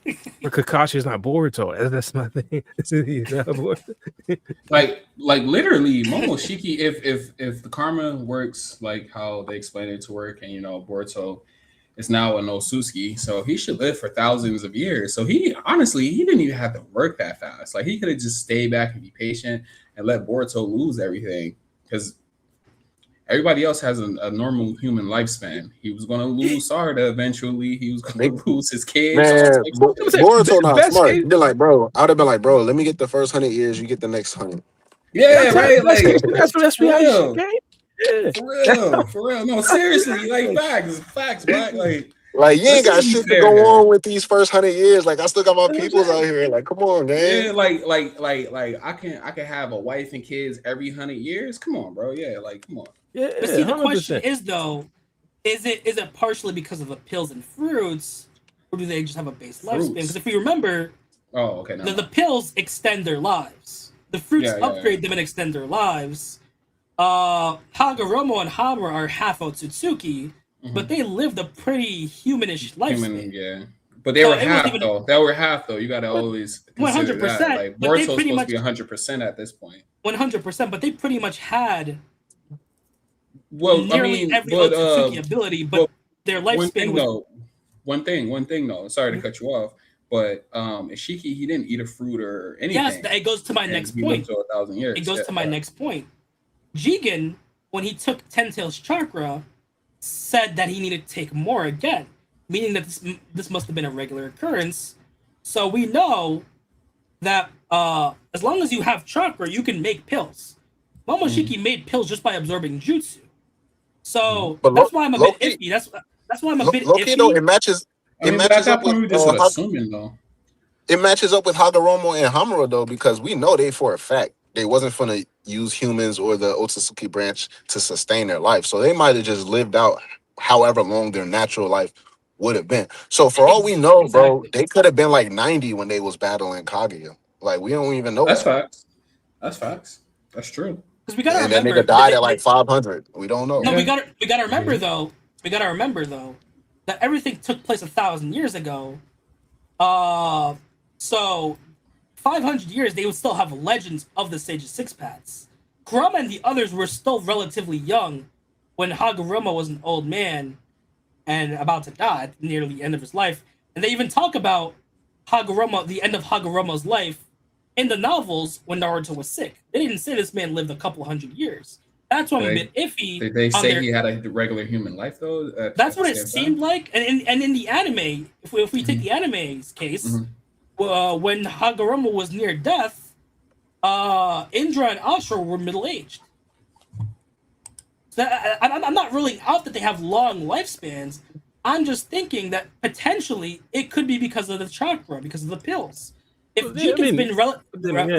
[SPEAKER 1] But Kakashi is not Boruto. That's my thing. He's not Boruto.
[SPEAKER 3] like literally, Momoshiki. If the karma works like how they explain it to work, and Boruto is now an Osusuki, so he should live for thousands of years. So he didn't even have to work that fast. Like he could have just stayed back and be patient and let Boruto lose everything, because everybody else has a normal human lifespan. He was going to lose Sarda eventually. He was going to lose his kids.
[SPEAKER 2] Man, Boruto not smart. He'd be like, bro, I would have been like, bro, let me get the first 100 years. You get the next 100.
[SPEAKER 3] Yeah, right.
[SPEAKER 1] That's real.
[SPEAKER 3] Yeah. For real. No, seriously, like facts, right?
[SPEAKER 2] Like you ain't got shit to go on with these first 100 years. Like I still got my peoples out here. Like, come on, man.
[SPEAKER 3] Yeah, like I can have a wife and kids every 100 years. Come on, bro. Yeah, like come on.
[SPEAKER 4] Yeah, but see, the question is though, is it partially because of the pills and fruits, or do they just have a base lifespan? Because if we remember, the pills extend their lives. The fruits upgrade them and extend their lives. Hagoromo and Hamura are half Otsutsuki, but they lived a pretty humanish lifespan.
[SPEAKER 3] But they were half though. They were half though. You got to always 100%. Like Boruto's supposed to be 100% at this point.
[SPEAKER 4] 100%, but they pretty much had
[SPEAKER 3] nearly
[SPEAKER 4] every Otsutsuki ability, but their lifespan was.
[SPEAKER 3] One thing though. Sorry to cut you off. But Ishiki, he didn't eat a fruit or anything.
[SPEAKER 4] Yes, it goes to my next point.
[SPEAKER 3] To 1,000 years.
[SPEAKER 4] It goes to my next point. Jigen, when he took Ten Tails chakra, said that he needed to take more again, meaning that this must have been a regular occurrence. So we know that as long as you have chakra, you can make pills. Momoshiki made pills just by absorbing jutsu. So
[SPEAKER 2] But
[SPEAKER 4] that's why I'm a bit
[SPEAKER 2] Loki,
[SPEAKER 4] iffy. That's why I'm a bit
[SPEAKER 2] Loki though,
[SPEAKER 4] iffy.
[SPEAKER 3] I
[SPEAKER 2] it
[SPEAKER 3] mean, but at
[SPEAKER 2] matches up
[SPEAKER 3] that point,
[SPEAKER 2] with
[SPEAKER 3] we just assuming though.
[SPEAKER 2] it matches up with Hagoromo and Hamura though, because we know they for a fact they wasn't gonna use humans or the Otsutsuki branch to sustain their life. So they might have just lived out however long their natural life would have been. So for all we know, bro,
[SPEAKER 4] Exactly.
[SPEAKER 2] they could have been like 90 when they was battling Kaguya. Like we don't even know
[SPEAKER 3] That's
[SPEAKER 2] that.
[SPEAKER 3] facts. That's facts. That's true.
[SPEAKER 4] Because we gotta
[SPEAKER 2] And that
[SPEAKER 4] remember,
[SPEAKER 2] nigga died at like 500. We don't know.
[SPEAKER 4] no,
[SPEAKER 3] Yeah.
[SPEAKER 4] we gotta remember though. We gotta remember though that everything took place 1,000 years ago. So 500 years they would still have legends of the Sage of Six Paths. Kurama and the others were still relatively young when Hagoromo was an old man and about to die near the end of his life. And they even talk about Hagoromo, the end of Hagoromo's life, in the novels when Naruto was sick. They didn't say this man lived a couple hundred years. That's why I'm a bit iffy.
[SPEAKER 3] Did they say he had a regular human life though?
[SPEAKER 4] That's what it seemed like. And in the anime, if we take the anime's case, when Hagoromo was near death, Indra and Ashura were middle-aged. So I'm not ruling out that they have long lifespans. I'm just thinking that potentially it could be because of the chakra, because of the pills. If Jiken's been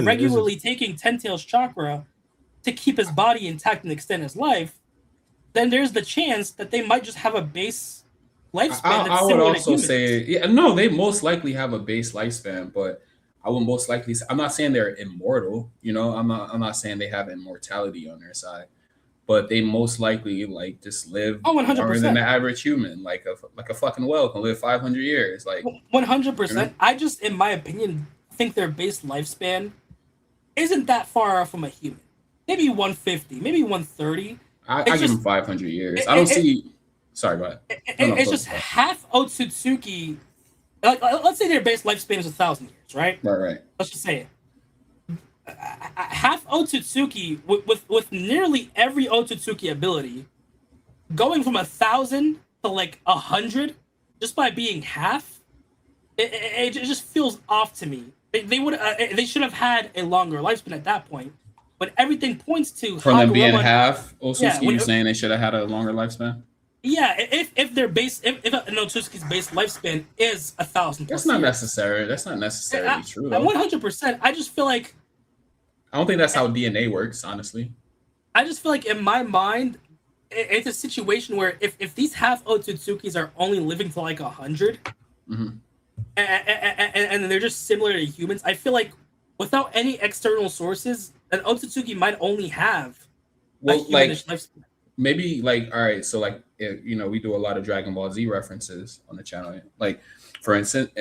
[SPEAKER 4] regularly taking Ten Tails chakra to keep his body intact and extend his life, then there's the chance that they might just have a base lifespan.
[SPEAKER 3] I would also say, they most likely have a base lifespan, but I would most likely say, I'm not saying they're immortal, I'm not saying they have immortality on their side, but they most likely like just live
[SPEAKER 4] 100%.
[SPEAKER 3] longer than the average human, like a fucking whale can live 500 years, like
[SPEAKER 4] 100%. I just, in my opinion, think their base lifespan isn't that far off from a human. Maybe 150, maybe 130.
[SPEAKER 3] I give them 500 years. I don't see. Sorry, go ahead.
[SPEAKER 4] It's just half Otsutsuki. Like, let's say their base lifespan is 1,000 years, right?
[SPEAKER 3] Right.
[SPEAKER 4] Let's just say it. Half Otsutsuki with nearly every Otsutsuki ability, going from 1,000 to like 100, just by being half, it just feels off to me. They should have had a longer lifespan at that point. But everything points to
[SPEAKER 3] from them being half Otsutsuki. You're saying they should have had a longer lifespan?
[SPEAKER 4] Yeah, if their base, if Otsutsuki's base lifespan is 1,000 plus
[SPEAKER 3] that's not
[SPEAKER 4] years.
[SPEAKER 3] necessary. That's not necessarily true.
[SPEAKER 4] 100%. I just feel like
[SPEAKER 3] I don't think that's how DNA works. Honestly,
[SPEAKER 4] I just feel like in my mind, it's a situation where if these half Otsutsukis are only living to like 100, and they're just similar to humans, I feel like without any external sources, an Otsutsuki might only have a humanish lifespan.
[SPEAKER 3] Maybe like, all right, so like, we do a lot of Dragon Ball Z references on the channel. Like, for instance,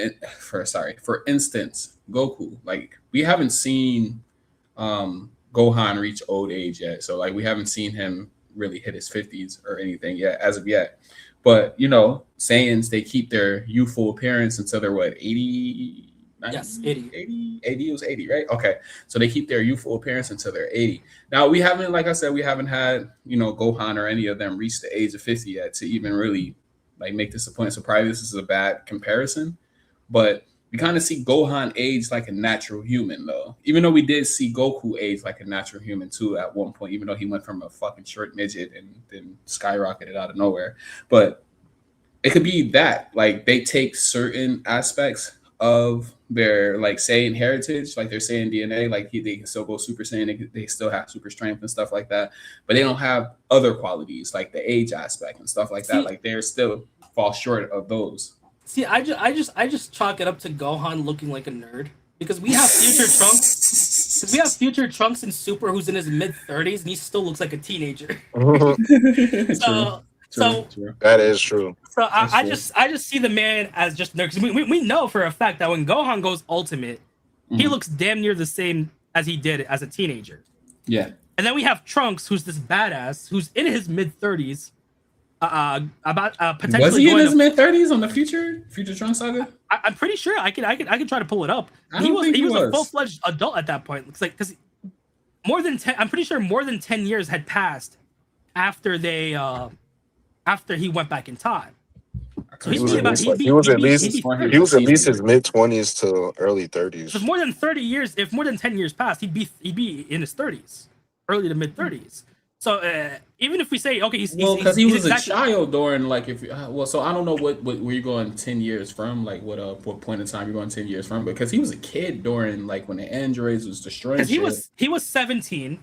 [SPEAKER 3] Goku. Like, we haven't seen Gohan reach old age yet. So like, we haven't seen him really hit his 50s or anything yet, as of yet. But Saiyans, they keep their youthful appearance until they're what, 80. 90?
[SPEAKER 4] Yes, 80.
[SPEAKER 3] 80 was 80, right? Okay. So they keep their youthful appearance until they're 80. Now, we haven't, like I said, we haven't had, Gohan or any of them reach the age of 50 yet to even really like make this a point. So probably this is a bad comparison, but we kind of see Gohan age like a natural human though. Even though we did see Goku age like a natural human too at one point, even though he went from a fucking short midget and then skyrocketed out of nowhere. But it could be that, like, they take certain aspects of their like Saiyan heritage, like their Saiyan DNA, like they can still go Super Saiyan, they still have super strength and stuff like that, but they don't have other qualities like the age aspect and stuff like that. Like they're still fall short of those.
[SPEAKER 4] See, I just chalk it up to Gohan looking like a nerd because we have future Trunks. Because we have future Trunks in Super who's in his mid-30s and he still looks like a teenager.
[SPEAKER 3] True.
[SPEAKER 2] That is true.
[SPEAKER 4] So I just see the man as just nerd. We know for a fact that when Gohan goes ultimate, he looks damn near the same as he did as a teenager.
[SPEAKER 3] Yeah.
[SPEAKER 4] And then we have Trunks, who's this badass, who's in his mid-30s. Potentially
[SPEAKER 3] was he in his mid-30s on the future Trunks saga?
[SPEAKER 4] I'm pretty sure. I can try to pull it up.
[SPEAKER 3] He was
[SPEAKER 4] a full-fledged adult at that point. Looks like because more than 10. I'm pretty sure more than 10 years had passed after he went back in time. So
[SPEAKER 2] he was at least his mid-20s to early 30s.
[SPEAKER 4] If more than 30 years, if more than 10 years passed, he'd be in his 30s. early to mid 30s. So even if we say okay, he's
[SPEAKER 3] because he was
[SPEAKER 4] exactly,
[SPEAKER 3] a child during like if so I don't know what where you're going 10 years from, like what point in time you're going 10 years from, because he was a kid during like when the androids was destroying
[SPEAKER 4] because he was 17.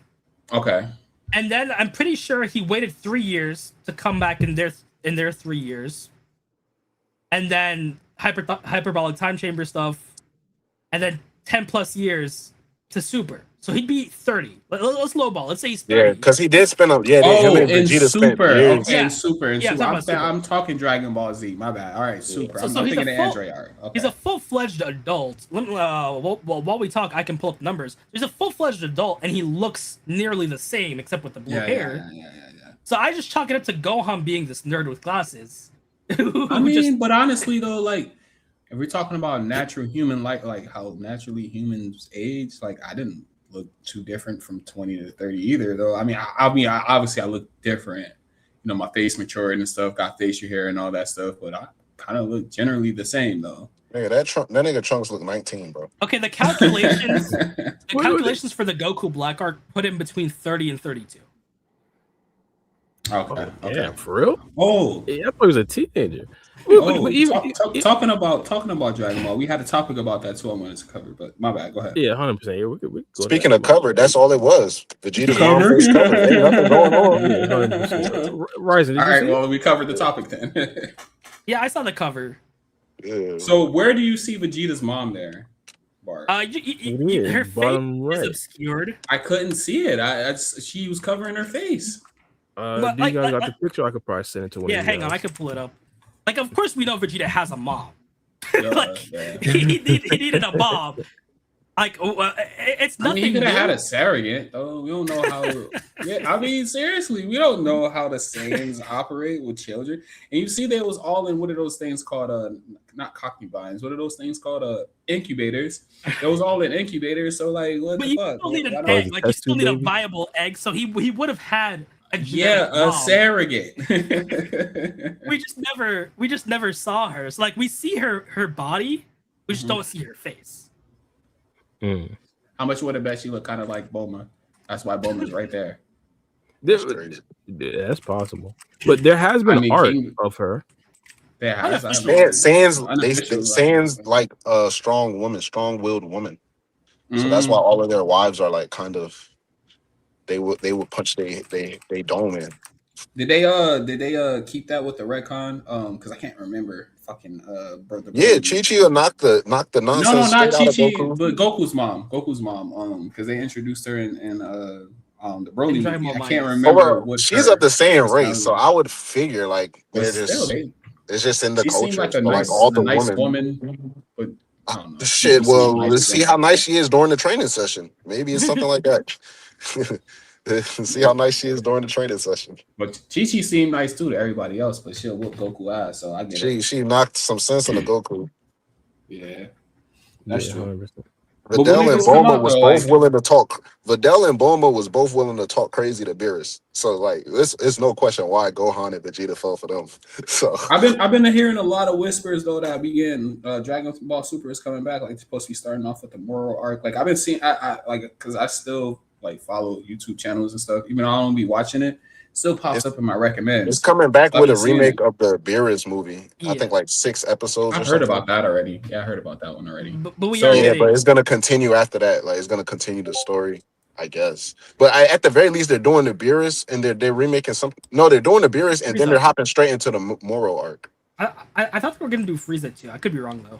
[SPEAKER 3] Okay.
[SPEAKER 4] And then I'm pretty sure he waited 3 years to come back in their 3 years, and then hyperbolic time chamber stuff, and then 10 plus years to Super. So he'd be 30. Let's lowball. Let's say he's 30.
[SPEAKER 2] Yeah, because he did spend him and Vegeta spent
[SPEAKER 3] Super.
[SPEAKER 2] years.
[SPEAKER 3] Okay, Super. And
[SPEAKER 4] Super.
[SPEAKER 3] I'm talking Dragon Ball Z. My bad. All right, Super.
[SPEAKER 4] So
[SPEAKER 3] I'm
[SPEAKER 4] he's
[SPEAKER 3] thinking of Android art. Okay.
[SPEAKER 4] He's a full-fledged adult. While we talk, I can pull up numbers. He's a full-fledged adult, and he looks nearly the same, except with the blue hair.
[SPEAKER 3] Yeah.
[SPEAKER 4] So I just chalk it up to Gohan being this nerd with glasses.
[SPEAKER 3] I mean, but honestly though, like if we're talking about natural human, like how naturally humans age, like I didn't look too different from 20 to 30 either, though. I mean, I obviously I look different. You know, my face matured and stuff, got facial hair and all that stuff, but I kind of look generally the same though.
[SPEAKER 2] Nigga, that nigga Trunks look 19, bro.
[SPEAKER 4] Okay, the calculations for the Goku Black Arc put him between 30 and 32.
[SPEAKER 3] Okay.
[SPEAKER 1] Yeah, for real?
[SPEAKER 3] Oh,
[SPEAKER 1] yeah, I thought he was a teenager.
[SPEAKER 3] Talking about Dragon Ball, we had a topic about that too. I wanted to cover, but my bad. Go ahead.
[SPEAKER 1] Yeah, 100%. Yeah, we could
[SPEAKER 2] Speaking of cover, that's all it was. Vegeta's mom face cover. Ain't nothing going on.
[SPEAKER 1] Yeah, Rising.
[SPEAKER 3] All right, well, we covered the topic then.
[SPEAKER 4] Yeah, I saw the cover.
[SPEAKER 2] Yeah.
[SPEAKER 3] So where do you see Vegeta's mom there, Bart?
[SPEAKER 4] Her face is obscured.
[SPEAKER 3] I couldn't see it. She was covering her face.
[SPEAKER 1] Do you guys got the picture? I could probably send it to one.
[SPEAKER 4] Yeah, hang on, I could pull it up. Like, of course, we know Vegeta has a mom. He needed a mom. Like, it's nothing.
[SPEAKER 3] I mean, he could have had a surrogate, though. We don't know how. Yeah, I mean, seriously, we don't know how the Saiyans operate with children. And you see, they was all in what are those things called? Not concubines. What are those things called? Incubators. It was all in incubators. So, like, what
[SPEAKER 4] but
[SPEAKER 3] the
[SPEAKER 4] you
[SPEAKER 3] fuck?
[SPEAKER 4] still need an egg. Like, you still need a viable egg. So he would have had a
[SPEAKER 3] surrogate.
[SPEAKER 4] we just never saw her. So, like, we see her body, we just don't see her face.
[SPEAKER 3] How much would it bet she look kind of like Bulma? That's why Bulma's right there.
[SPEAKER 1] That's crazy. Yeah, that's possible. But there has been art of her.
[SPEAKER 3] There has.
[SPEAKER 2] Saiyans like a strong-willed woman. So that's why all of their wives are like kind of. They would punch they dome in.
[SPEAKER 3] Did they keep that with the retcon? Because I can't remember. Fucking brother.
[SPEAKER 2] Yeah, Chi-Chi will knock the nonsense.
[SPEAKER 3] No, not Chi-Chi,
[SPEAKER 2] Goku.
[SPEAKER 3] but Goku's mom. Because they introduced her in the Broly movie. I can't remember.
[SPEAKER 2] She's of the same race, so I would figure like they're just. It's just in the culture.
[SPEAKER 3] Like a
[SPEAKER 2] like all the
[SPEAKER 3] nice woman, but I don't know.
[SPEAKER 2] Shit. Well, let's see how nice she is during the training session. Maybe it's something like that. See how nice she is during the training session.
[SPEAKER 3] But Chi-Chi seemed nice too to everybody else, but she'll whoop Goku ass. So I get it.
[SPEAKER 2] She knocked some sense into Goku.
[SPEAKER 3] Yeah, that's true.
[SPEAKER 2] Videl and Bulma was both willing to talk. Videl and Bulma was both willing to talk crazy to Beerus. So like, it's no question why Gohan and Vegeta fell for them. So
[SPEAKER 3] I've been hearing a lot of whispers though that we getting Dragon Ball Super is coming back. Like it's supposed to be starting off with the Moro arc. Like I've been seeing, I like because I still like follow YouTube channels and stuff. Even though I don't be watching it, still pops up in my recommends.
[SPEAKER 2] It's coming back with a remake of the Beerus movie. Yeah. I think like 6 episodes.
[SPEAKER 3] I heard about that already. Yeah, I heard about that one already.
[SPEAKER 4] But
[SPEAKER 2] it's gonna continue after that. Like it's gonna continue the story, I guess. But at the very least, they're doing the Beerus and they're remaking some. No, they're doing the Beerus and then they're hopping straight into the Moro arc.
[SPEAKER 4] I thought they were gonna do Frieza too. I could be wrong though.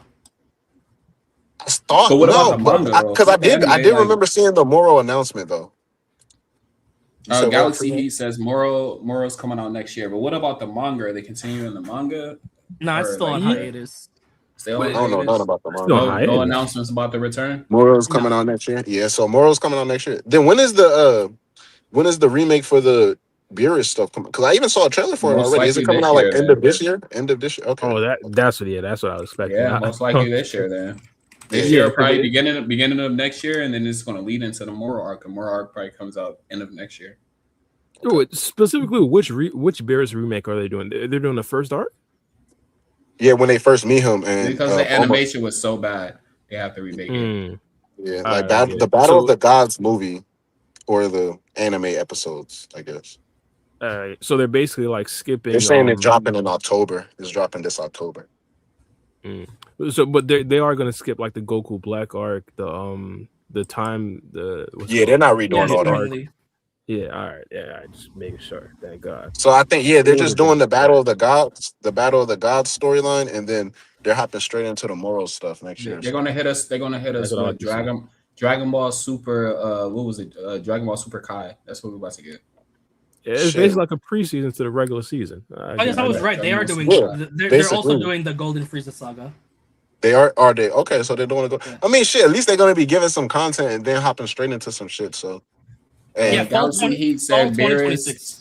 [SPEAKER 2] Because I did remember seeing the Moro announcement though.
[SPEAKER 3] Galaxy Heat says Moro's coming out next year. But what about the manga? Are they continuing the manga?
[SPEAKER 4] No, it's still on hiatus.
[SPEAKER 2] I don't know nothing about the manga.
[SPEAKER 3] No announcements about the return.
[SPEAKER 2] Moro's coming out next year. Yeah, so Moro's coming out next year. Then when is the remake for the Beerus stuff coming? Because I even saw a trailer for it already. Is it coming out like end of this year? End of this year? Okay.
[SPEAKER 1] Oh, that's what I was expecting.
[SPEAKER 3] Yeah, most likely this year then. This year, probably beginning of next year, and then it's going to lead into the Moro arc. And Moro arc probably comes out end of next year.
[SPEAKER 1] Okay. Specifically, which Beerus remake are they doing? They're doing the first arc?
[SPEAKER 2] Yeah, when they first meet him, and
[SPEAKER 3] because the animation was so bad, they have to remake it.
[SPEAKER 2] Yeah, like the Battle of the Gods movie or the anime episodes, I guess.
[SPEAKER 1] So they're basically like skipping.
[SPEAKER 2] They're saying it's dropping in October. It's dropping this October.
[SPEAKER 1] So, but they are gonna skip like the Goku Black arc, the time,
[SPEAKER 2] they're not redoing all that.
[SPEAKER 1] Yeah, all right, just making sure. Thank God.
[SPEAKER 2] So I think they're just doing the Battle of the Gods storyline, and then they're hopping straight into the moral stuff next year.
[SPEAKER 3] They're gonna hit us with Dragon Ball Super. What was it? Dragon Ball Super Kai. That's what we're about to get.
[SPEAKER 1] Yeah, it's basically like a preseason to the regular season.
[SPEAKER 4] I guess I was right. They are doing. They're also doing the Golden Frieza saga.
[SPEAKER 2] They are they? Okay, so they're doing it. I mean, shit. At least they're gonna be giving some content and then hopping straight into some shit. So,
[SPEAKER 3] yeah, Galaxy Heat said Beerus.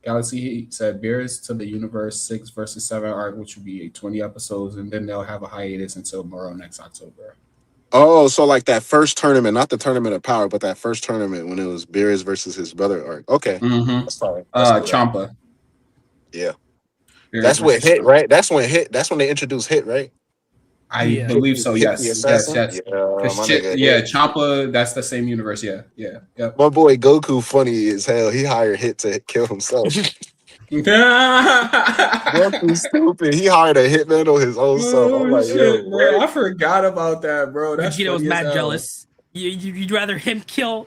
[SPEAKER 3] Galaxy Heat said Beerus to the Universe 6 versus 7 arc, which would be 20 episodes, and then they'll have a hiatus until next October.
[SPEAKER 2] Oh, so like that first tournament, not the Tournament of Power, but that first tournament when it was Beerus versus his brother arc. Okay.
[SPEAKER 3] That's
[SPEAKER 2] fine.
[SPEAKER 3] Champa.
[SPEAKER 2] Yeah. Beerus that's what Hit, right? That's when they introduced Hit, right?
[SPEAKER 3] I believe so, yes. Yes.
[SPEAKER 2] Yeah,
[SPEAKER 3] Champa, that's the same universe. Yeah.
[SPEAKER 2] My boy Goku funny as hell. He hired Hit to kill himself. Goku's stupid. He hired a hitman on his own self. I'm like,
[SPEAKER 3] shit, bro. I forgot about that, bro.
[SPEAKER 4] Vegeta was mad jealous. You'd rather him kill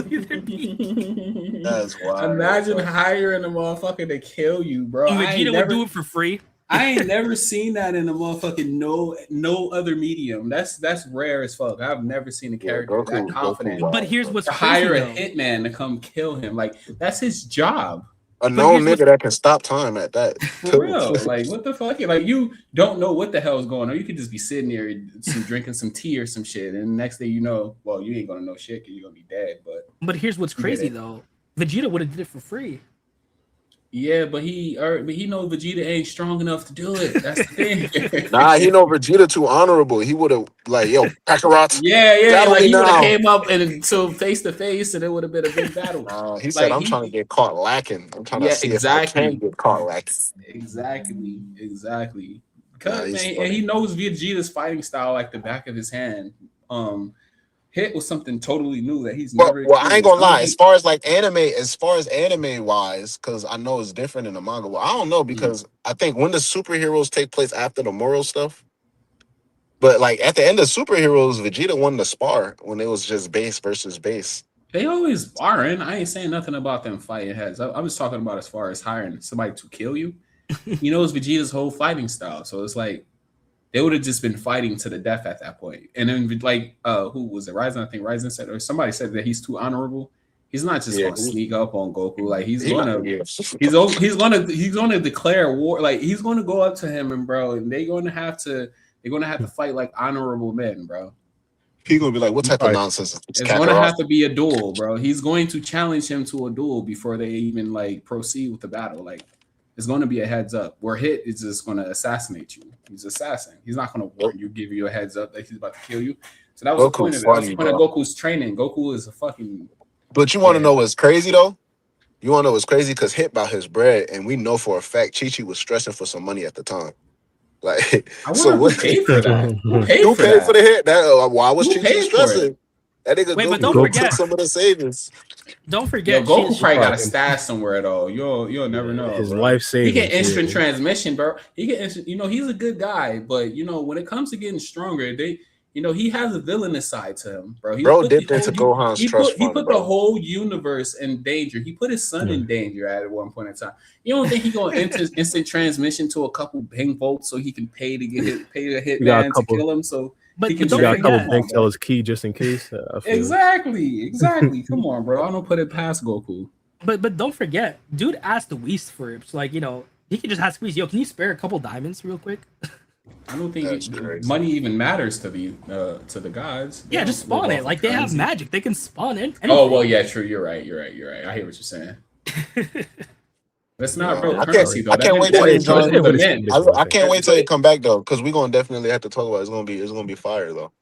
[SPEAKER 4] you than me.
[SPEAKER 2] That's wild.
[SPEAKER 3] Imagine hiring a motherfucker to kill you, bro.
[SPEAKER 4] Vegeta would do it for free.
[SPEAKER 3] I ain't never seen that in a motherfucking no other medium. That's rare as fuck. I've never seen a character that confident.
[SPEAKER 4] But here's what's crazy,
[SPEAKER 3] hire a hitman to come kill him. Like, that's his job.
[SPEAKER 2] A known nigga that can stop time at that.
[SPEAKER 3] For real. Like, what the fuck? Like, you don't know what the hell is going on. You could just be sitting there drinking some tea or some shit, and the next thing you know, well, you ain't gonna know shit because you're gonna be dead. But
[SPEAKER 4] here's what's crazy though. Vegeta would have did it for free.
[SPEAKER 3] Yeah, but he knows Vegeta ain't strong enough to do it. That's the thing.
[SPEAKER 2] Nah, he know Vegeta too honorable. He would have like, yo, Kakarot.
[SPEAKER 3] Yeah. Like he would have came up and so face to face, and it would have been a big battle.
[SPEAKER 2] He said, "I'm trying to get caught lacking. I'm trying to see if I can get caught lacking."
[SPEAKER 3] Exactly. Because and he knows Vegeta's fighting style like the back of his hand. Hit was something totally new that he's never.
[SPEAKER 2] Well, I ain't gonna lie. As far as anime wise, because I know it's different in the manga. Well, I don't know because I think when the superheroes take place after the moral stuff, but like at the end of superheroes, Vegeta won the spar when it was just base versus base.
[SPEAKER 3] They always sparring. I ain't saying nothing about them fighting heads. I'm just talking about as far as hiring somebody to kill you. He knows Vegeta's whole fighting style, so it's like. They would have just been fighting to the death at that point. And then, like, who was it? Ryzen, I think Ryzen said, or somebody said that he's too honorable. He's not just gonna sneak up on Goku. Like he's gonna declare war. Like he's gonna go up to him and and they're gonna have to fight like honorable men, bro.
[SPEAKER 2] He's gonna be like, what type of nonsense?
[SPEAKER 3] It's gonna have to be a duel, bro. He's going to challenge him to a duel before they even like proceed with the battle. Like. It's going to be a heads up. Where Hit is just going to assassinate you. He's an assassin. He's not going to warn you, give you a heads up that he's about to kill you. So that was the point of it. That was the point of Goku's training. Goku is a fucking.
[SPEAKER 2] But you want to know what's crazy though? You want to know what's crazy? Because Hit about his bread, and we know for a fact Chi-Chi was stressing for some money at the time. Like,
[SPEAKER 3] so what? Who paid for that?
[SPEAKER 2] Who paid for the Hit? Why was Chi-Chi stressing? That nigga
[SPEAKER 4] but don't forget
[SPEAKER 2] some of the savings.
[SPEAKER 4] Don't forget,
[SPEAKER 3] Goku probably got a stash somewhere though. You'll never know.
[SPEAKER 1] His life savings.
[SPEAKER 3] He get instant transmission, bro. He get instant. He's a good guy, but when it comes to getting stronger, he has a villainous side to him, bro.
[SPEAKER 2] Bro dipped into Gohan's trust fund.
[SPEAKER 3] He put the whole universe in danger. He put his son in danger at one point in time. You don't think he gonna enter instant transmission to a couple bang bolts so he can pay a hitman to kill him? So.
[SPEAKER 4] But
[SPEAKER 1] he got a couple bank tellers key just in case.
[SPEAKER 3] Exactly. Come on, bro. I don't put it past Goku.
[SPEAKER 4] But don't forget, dude asked the Whis for it. So, like, he could just ask Whis, yo, can you spare a couple diamonds real quick?
[SPEAKER 3] I don't think money even matters to the gods.
[SPEAKER 4] Yeah, just spawn it. Like, they have magic. They can spawn it.
[SPEAKER 3] Oh, well, yeah, true. You're right. I hear what you're saying. That's not real currency, though.
[SPEAKER 2] I can't wait till they come back though, because we're gonna definitely have to talk about it. It's gonna be fire though.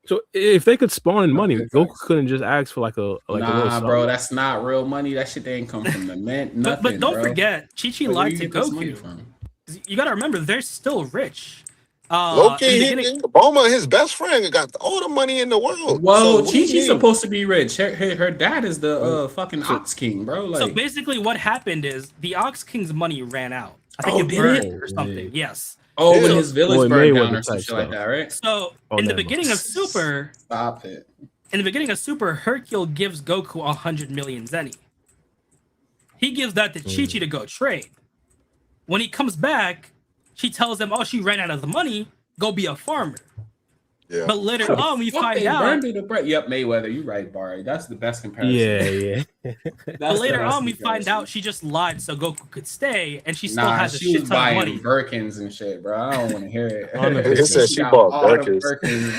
[SPEAKER 1] So if they could spawn in money, Goku couldn't just ask for like a
[SPEAKER 3] bro. That's not real money. That shit ain't come from the mint. Nothing.
[SPEAKER 4] But don't forget, Chi-Chi lied to Goku. You gotta remember, they're still rich.
[SPEAKER 2] Low
[SPEAKER 4] In the
[SPEAKER 2] key,
[SPEAKER 4] beginning,
[SPEAKER 2] Obama, his best friend, got all the money in the world.
[SPEAKER 3] Well,
[SPEAKER 2] So what do you
[SPEAKER 3] Chi-Chi's
[SPEAKER 2] mean?
[SPEAKER 3] supposed to be rich. Her dad is the fucking
[SPEAKER 1] So-
[SPEAKER 3] Ox King, bro.
[SPEAKER 4] so
[SPEAKER 3] Like,
[SPEAKER 4] basically what happened is the Ox King's money ran out. I think
[SPEAKER 3] oh,
[SPEAKER 4] it
[SPEAKER 3] did
[SPEAKER 4] burned
[SPEAKER 3] it?
[SPEAKER 4] or something. Yes.
[SPEAKER 3] Oh, when
[SPEAKER 2] Yeah.
[SPEAKER 3] his village
[SPEAKER 1] Floyd
[SPEAKER 3] burned down
[SPEAKER 1] Mayweather
[SPEAKER 3] or some
[SPEAKER 1] type
[SPEAKER 3] shit like
[SPEAKER 1] stuff.
[SPEAKER 3] that, right?
[SPEAKER 4] So
[SPEAKER 1] Oh,
[SPEAKER 4] in the
[SPEAKER 1] never mind.
[SPEAKER 4] beginning of Super,
[SPEAKER 3] Stop it.
[SPEAKER 4] Hercule gives Goku 100 million zenny. He gives that to Chi-Chi to go trade. When he comes back, she tells him, "Oh, she ran out of the money. Go be a farmer."
[SPEAKER 2] Yeah.
[SPEAKER 4] But later on, we find
[SPEAKER 3] They
[SPEAKER 4] out.
[SPEAKER 3] burned through the bread. Yep, Mayweather. You right, Barry. That's the best comparison.
[SPEAKER 1] Yeah.
[SPEAKER 4] But
[SPEAKER 3] That's
[SPEAKER 4] later
[SPEAKER 3] the best
[SPEAKER 4] on, we find
[SPEAKER 3] comparison.
[SPEAKER 4] out she just lied so Goku could stay, and she still
[SPEAKER 3] Nah,
[SPEAKER 4] has a
[SPEAKER 3] she
[SPEAKER 4] shit
[SPEAKER 3] was
[SPEAKER 4] ton of
[SPEAKER 3] buying
[SPEAKER 4] money.
[SPEAKER 3] Birkins and shit, bro. I don't want to hear it.
[SPEAKER 1] I know.
[SPEAKER 2] It said she
[SPEAKER 3] got
[SPEAKER 2] bought
[SPEAKER 3] all the
[SPEAKER 2] Birkins.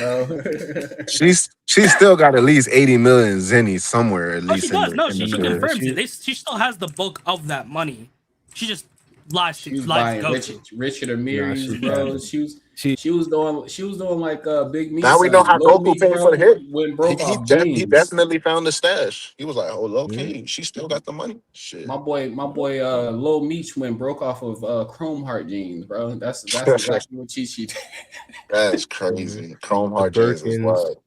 [SPEAKER 3] bro.
[SPEAKER 2] She's still got at least 80 million zennies somewhere. At
[SPEAKER 4] Oh,
[SPEAKER 2] least
[SPEAKER 4] she does. No,
[SPEAKER 2] in
[SPEAKER 4] she
[SPEAKER 2] the crib.
[SPEAKER 4] confirms it. She still has the bulk of that money. She just lies
[SPEAKER 3] She
[SPEAKER 4] to
[SPEAKER 3] was
[SPEAKER 4] lies
[SPEAKER 3] buying
[SPEAKER 4] to Goku.
[SPEAKER 3] Richard Ramirez,
[SPEAKER 1] she
[SPEAKER 3] bro.
[SPEAKER 1] got
[SPEAKER 3] She was doing like Big Meat.
[SPEAKER 2] Now we know how
[SPEAKER 3] Lil
[SPEAKER 2] Goku
[SPEAKER 3] Meat,
[SPEAKER 2] paid
[SPEAKER 3] bro,
[SPEAKER 2] for the hit.
[SPEAKER 3] when broke
[SPEAKER 2] He,
[SPEAKER 3] off
[SPEAKER 2] he
[SPEAKER 3] jeans.
[SPEAKER 2] definitely found the stash. He was like, "Oh, low key, she still got the money." Shit.
[SPEAKER 3] My boy, Lil Meech went broke off of Chrome Heart jeans, bro. That's exactly what Chi did.
[SPEAKER 2] That's crazy. Chrome Heart
[SPEAKER 1] The
[SPEAKER 2] jeans is
[SPEAKER 1] Birkins.
[SPEAKER 2] wild.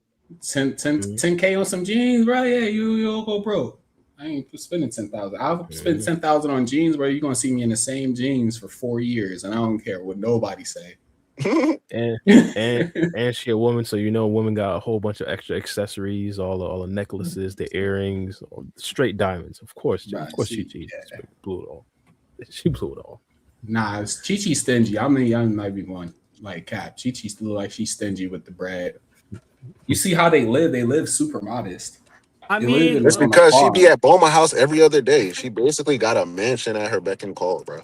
[SPEAKER 3] 10K on some jeans, bro. Yeah, you'll go broke. I ain't spending 10,000. I'll spend 10,000 on jeans, bro. You're gonna see me in the same jeans for 4 years, and I don't care what nobody say.
[SPEAKER 1] and she a woman, so women got a whole bunch of extra accessories, all the necklaces, the earrings, straight diamonds. Of course,
[SPEAKER 3] Right,
[SPEAKER 1] of course,
[SPEAKER 3] she-
[SPEAKER 1] Chi
[SPEAKER 3] yeah.
[SPEAKER 1] blew it all. She blew it all.
[SPEAKER 3] Nah, Chi stingy. I might be one like Cap. Chi still like she's stingy with the bread. You see how they live? They live super modest.
[SPEAKER 4] I
[SPEAKER 3] They live
[SPEAKER 4] mean,
[SPEAKER 3] in
[SPEAKER 2] It's
[SPEAKER 3] on a
[SPEAKER 2] because she
[SPEAKER 3] farm.
[SPEAKER 2] be at Boma House every other day. She basically got a mansion at her beck and call, bro.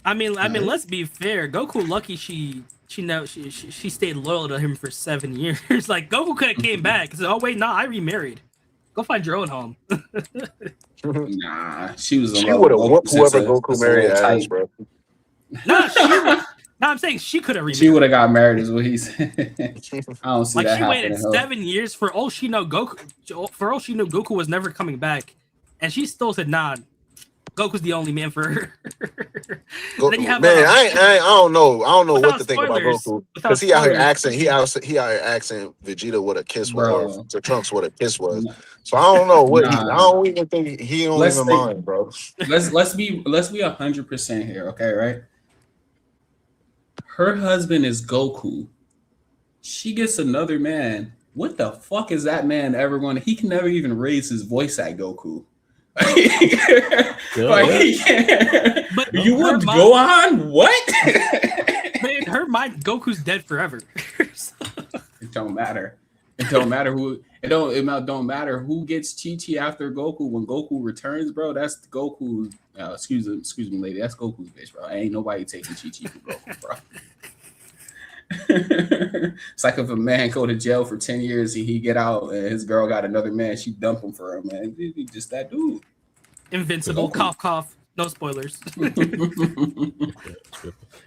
[SPEAKER 4] I mean, let's be fair. Goku lucky she stayed loyal to him for 7 years. Like Goku could have came back and said, "Oh wait, nah, I remarried. Go find your own home."
[SPEAKER 3] Nah, she was in
[SPEAKER 2] She
[SPEAKER 3] love
[SPEAKER 2] would have
[SPEAKER 3] with
[SPEAKER 2] whooped whoever
[SPEAKER 3] since
[SPEAKER 2] Goku married
[SPEAKER 3] a little
[SPEAKER 2] ass,
[SPEAKER 3] tight.
[SPEAKER 2] bro.
[SPEAKER 4] I'm saying she could have remarried.
[SPEAKER 3] She would have got married, is what he said. I don't see
[SPEAKER 4] Like
[SPEAKER 3] that
[SPEAKER 4] she waited
[SPEAKER 3] happening.
[SPEAKER 4] 7 years for all she knew Goku was never coming back, and she still said, "Nah, Goku's the only man for her." Then you have,
[SPEAKER 2] I don't know. I don't know what
[SPEAKER 4] without
[SPEAKER 2] to think about
[SPEAKER 4] spoilers-
[SPEAKER 2] Goku
[SPEAKER 4] without
[SPEAKER 2] because he out here
[SPEAKER 4] spoilers.
[SPEAKER 2] asking. He out here asking Vegeta what a kiss was,
[SPEAKER 3] Bro.
[SPEAKER 2] or to Trunks what a kiss was. So I don't know what I
[SPEAKER 3] Nah.
[SPEAKER 2] don't even think he don't
[SPEAKER 3] Let's
[SPEAKER 2] even
[SPEAKER 3] think-
[SPEAKER 2] mind, bro.
[SPEAKER 3] Let's be 100% here, okay? Right? Her husband is Goku. She gets another man. What the fuck is that man ever going to? He can never even raise his voice at Goku.
[SPEAKER 4] But
[SPEAKER 3] You
[SPEAKER 4] her
[SPEAKER 3] would
[SPEAKER 4] mom-
[SPEAKER 3] go on what?
[SPEAKER 4] But in her mind, Goku's dead forever. So-
[SPEAKER 3] It don't matter. It don't matter who. It don't matter who gets Chi-Chi after Goku. When Goku returns, bro, that's Goku. Excuse me, lady. That's Goku's bitch, bro. Ain't nobody taking Chi-Chi from Goku, bro. It's like if a man go to jail for 10 years, he get out and his girl got another man, she dump him for him, man. He just that dude.
[SPEAKER 4] Invincible,
[SPEAKER 3] Goku.
[SPEAKER 4] cough, cough. No spoilers.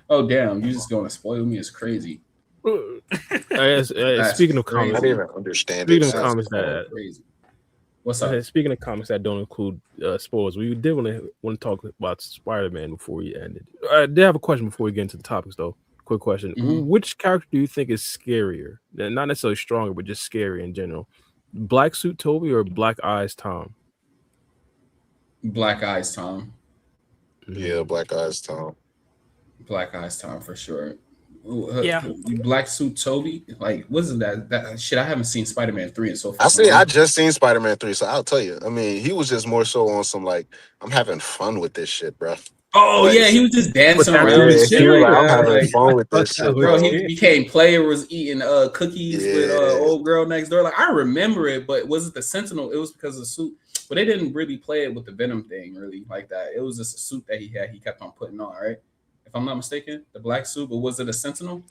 [SPEAKER 3] Oh damn, you just gonna spoil me? It's crazy.
[SPEAKER 1] Speaking of
[SPEAKER 2] I
[SPEAKER 1] comments,
[SPEAKER 2] didn't even understand
[SPEAKER 1] Speaking
[SPEAKER 2] it.
[SPEAKER 1] of comments that
[SPEAKER 3] Crazy. What's up?
[SPEAKER 1] speaking of comments that don't include spoilers, we did want to talk about Spider-Man before we ended. I did have a question before we get into the topics, though. Quick question:
[SPEAKER 3] Mhm.
[SPEAKER 1] Which character do you think is scarier? Not necessarily stronger, but just scary in general. Black Suit Toby or Black Eyes Tom?
[SPEAKER 3] Black Eyes Tom.
[SPEAKER 2] Yeah, Black Eyes Tom.
[SPEAKER 3] Black Eyes Tom for sure.
[SPEAKER 4] Yeah.
[SPEAKER 3] Black Suit Toby. Like, wasn't that shit? I haven't seen Spider-Man 3 in so far.
[SPEAKER 2] I just seen Spider-Man 3, so I'll tell you. I mean, he was just more so on some like, I'm having fun with this shit, bro.
[SPEAKER 3] Oh
[SPEAKER 2] Like,
[SPEAKER 3] yeah, he was just dancing
[SPEAKER 1] But
[SPEAKER 3] around
[SPEAKER 1] that-
[SPEAKER 3] and shit.
[SPEAKER 2] he was
[SPEAKER 3] Like,
[SPEAKER 2] like, I'm having
[SPEAKER 3] like,
[SPEAKER 2] fun with this shit,
[SPEAKER 3] bro,
[SPEAKER 2] bro.
[SPEAKER 3] he became player, was eating cookies with
[SPEAKER 2] Yeah.
[SPEAKER 3] old girl next door. Like, I remember it, but was it the Sentinel? It was because of the suit. But they didn't really play it with the Venom thing, really, like that. It was just a suit that he had. He kept on putting on, right? If I'm not mistaken, the black suit. But was it a Sentinel?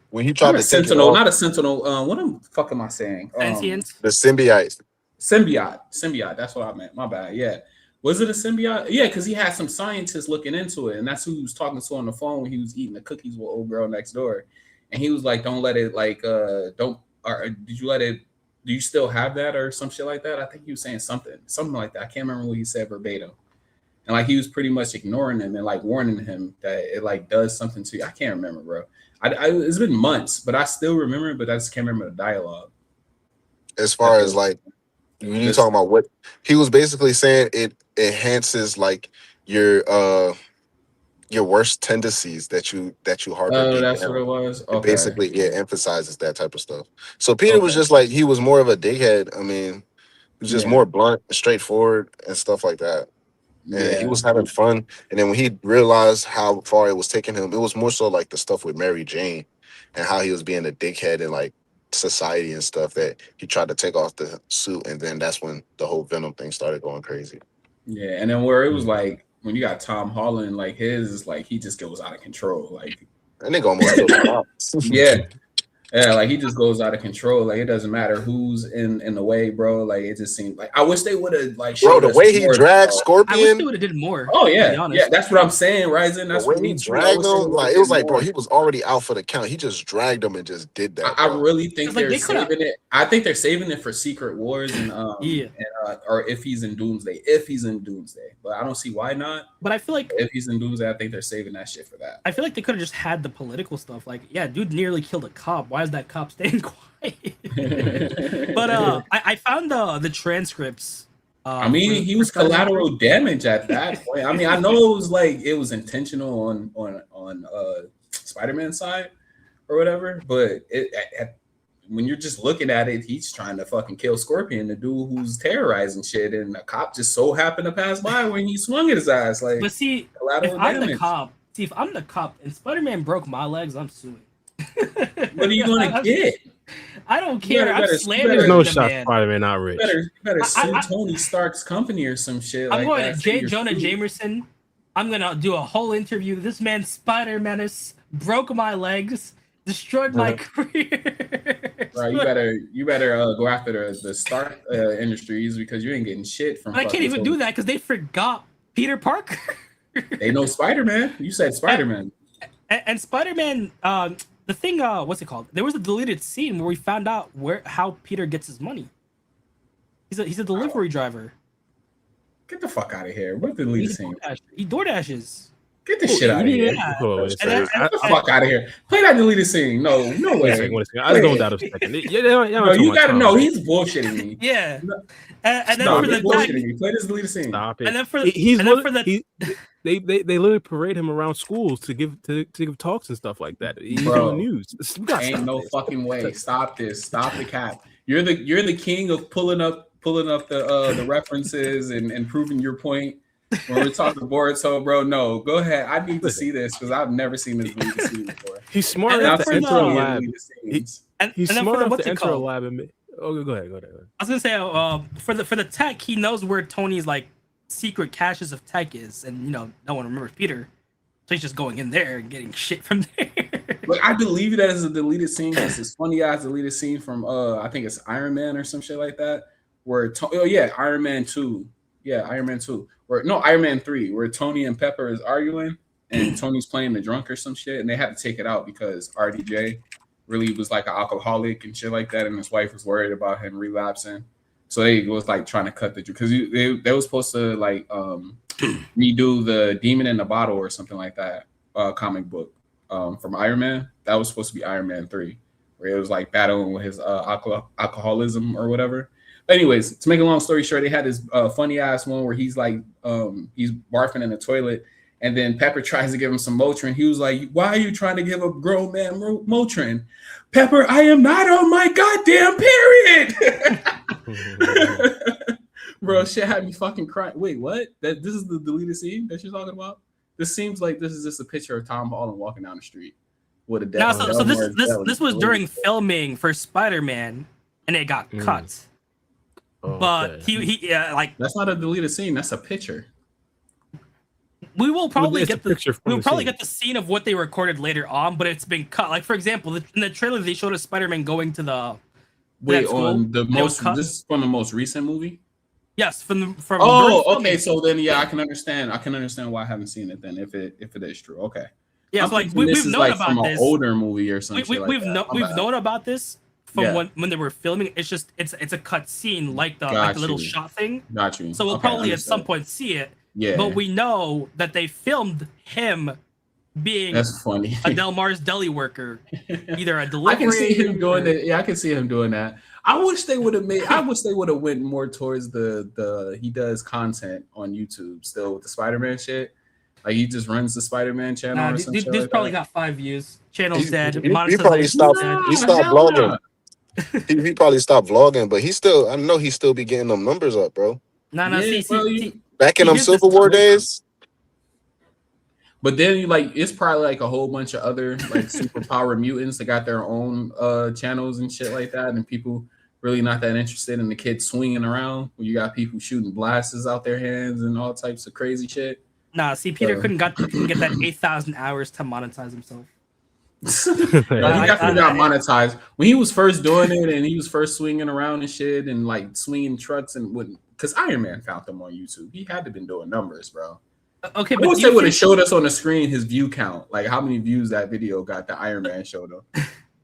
[SPEAKER 2] When he tried
[SPEAKER 3] Not
[SPEAKER 2] to
[SPEAKER 3] a
[SPEAKER 2] take it
[SPEAKER 3] Sentinel.
[SPEAKER 2] off,
[SPEAKER 3] Not a Sentinel. What the fuck am I saying?
[SPEAKER 4] Sentient.
[SPEAKER 2] the symbiote.
[SPEAKER 3] Symbiote. That's what I meant. My bad. Yeah. Was it a symbiote? Yeah, because he had some scientists looking into it, and that's who he was talking to on the phone when he was eating the cookies with old girl next door. And he was like, "Don't let it don't." Or did you let it? Do you still have that or some shit like that? I think he was saying something like that. I can't remember what he said verbatim. and like he was pretty much ignoring him and like warning him that it like does something to you. I can't remember, bro. It's been months, but I still remember it, but I just can't remember the dialogue.
[SPEAKER 2] As far as like when you talking about what he was basically saying, it enhances like your worst tendencies that you harbor.
[SPEAKER 3] Oh, that's what it was. Okay.
[SPEAKER 2] Basically, emphasizes that type of stuff. So Peter was just like, he was more of a dickhead. I mean, he was just more blunt, straightforward, and stuff like that. And he was having fun. And then when he realized how far it was taking him, it was more so like the stuff with Mary Jane and how he was being a dickhead in like society and stuff, that he tried to take off the suit. And then that's when the whole Venom thing started going crazy.
[SPEAKER 3] Yeah, and then where it was like when you got Tom Holland, like his like he just goes out of control. Like
[SPEAKER 2] that nigga almost killed
[SPEAKER 3] yeah. Yeah, like he just goes out of control. Like it doesn't matter who's in the way, bro. Like it just seemed like I wish they would have like.
[SPEAKER 2] Bro, the way he dragged Scorpion,
[SPEAKER 4] I wish they would have did more.
[SPEAKER 3] Oh yeah, yeah. That's what I'm saying, Ryzen. That's what
[SPEAKER 2] he dragged him. Like it was like, bro, he was already out for the count. He just dragged him and just did that.
[SPEAKER 3] I really think they're saving it. I think they're saving it for Secret Wars and or if he's in Doomsday. But I don't see why not.
[SPEAKER 4] But I feel like
[SPEAKER 3] if he's in Doomsday, I think they're saving that shit for that.
[SPEAKER 4] I feel like they could have just had the political stuff. Like, yeah, dude nearly killed a cop. Why is that cop staying quiet? But I found the transcripts.
[SPEAKER 3] I mean, he was collateral damage at that point. I mean, I know it was intentional on Spider-Man's side or whatever, but when you're just looking at it, he's trying to fucking kill Scorpion, the dude who's terrorizing shit, and a cop just so happened to pass by when he swung at his ass. Like,
[SPEAKER 4] but see, if I'm the cop and Spider-Man broke my legs, I'm suing.
[SPEAKER 3] What are you gonna get?
[SPEAKER 4] I don't care.
[SPEAKER 1] There's no shot Spider-Man not rich.
[SPEAKER 3] You better sue Tony Stark's company or some shit.
[SPEAKER 4] I'm going to J. Jonah Jameson. I'm gonna do a whole interview. This man Spider-Menace broke my legs, destroyed my career.
[SPEAKER 3] Right, you better go after the Stark Industries because you ain't getting shit from.
[SPEAKER 4] But I can't even do that because they forgot Peter Parker.
[SPEAKER 3] They know Spider-Man. You said Spider-Man.
[SPEAKER 4] And Spider-Man, the thing, what's it called? There was a deleted scene where we found out how Peter gets his money. He's a delivery driver.
[SPEAKER 3] Get the fuck out of here! What deleted scene?
[SPEAKER 4] He DoorDashes.
[SPEAKER 3] Get this shit out of here! Get the fuck out of here! Play that deleted scene. No way.
[SPEAKER 1] I just don't doubt a second.
[SPEAKER 3] No, you gotta know he's bullshitting me.
[SPEAKER 4] Yeah. And then for the
[SPEAKER 3] bullshitting me. Play this deleted scene.
[SPEAKER 1] Stop it.
[SPEAKER 4] And then for
[SPEAKER 1] they literally parade him around schools to give talks and stuff like that. He's on the news.
[SPEAKER 3] Ain't no fucking way. Stop this. Stop the cap. You're the king of pulling up the references and proving your point when we're talking Boruto, bro. No, go ahead. I need to see this because I've never seen this movie scene before.
[SPEAKER 1] He's smart enough to enter a lab. He's smart enough to enter a lab and go ahead.
[SPEAKER 4] I was gonna say for the tech, he knows where Tony's like secret caches of tech is, and no one remembers Peter, so he's just going in there and getting shit from there.
[SPEAKER 3] Look, I believe that is a deleted scene. It's this funny ass deleted scene from I think it's Iron Man or some shit like that. Where Iron Man 2. Yeah, Iron Man 2. Iron Man 3, where Tony and Pepper is arguing and Tony's playing the drunk or some shit, and they had to take it out because RDJ really was like an alcoholic and shit like that, and his wife was worried about him relapsing. So they was like trying to cut the because they was supposed to like redo the Demon in the Bottle or something like that comic book from Iron Man. That was supposed to be Iron Man 3, where it was like battling with his alcoholism or whatever. Anyways, to make a long story short, they had this funny ass one where he's like he's barfing in the toilet, and then Pepper tries to give him some Motrin. He was like, "Why are you trying to give a grown man Motrin?" Pepper, I am not on my goddamn period. Bro, shit had me fucking crying. Wait, what? This is the deleted scene that you're talking about? This seems like this is just a picture of Tom Holland walking down the street with a death.
[SPEAKER 4] So this was during filming for Spider-Man, and it got cut. But he like
[SPEAKER 3] that's not a deleted scene. That's a picture.
[SPEAKER 4] We will probably get the scene of what they recorded later on, but it's been cut. Like for example, in the trailer they showed a Spider-Man going to the
[SPEAKER 3] this is from the most recent movie.
[SPEAKER 4] Yes, from.
[SPEAKER 3] Okay. So then, I can understand. I can understand why I haven't seen it then. If it is true, okay.
[SPEAKER 4] Yeah, so like we've known about
[SPEAKER 3] from
[SPEAKER 4] this.
[SPEAKER 3] An older movie or something.
[SPEAKER 4] We've known about this. From when they were filming, it's just it's a cut scene like the little shot thing.
[SPEAKER 3] Got you.
[SPEAKER 4] So we'll probably at some point see it,
[SPEAKER 3] Yeah,
[SPEAKER 4] But we know that they filmed him being
[SPEAKER 3] that's funny.
[SPEAKER 4] a Del Mar's deli worker, either a delivery.
[SPEAKER 3] I can see him doing
[SPEAKER 4] or...
[SPEAKER 3] it. Yeah, I can see him doing that. I wish they would have made. I wish they would have went more towards the he does content on YouTube still with the Spider-Man shit. Like he just runs the Spider-Man channel or some shit
[SPEAKER 4] Dude's
[SPEAKER 3] like
[SPEAKER 4] probably
[SPEAKER 3] that.
[SPEAKER 4] got 5 views. Channel's dead.
[SPEAKER 2] He
[SPEAKER 4] Monetization
[SPEAKER 2] probably stopped.
[SPEAKER 4] dead.
[SPEAKER 2] He stopped
[SPEAKER 3] hell
[SPEAKER 2] vlogging.
[SPEAKER 3] nah.
[SPEAKER 2] He probably stopped vlogging, but I know he still be getting them numbers up, bro.
[SPEAKER 4] No,
[SPEAKER 3] Yeah, bro,
[SPEAKER 2] Back in them
[SPEAKER 4] here's the
[SPEAKER 2] Civil War
[SPEAKER 4] thing.
[SPEAKER 2] days.
[SPEAKER 3] But then you like it's probably like a whole bunch of other like superpower mutants that got their own channels and shit like that, and people really not that interested in the kids swinging around. When you got people shooting blasters out their hands and all types of crazy shit.
[SPEAKER 4] Nah, see, Peter couldn't get that 8,000 hours to monetize himself.
[SPEAKER 3] He definitely got monetized when he was first doing it, and he was first swinging around and shit, and like swinging trucks and wouldn't. Because Iron Man found him on YouTube. He had to been doing numbers, bro.
[SPEAKER 4] Okay,
[SPEAKER 3] I
[SPEAKER 4] but
[SPEAKER 3] wish they would have showed us on the screen his view count, like how many views that video got that Iron Man showed him.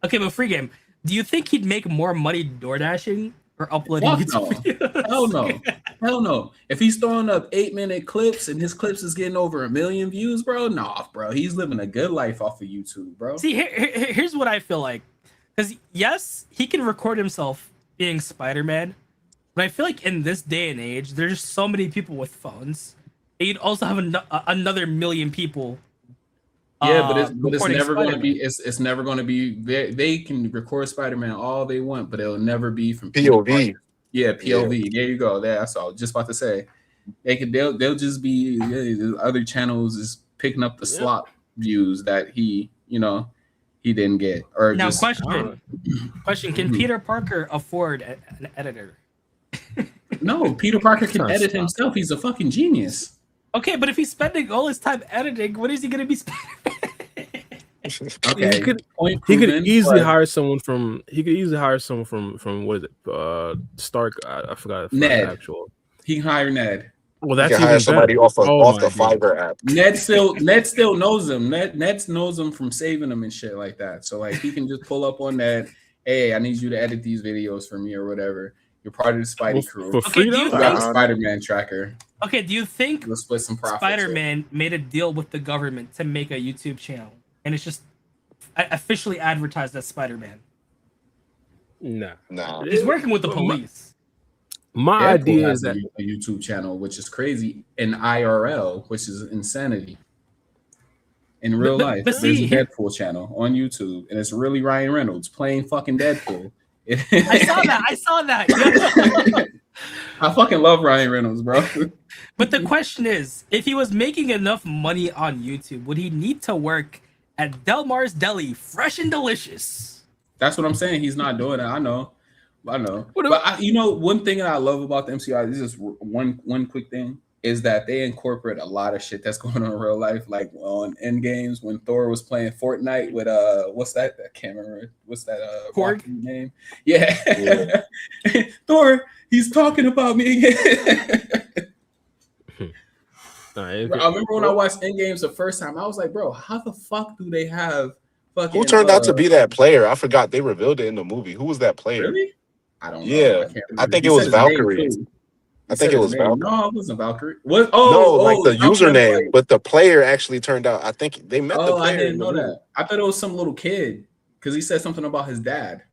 [SPEAKER 4] Okay, but free game. Do you think he'd make more money door dashing or uploading YouTube videos?
[SPEAKER 3] Hell no. Hell no. If he's throwing up 8-minute clips and his clips is getting over 1 million views, bro, nah, bro. He's living a good life off of YouTube, bro.
[SPEAKER 4] See, here's what I feel like. Because yes, he can record himself being Spider-Man, but I feel like in this day and age, there's so many people with phones. And you'd also have another million people.
[SPEAKER 3] Yeah, but it's never going to
[SPEAKER 4] Spider-Man.
[SPEAKER 3] be. It's never going to be. They can record Spider-Man all they want, but it'll never be from
[SPEAKER 2] POV.
[SPEAKER 3] Yeah, POV. There you go. That's all. Just about to say, they'll just be other channels is picking up the slot views that he didn't get. Or
[SPEAKER 4] Now,
[SPEAKER 3] just,
[SPEAKER 4] question: Can Peter Parker afford an editor?
[SPEAKER 3] No, Peter Parker can edit himself. He's a fucking genius.
[SPEAKER 4] Okay, but if he's spending all his time editing, what is he gonna be spending?
[SPEAKER 3] Okay,
[SPEAKER 1] he could easily hire someone from. He could easily hire someone from what is it? Stark. I forgot.
[SPEAKER 3] Ned.
[SPEAKER 1] Actual.
[SPEAKER 3] He can hire Ned.
[SPEAKER 1] Well, that's
[SPEAKER 2] You can hire somebody off the Fiverr app.
[SPEAKER 3] Ned still knows him. Ned knows him from saving him and shit like that. So like he can just pull up on Ned. Hey, I need you to edit these videos for me or whatever. You're part of the Spidey crew.
[SPEAKER 1] For free,
[SPEAKER 3] you got the Spider-Man tracker.
[SPEAKER 4] Okay, do you think
[SPEAKER 3] Let's split some profits?
[SPEAKER 4] Spider-Man made a deal with the government to make a YouTube channel, and it's just officially advertised as Spider-Man?
[SPEAKER 2] Nah.
[SPEAKER 4] He's working with the police.
[SPEAKER 1] My idea is that
[SPEAKER 3] a YouTube channel, which is crazy, in IRL, which is insanity. In real life, there's a Deadpool channel on YouTube, and it's really Ryan Reynolds playing fucking Deadpool.
[SPEAKER 4] I saw that.
[SPEAKER 3] I fucking love Ryan Reynolds, bro.
[SPEAKER 4] But the question is, if he was making enough money on YouTube, would he need to work at Del Mar's Deli, fresh and delicious?
[SPEAKER 3] That's what I'm saying. He's not doing it. I know. But one thing that I love about the MCU, this is one quick thing, is that they incorporate a lot of shit that's going on in real life. Like on Endgames, when Thor was playing Fortnite with what's that? I can't remember. What's that
[SPEAKER 4] Korg
[SPEAKER 3] name? Yeah. Thor, he's talking about me again. I remember when I watched Endgames the first time, I was like, bro, how the fuck do they have fucking
[SPEAKER 2] Who turned out to be that player? I forgot they revealed it in the movie. Who was that player?
[SPEAKER 3] Really? I don't know.
[SPEAKER 2] Yeah. I think it was Valkyrie. I think it was Valkyrie.
[SPEAKER 3] No, it wasn't Valkyrie.
[SPEAKER 2] The username, but the player actually turned out. I think they met the player.
[SPEAKER 3] I didn't know that. I thought it was some little kid because he said something about his dad.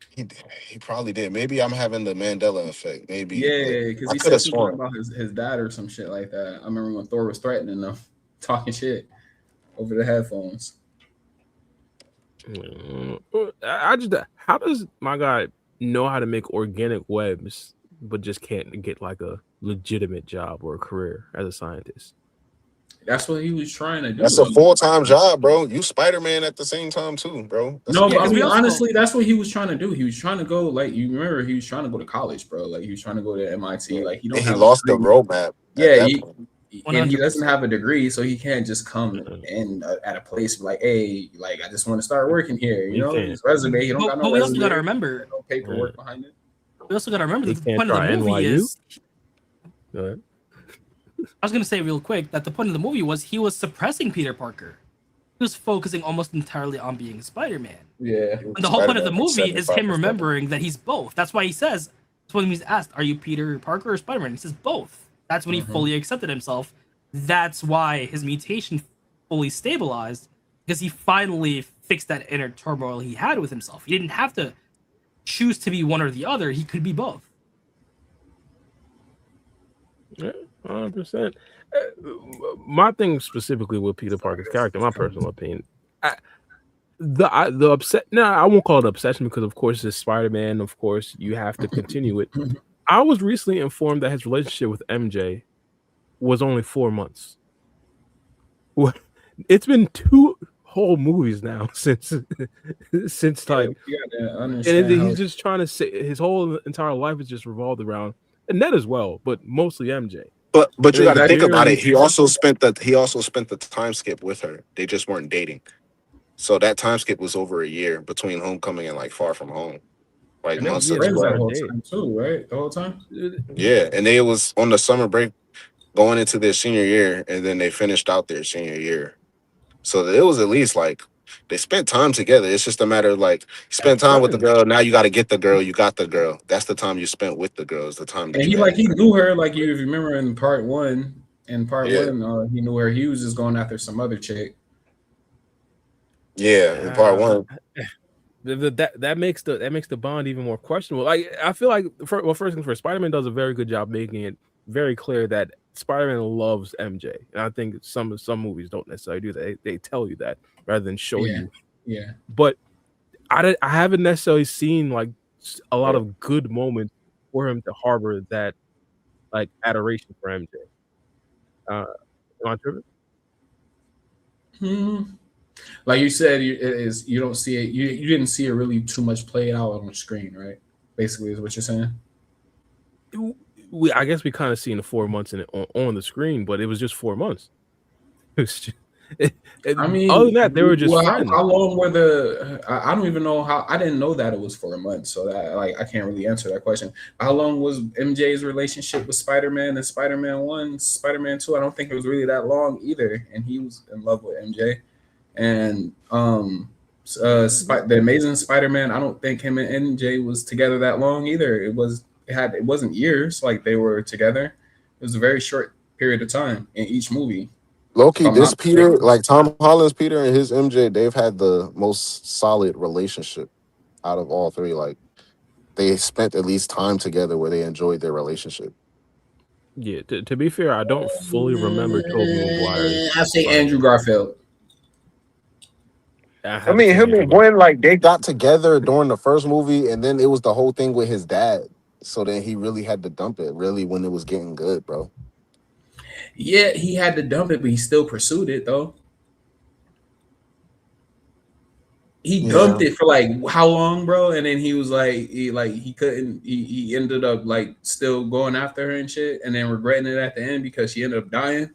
[SPEAKER 2] He probably did. Maybe I'm having the Mandela effect. Maybe.
[SPEAKER 3] Yeah, because he said something about his dad or some shit like that. I remember when Thor was threatening them, talking shit over the headphones.
[SPEAKER 1] How does my guy know how to make organic webs, but just can't get like a legitimate job or a career as a scientist?
[SPEAKER 3] That's what he was trying to do.
[SPEAKER 2] That's a full-time job, bro. You Spider-Man at the same time too, bro.
[SPEAKER 3] Honestly, that's what he was trying to do. He was trying to go, like, you remember, he was trying to go to college, bro. Like, he was trying to go to MIT. Like, he
[SPEAKER 2] lost the roadmap.
[SPEAKER 3] Yeah, and he doesn't have a degree, so he can't just come in at a place like, hey, like, I just want to start working here. You know, his resume. He don't got no resume.
[SPEAKER 4] We also got to remember
[SPEAKER 3] no paperwork behind it.
[SPEAKER 4] We also got to remember that the point of the movie is.
[SPEAKER 1] Go ahead.
[SPEAKER 4] I was going to say real quick that the point of the movie was he was suppressing Peter Parker. He was focusing almost entirely on being Spider-Man.
[SPEAKER 3] Yeah.
[SPEAKER 4] And the whole point of the movie is him remembering that he's both. That's why he says, when he's asked, are you Peter Parker or Spider-Man? He says both. That's when he fully accepted himself. That's why his mutation fully stabilized, because he finally fixed that inner turmoil he had with himself. He didn't have to choose to be one or the other. He could be both.
[SPEAKER 1] Yeah, 100%. My thing specifically with Peter Parker's character, my personal opinion, the upset. No, I won't call it obsession because, of course, it's Spider-Man. Of course, you have to continue it. I was recently informed that his relationship with MJ was only 4 months. It's been 2 whole movies now since like, and he's just trying to say his whole entire life is just revolved around, and Ned as well, but mostly MJ.
[SPEAKER 2] But you got to think about it. He also spent the time skip with her. They just weren't dating. So that time skip was over a year between Homecoming and like Far From Home. Like
[SPEAKER 3] and
[SPEAKER 2] months
[SPEAKER 3] they
[SPEAKER 2] of
[SPEAKER 3] were friends that whole time too, right? The whole time.
[SPEAKER 2] Yeah, and they was on the summer break going into their senior year, and then they finished out their senior year. So it was at least like they spent time together. It's just a matter of like you spend time with the girl. Now you got to get the girl. You got the girl. That's the time you spent with the girl. Is the time.
[SPEAKER 3] And he knew her. Like if you remember in part one. In part one, he knew her. He was just going after some other chick.
[SPEAKER 2] Yeah, in part one.
[SPEAKER 1] That makes the bond even more questionable. Like I feel like first thing first, Spider-Man does a very good job making it very clear that Spider-Man loves MJ, and I think some movies don't necessarily do that. They tell you that rather than show you.
[SPEAKER 3] Yeah.
[SPEAKER 1] But I haven't necessarily seen like a lot of good moments for him to harbor that like adoration for MJ. Am I tripping?
[SPEAKER 3] Like you said, you don't see it. You didn't see it really too much played out on the screen, right? Basically, is what you're saying.
[SPEAKER 1] I guess we kind of seen the 4 months on the screen, but it was just 4 months. I mean, other than that, they were just friends.
[SPEAKER 3] How long were the? I don't even know how. I didn't know that it was 4 months, so that like I can't really answer that question. How long was MJ's relationship with Spider-Man and Spider-Man 1, Spider-Man 2? I don't think it was really that long either, and he was in love with MJ. And the Amazing Spider-Man, I don't think him and MJ was together that long either. It wasn't years like they were together. It was a very short period of time in each movie.
[SPEAKER 2] Loki, this Peter, like Tom Holland's Peter and his MJ, they've had the most solid relationship out of all three. Like they spent at least time together where they enjoyed their relationship.
[SPEAKER 1] Yeah, to be fair, I don't fully remember Tobey Maguire.
[SPEAKER 3] I say Andrew Garfield.
[SPEAKER 2] I mean, him and Gwen, like they got together during the first movie, and then it was the whole thing with his dad. So then he really had to dump it, really, when it was getting good, bro.
[SPEAKER 3] Yeah, he had to dump it, but he still pursued it, though. He dumped it for like how long, bro? And then he was like, he couldn't. He ended up like still going after her and shit, and then regretting it at the end because she ended up dying.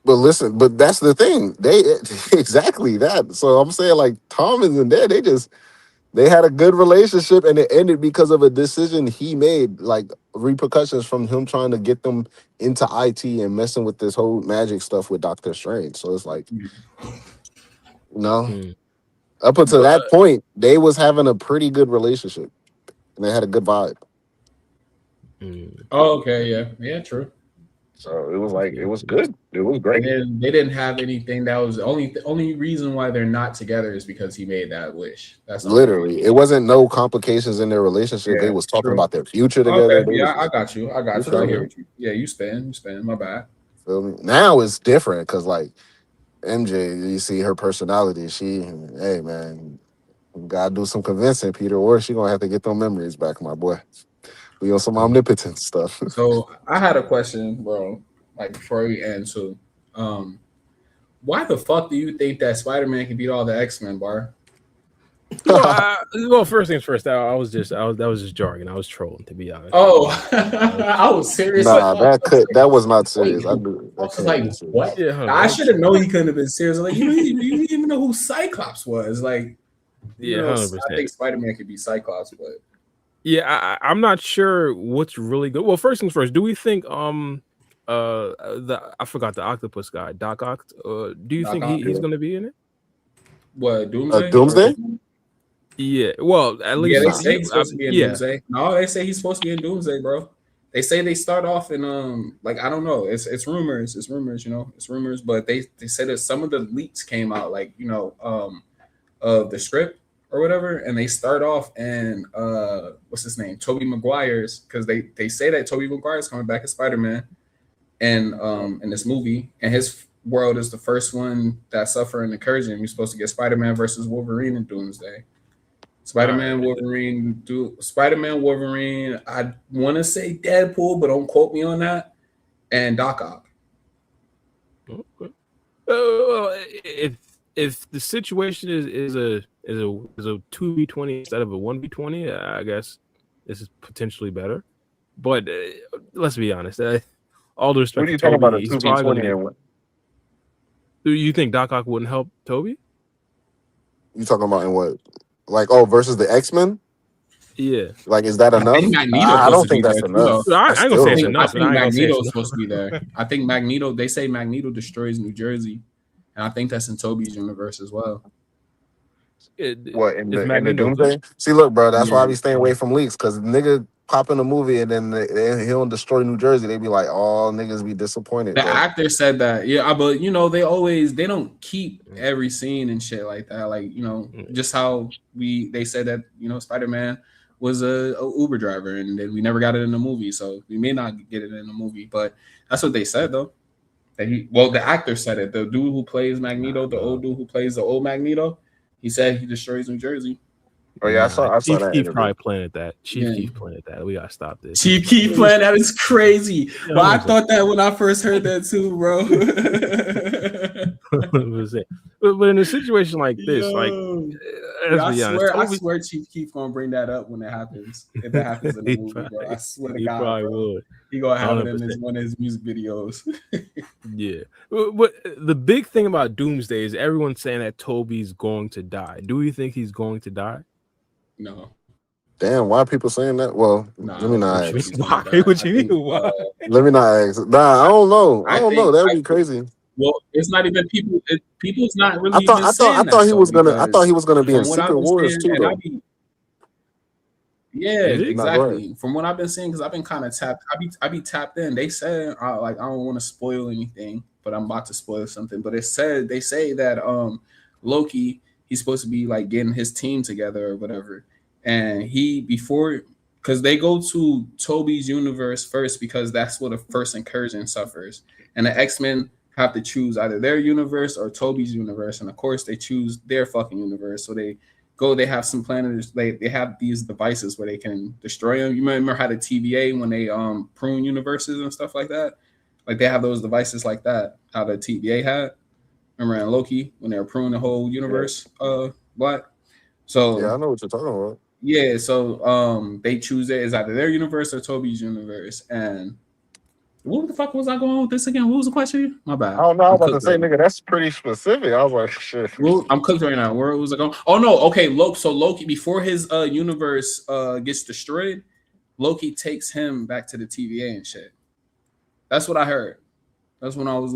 [SPEAKER 2] But listen, but that's the thing. They exactly that. So I'm saying like Tom isn't there. They had a good relationship and it ended because of a decision he made, like repercussions from him trying to get them into IT and messing with this whole magic stuff with Doctor Strange. So it's like, up until that point, they was having a pretty good relationship and they had a good vibe.
[SPEAKER 3] Oh, okay, yeah, true.
[SPEAKER 2] So it was like it was good. It was great.
[SPEAKER 3] And they didn't have anything. That was the only reason why they're not together is because he made that wish. That's
[SPEAKER 2] literally it wasn't no complications in their relationship. They was talking about their future together.
[SPEAKER 3] Okay, I got you. I hear what you. Yeah, you spin. My bad.
[SPEAKER 2] Feel me? Now it's different because like MJ, you see her personality. Hey man, you gotta do some convincing, Peter, or she gonna have to get those memories back, my boy. We on some omnipotent stuff.
[SPEAKER 3] So I had a question, bro. Like before we end, so why the fuck do you think that Spider-Man can beat all the X-Men, bar?
[SPEAKER 1] Well, first things first. That was just jargon. I was trolling, to be honest.
[SPEAKER 3] Oh, I was serious.
[SPEAKER 2] Nah, that was not serious. I
[SPEAKER 3] was like, what? Yeah, I should have known he couldn't have been serious. Like, you didn't even know who Cyclops was. Like,
[SPEAKER 1] yeah, 100%.
[SPEAKER 3] I think Spider-Man could be Cyclops, but
[SPEAKER 1] yeah, I'm not sure what's really good. Well, first things first. Do we think I forgot the octopus guy, Doc Ock. Do you think he's going to be in it?
[SPEAKER 3] What, Doomsday?
[SPEAKER 2] Doomsday?
[SPEAKER 1] Yeah. Well, at least
[SPEAKER 3] they say he's supposed to be in Doomsday. No, they say he's supposed to be in Doomsday, bro. They say they start off in like I don't know. It's rumors. It's rumors. You know, it's rumors. But they said that some of the leaks came out, like of the script or whatever, and they start off in what's his name, Tobey Maguire's, because they say that Tobey Maguire's coming back as Spider-Man, and in this movie, and his world is the first one that suffer an incursion. You're supposed to get Spider-Man versus Wolverine in Doomsday. Spider-Man, Wolverine, Spider-Man, Wolverine. I want to say Deadpool, but don't quote me on that. And Doc Ock.
[SPEAKER 1] Okay. If the situation is a 2v20 instead of a 1v20, I guess this is potentially better. But let's be honest. All the respect.
[SPEAKER 2] What are you talking about? A 2v20?
[SPEAKER 1] Do you think Doc Ock wouldn't help Toby?
[SPEAKER 2] You talking about in what? Like, versus the X-Men?
[SPEAKER 1] Yeah.
[SPEAKER 2] Like, is that enough? I don't think that's enough.
[SPEAKER 1] I ain't gonna say it's enough.
[SPEAKER 3] I think Magneto's supposed to be there. I think Magneto, they say Magneto destroys New Jersey. And I think that's in Toby's universe as well.
[SPEAKER 2] What, in the Doomsday? See, look, bro, that's why I be staying away from leaks, because nigga pop in a movie and then he don't destroy New Jersey. They be like, oh, niggas be disappointed.
[SPEAKER 3] The actor said that. Yeah, but, they don't keep every scene and shit like that. Like, just how they said that, Spider-Man was a Uber driver and then we never got it in the movie. So we may not get it in the movie, but that's what they said, though. The actor said it. The dude who plays Magneto, the old dude who plays the old Magneto, he said he destroys New Jersey.
[SPEAKER 2] Oh yeah, I saw
[SPEAKER 1] Chief
[SPEAKER 2] that.
[SPEAKER 1] Keef probably planted that. Chief planted that. We gotta stop this.
[SPEAKER 3] Chief Keef planted that is crazy. But I thought that when I first heard that too, bro.
[SPEAKER 1] but in a situation like this,
[SPEAKER 3] I swear Chief Keef gonna bring that up when it happens. If it happens in the movie, bro. I swear to God,
[SPEAKER 1] probably would.
[SPEAKER 3] He gonna have 100%. It in one of his music videos.
[SPEAKER 1] Yeah. But the big thing about Doomsday is everyone's saying that Toby's going to die. Do you think he's going to die?
[SPEAKER 3] No.
[SPEAKER 2] Damn, why are people saying that? Well, let me not ask.
[SPEAKER 1] Why? What you mean? Why?
[SPEAKER 2] Let me not ask. Nah, I don't know. I don't know. That would be crazy.
[SPEAKER 3] Well, it's not even people. People's not really.
[SPEAKER 2] I thought he was gonna be in Secret Wars too, though.
[SPEAKER 3] Yeah, exactly. From what I've been seeing, because I've been kind of tapped. I be tapped in. They said I don't want to spoil anything, but I'm about to spoil something. But they say that Loki, he's supposed to be like getting his team together or whatever, and because they go to Toby's universe first because that's what a first incursion suffers, and the X-Men have to choose either their universe or Toby's universe, and of course they choose their fucking universe. So they have some planets, they have these devices where they can destroy them. You remember how the TVA when they prune universes and stuff like that? Like they have those devices like that, how the TVA had. Remember in Loki when they were pruning the whole universe black? So
[SPEAKER 2] yeah, I know what you're talking about.
[SPEAKER 3] Yeah, so they choose it as either their universe or Toby's universe. And what the fuck was I going with this again? What was the question? My bad.
[SPEAKER 2] I don't know. I was about to say, nigga, that's pretty specific. I was like, shit.
[SPEAKER 3] I'm cooked right now. Where was I going? Oh no, okay. Loki, before his universe gets destroyed, Loki takes him back to the TVA and shit. That's what I heard. That's when I was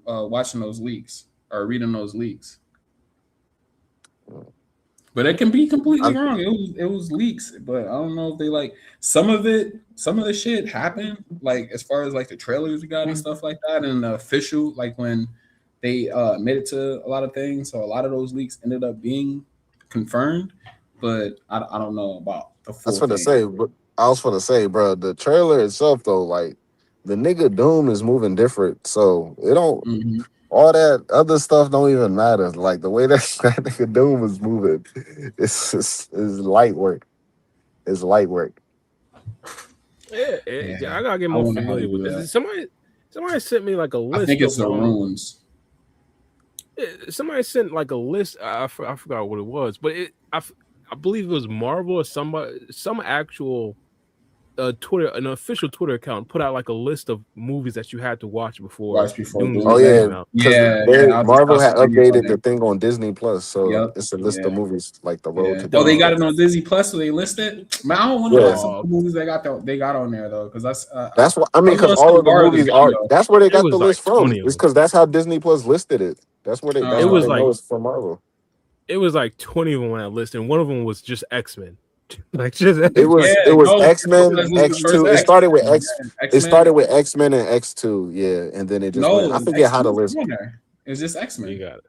[SPEAKER 3] watching those leaks or reading those leaks. But it can be completely wrong. It was leaks, but I don't know if they like some of the shit happened, like as far as like the trailers we got and stuff like that, and the official, like when they admitted to a lot of things. So a lot of those leaks ended up being confirmed, but I don't know about the full thing.
[SPEAKER 2] I was gonna say, bro, the trailer itself though, like the nigga Doom is moving different, so it don't. Mm-hmm. All that other stuff don't even matter. Like the way that nigga Doom is moving, it's light work. It's light work.
[SPEAKER 1] Yeah, I gotta get more familiar with this. Somebody sent me like a list.
[SPEAKER 3] I think it's the runes.
[SPEAKER 1] Somebody sent like a list. I forgot what it was, but I believe it was Marvel or some actual Twitter, an official Twitter account put out like a list of movies that you had to watch before.
[SPEAKER 2] Oh yeah, Marvel had updated the thing on Disney Plus, so it's a list of movies like The Road to.
[SPEAKER 3] Oh, they got it on Disney Plus, so they listed. Man, I don't want to watch some movies they got on there though, because that's
[SPEAKER 2] what I mean. Because all of the movies are. That's where they got the list from. It's because that's how Disney Plus listed it. That's where they. It
[SPEAKER 1] was like
[SPEAKER 2] from Marvel.
[SPEAKER 1] It was like 20 of them on that list, and one of them was just X-Men. Like just
[SPEAKER 2] It was
[SPEAKER 3] no,
[SPEAKER 2] X-Men,
[SPEAKER 3] because it was the first
[SPEAKER 2] X2. It started with
[SPEAKER 3] X-Men.
[SPEAKER 2] X.
[SPEAKER 3] Yeah,
[SPEAKER 2] It
[SPEAKER 3] X-Men.
[SPEAKER 2] started with X-Men and X2, yeah, and then it just went.
[SPEAKER 3] No,
[SPEAKER 2] I forget how the
[SPEAKER 3] X-Men's
[SPEAKER 2] list.
[SPEAKER 3] on there. It's just
[SPEAKER 1] you
[SPEAKER 3] X-Men.
[SPEAKER 1] got it.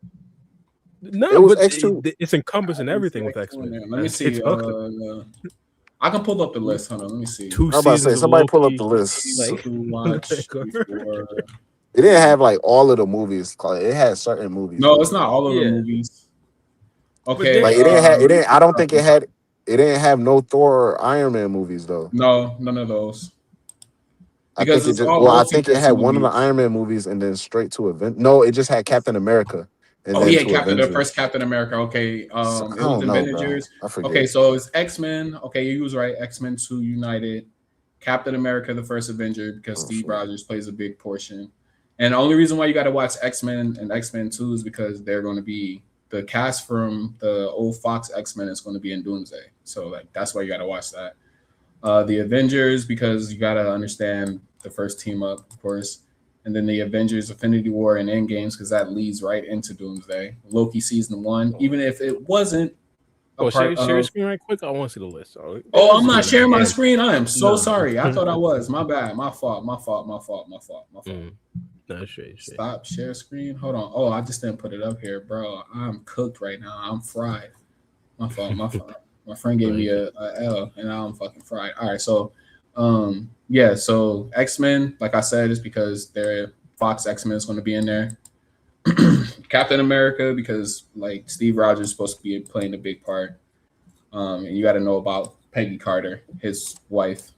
[SPEAKER 2] It
[SPEAKER 1] No,
[SPEAKER 2] was
[SPEAKER 1] but
[SPEAKER 2] X2.
[SPEAKER 1] it's encompassing
[SPEAKER 3] Let me see
[SPEAKER 1] everything with
[SPEAKER 3] X-Men
[SPEAKER 1] X-Men.
[SPEAKER 3] there. Let me
[SPEAKER 1] They
[SPEAKER 3] see.
[SPEAKER 1] took
[SPEAKER 3] I can pull up the list. Hold on. Let me see.
[SPEAKER 1] 2
[SPEAKER 2] I was about to say,
[SPEAKER 1] seasons of
[SPEAKER 2] somebody pull up
[SPEAKER 1] Loki.
[SPEAKER 2] the list.
[SPEAKER 1] Like,
[SPEAKER 3] To watch before.
[SPEAKER 2] It didn't have like all of the movies. It had certain movies.
[SPEAKER 3] No, it's not all of the
[SPEAKER 1] Yeah.
[SPEAKER 3] movies. Okay.
[SPEAKER 2] Like it didn't have. It didn't. I don't think it had. It didn't have no Thor or Iron Man movies though.
[SPEAKER 3] No, none of those.
[SPEAKER 2] I
[SPEAKER 3] Because
[SPEAKER 2] think it
[SPEAKER 3] it's
[SPEAKER 2] just.
[SPEAKER 3] all
[SPEAKER 2] Well, I think it
[SPEAKER 3] multiverse
[SPEAKER 2] had one of the
[SPEAKER 3] movies.
[SPEAKER 2] Iron Man movies and then straight to event. No, it just had Captain America and
[SPEAKER 3] Oh
[SPEAKER 2] then
[SPEAKER 3] yeah,
[SPEAKER 2] to
[SPEAKER 3] the
[SPEAKER 2] Avengers.
[SPEAKER 3] first Captain America. Okay,
[SPEAKER 2] So, I
[SPEAKER 3] it was
[SPEAKER 2] don't know, bro.
[SPEAKER 3] Avengers.
[SPEAKER 2] I forget.
[SPEAKER 3] Okay, so it's X-Men. Okay, you was right. X-Men 2 United. Captain America, the first Avenger, because Steve
[SPEAKER 2] shit.
[SPEAKER 3] Rogers plays a big portion. And the only reason why you got to watch X-Men and X-Men 2 is because they're going to be the cast from the old Fox X-Men is going to be in Doomsday. So like that's why you got to watch that. The Avengers, because you got to understand the first team up, of course. And then the Avengers, Infinity War, and Endgames, because that leads right into Doomsday. Loki season 1, even if it wasn't a
[SPEAKER 1] share
[SPEAKER 3] part
[SPEAKER 1] your
[SPEAKER 3] of.
[SPEAKER 1] screen right quick. I want to see the list.
[SPEAKER 3] Oh, I'm not sharing my
[SPEAKER 1] Yeah.
[SPEAKER 3] screen. I am so
[SPEAKER 1] No.
[SPEAKER 3] sorry. I thought I was. My bad. My fault.
[SPEAKER 1] No, straight.
[SPEAKER 3] Stop share screen. Hold on. Oh, I just didn't put it up here, bro. I'm cooked right now. I'm fried. My fault. My friend gave me a L, and now I'm fucking fried. All right, so yeah, so X-Men, like I said, is because their Fox X-Men is going to be in there. Captain America, because like Steve Rogers is supposed to be playing a big part. And you got to know about Peggy Carter, his wife.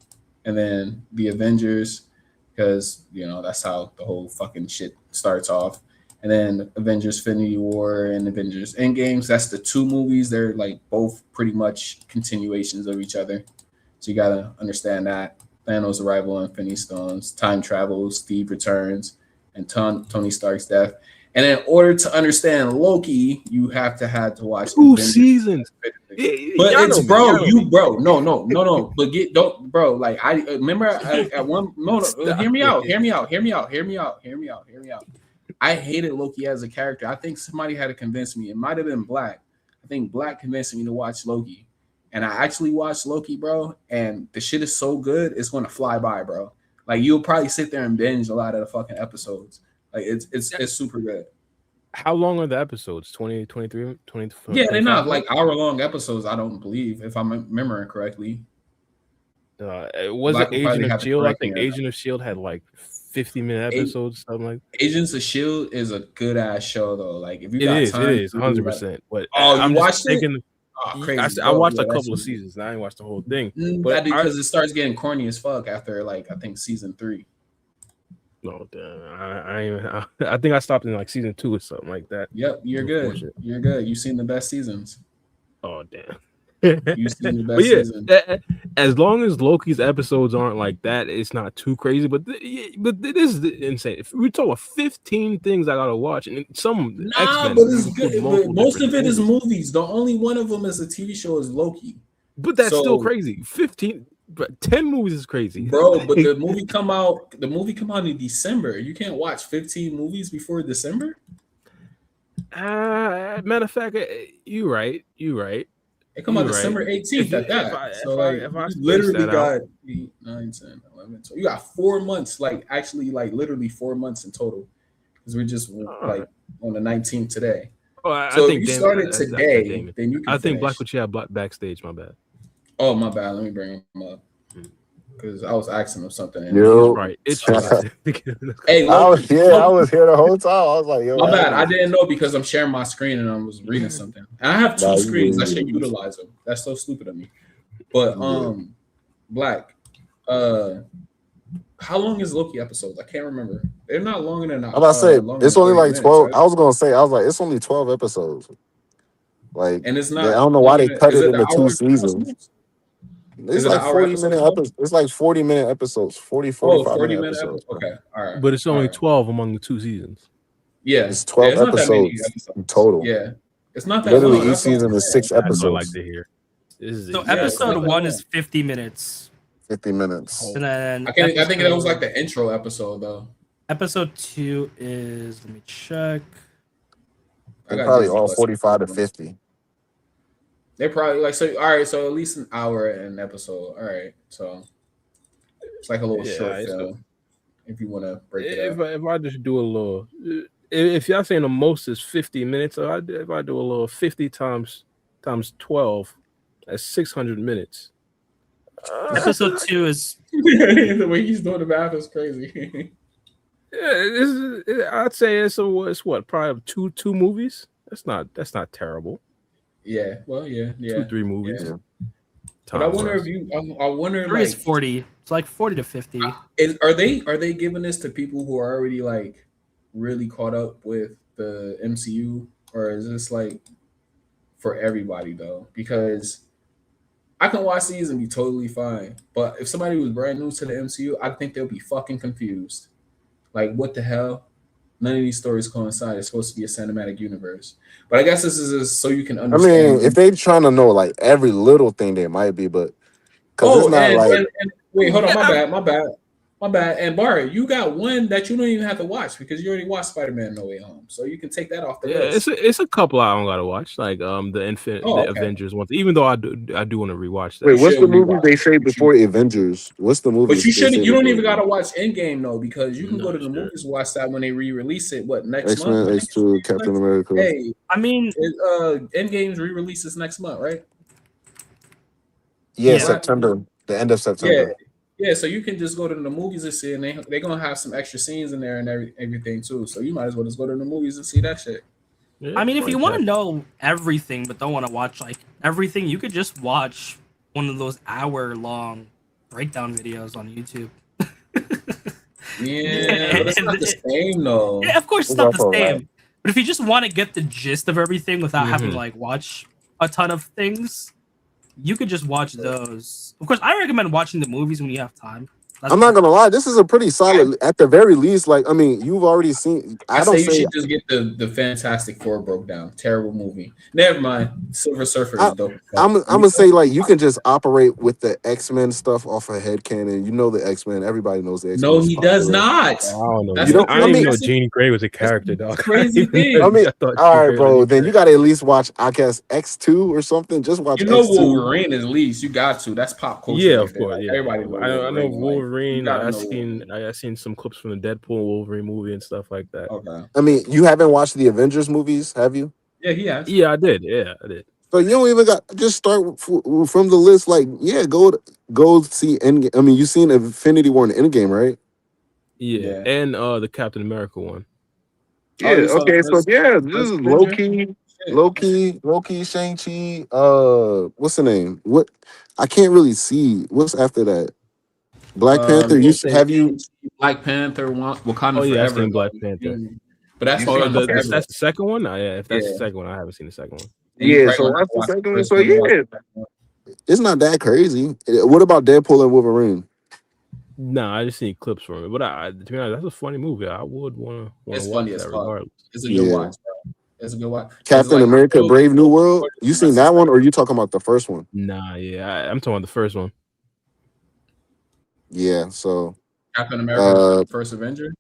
[SPEAKER 3] And then the Avengers, because you know that's how the whole fucking shit starts off. And then Avengers Infinity War and Avengers Endgames, that's the 2 movies. They're like both pretty much continuations of each other. So you gotta understand that. Thanos' arrival, Infinity Stones, time travel, Steve returns, and Tony Stark's death. And in order to understand Loki, you have to watch
[SPEAKER 1] 2
[SPEAKER 3] Avengers.
[SPEAKER 1] seasons.
[SPEAKER 3] But it's bro. But bro. Like I remember at one. No. Hear me out. I hated Loki as a character. I think somebody had to convince me. It might have been Black. I think Black convinced me to watch Loki. And I actually watched Loki, bro. And the shit is so good, it's going to fly by, bro. Like you'll probably sit there and binge a lot of the fucking episodes. Like it's super good.
[SPEAKER 1] How long are the episodes? 20, 23, 20?
[SPEAKER 3] Yeah, they're not like hour-long episodes, I don't believe, if I'm remembering correctly.
[SPEAKER 1] Was
[SPEAKER 3] Black
[SPEAKER 1] it
[SPEAKER 3] will probably
[SPEAKER 1] Agent
[SPEAKER 3] have
[SPEAKER 1] of
[SPEAKER 3] to
[SPEAKER 1] Shield? I
[SPEAKER 3] correct me
[SPEAKER 1] think
[SPEAKER 3] on that.
[SPEAKER 1] Agent of Shield had like 50-minute episodes, something like that.
[SPEAKER 3] Agents of Shield is a good ass show though. Like if you
[SPEAKER 1] It
[SPEAKER 3] got
[SPEAKER 1] is,
[SPEAKER 3] time,
[SPEAKER 1] it is 100%. But
[SPEAKER 3] you watched it?
[SPEAKER 1] thinking,
[SPEAKER 3] Oh, crazy.
[SPEAKER 1] I watched a
[SPEAKER 3] that
[SPEAKER 1] couple of
[SPEAKER 3] shit-
[SPEAKER 1] seasons. I didn't watch the whole thing.
[SPEAKER 3] But because it starts getting corny as fuck after like I think season 3.
[SPEAKER 1] No, I think I stopped in like season 2 or something like that.
[SPEAKER 3] Yep, you're good. You're good. You've seen the best seasons.
[SPEAKER 1] Oh damn.
[SPEAKER 3] You've seen the best season.
[SPEAKER 1] As long as Loki's episodes aren't like that, it's not too crazy. But this is insane. If we talk about 15 things I gotta watch, and some X-Men,
[SPEAKER 3] but it's good. But most of it is movies. The only one of them is a TV show is Loki.
[SPEAKER 1] But that's still crazy. 15, but 10 movies is crazy,
[SPEAKER 3] bro. But the movie come out. The movie come out in December. You can't watch 15 movies before December.
[SPEAKER 1] Matter of fact, you right.
[SPEAKER 3] It come out December 18th at that. So if I literally got 8, 9, 10, 11, 12. You got 4 months, like actually like literally 4 months in total. Because we're just like on the 19th today.
[SPEAKER 1] Oh,
[SPEAKER 3] so
[SPEAKER 1] I think
[SPEAKER 3] if you started today, then you can
[SPEAKER 1] think Black would have backstage, my bad.
[SPEAKER 3] Oh, my bad. Let me bring him up. Because I was asking him something. And
[SPEAKER 1] It's
[SPEAKER 2] hey, I was here the whole time. I was like, yo.
[SPEAKER 3] My bad. I didn't know because I'm sharing my screen and I was reading something. And I have 2 screens. I should utilize them. That's so stupid of me. But Black, how long is Loki episodes? I can't remember. They're not longer than
[SPEAKER 2] I'm about to say it's only like 12. Right? I was gonna say it's only 12 episodes. Like,
[SPEAKER 3] and it's not.
[SPEAKER 2] I don't know why they cut it into 2 seasons. It's like 40-minute episodes. It's like 40-minute episodes. 45 minute episodes.
[SPEAKER 3] Okay, all right.
[SPEAKER 1] But it's only 12 among the 2 seasons.
[SPEAKER 3] Yeah,
[SPEAKER 2] it's 12 episodes in total.
[SPEAKER 3] Yeah, it's not that
[SPEAKER 2] literally
[SPEAKER 3] long.
[SPEAKER 2] Each season is 6 episodes.
[SPEAKER 1] I like to hear.
[SPEAKER 4] So episode 1 is 50 minutes.
[SPEAKER 2] 50 minutes.
[SPEAKER 4] And then
[SPEAKER 3] I think that was like the intro episode though.
[SPEAKER 4] Episode 2 is, let me check.
[SPEAKER 2] They're probably all 45 to 50.
[SPEAKER 3] They probably like so. All right, so at least an hour an episode. All right, so it's like a little short
[SPEAKER 1] Yeah, so
[SPEAKER 3] film if you want to break it up.
[SPEAKER 1] if I just do a little, if y'all saying the most is 50 minutes, so if I do a little 50 times 12, that's 600 minutes.
[SPEAKER 4] Episode 2 is
[SPEAKER 3] The way he's doing the math is crazy.
[SPEAKER 1] I'd say it's what probably two movies. That's not terrible.
[SPEAKER 3] Yeah, well, yeah.
[SPEAKER 1] 2-3 movies.
[SPEAKER 3] Yeah. But I wonder if you, I wonder
[SPEAKER 4] 3
[SPEAKER 3] like
[SPEAKER 4] is 40. It's like 40 to 50.
[SPEAKER 3] are they giving this to people who are already like really caught up with the MCU, or is this like for everybody though? Because I can watch these and be totally fine, but if somebody was brand new to the MCU, I think they'll be fucking confused. Like, what the hell? None of these stories coincide. It's supposed to be a cinematic universe, but I guess this is so you can
[SPEAKER 2] I
[SPEAKER 3] understand.
[SPEAKER 2] mean, if they trying to know like every little thing, they might be, but because it's not like.
[SPEAKER 3] And wait, hold on, my bad. And Barry, you got one that you don't even have to watch because you already watched Spider-Man No Way Home, so you can take that off the list.
[SPEAKER 1] It's a couple I don't gotta watch, like the Avengers ones. Even though I do want to rewatch that.
[SPEAKER 2] Wait, what's the movie they say before Avengers? What's the movie?
[SPEAKER 3] But you shouldn't. You don't even gotta watch Endgame though, because you can go to the movies and watch that when they re-release it. What next month?
[SPEAKER 2] X-Men, X2, Captain America.
[SPEAKER 3] Hey,
[SPEAKER 4] I mean,
[SPEAKER 3] Endgame's re-releases next month, right?
[SPEAKER 2] Yeah, September. The end of September.
[SPEAKER 3] Yeah, so you can just go to the movies and see, and they're gonna have some extra scenes in there and everything too. So you might as well just go to the movies and see that shit.
[SPEAKER 1] Yeah,
[SPEAKER 4] I mean, if you want to know everything but don't want to watch like everything, you could just watch one of those hour-long breakdown videos on YouTube.
[SPEAKER 3] Yeah, but it's not the same though.
[SPEAKER 4] Yeah, of course it's not the same. But if you just want to get the gist of everything without having to like watch a ton of things, you could just watch those. Of course, I recommend watching the movies when you have time.
[SPEAKER 2] I'm not gonna lie, this is a pretty solid. At the very least, like I mean, you've already seen.
[SPEAKER 3] I say you should just get the Fantastic Four broke down. Terrible movie. Never mind. Silver Surfer is dope.
[SPEAKER 2] I'm gonna say like you can just operate with the X-Men stuff off a headcanon. You know the X-Men. Everybody knows the X-Men.
[SPEAKER 3] No, he does not.
[SPEAKER 1] I don't know.
[SPEAKER 3] That's
[SPEAKER 1] I didn't even know Jean Grey was a character, dog.
[SPEAKER 3] Crazy thing.
[SPEAKER 2] I mean, all right, bro. Then you gotta at least watch, I guess, X2 or something. Just watch.
[SPEAKER 3] You know
[SPEAKER 2] X2.
[SPEAKER 3] Wolverine at least. You got to. That's pop culture.
[SPEAKER 1] Yeah,
[SPEAKER 3] right
[SPEAKER 1] of
[SPEAKER 3] there.
[SPEAKER 1] course.
[SPEAKER 3] Like,
[SPEAKER 1] Yeah,
[SPEAKER 3] everybody.
[SPEAKER 1] I know Wolverine.
[SPEAKER 3] Like,
[SPEAKER 1] I seen some clips from the Deadpool Wolverine movie and stuff like that.
[SPEAKER 3] Okay.
[SPEAKER 2] I mean, you haven't watched the Avengers movies, have you?
[SPEAKER 3] Yeah, he has.
[SPEAKER 1] Yeah, I did. Yeah, I did.
[SPEAKER 2] So you don't even got just start from the list. Like, yeah, go see Endgame. I mean, you seen Infinity War and Endgame, right?
[SPEAKER 1] Yeah, and the Captain America one.
[SPEAKER 2] Yeah. Okay. So yeah, this is Loki, Shang-Chi. What's the name? What? I can't really see. What's after that? Black Panther. You
[SPEAKER 3] Black Panther? Wakanda
[SPEAKER 1] Oh yeah, I've
[SPEAKER 3] Forever.
[SPEAKER 1] seen Black Panther.
[SPEAKER 3] But that's
[SPEAKER 1] that's the second one. Yeah, if that's the second one, I haven't seen the second one.
[SPEAKER 2] Yeah, so that's the second one. So yeah, it's not that crazy. What about Deadpool and Wolverine?
[SPEAKER 1] Nah, I just seen clips from it. But to be honest, that's a funny movie. I would want to watch
[SPEAKER 3] funny
[SPEAKER 1] that
[SPEAKER 3] as fuck.
[SPEAKER 1] regardless.
[SPEAKER 3] It's a good watch, bro. It's a good watch.
[SPEAKER 2] Captain America: Brave New World. You seen that one, or are you talking about the first one?
[SPEAKER 1] Nah, yeah, I'm talking about the first one.
[SPEAKER 2] Yeah, so
[SPEAKER 3] Captain America: First Avenger.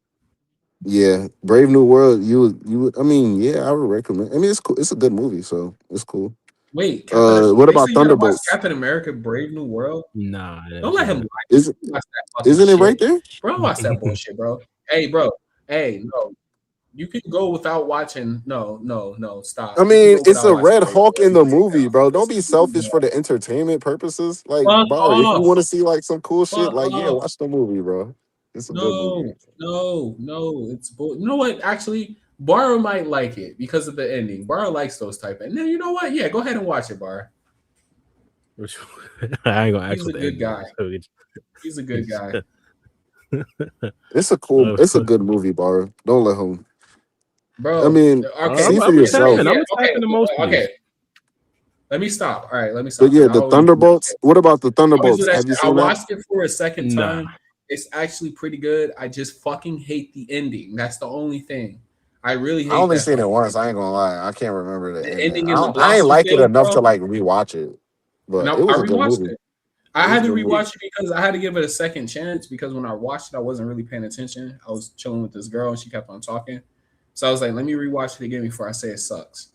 [SPEAKER 2] Yeah, Brave New World. You would. I mean, yeah, I would recommend. I mean, it's cool. It's a good movie, so it's cool.
[SPEAKER 3] Wait,
[SPEAKER 2] what about Thunderbolts?
[SPEAKER 3] Captain America: Brave New World.
[SPEAKER 1] Nah,
[SPEAKER 3] don't let him.
[SPEAKER 2] Isn't it right there?
[SPEAKER 3] Bro, watch that bullshit, bro. Hey, bro. Hey, no. You can go without watching. No, stop.
[SPEAKER 2] I mean, it's a Red Hulk in the movie, bro. Don't be selfish for the entertainment purposes. Like, bro, if you want to see like some cool shit, like, yeah, watch the movie, bro. It's a good movie.
[SPEAKER 3] No, it's bull. You know what? Actually, Barra might like it because of the ending. Barra likes those type. And then you know what? Yeah, go ahead and watch it, Barra.
[SPEAKER 1] I ain't gonna.
[SPEAKER 3] He's a good guy. He's a good guy.
[SPEAKER 2] It's a good movie, Barra. Don't let him.
[SPEAKER 3] Bro,
[SPEAKER 2] I mean, see for yourself.
[SPEAKER 3] Okay. Let me stop. All right, let me stop.
[SPEAKER 2] But yeah, the Thunderbolts. What about the Thunderbolts? Have you seen
[SPEAKER 3] I
[SPEAKER 2] that?
[SPEAKER 3] watched it for a second time. It's actually pretty good. I just fucking hate the ending. That's the only thing. I really hate.
[SPEAKER 2] I only seen it once. I ain't gonna lie. I can't remember the ending.
[SPEAKER 3] I
[SPEAKER 2] ain't like it enough to like rewatch it. But it was a good movie.
[SPEAKER 3] I had to rewatch it because I had to give it a second chance because when I watched it, I wasn't really paying attention. I was chilling with this girl and she kept on talking. So I was like, let me rewatch it again before I say it sucks.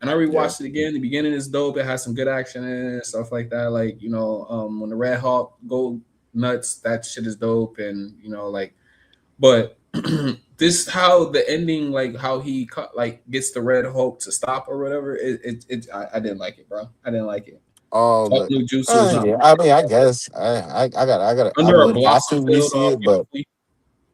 [SPEAKER 3] And I rewatched it again. The beginning is dope. It has some good action in it and stuff like that. Like, when the Red Hawk go nuts, that shit is dope. And, but this how the ending, like how he gets the Red Hulk to stop or whatever. I didn't like it, bro. I didn't like it.
[SPEAKER 2] But
[SPEAKER 3] New jutsu is not
[SPEAKER 2] yeah, I mean, I guess I
[SPEAKER 3] under a
[SPEAKER 2] would
[SPEAKER 3] block
[SPEAKER 2] have to
[SPEAKER 3] filled
[SPEAKER 2] re-see
[SPEAKER 3] off.
[SPEAKER 2] it, but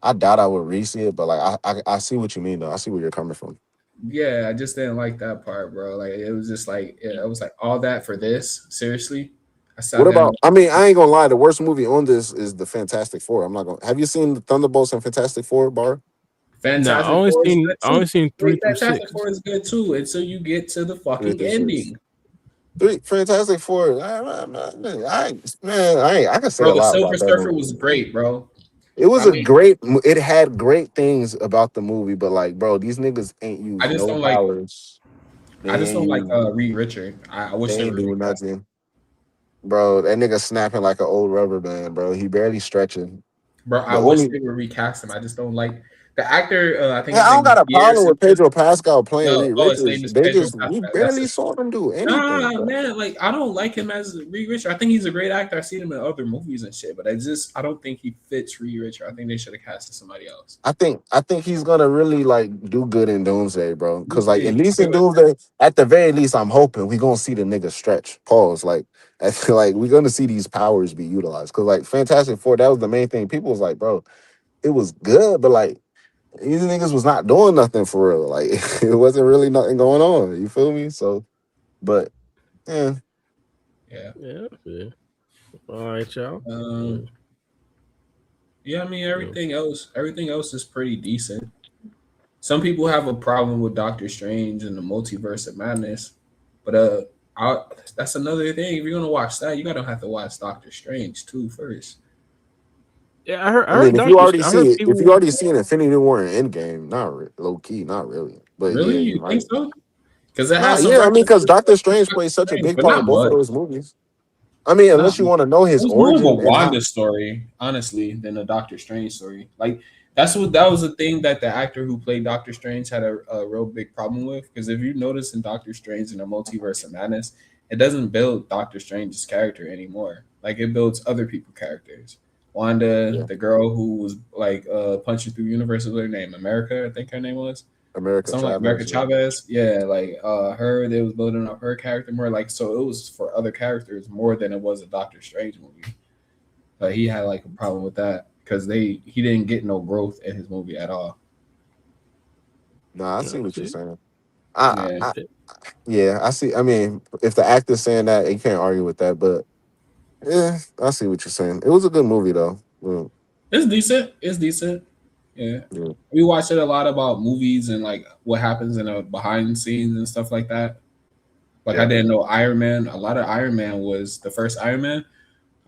[SPEAKER 2] I doubt I would re-see it. But like, I see what you mean though. I see where you're coming from.
[SPEAKER 3] Yeah, I just didn't like that part, bro. Like it was just like it was like all that for this. Seriously, I sat
[SPEAKER 2] What
[SPEAKER 3] down.
[SPEAKER 2] about? I mean, I ain't gonna lie. The worst movie on this is the Fantastic Four. I'm not gonna. Have you seen the Thunderbolts and Fantastic Four, Bar?
[SPEAKER 1] No,
[SPEAKER 3] Fantastic Four is good
[SPEAKER 1] I
[SPEAKER 3] too.
[SPEAKER 1] only seen 3
[SPEAKER 3] Wait,
[SPEAKER 1] through
[SPEAKER 3] Fantastic
[SPEAKER 1] 6.
[SPEAKER 3] Four is good too until you get to the
[SPEAKER 2] 3
[SPEAKER 3] fucking
[SPEAKER 2] through 6.
[SPEAKER 3] ending,
[SPEAKER 2] Three Fantastic Four. I can say
[SPEAKER 3] bro.
[SPEAKER 2] a
[SPEAKER 3] The
[SPEAKER 2] lot
[SPEAKER 3] Silver
[SPEAKER 2] about that
[SPEAKER 3] Surfer
[SPEAKER 2] movie.
[SPEAKER 3] was great, bro.
[SPEAKER 2] It was
[SPEAKER 3] I
[SPEAKER 2] a
[SPEAKER 3] mean,
[SPEAKER 2] great. It had great things about the movie, but like, bro, these niggas ain't
[SPEAKER 3] I
[SPEAKER 2] use
[SPEAKER 3] just
[SPEAKER 2] no
[SPEAKER 3] don't like.
[SPEAKER 2] powers. They
[SPEAKER 3] I just
[SPEAKER 2] ain't
[SPEAKER 3] don't like
[SPEAKER 2] use.
[SPEAKER 3] Reed Richard. I wish
[SPEAKER 2] They
[SPEAKER 3] they
[SPEAKER 2] ain't
[SPEAKER 3] were
[SPEAKER 2] doing
[SPEAKER 3] recast.
[SPEAKER 2] nothing, bro. That nigga snapping like an old rubber band, bro. He barely stretching.
[SPEAKER 3] Bro, I
[SPEAKER 2] The
[SPEAKER 3] wish
[SPEAKER 2] only
[SPEAKER 3] they would recast him. I just don't like the actor. I think
[SPEAKER 2] Yeah,
[SPEAKER 3] his
[SPEAKER 2] I don't
[SPEAKER 3] name
[SPEAKER 2] got
[SPEAKER 3] is
[SPEAKER 2] a problem
[SPEAKER 3] Pierce.
[SPEAKER 2] with Pedro Pascal playing
[SPEAKER 3] No,
[SPEAKER 2] Reed
[SPEAKER 3] oh, his
[SPEAKER 2] Richards.
[SPEAKER 3] name is
[SPEAKER 2] They
[SPEAKER 3] Pedro
[SPEAKER 2] just we
[SPEAKER 3] Pascal. That's
[SPEAKER 2] barely
[SPEAKER 3] it.
[SPEAKER 2] saw them do anything,
[SPEAKER 3] Nah,
[SPEAKER 2] bro.
[SPEAKER 3] man, like I don't like him as Reed Richard. I think he's a great actor. I've seen him in other movies and shit, but I don't think he fits Reed Richard. I think they should have casted somebody else.
[SPEAKER 2] I think he's gonna really like do good in Doomsday, bro.
[SPEAKER 3] You
[SPEAKER 2] Cause like at
[SPEAKER 3] think?
[SPEAKER 2] least in Doomsday, at the very least, I'm hoping we gonna see the nigga stretch. Pause. Like I feel like we're gonna see these powers be utilized. Cause like Fantastic Four, that was the main thing. People was like, bro, it was good, but like these niggas was not doing nothing for real. Like it wasn't really nothing going on. You feel me? So, but yeah,
[SPEAKER 3] Yeah.
[SPEAKER 1] Yeah. All right, y'all.
[SPEAKER 3] Yeah. I mean, everything else is pretty decent. Some people have a problem with Doctor Strange and the Multiverse of Madness, but that's another thing. If you're gonna watch that, you gotta have to watch Doctor Strange too first.
[SPEAKER 1] Yeah, I heard.
[SPEAKER 2] I mean,
[SPEAKER 1] I heard
[SPEAKER 2] if you
[SPEAKER 1] people.
[SPEAKER 2] already seen Infinity War and Endgame, low key, not really. But
[SPEAKER 3] Really,
[SPEAKER 2] yeah, you
[SPEAKER 3] you think
[SPEAKER 2] might.
[SPEAKER 3] so? Because it
[SPEAKER 2] Nah,
[SPEAKER 3] has some
[SPEAKER 2] yeah, I mean,
[SPEAKER 3] references
[SPEAKER 2] because Doctor
[SPEAKER 3] to
[SPEAKER 2] Strange
[SPEAKER 3] Doctor
[SPEAKER 2] plays such a
[SPEAKER 3] Strange,
[SPEAKER 2] big
[SPEAKER 3] but
[SPEAKER 2] part in
[SPEAKER 3] not
[SPEAKER 2] both of
[SPEAKER 3] much.
[SPEAKER 2] those movies. I mean,
[SPEAKER 3] Not
[SPEAKER 2] unless you want to know
[SPEAKER 3] It
[SPEAKER 2] his
[SPEAKER 3] was more of a
[SPEAKER 2] origin and how.
[SPEAKER 3] Wanda story, honestly, than a Doctor Strange story. Like that was the thing that the actor who played Doctor Strange had a real big problem with. Because if you notice in Doctor Strange in the Multiverse of Madness, it doesn't build Doctor Strange's character anymore. Like it builds other people's characters. Wanda,
[SPEAKER 2] Yeah,
[SPEAKER 3] the girl who was like punching through universes, what her name? America, I think her name was.
[SPEAKER 2] America
[SPEAKER 3] Something like America
[SPEAKER 2] Chavez. Yeah.
[SPEAKER 3] Chavez. Yeah, like her, they was building up her character more. Like so it was for other characters more than it was a Doctor Strange movie. But he had like a problem with that because he didn't get no growth in his movie at all.
[SPEAKER 2] Nah, I see what you're
[SPEAKER 1] See,
[SPEAKER 2] saying. I,
[SPEAKER 3] Yeah,
[SPEAKER 2] I, yeah, I see. I mean, if the actor's saying that, you can't argue with that. But yeah, I see what you're saying. It was a good movie though.
[SPEAKER 3] it's decent. It's decent. Yeah,
[SPEAKER 2] Yeah,
[SPEAKER 3] we watched it a lot about movies and like what happens in the behind the scenes and stuff like that. Like I
[SPEAKER 2] yeah.
[SPEAKER 3] didn't know Iron Man. A lot of Iron Man was the first Iron Man.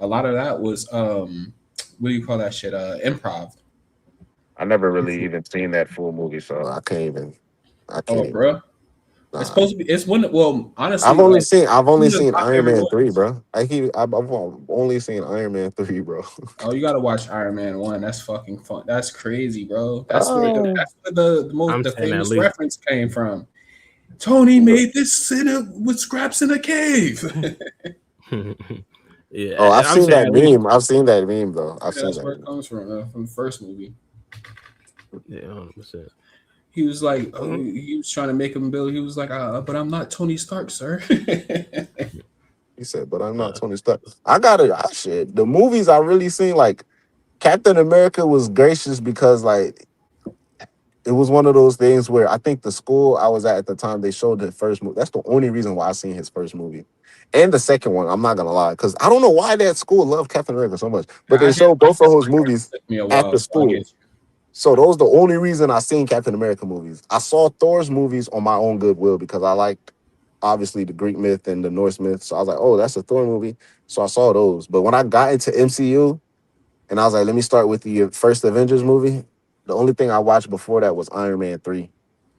[SPEAKER 3] A lot of that was what do you call that shit? Improv.
[SPEAKER 2] I never really even seen that full movie, so I can't even. I
[SPEAKER 3] Oh,
[SPEAKER 2] can't even.
[SPEAKER 3] bro, it's
[SPEAKER 2] Nah.
[SPEAKER 3] supposed to be. It's one. Well,
[SPEAKER 2] I've
[SPEAKER 3] honestly,
[SPEAKER 2] only
[SPEAKER 3] like
[SPEAKER 2] seen I've
[SPEAKER 3] one
[SPEAKER 2] only
[SPEAKER 3] of the
[SPEAKER 2] seen
[SPEAKER 3] top
[SPEAKER 2] Iron Man 3,
[SPEAKER 3] everyone's.
[SPEAKER 2] bro. I've only seen Iron Man 3, bro.
[SPEAKER 3] Oh, you gotta watch Iron Man 1. That's fucking fun. That's crazy, bro.
[SPEAKER 2] Oh,
[SPEAKER 3] That's where the most
[SPEAKER 1] I'm
[SPEAKER 3] the
[SPEAKER 1] saying at
[SPEAKER 3] famous
[SPEAKER 1] least.
[SPEAKER 3] reference came from. Tony made this with scraps in a cave.
[SPEAKER 2] oh, I've
[SPEAKER 1] Yeah, I'm
[SPEAKER 2] seen
[SPEAKER 1] saying
[SPEAKER 2] that
[SPEAKER 1] at least.
[SPEAKER 2] meme. I've seen that meme though. I've
[SPEAKER 3] Yeah,
[SPEAKER 2] seen
[SPEAKER 3] that's
[SPEAKER 2] that
[SPEAKER 3] where it
[SPEAKER 2] meme.
[SPEAKER 3] comes from the first movie.
[SPEAKER 1] Yeah, 100%.
[SPEAKER 3] He was like,
[SPEAKER 1] Mhm.
[SPEAKER 3] he was trying to make him build. He was like, but I'm not Tony Stark, sir.
[SPEAKER 2] He said, "But I'm not
[SPEAKER 1] Uh,
[SPEAKER 2] Tony Stark." I got it. I shit. The movies I really seen, like Captain America, was gracious because like it was one of those things where I think the school I was at the time they showed the first movie. That's the only reason why I seen his first movie, and the second one. I'm not gonna lie, because I don't know why that school loved Captain America so much, but
[SPEAKER 3] I
[SPEAKER 2] they
[SPEAKER 3] didn't
[SPEAKER 2] showed
[SPEAKER 3] like
[SPEAKER 2] both of
[SPEAKER 3] the
[SPEAKER 2] those
[SPEAKER 3] second one.
[SPEAKER 2] movies
[SPEAKER 3] It took me a
[SPEAKER 2] at
[SPEAKER 3] while,
[SPEAKER 2] the
[SPEAKER 3] so I
[SPEAKER 2] school.
[SPEAKER 3] get you.
[SPEAKER 2] So those the only reason I seen Captain America movies. I saw Thor's movies on my own goodwill because I liked obviously the Greek myth and the Norse myth. So I was like, oh, that's a Thor movie. So I saw those. But when I got into MCU and I was like, let me start with the first Avengers movie, the only thing I watched before that was Iron Man 3.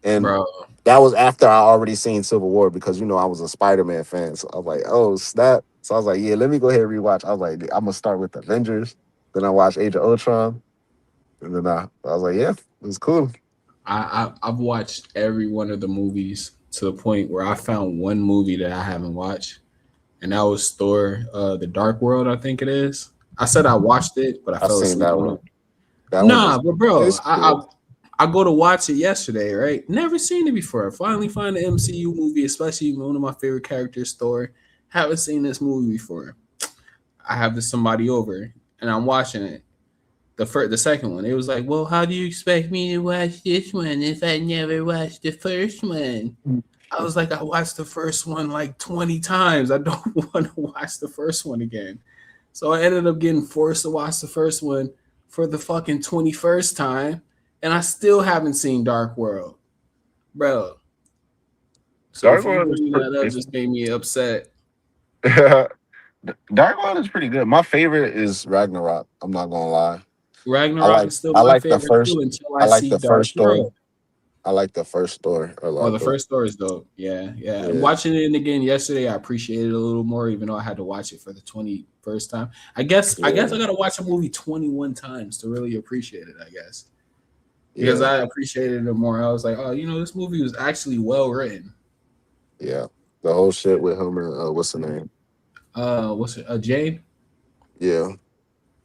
[SPEAKER 2] And
[SPEAKER 3] Bro,
[SPEAKER 2] that was after I already seen Civil War because I was a Spider-Man fan. So I was like, oh, snap. So I was like, yeah, let me go ahead and rewatch. I was like, I'm gonna start with Avengers. Then I watched Age of Ultron. And then I was like, yeah, it was cool.
[SPEAKER 3] I've watched every one of the movies to the point where I found one movie that I haven't watched, and that was Thor: The Dark World. I think it is. I said I watched it, but I
[SPEAKER 2] I've
[SPEAKER 3] fell
[SPEAKER 2] seen
[SPEAKER 3] asleep
[SPEAKER 2] that
[SPEAKER 3] on
[SPEAKER 2] one.
[SPEAKER 3] it.
[SPEAKER 2] That one
[SPEAKER 3] Nah,
[SPEAKER 2] is
[SPEAKER 3] but bro,
[SPEAKER 2] it's
[SPEAKER 3] I
[SPEAKER 2] good.
[SPEAKER 3] I go to watch it yesterday, right? Never seen it before. Finally find an MCU movie, especially one of my favorite characters, Thor. Haven't seen this movie before. I have this somebody over and I'm watching it. The second one, it was like, well, how do you expect me to watch this one if I never watched the first one? I was like, I watched the first one like 20 times. I don't want to watch the first one again. So I ended up getting forced to watch the first one for the fucking 21st time, and I still haven't seen Dark World, bro. So
[SPEAKER 2] Dark
[SPEAKER 3] for you
[SPEAKER 2] World is
[SPEAKER 3] bringing that up
[SPEAKER 2] pretty.
[SPEAKER 3] just made me upset.
[SPEAKER 2] Dark World is pretty good. My favorite is Ragnarok. I'm not gonna lie. I
[SPEAKER 3] Ragnarok
[SPEAKER 2] like
[SPEAKER 3] is still
[SPEAKER 2] I
[SPEAKER 3] my
[SPEAKER 2] like the
[SPEAKER 3] favorite
[SPEAKER 2] first
[SPEAKER 3] too until
[SPEAKER 2] I
[SPEAKER 3] I
[SPEAKER 2] like
[SPEAKER 3] see
[SPEAKER 2] the
[SPEAKER 3] Dark
[SPEAKER 2] first story.
[SPEAKER 3] World.
[SPEAKER 2] I like the first story a
[SPEAKER 3] Oh,
[SPEAKER 2] lot
[SPEAKER 3] the
[SPEAKER 2] though.
[SPEAKER 3] first story is dope. Yeah, yeah.
[SPEAKER 2] Yeah.
[SPEAKER 3] Watching it again yesterday, I appreciated it a little more, even though I had to watch it for the 21st time. I guess I gotta watch a movie 21 times to really appreciate it, I guess. Because
[SPEAKER 2] Yeah.
[SPEAKER 3] I appreciated it more. I was like, oh, this movie was actually well written.
[SPEAKER 2] Yeah. The whole shit with him and what's the name?
[SPEAKER 3] What's it? Jane?
[SPEAKER 2] Yeah.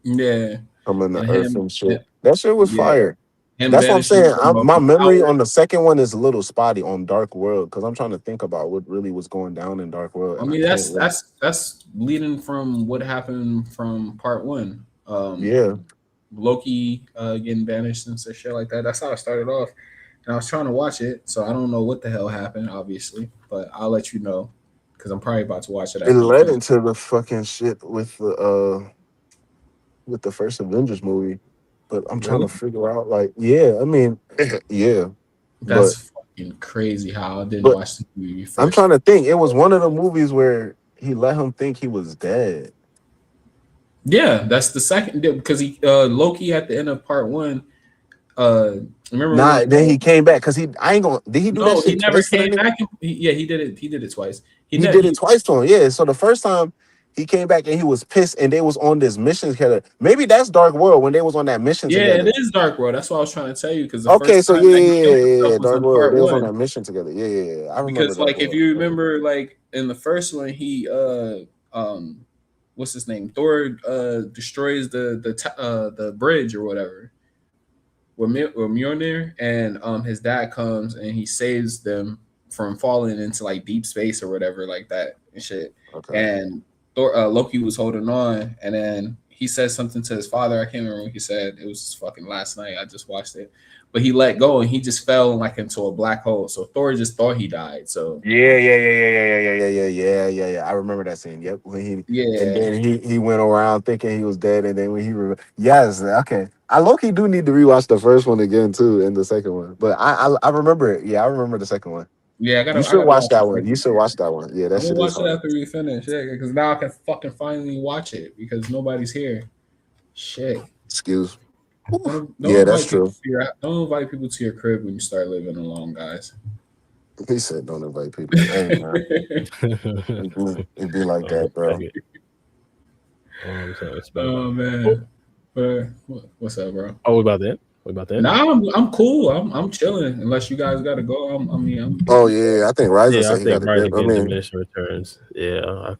[SPEAKER 3] Yeah.
[SPEAKER 2] Him and the
[SPEAKER 3] And
[SPEAKER 2] earth
[SPEAKER 3] him,
[SPEAKER 2] and shit. That shit was
[SPEAKER 3] yeah,
[SPEAKER 2] fire.
[SPEAKER 3] him
[SPEAKER 2] That's what I'm
[SPEAKER 3] vanishing
[SPEAKER 2] saying.
[SPEAKER 3] from
[SPEAKER 2] My memory
[SPEAKER 3] power.
[SPEAKER 2] on the second one is a little spotty on Dark World because I'm trying to think about what really was going down in Dark World,
[SPEAKER 3] I
[SPEAKER 2] and I
[SPEAKER 3] mean,
[SPEAKER 2] can't really.
[SPEAKER 3] that's leading from what happened from part one.
[SPEAKER 2] Yeah.
[SPEAKER 3] Loki getting banished and shit like that. That's how it started off. And I was trying to watch it, so I don't know what the hell happened, obviously, but I'll let you know because I'm probably about to watch it
[SPEAKER 2] It
[SPEAKER 3] after we
[SPEAKER 2] led
[SPEAKER 3] finish.
[SPEAKER 2] into the fucking shit with the first Avengers movie, but I'm trying to
[SPEAKER 3] Really?
[SPEAKER 2] figure out like, yeah, I mean, yeah, but
[SPEAKER 3] That's fucking crazy how I didn't
[SPEAKER 2] but
[SPEAKER 3] watch the movie
[SPEAKER 2] I'm
[SPEAKER 3] first.
[SPEAKER 2] trying to think. It was one of the movies where he let him think he was dead.
[SPEAKER 3] Yeah, that's the second because he Loki at the end of part one. Remember
[SPEAKER 2] Nah,
[SPEAKER 3] when?
[SPEAKER 2] then he came back because I ain't gonna. Did he do that
[SPEAKER 3] No, he
[SPEAKER 2] shit
[SPEAKER 3] never
[SPEAKER 2] twice to that
[SPEAKER 3] came
[SPEAKER 2] nigga?
[SPEAKER 3] back. Yeah, he did it. He did it twice.
[SPEAKER 2] He did it twice to him. Yeah. So the first time he came back and he was pissed, and they was on this mission together. Maybe that's Dark World when they was on that mission
[SPEAKER 3] Yeah, it
[SPEAKER 2] together.
[SPEAKER 3] is Dark World. That's what I was trying to tell you because the
[SPEAKER 2] Okay,
[SPEAKER 3] first
[SPEAKER 2] so
[SPEAKER 3] time that he killed himself
[SPEAKER 2] yeah.
[SPEAKER 3] was
[SPEAKER 2] Dark
[SPEAKER 3] in
[SPEAKER 2] World.
[SPEAKER 3] part
[SPEAKER 2] They was on
[SPEAKER 3] one.
[SPEAKER 2] that mission together. Yeah. I remember
[SPEAKER 3] Because
[SPEAKER 2] Dark
[SPEAKER 3] like if
[SPEAKER 2] World.
[SPEAKER 3] you remember, like in the first one, he what's his name? Thor destroys the bridge or whatever with Mjolnir, and his dad comes and he saves them from falling into like deep space or whatever like that and shit.
[SPEAKER 2] Okay.
[SPEAKER 3] And Loki was holding on, and then he said something to his father. I can't remember what he said. It was fucking last night. I just watched it, but he let go and he just fell like into a black hole. So Thor just thought he died. So
[SPEAKER 2] Yeah. I remember that scene. Yep. When he and
[SPEAKER 3] yeah,
[SPEAKER 2] then he went around thinking he was dead, and then when yes, okay. I low-key do need to rewatch the first one again too, and the second one. But I remember it. Yeah, I remember the second one.
[SPEAKER 3] yeah.
[SPEAKER 2] You
[SPEAKER 3] I
[SPEAKER 2] should
[SPEAKER 3] gotta
[SPEAKER 2] watch
[SPEAKER 3] watch the
[SPEAKER 2] that one.
[SPEAKER 3] second
[SPEAKER 2] You should
[SPEAKER 3] one.
[SPEAKER 2] watch that one. Yeah, that
[SPEAKER 3] I'm gonna
[SPEAKER 2] shit is
[SPEAKER 3] watch it
[SPEAKER 2] hard.
[SPEAKER 3] after we finish. Yeah, because now I can fucking finally watch it because nobody's here. Shit.
[SPEAKER 2] Excuse.
[SPEAKER 3] Don't
[SPEAKER 2] Yeah, that's
[SPEAKER 3] invite people
[SPEAKER 2] true.
[SPEAKER 3] to don't invite people to your crib when you start living alone, guys.
[SPEAKER 2] He said don't invite people. Hey man, it be like that, bro.
[SPEAKER 1] Dang it. I'm so expect.
[SPEAKER 3] Oh
[SPEAKER 1] Oh,
[SPEAKER 3] man. What's up, bro?
[SPEAKER 1] we about that. We about that.
[SPEAKER 3] Nah, I'm cool. I'm chilling. Unless you guys gotta go. I'm
[SPEAKER 2] Oh
[SPEAKER 3] good to go.
[SPEAKER 2] yeah, I think Ryzen
[SPEAKER 1] Yeah, I
[SPEAKER 2] said he got
[SPEAKER 1] think
[SPEAKER 2] a
[SPEAKER 1] Ryder
[SPEAKER 2] dip. I
[SPEAKER 1] getting
[SPEAKER 2] mean,
[SPEAKER 1] diminishing returns. Yeah, I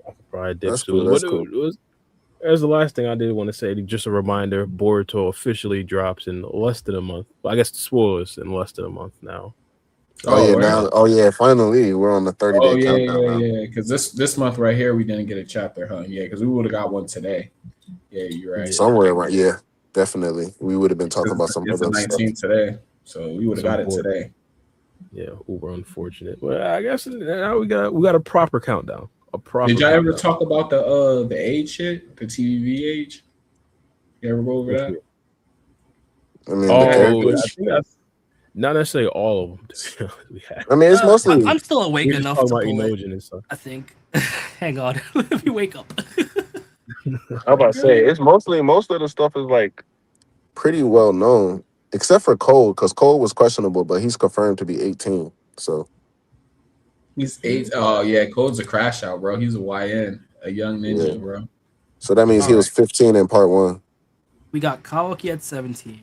[SPEAKER 1] could probably dip
[SPEAKER 2] that's cool.
[SPEAKER 1] soon.
[SPEAKER 2] That's
[SPEAKER 1] What
[SPEAKER 2] cool.
[SPEAKER 1] it was? That's the last thing I did want to say. Just a reminder: Boruto officially drops in less than a month. Well, I guess the spoilers in less than a month now.
[SPEAKER 2] Oh
[SPEAKER 3] Oh,
[SPEAKER 2] yeah,
[SPEAKER 3] where?
[SPEAKER 2] now. Oh yeah, finally we're on the 30-day
[SPEAKER 3] Oh yeah,
[SPEAKER 2] countdown
[SPEAKER 3] yeah,
[SPEAKER 2] now.
[SPEAKER 3] yeah. Because this month right here, we didn't get a chapter, huh? Yeah, because we would have got one today. Yeah, you're right.
[SPEAKER 1] Yeah,
[SPEAKER 2] Somewhere around, yeah, definitely. We would have been talking about some
[SPEAKER 3] It's the
[SPEAKER 2] other stuff.
[SPEAKER 3] 19th today, so we would have
[SPEAKER 1] some
[SPEAKER 3] got it
[SPEAKER 1] poor.
[SPEAKER 3] today.
[SPEAKER 1] Yeah, uber unfortunate. Well, I guess now we got a proper countdown. A proper.
[SPEAKER 3] Did y'all ever
[SPEAKER 1] countdown.
[SPEAKER 3] talk about the age shit, the TBV age? You ever go over
[SPEAKER 1] Which
[SPEAKER 3] that?
[SPEAKER 2] I mean, the
[SPEAKER 1] I
[SPEAKER 2] characters.
[SPEAKER 1] think that's not necessarily all of them. To be honest. We had.
[SPEAKER 2] I mean, it's mostly.
[SPEAKER 4] I'm still awake
[SPEAKER 1] We just
[SPEAKER 4] enough
[SPEAKER 1] talking
[SPEAKER 4] to
[SPEAKER 1] about
[SPEAKER 4] pull it.
[SPEAKER 1] Emojin and stuff.
[SPEAKER 4] I think. Hang on, let me wake up.
[SPEAKER 2] I'm about to say it's mostly most of the stuff is like pretty well known, except for Cole, because Cole was questionable, but he's confirmed to be 18. So
[SPEAKER 3] He's 8. Oh yeah, Code's a crash out, bro. He's a YN, a young
[SPEAKER 2] yeah,
[SPEAKER 3] ninja, bro.
[SPEAKER 2] so that means
[SPEAKER 4] All
[SPEAKER 2] he was
[SPEAKER 4] right,
[SPEAKER 2] 15 in part one.
[SPEAKER 4] we got Kawaki at 17,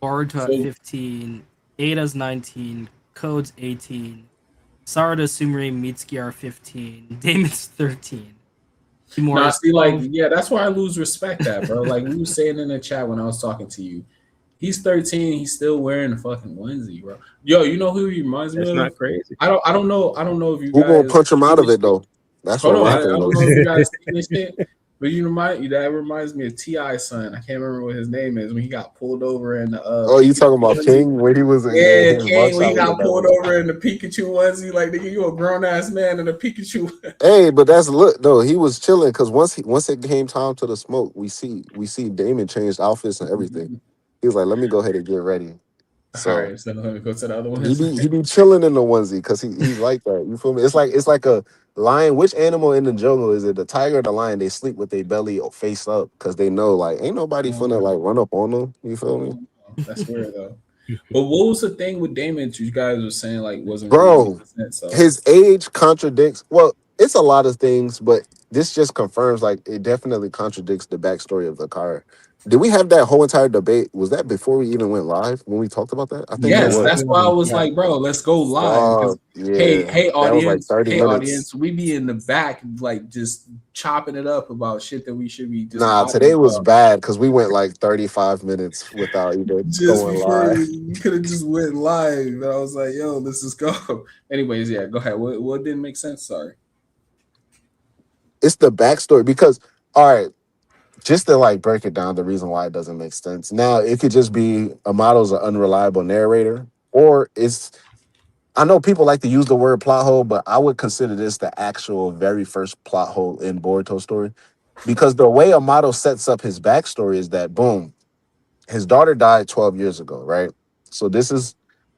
[SPEAKER 4] Boruto at
[SPEAKER 3] So
[SPEAKER 4] 15, Ada's 19, Code's 18. Sarada, Sumire, Mitsuki are 15. Damon's 13.
[SPEAKER 3] Nah,
[SPEAKER 4] Kimura's
[SPEAKER 3] see, like,
[SPEAKER 4] 12.
[SPEAKER 3] yeah, that's why I lose respect at, bro. Like we were saying in the chat when I was talking to you. He's 13, he's still wearing a fucking onesie, bro. Yo, you know who he reminds me
[SPEAKER 1] That's
[SPEAKER 3] of?
[SPEAKER 1] not crazy.
[SPEAKER 3] I don't know if you
[SPEAKER 2] Who gonna
[SPEAKER 3] guys
[SPEAKER 2] punch him out of it though? That's
[SPEAKER 3] hold
[SPEAKER 2] what
[SPEAKER 3] on,
[SPEAKER 2] my
[SPEAKER 3] I
[SPEAKER 2] thing
[SPEAKER 3] don't know if
[SPEAKER 2] is.
[SPEAKER 3] you guys seen this shit, but that reminds me of T.I.'s son. I can't remember what his name is when he got pulled over in the
[SPEAKER 2] Oh, you
[SPEAKER 3] Pikachu
[SPEAKER 2] talking about
[SPEAKER 3] onesie.
[SPEAKER 2] King when he was yeah,
[SPEAKER 3] Yeah,
[SPEAKER 2] his
[SPEAKER 3] King, when he
[SPEAKER 2] mugshot was
[SPEAKER 3] got pulled
[SPEAKER 2] hilarious.
[SPEAKER 3] over in the Pikachu onesie, like nigga, you a grown ass man in a Pikachu.
[SPEAKER 2] Hey, but that's look though. He was chilling because once it came time to the smoke, we see Damon changed outfits and everything. He was like, "Let me go ahead and get ready."
[SPEAKER 3] All
[SPEAKER 2] So
[SPEAKER 3] right, so let me go to the other
[SPEAKER 2] he
[SPEAKER 3] ones.
[SPEAKER 2] be chilling in the onesie because he's like that. You feel me? It's like a lion. Which animal in the jungle is it? The tiger or the lion? They sleep with their belly face up because they know like ain't nobody finna like run up on them. You feel me,
[SPEAKER 3] That's weird though. But what was the thing with Damon? You guys were saying like wasn't really
[SPEAKER 2] bro?
[SPEAKER 3] making sense. So
[SPEAKER 2] His age contradicts. Well, it's a lot of things, but this just confirms like it definitely contradicts the backstory of the car. Did we have that whole entire debate? Was that before we even went live when we talked about that? I think that
[SPEAKER 3] yes,
[SPEAKER 4] Yeah,
[SPEAKER 3] that's
[SPEAKER 2] was.
[SPEAKER 4] it
[SPEAKER 3] why I
[SPEAKER 4] was.
[SPEAKER 3] was
[SPEAKER 4] Yeah.
[SPEAKER 3] like, bro, let's go live. Because hey,
[SPEAKER 2] Yeah,
[SPEAKER 3] hey,
[SPEAKER 2] that was like
[SPEAKER 3] audience,
[SPEAKER 2] 30
[SPEAKER 3] hey,
[SPEAKER 2] minutes.
[SPEAKER 3] audience, we be in the back like just chopping it up about shit that we should be just
[SPEAKER 2] Nah,
[SPEAKER 3] mopping
[SPEAKER 2] today was
[SPEAKER 3] about.
[SPEAKER 2] bad because we went like 35 minutes without even
[SPEAKER 3] Just
[SPEAKER 2] going
[SPEAKER 3] before
[SPEAKER 2] live.
[SPEAKER 3] we could have just went live, and I was like, yo, let's just go. Anyways, yeah, go ahead. What didn't make sense? Sorry.
[SPEAKER 2] It's the backstory because, all right, just to like break it down, the reason why it doesn't make sense. Now, it could just be Amato's an unreliable narrator, or it's I know people like to use the word plot hole, but I would consider this the actual very first plot hole in Boruto's story. Because the way Amato sets up his backstory is that boom, his daughter died 12 years ago, right? So this is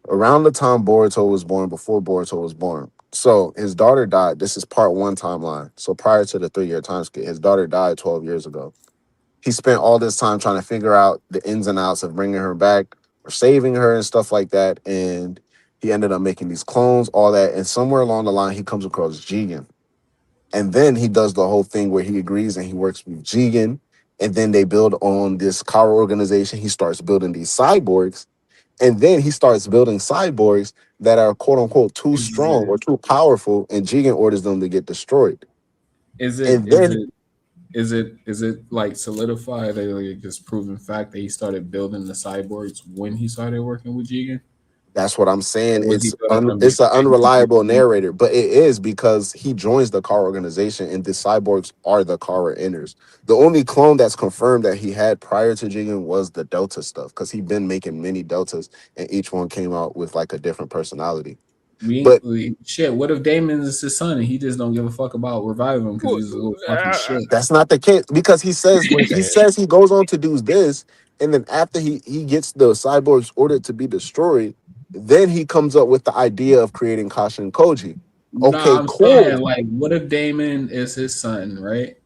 [SPEAKER 2] around the time Boruto was born, before Boruto was born. So his daughter died. This is part one timeline. So prior to the 3-year time scale, his daughter died 12 years ago. He spent all this time trying to figure out the ins and outs of bringing her back or saving her and stuff like that. And he ended up making these clones, all that. And somewhere along the line, he comes across Jigen. And then he does the whole thing where he agrees and he works with Jigen. And then they build on this car organization. He starts building these cyborgs. And then he starts building cyborgs that are quote unquote too
[SPEAKER 3] Is
[SPEAKER 2] strong
[SPEAKER 3] it
[SPEAKER 2] or too powerful. And Jigen orders them to get destroyed.
[SPEAKER 3] is it
[SPEAKER 2] And
[SPEAKER 3] is
[SPEAKER 2] then
[SPEAKER 3] it is it like solidified that like just proven fact that he started building the cyborgs when he started working with Jigen?
[SPEAKER 2] that's what I'm saying.
[SPEAKER 3] Or was he building them
[SPEAKER 2] It's an
[SPEAKER 3] before?
[SPEAKER 2] unreliable narrator, but it is because he joins the car organization, and the cyborgs are the car inners. The only clone that's confirmed that he had prior to Jigen was the Delta stuff, because he'd been making many Deltas, and each one came out with like a different personality. But
[SPEAKER 3] Shit. What if Damon is his son and he just don't give a fuck about reviving him because
[SPEAKER 1] Well,
[SPEAKER 3] he's a little fucking shit?
[SPEAKER 2] that's not the case because he says when he
[SPEAKER 1] man.
[SPEAKER 2] says he goes on to do this, and then after he gets the cyborgs ordered to be destroyed, then he comes up with the idea of creating Kashin Koji.
[SPEAKER 3] Nah,
[SPEAKER 2] Okay,
[SPEAKER 3] I'm
[SPEAKER 2] cool.
[SPEAKER 3] saying like, what if Damon is his son, right?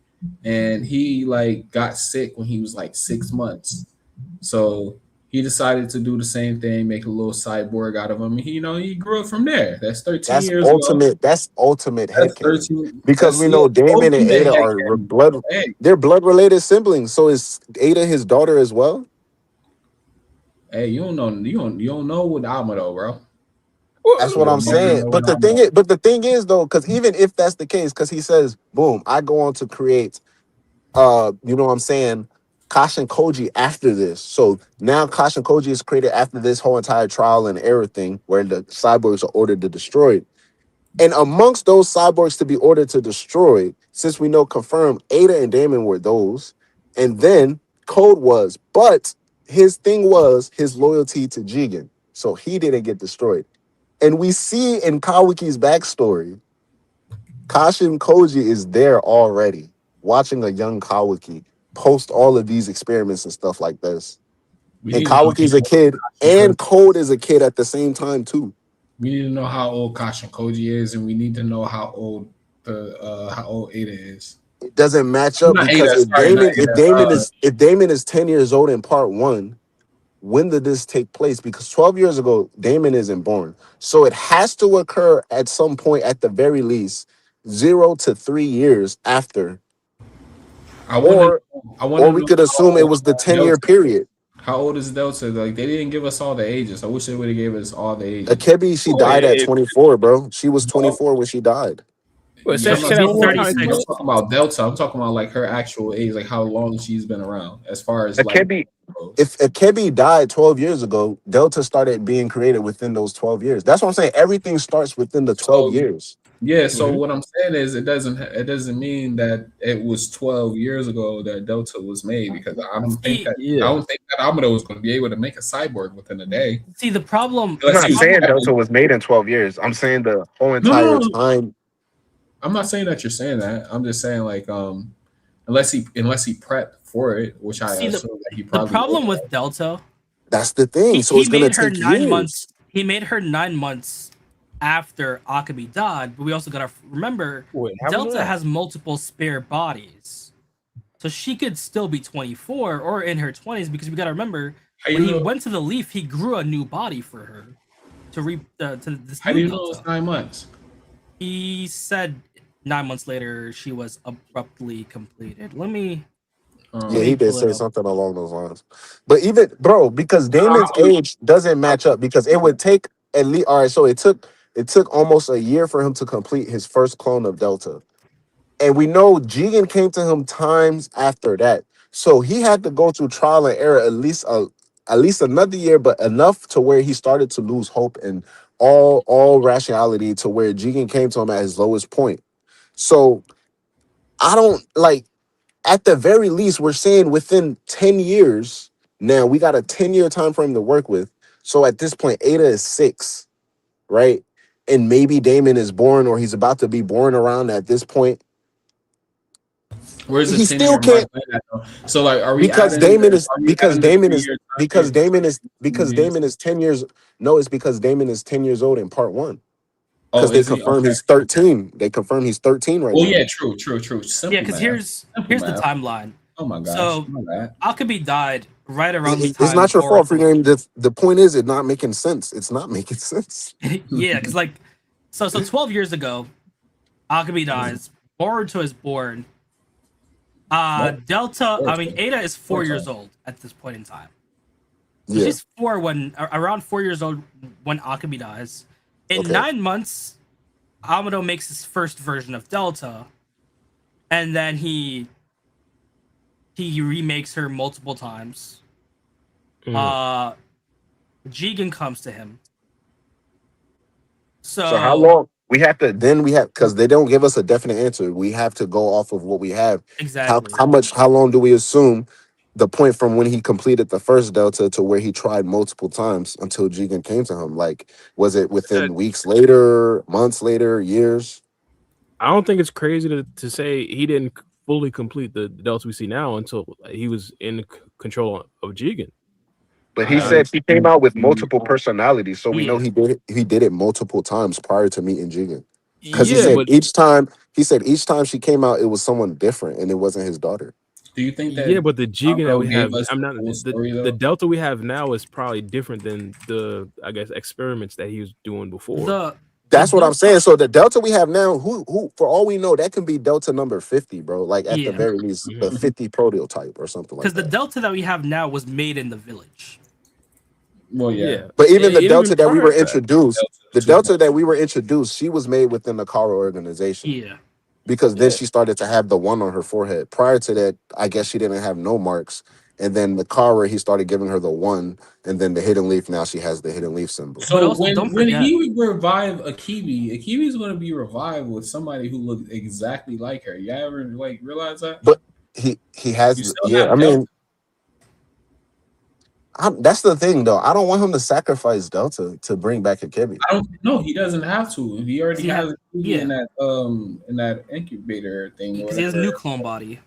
[SPEAKER 3] And he like got sick when he was like 6 months, so he decided to do the same thing, make a little cyborg out of him. He grew up from there. That's 13
[SPEAKER 2] That's
[SPEAKER 3] years ago.
[SPEAKER 2] ultimate. That's ultimate
[SPEAKER 3] That's
[SPEAKER 2] headcanon.
[SPEAKER 3] 13.
[SPEAKER 2] Because
[SPEAKER 3] That's
[SPEAKER 2] we
[SPEAKER 3] yeah,
[SPEAKER 2] know Damon and
[SPEAKER 3] ultimate
[SPEAKER 2] Ada
[SPEAKER 3] head
[SPEAKER 2] are
[SPEAKER 3] candy.
[SPEAKER 2] blood.
[SPEAKER 3] Hey,
[SPEAKER 2] They're blood related siblings. So is Ada his daughter as well?
[SPEAKER 3] hey, you don't know with Amado, bro.
[SPEAKER 2] That's
[SPEAKER 1] Well,
[SPEAKER 2] what
[SPEAKER 3] You'll
[SPEAKER 2] I'm
[SPEAKER 3] never
[SPEAKER 2] saying.
[SPEAKER 3] know with
[SPEAKER 2] But the thing
[SPEAKER 3] Amado.
[SPEAKER 2] is, though, because even if that's the case, because he says, boom, I go on to create you know what I'm saying, Kashin Koji after this. So now Kashin Koji is created after this whole entire trial and error thing where the cyborgs are ordered to destroy it. And amongst those cyborgs to be ordered to destroy, since we know confirmed Ada and Damon were those, and then Code was, but his thing was his loyalty to Jigen. So he didn't get destroyed. And we see in Kawaki's backstory, Kashin Koji is there already, watching a young Kawaki post all of these experiments and stuff like this.
[SPEAKER 3] We
[SPEAKER 2] And
[SPEAKER 3] need to know
[SPEAKER 2] Kawaki's a kid,
[SPEAKER 3] how old
[SPEAKER 2] and Code is a kid at the same time, too.
[SPEAKER 3] we need to know how old Kashin Koji is, and we need to know how old Ada is.
[SPEAKER 2] It doesn't match up
[SPEAKER 3] Not
[SPEAKER 2] because
[SPEAKER 3] Ada, sorry, not Ada.
[SPEAKER 2] If Damon is 10 years old in part one, when did this take place? Because 12 years ago, Damon isn't born. So it has to occur at some point, at the very least, 0 to 3 years after.
[SPEAKER 3] I want to
[SPEAKER 2] Or
[SPEAKER 3] I want
[SPEAKER 2] or
[SPEAKER 3] to
[SPEAKER 2] we
[SPEAKER 3] know
[SPEAKER 2] could
[SPEAKER 3] how
[SPEAKER 2] assume it
[SPEAKER 3] old
[SPEAKER 2] was the 10-year
[SPEAKER 3] Delta
[SPEAKER 2] period.
[SPEAKER 3] How old is Delta? Like they didn't give us all the ages. I wish they would have gave us all the ages.
[SPEAKER 2] Akebi, she
[SPEAKER 1] Well,
[SPEAKER 2] died at
[SPEAKER 1] it,
[SPEAKER 2] 24, bro. She was 24 when she died.
[SPEAKER 1] well,
[SPEAKER 3] Yeah,
[SPEAKER 1] say,
[SPEAKER 3] I'm not
[SPEAKER 1] say
[SPEAKER 4] She'll
[SPEAKER 1] that
[SPEAKER 4] be
[SPEAKER 1] one
[SPEAKER 3] talking
[SPEAKER 1] more
[SPEAKER 3] about.
[SPEAKER 1] time.
[SPEAKER 3] I'm
[SPEAKER 4] 36.
[SPEAKER 3] not talking about Delta. I'm talking about like her actual age, like how long she's been around, as far as life
[SPEAKER 2] Akebi,
[SPEAKER 3] goes.
[SPEAKER 2] if Akebi died 12 years ago, Delta started being created within those 12 years. That's what I'm saying. Everything starts within the 12
[SPEAKER 3] So
[SPEAKER 2] years.
[SPEAKER 3] yeah, so
[SPEAKER 1] Hmm.
[SPEAKER 3] what I'm saying is it doesn't mean that it was 12 years ago that Delta was made because
[SPEAKER 4] See,
[SPEAKER 3] I
[SPEAKER 1] Yeah.
[SPEAKER 3] don't think that Amado was going to be able to make a cyborg within a day
[SPEAKER 4] the problem.
[SPEAKER 2] I'm
[SPEAKER 3] unless
[SPEAKER 4] The
[SPEAKER 2] not
[SPEAKER 3] he was
[SPEAKER 4] problem.
[SPEAKER 2] saying
[SPEAKER 3] prepping.
[SPEAKER 2] Delta was made in 12 years. I'm saying the whole
[SPEAKER 3] No, no,
[SPEAKER 2] entire
[SPEAKER 3] no.
[SPEAKER 2] time.
[SPEAKER 3] I'm not saying that you're saying that. I'm just saying like unless he prepped for it, which I
[SPEAKER 4] See
[SPEAKER 3] assume that he
[SPEAKER 4] the
[SPEAKER 3] probably would
[SPEAKER 4] problem
[SPEAKER 3] have.
[SPEAKER 4] with Delta.
[SPEAKER 2] That's the thing. So
[SPEAKER 4] He
[SPEAKER 2] it's gonna
[SPEAKER 4] made her
[SPEAKER 2] take
[SPEAKER 4] 9 months.
[SPEAKER 2] years.
[SPEAKER 4] He made her 9 months after Akabi died. But we also gotta remember
[SPEAKER 1] Wait, how we know
[SPEAKER 4] Delta
[SPEAKER 1] that?
[SPEAKER 4] has multiple spare bodies, so she could still be 24 or in her 20s. Because we gotta remember
[SPEAKER 3] How
[SPEAKER 4] when
[SPEAKER 3] you
[SPEAKER 4] he
[SPEAKER 3] know?
[SPEAKER 4] went to the Leaf, he grew a new body for her to this
[SPEAKER 3] How do
[SPEAKER 4] new
[SPEAKER 3] you know it's
[SPEAKER 4] Delta.
[SPEAKER 3] 9 months?
[SPEAKER 4] He said 9 months later she was abruptly completed. Let
[SPEAKER 2] Yeah,
[SPEAKER 4] me
[SPEAKER 2] he did
[SPEAKER 4] pull it
[SPEAKER 2] say
[SPEAKER 4] up.
[SPEAKER 2] something along those lines. But even bro, because Damon's
[SPEAKER 3] I
[SPEAKER 2] age doesn't match up because it would take at least all right, so it took almost a year for him to complete his first clone of Delta. And we know Jigen came to him times after that. So he had to go through trial and error at least another year, but enough to where he started to lose hope and all rationality to where Jigen came to him at his lowest point. So I don't like at the very least, we're saying within 10 years, now we got a 10-year time frame to work with. So at this point, Ada is 6, right? And maybe Damon is born or he's about to be born around at this point.
[SPEAKER 3] Where's the
[SPEAKER 2] He
[SPEAKER 3] 10-year
[SPEAKER 2] still
[SPEAKER 3] mark
[SPEAKER 2] can't
[SPEAKER 3] at though? So like,
[SPEAKER 2] because Damon is
[SPEAKER 3] are we
[SPEAKER 2] because
[SPEAKER 3] adding the
[SPEAKER 2] Damon is
[SPEAKER 3] 3 year time
[SPEAKER 2] because
[SPEAKER 3] period to
[SPEAKER 2] Damon is
[SPEAKER 3] the
[SPEAKER 2] because
[SPEAKER 3] years?
[SPEAKER 2] Damon is 10 years. No, it's because Damon is 10 years old in part 1.
[SPEAKER 3] Oh,
[SPEAKER 2] Because they
[SPEAKER 3] is he
[SPEAKER 2] confirm
[SPEAKER 3] okay?
[SPEAKER 2] he's 13. They confirm he's 13 right
[SPEAKER 3] Well,
[SPEAKER 2] now.
[SPEAKER 3] yeah, true, true, true.
[SPEAKER 4] Yeah,
[SPEAKER 3] Simple
[SPEAKER 4] because
[SPEAKER 3] math, simple
[SPEAKER 4] here's the
[SPEAKER 3] math.
[SPEAKER 4] timeline.
[SPEAKER 3] Oh my gosh,
[SPEAKER 4] So
[SPEAKER 3] my bad.
[SPEAKER 4] Akabi died right around the
[SPEAKER 2] It's
[SPEAKER 4] time
[SPEAKER 2] not your fault for
[SPEAKER 4] Boruto.
[SPEAKER 2] your name. The point is, it's not making sense. It's not making sense.
[SPEAKER 4] Yeah, because like so 12 years ago, Akabi dies. Boruto is born.
[SPEAKER 3] What?
[SPEAKER 4] Delta, I mean
[SPEAKER 3] Boruto.
[SPEAKER 4] Ada is 4 years
[SPEAKER 3] Boruto.
[SPEAKER 4] old at this point in time. So
[SPEAKER 2] Yeah.
[SPEAKER 4] she's around 4 years old when Akabi dies. In
[SPEAKER 2] Okay.
[SPEAKER 4] 9 months, Amado makes his first version of Delta, and then he remakes her multiple times.
[SPEAKER 1] Mm.
[SPEAKER 4] Jigen comes to him.
[SPEAKER 2] So how
[SPEAKER 4] So
[SPEAKER 2] long we have because they don't give us a definite answer. We have to go off of what we have. How
[SPEAKER 4] exactly.
[SPEAKER 2] how much how long do we assume the point from when he completed the first Delta to where he tried multiple times until Jigen came to him? Like, was it
[SPEAKER 1] Uh,
[SPEAKER 2] within weeks later, months later, years?
[SPEAKER 1] I don't think it's crazy to say he didn't fully complete the delta we see now until he was in control of Jigen.
[SPEAKER 2] But he
[SPEAKER 3] I
[SPEAKER 2] said he came out with
[SPEAKER 3] mm,
[SPEAKER 2] multiple personalities, so we know
[SPEAKER 4] Yeah.
[SPEAKER 2] he did it multiple times prior to meeting Jigen. Because he
[SPEAKER 1] Yeah,
[SPEAKER 2] said
[SPEAKER 1] but
[SPEAKER 2] each time she came out, it was someone different, and it wasn't his daughter.
[SPEAKER 3] do you think
[SPEAKER 1] yeah,
[SPEAKER 3] that
[SPEAKER 1] but the Jigen that
[SPEAKER 3] Amado
[SPEAKER 1] we have,
[SPEAKER 3] gave us
[SPEAKER 1] I'm
[SPEAKER 3] the
[SPEAKER 1] not
[SPEAKER 3] full story
[SPEAKER 1] the
[SPEAKER 3] though?
[SPEAKER 1] delta we have now is probably different than the I guess experiments that he was doing before.
[SPEAKER 4] The
[SPEAKER 2] That's what I'm
[SPEAKER 4] Delta,
[SPEAKER 2] saying. So the Delta we have now, who for all we know, that can be Delta number 50, bro. Like at the
[SPEAKER 4] yeah,
[SPEAKER 2] very least, the
[SPEAKER 1] Mhm.
[SPEAKER 2] 50 prototype or something like
[SPEAKER 4] because the
[SPEAKER 2] that.
[SPEAKER 4] Delta that we have now was made in the village.
[SPEAKER 3] Well, yeah,
[SPEAKER 1] Yeah,
[SPEAKER 2] But even the
[SPEAKER 1] even
[SPEAKER 2] Delta that we
[SPEAKER 1] prior
[SPEAKER 2] were
[SPEAKER 1] to that.
[SPEAKER 2] introduced,
[SPEAKER 3] Delta
[SPEAKER 2] the
[SPEAKER 3] two.
[SPEAKER 2] Delta that we were introduced, she was made within the Kara organization.
[SPEAKER 4] Yeah,
[SPEAKER 2] Because then
[SPEAKER 1] Yeah,
[SPEAKER 2] she started to have the one on her forehead. Prior to that, I guess she didn't have no marks. And then the Kara, he started giving her the one, and then the hidden leaf. Now she has the hidden leaf symbol.
[SPEAKER 4] but
[SPEAKER 3] So
[SPEAKER 4] also
[SPEAKER 3] when
[SPEAKER 4] don't
[SPEAKER 3] when
[SPEAKER 4] forget.
[SPEAKER 3] he would revive Akibi is going to be revived with somebody who looked exactly like her. You ever like realize that?
[SPEAKER 2] But he
[SPEAKER 3] You
[SPEAKER 2] has,
[SPEAKER 3] still
[SPEAKER 2] yeah. I
[SPEAKER 3] have Delta.
[SPEAKER 2] mean, that's the thing though. I don't want him to sacrifice Delta to bring back a Kibby.
[SPEAKER 3] I don't know. He doesn't have to. He already
[SPEAKER 4] He
[SPEAKER 3] has
[SPEAKER 4] had
[SPEAKER 3] Akibi
[SPEAKER 4] yeah,
[SPEAKER 3] in that incubator thing or
[SPEAKER 4] because he has a new
[SPEAKER 3] whatever.
[SPEAKER 4] clone body.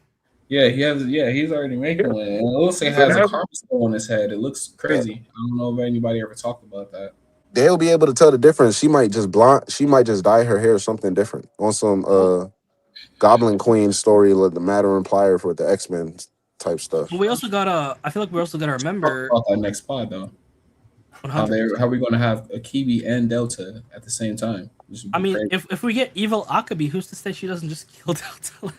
[SPEAKER 3] Yeah, he has. Yeah, he's already
[SPEAKER 2] Yeah.
[SPEAKER 3] making one. And it looks like it
[SPEAKER 2] So
[SPEAKER 3] has a
[SPEAKER 2] now
[SPEAKER 3] karma stone on his head. It looks crazy. I don't know if anybody ever talked about that.
[SPEAKER 2] they'll be able to tell the difference. She might just blonde. She might just dye her hair something different on some
[SPEAKER 4] Well,
[SPEAKER 2] Goblin Queen story, like the Matter Implier for the X-Men type
[SPEAKER 4] but
[SPEAKER 2] stuff.
[SPEAKER 4] we also gotta. I feel like we also gotta
[SPEAKER 3] Talk
[SPEAKER 4] remember
[SPEAKER 3] about that next pod though. How
[SPEAKER 4] 100.
[SPEAKER 3] how we going to have Akibi and Delta at the same time? This would
[SPEAKER 4] I
[SPEAKER 3] be
[SPEAKER 4] mean,
[SPEAKER 3] crazy.
[SPEAKER 4] if we get evil Akabi, who's to say she doesn't just kill Delta?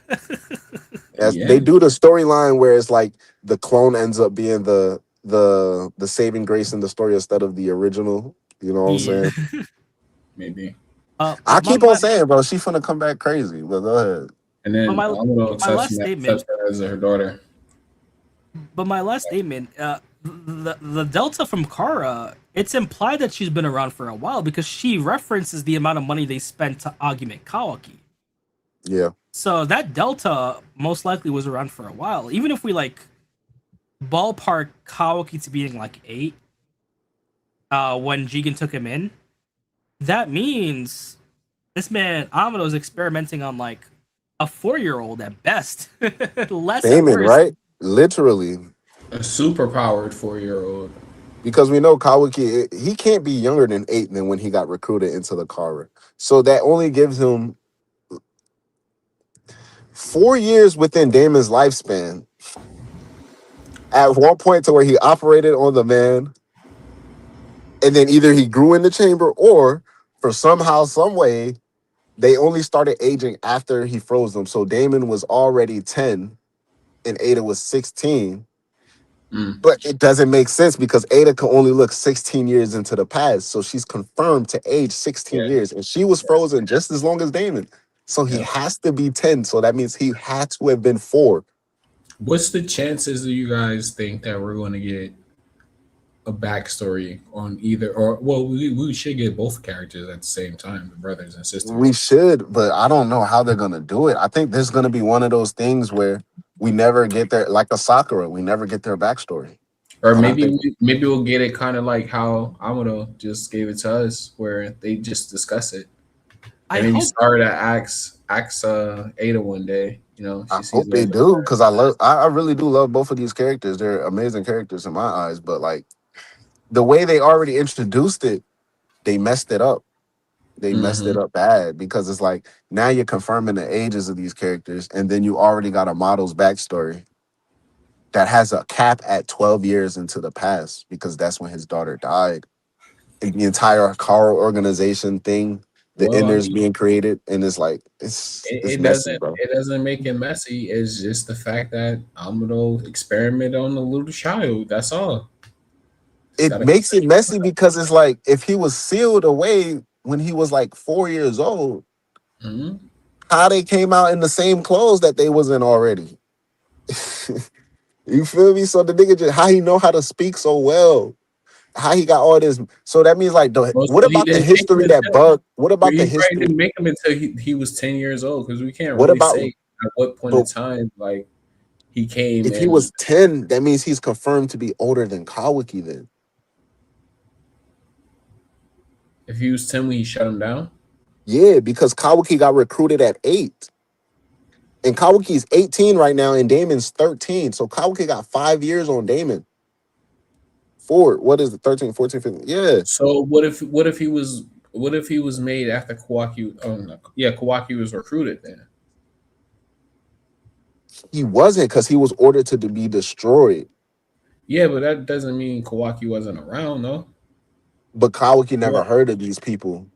[SPEAKER 2] As
[SPEAKER 3] Yeah.
[SPEAKER 2] they do the storyline where it's like the clone ends up being the the saving grace in the story instead of the original. You know what I'm
[SPEAKER 4] Yeah.
[SPEAKER 2] saying?
[SPEAKER 3] maybe.
[SPEAKER 2] I
[SPEAKER 4] My,
[SPEAKER 2] keep on
[SPEAKER 4] my
[SPEAKER 2] saying, bro, she finna come back crazy. But go ahead.
[SPEAKER 3] And
[SPEAKER 4] but
[SPEAKER 3] then
[SPEAKER 4] my
[SPEAKER 3] Amuro
[SPEAKER 4] my last
[SPEAKER 3] accepts
[SPEAKER 4] statement.
[SPEAKER 3] her as her daughter.
[SPEAKER 4] But my last statement. The Delta from Kara. It's implied that she's been around for a while because she references the amount of money they spent to augment Kawaki.
[SPEAKER 2] Yeah.
[SPEAKER 4] So that Delta most likely was around for a while. Even if we like ballpark Kawaki to being like 8, when Jigen took him in, that means this man Amado is experimenting on like a 4-year-old at best, less at
[SPEAKER 2] Damon,
[SPEAKER 4] worst.
[SPEAKER 2] right? Literally.
[SPEAKER 3] A super powered 4-year-old.
[SPEAKER 2] Because we know Kawaki, he can't be younger than 8 than when he got recruited into the Kara. So that only gives him 4 years within Damon's lifespan. At one point to where he operated on the man, and then either he grew in the chamber or for somehow, some way, they only started aging after he froze them. So Damon was already 10 and Ada was 16. But it doesn't make sense because Ada can only look 16 years into the past. So she's confirmed to age 16
[SPEAKER 3] Yeah.
[SPEAKER 2] years. And she was frozen just as long as Damon. So he
[SPEAKER 3] Yeah.
[SPEAKER 2] has to be 10. So that means he had to have been 4.
[SPEAKER 3] What's the chances that you guys think that we're going to get a backstory on either, or well, we should get both characters at the same time, the brothers and
[SPEAKER 2] We
[SPEAKER 3] sisters.
[SPEAKER 2] should, but I don't know how they're going to do it. I think there's going to be one of those things where we never get their, like a Sakura, we never get their backstory.
[SPEAKER 3] Or
[SPEAKER 2] I don't
[SPEAKER 3] maybe
[SPEAKER 2] think
[SPEAKER 3] maybe we'll get it kind of like how Amado just gave it to us, where they just discuss it,
[SPEAKER 4] I
[SPEAKER 3] and then you
[SPEAKER 4] hope
[SPEAKER 3] start to ask Ada one day. You know,
[SPEAKER 2] I
[SPEAKER 3] she sees
[SPEAKER 2] hope they
[SPEAKER 3] her.
[SPEAKER 2] do because I really do love both of these characters. They're amazing characters in my eyes, but like the way they already introduced it, they messed it up. They messed
[SPEAKER 3] Mm-hmm.
[SPEAKER 2] it up bad because it's like now you're confirming the ages of these characters, and then you already got a model's backstory that has a cap at 12 years into the past because that's when his daughter died. And the entire car organization thing, the
[SPEAKER 3] Well, I
[SPEAKER 2] inners
[SPEAKER 3] mean,
[SPEAKER 2] being created, and it's like it's
[SPEAKER 3] it
[SPEAKER 2] messy,
[SPEAKER 3] doesn't
[SPEAKER 2] bro.
[SPEAKER 3] it doesn't make it messy. It's just the fact that Amado experimented on a little child. That's all. It's
[SPEAKER 2] It
[SPEAKER 3] gotta.
[SPEAKER 2] makes it messy because it's like if he was sealed away when he was like 4 years old,
[SPEAKER 3] Mhm.
[SPEAKER 2] how they came out in the same clothes that they was in already. You feel me? So the nigga just how he know how to speak so well, how he got all this. So that means like,
[SPEAKER 3] Well,
[SPEAKER 2] what
[SPEAKER 3] so he
[SPEAKER 2] about the
[SPEAKER 3] didn't make him
[SPEAKER 2] history that
[SPEAKER 3] until
[SPEAKER 2] bug? What about the
[SPEAKER 3] he probably
[SPEAKER 2] history?
[SPEAKER 3] didn't make him until he was 10 years old, because we can't
[SPEAKER 2] What
[SPEAKER 3] really
[SPEAKER 2] about
[SPEAKER 3] say at what point in
[SPEAKER 2] but
[SPEAKER 3] time like he came
[SPEAKER 2] if he
[SPEAKER 3] and
[SPEAKER 2] was 10? That means he's confirmed to be older than Kawaki. Then
[SPEAKER 3] if he was 10 when he shut him down.
[SPEAKER 2] yeah, because Kawaki got recruited at 8. And Kawaki's 18 right now, and Damon's 13. So Kawaki got 5 years on Damon. 4. What is it? 13, 14, 15? Yeah.
[SPEAKER 3] So what if he was made after Kawaki? Oh no, yeah, Kawaki was recruited then.
[SPEAKER 2] He wasn't because he was ordered to be destroyed.
[SPEAKER 3] Yeah, but that doesn't mean Kawaki wasn't around though.
[SPEAKER 2] But Kawaki never
[SPEAKER 3] Well,
[SPEAKER 2] heard of these people.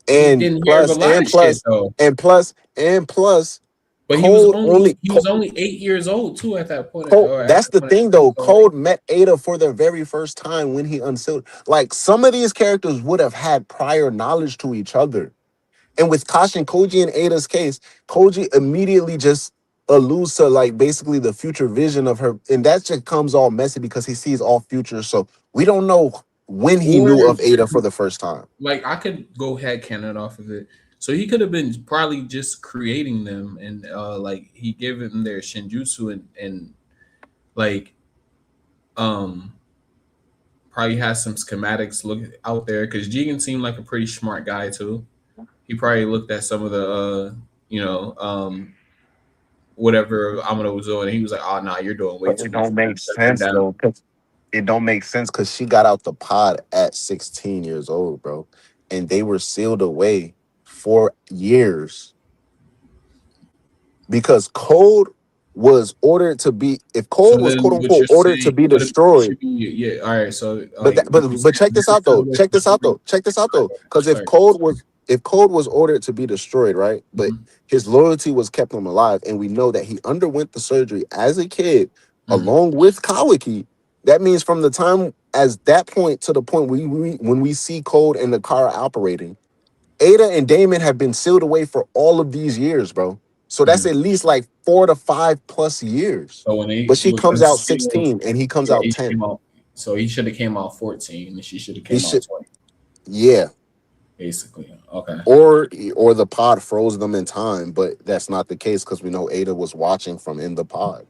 [SPEAKER 3] he
[SPEAKER 2] And
[SPEAKER 3] didn't hear of a
[SPEAKER 2] plus,
[SPEAKER 3] lot
[SPEAKER 2] and
[SPEAKER 3] of shit
[SPEAKER 2] plus,
[SPEAKER 3] though.
[SPEAKER 2] and plus, and plus,
[SPEAKER 3] But
[SPEAKER 2] Code only
[SPEAKER 3] he was only 8 years old too at that point.
[SPEAKER 2] Cole,
[SPEAKER 3] Or at
[SPEAKER 2] that's
[SPEAKER 3] that
[SPEAKER 2] the
[SPEAKER 3] point in
[SPEAKER 2] thing
[SPEAKER 3] time.
[SPEAKER 2] though.
[SPEAKER 3] So
[SPEAKER 2] Code met Ada for the very first time when he unsealed. Like some of these characters would have had prior knowledge to each other. And with Kashi and Koji and Ada's case, Koji immediately just alludes to like basically the future vision of her. And that just comes all messy because he sees all futures. So we don't know when he
[SPEAKER 3] or
[SPEAKER 2] knew of Ada for the first time.
[SPEAKER 3] like I could go head canon off of it. So he could have been probably just creating them, and like he gave them their shinjutsu, and like um probably has some schematics look out there, because Jigen seemed like a pretty smart guy too. He probably looked at some of the whatever Amado was doing, and he was like, "Oh no, you're doing way
[SPEAKER 2] But
[SPEAKER 3] too
[SPEAKER 2] it
[SPEAKER 3] much.
[SPEAKER 2] don't make
[SPEAKER 3] Shut that
[SPEAKER 2] sense
[SPEAKER 3] down."
[SPEAKER 2] though. It don't make sense because she got out the pod at 16 years old, bro. And they were sealed away for years. Because Code was ordered to be, if
[SPEAKER 3] So
[SPEAKER 2] Code was quote
[SPEAKER 3] then, what
[SPEAKER 2] unquote
[SPEAKER 3] you're
[SPEAKER 2] ordered to
[SPEAKER 3] saying?
[SPEAKER 2] be
[SPEAKER 3] What if it
[SPEAKER 2] destroyed.
[SPEAKER 3] should be? Yeah, all right. So
[SPEAKER 2] But
[SPEAKER 3] like, what you
[SPEAKER 2] but check
[SPEAKER 3] saying?
[SPEAKER 2] this
[SPEAKER 3] They're
[SPEAKER 2] out
[SPEAKER 3] still
[SPEAKER 2] though.
[SPEAKER 3] away
[SPEAKER 2] Check
[SPEAKER 3] from
[SPEAKER 2] this out
[SPEAKER 3] shooting?
[SPEAKER 2] though. Check this out though. Because
[SPEAKER 3] Sorry.
[SPEAKER 2] if Code was ordered to be destroyed, right? But
[SPEAKER 3] Mhm.
[SPEAKER 2] his loyalty was kept him alive, and we know that he underwent the surgery as a kid
[SPEAKER 3] Mhm.
[SPEAKER 2] along with Kawaki. That means from the time as that point to the point when we see Code and the car operating, Ada and Damon have been sealed away for all of these years, bro. So that's at least like 4 to 5+ years.
[SPEAKER 3] So when
[SPEAKER 2] But
[SPEAKER 3] he
[SPEAKER 2] she
[SPEAKER 3] was
[SPEAKER 2] comes out
[SPEAKER 3] unsealed,
[SPEAKER 2] 16 and he comes
[SPEAKER 3] yeah,
[SPEAKER 2] out
[SPEAKER 3] he
[SPEAKER 2] 10.
[SPEAKER 3] came out. So he should have came out 14, and she should have
[SPEAKER 2] He
[SPEAKER 3] came out
[SPEAKER 2] should,
[SPEAKER 3] 20,
[SPEAKER 2] yeah.
[SPEAKER 3] basically. Okay.
[SPEAKER 2] Or the pod froze them in time, but that's not the case because we know Ada was watching from in the pod.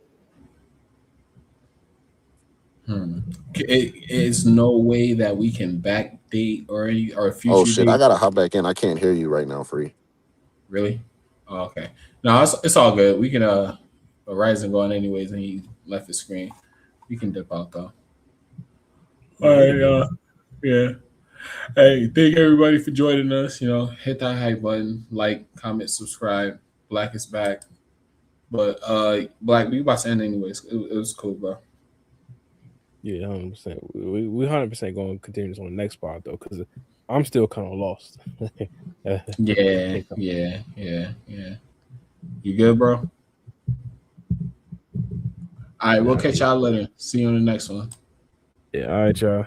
[SPEAKER 3] It's no way that we can backdate or any or
[SPEAKER 2] Oh
[SPEAKER 3] future
[SPEAKER 2] shit, I
[SPEAKER 3] date.
[SPEAKER 2] gotta hop back in. I can't hear you right now, Free.
[SPEAKER 3] Really? Oh, okay. No, it's all good. We can Horizon going anyways, and he left his screen. We can dip out though. All right. Yeah. Hey, thank everybody for joining us. You know, hit that hype button, like, comment, subscribe. Black is back. But Black, we about to end anyways. It was cool, bro.
[SPEAKER 1] Yeah, 100%. We 100% going to continue this on the next part though, because I'm still kind of lost.
[SPEAKER 3] Yeah. You good, bro? All right, we'll catch y'all later. See you on the next one.
[SPEAKER 1] Yeah, all right, y'all.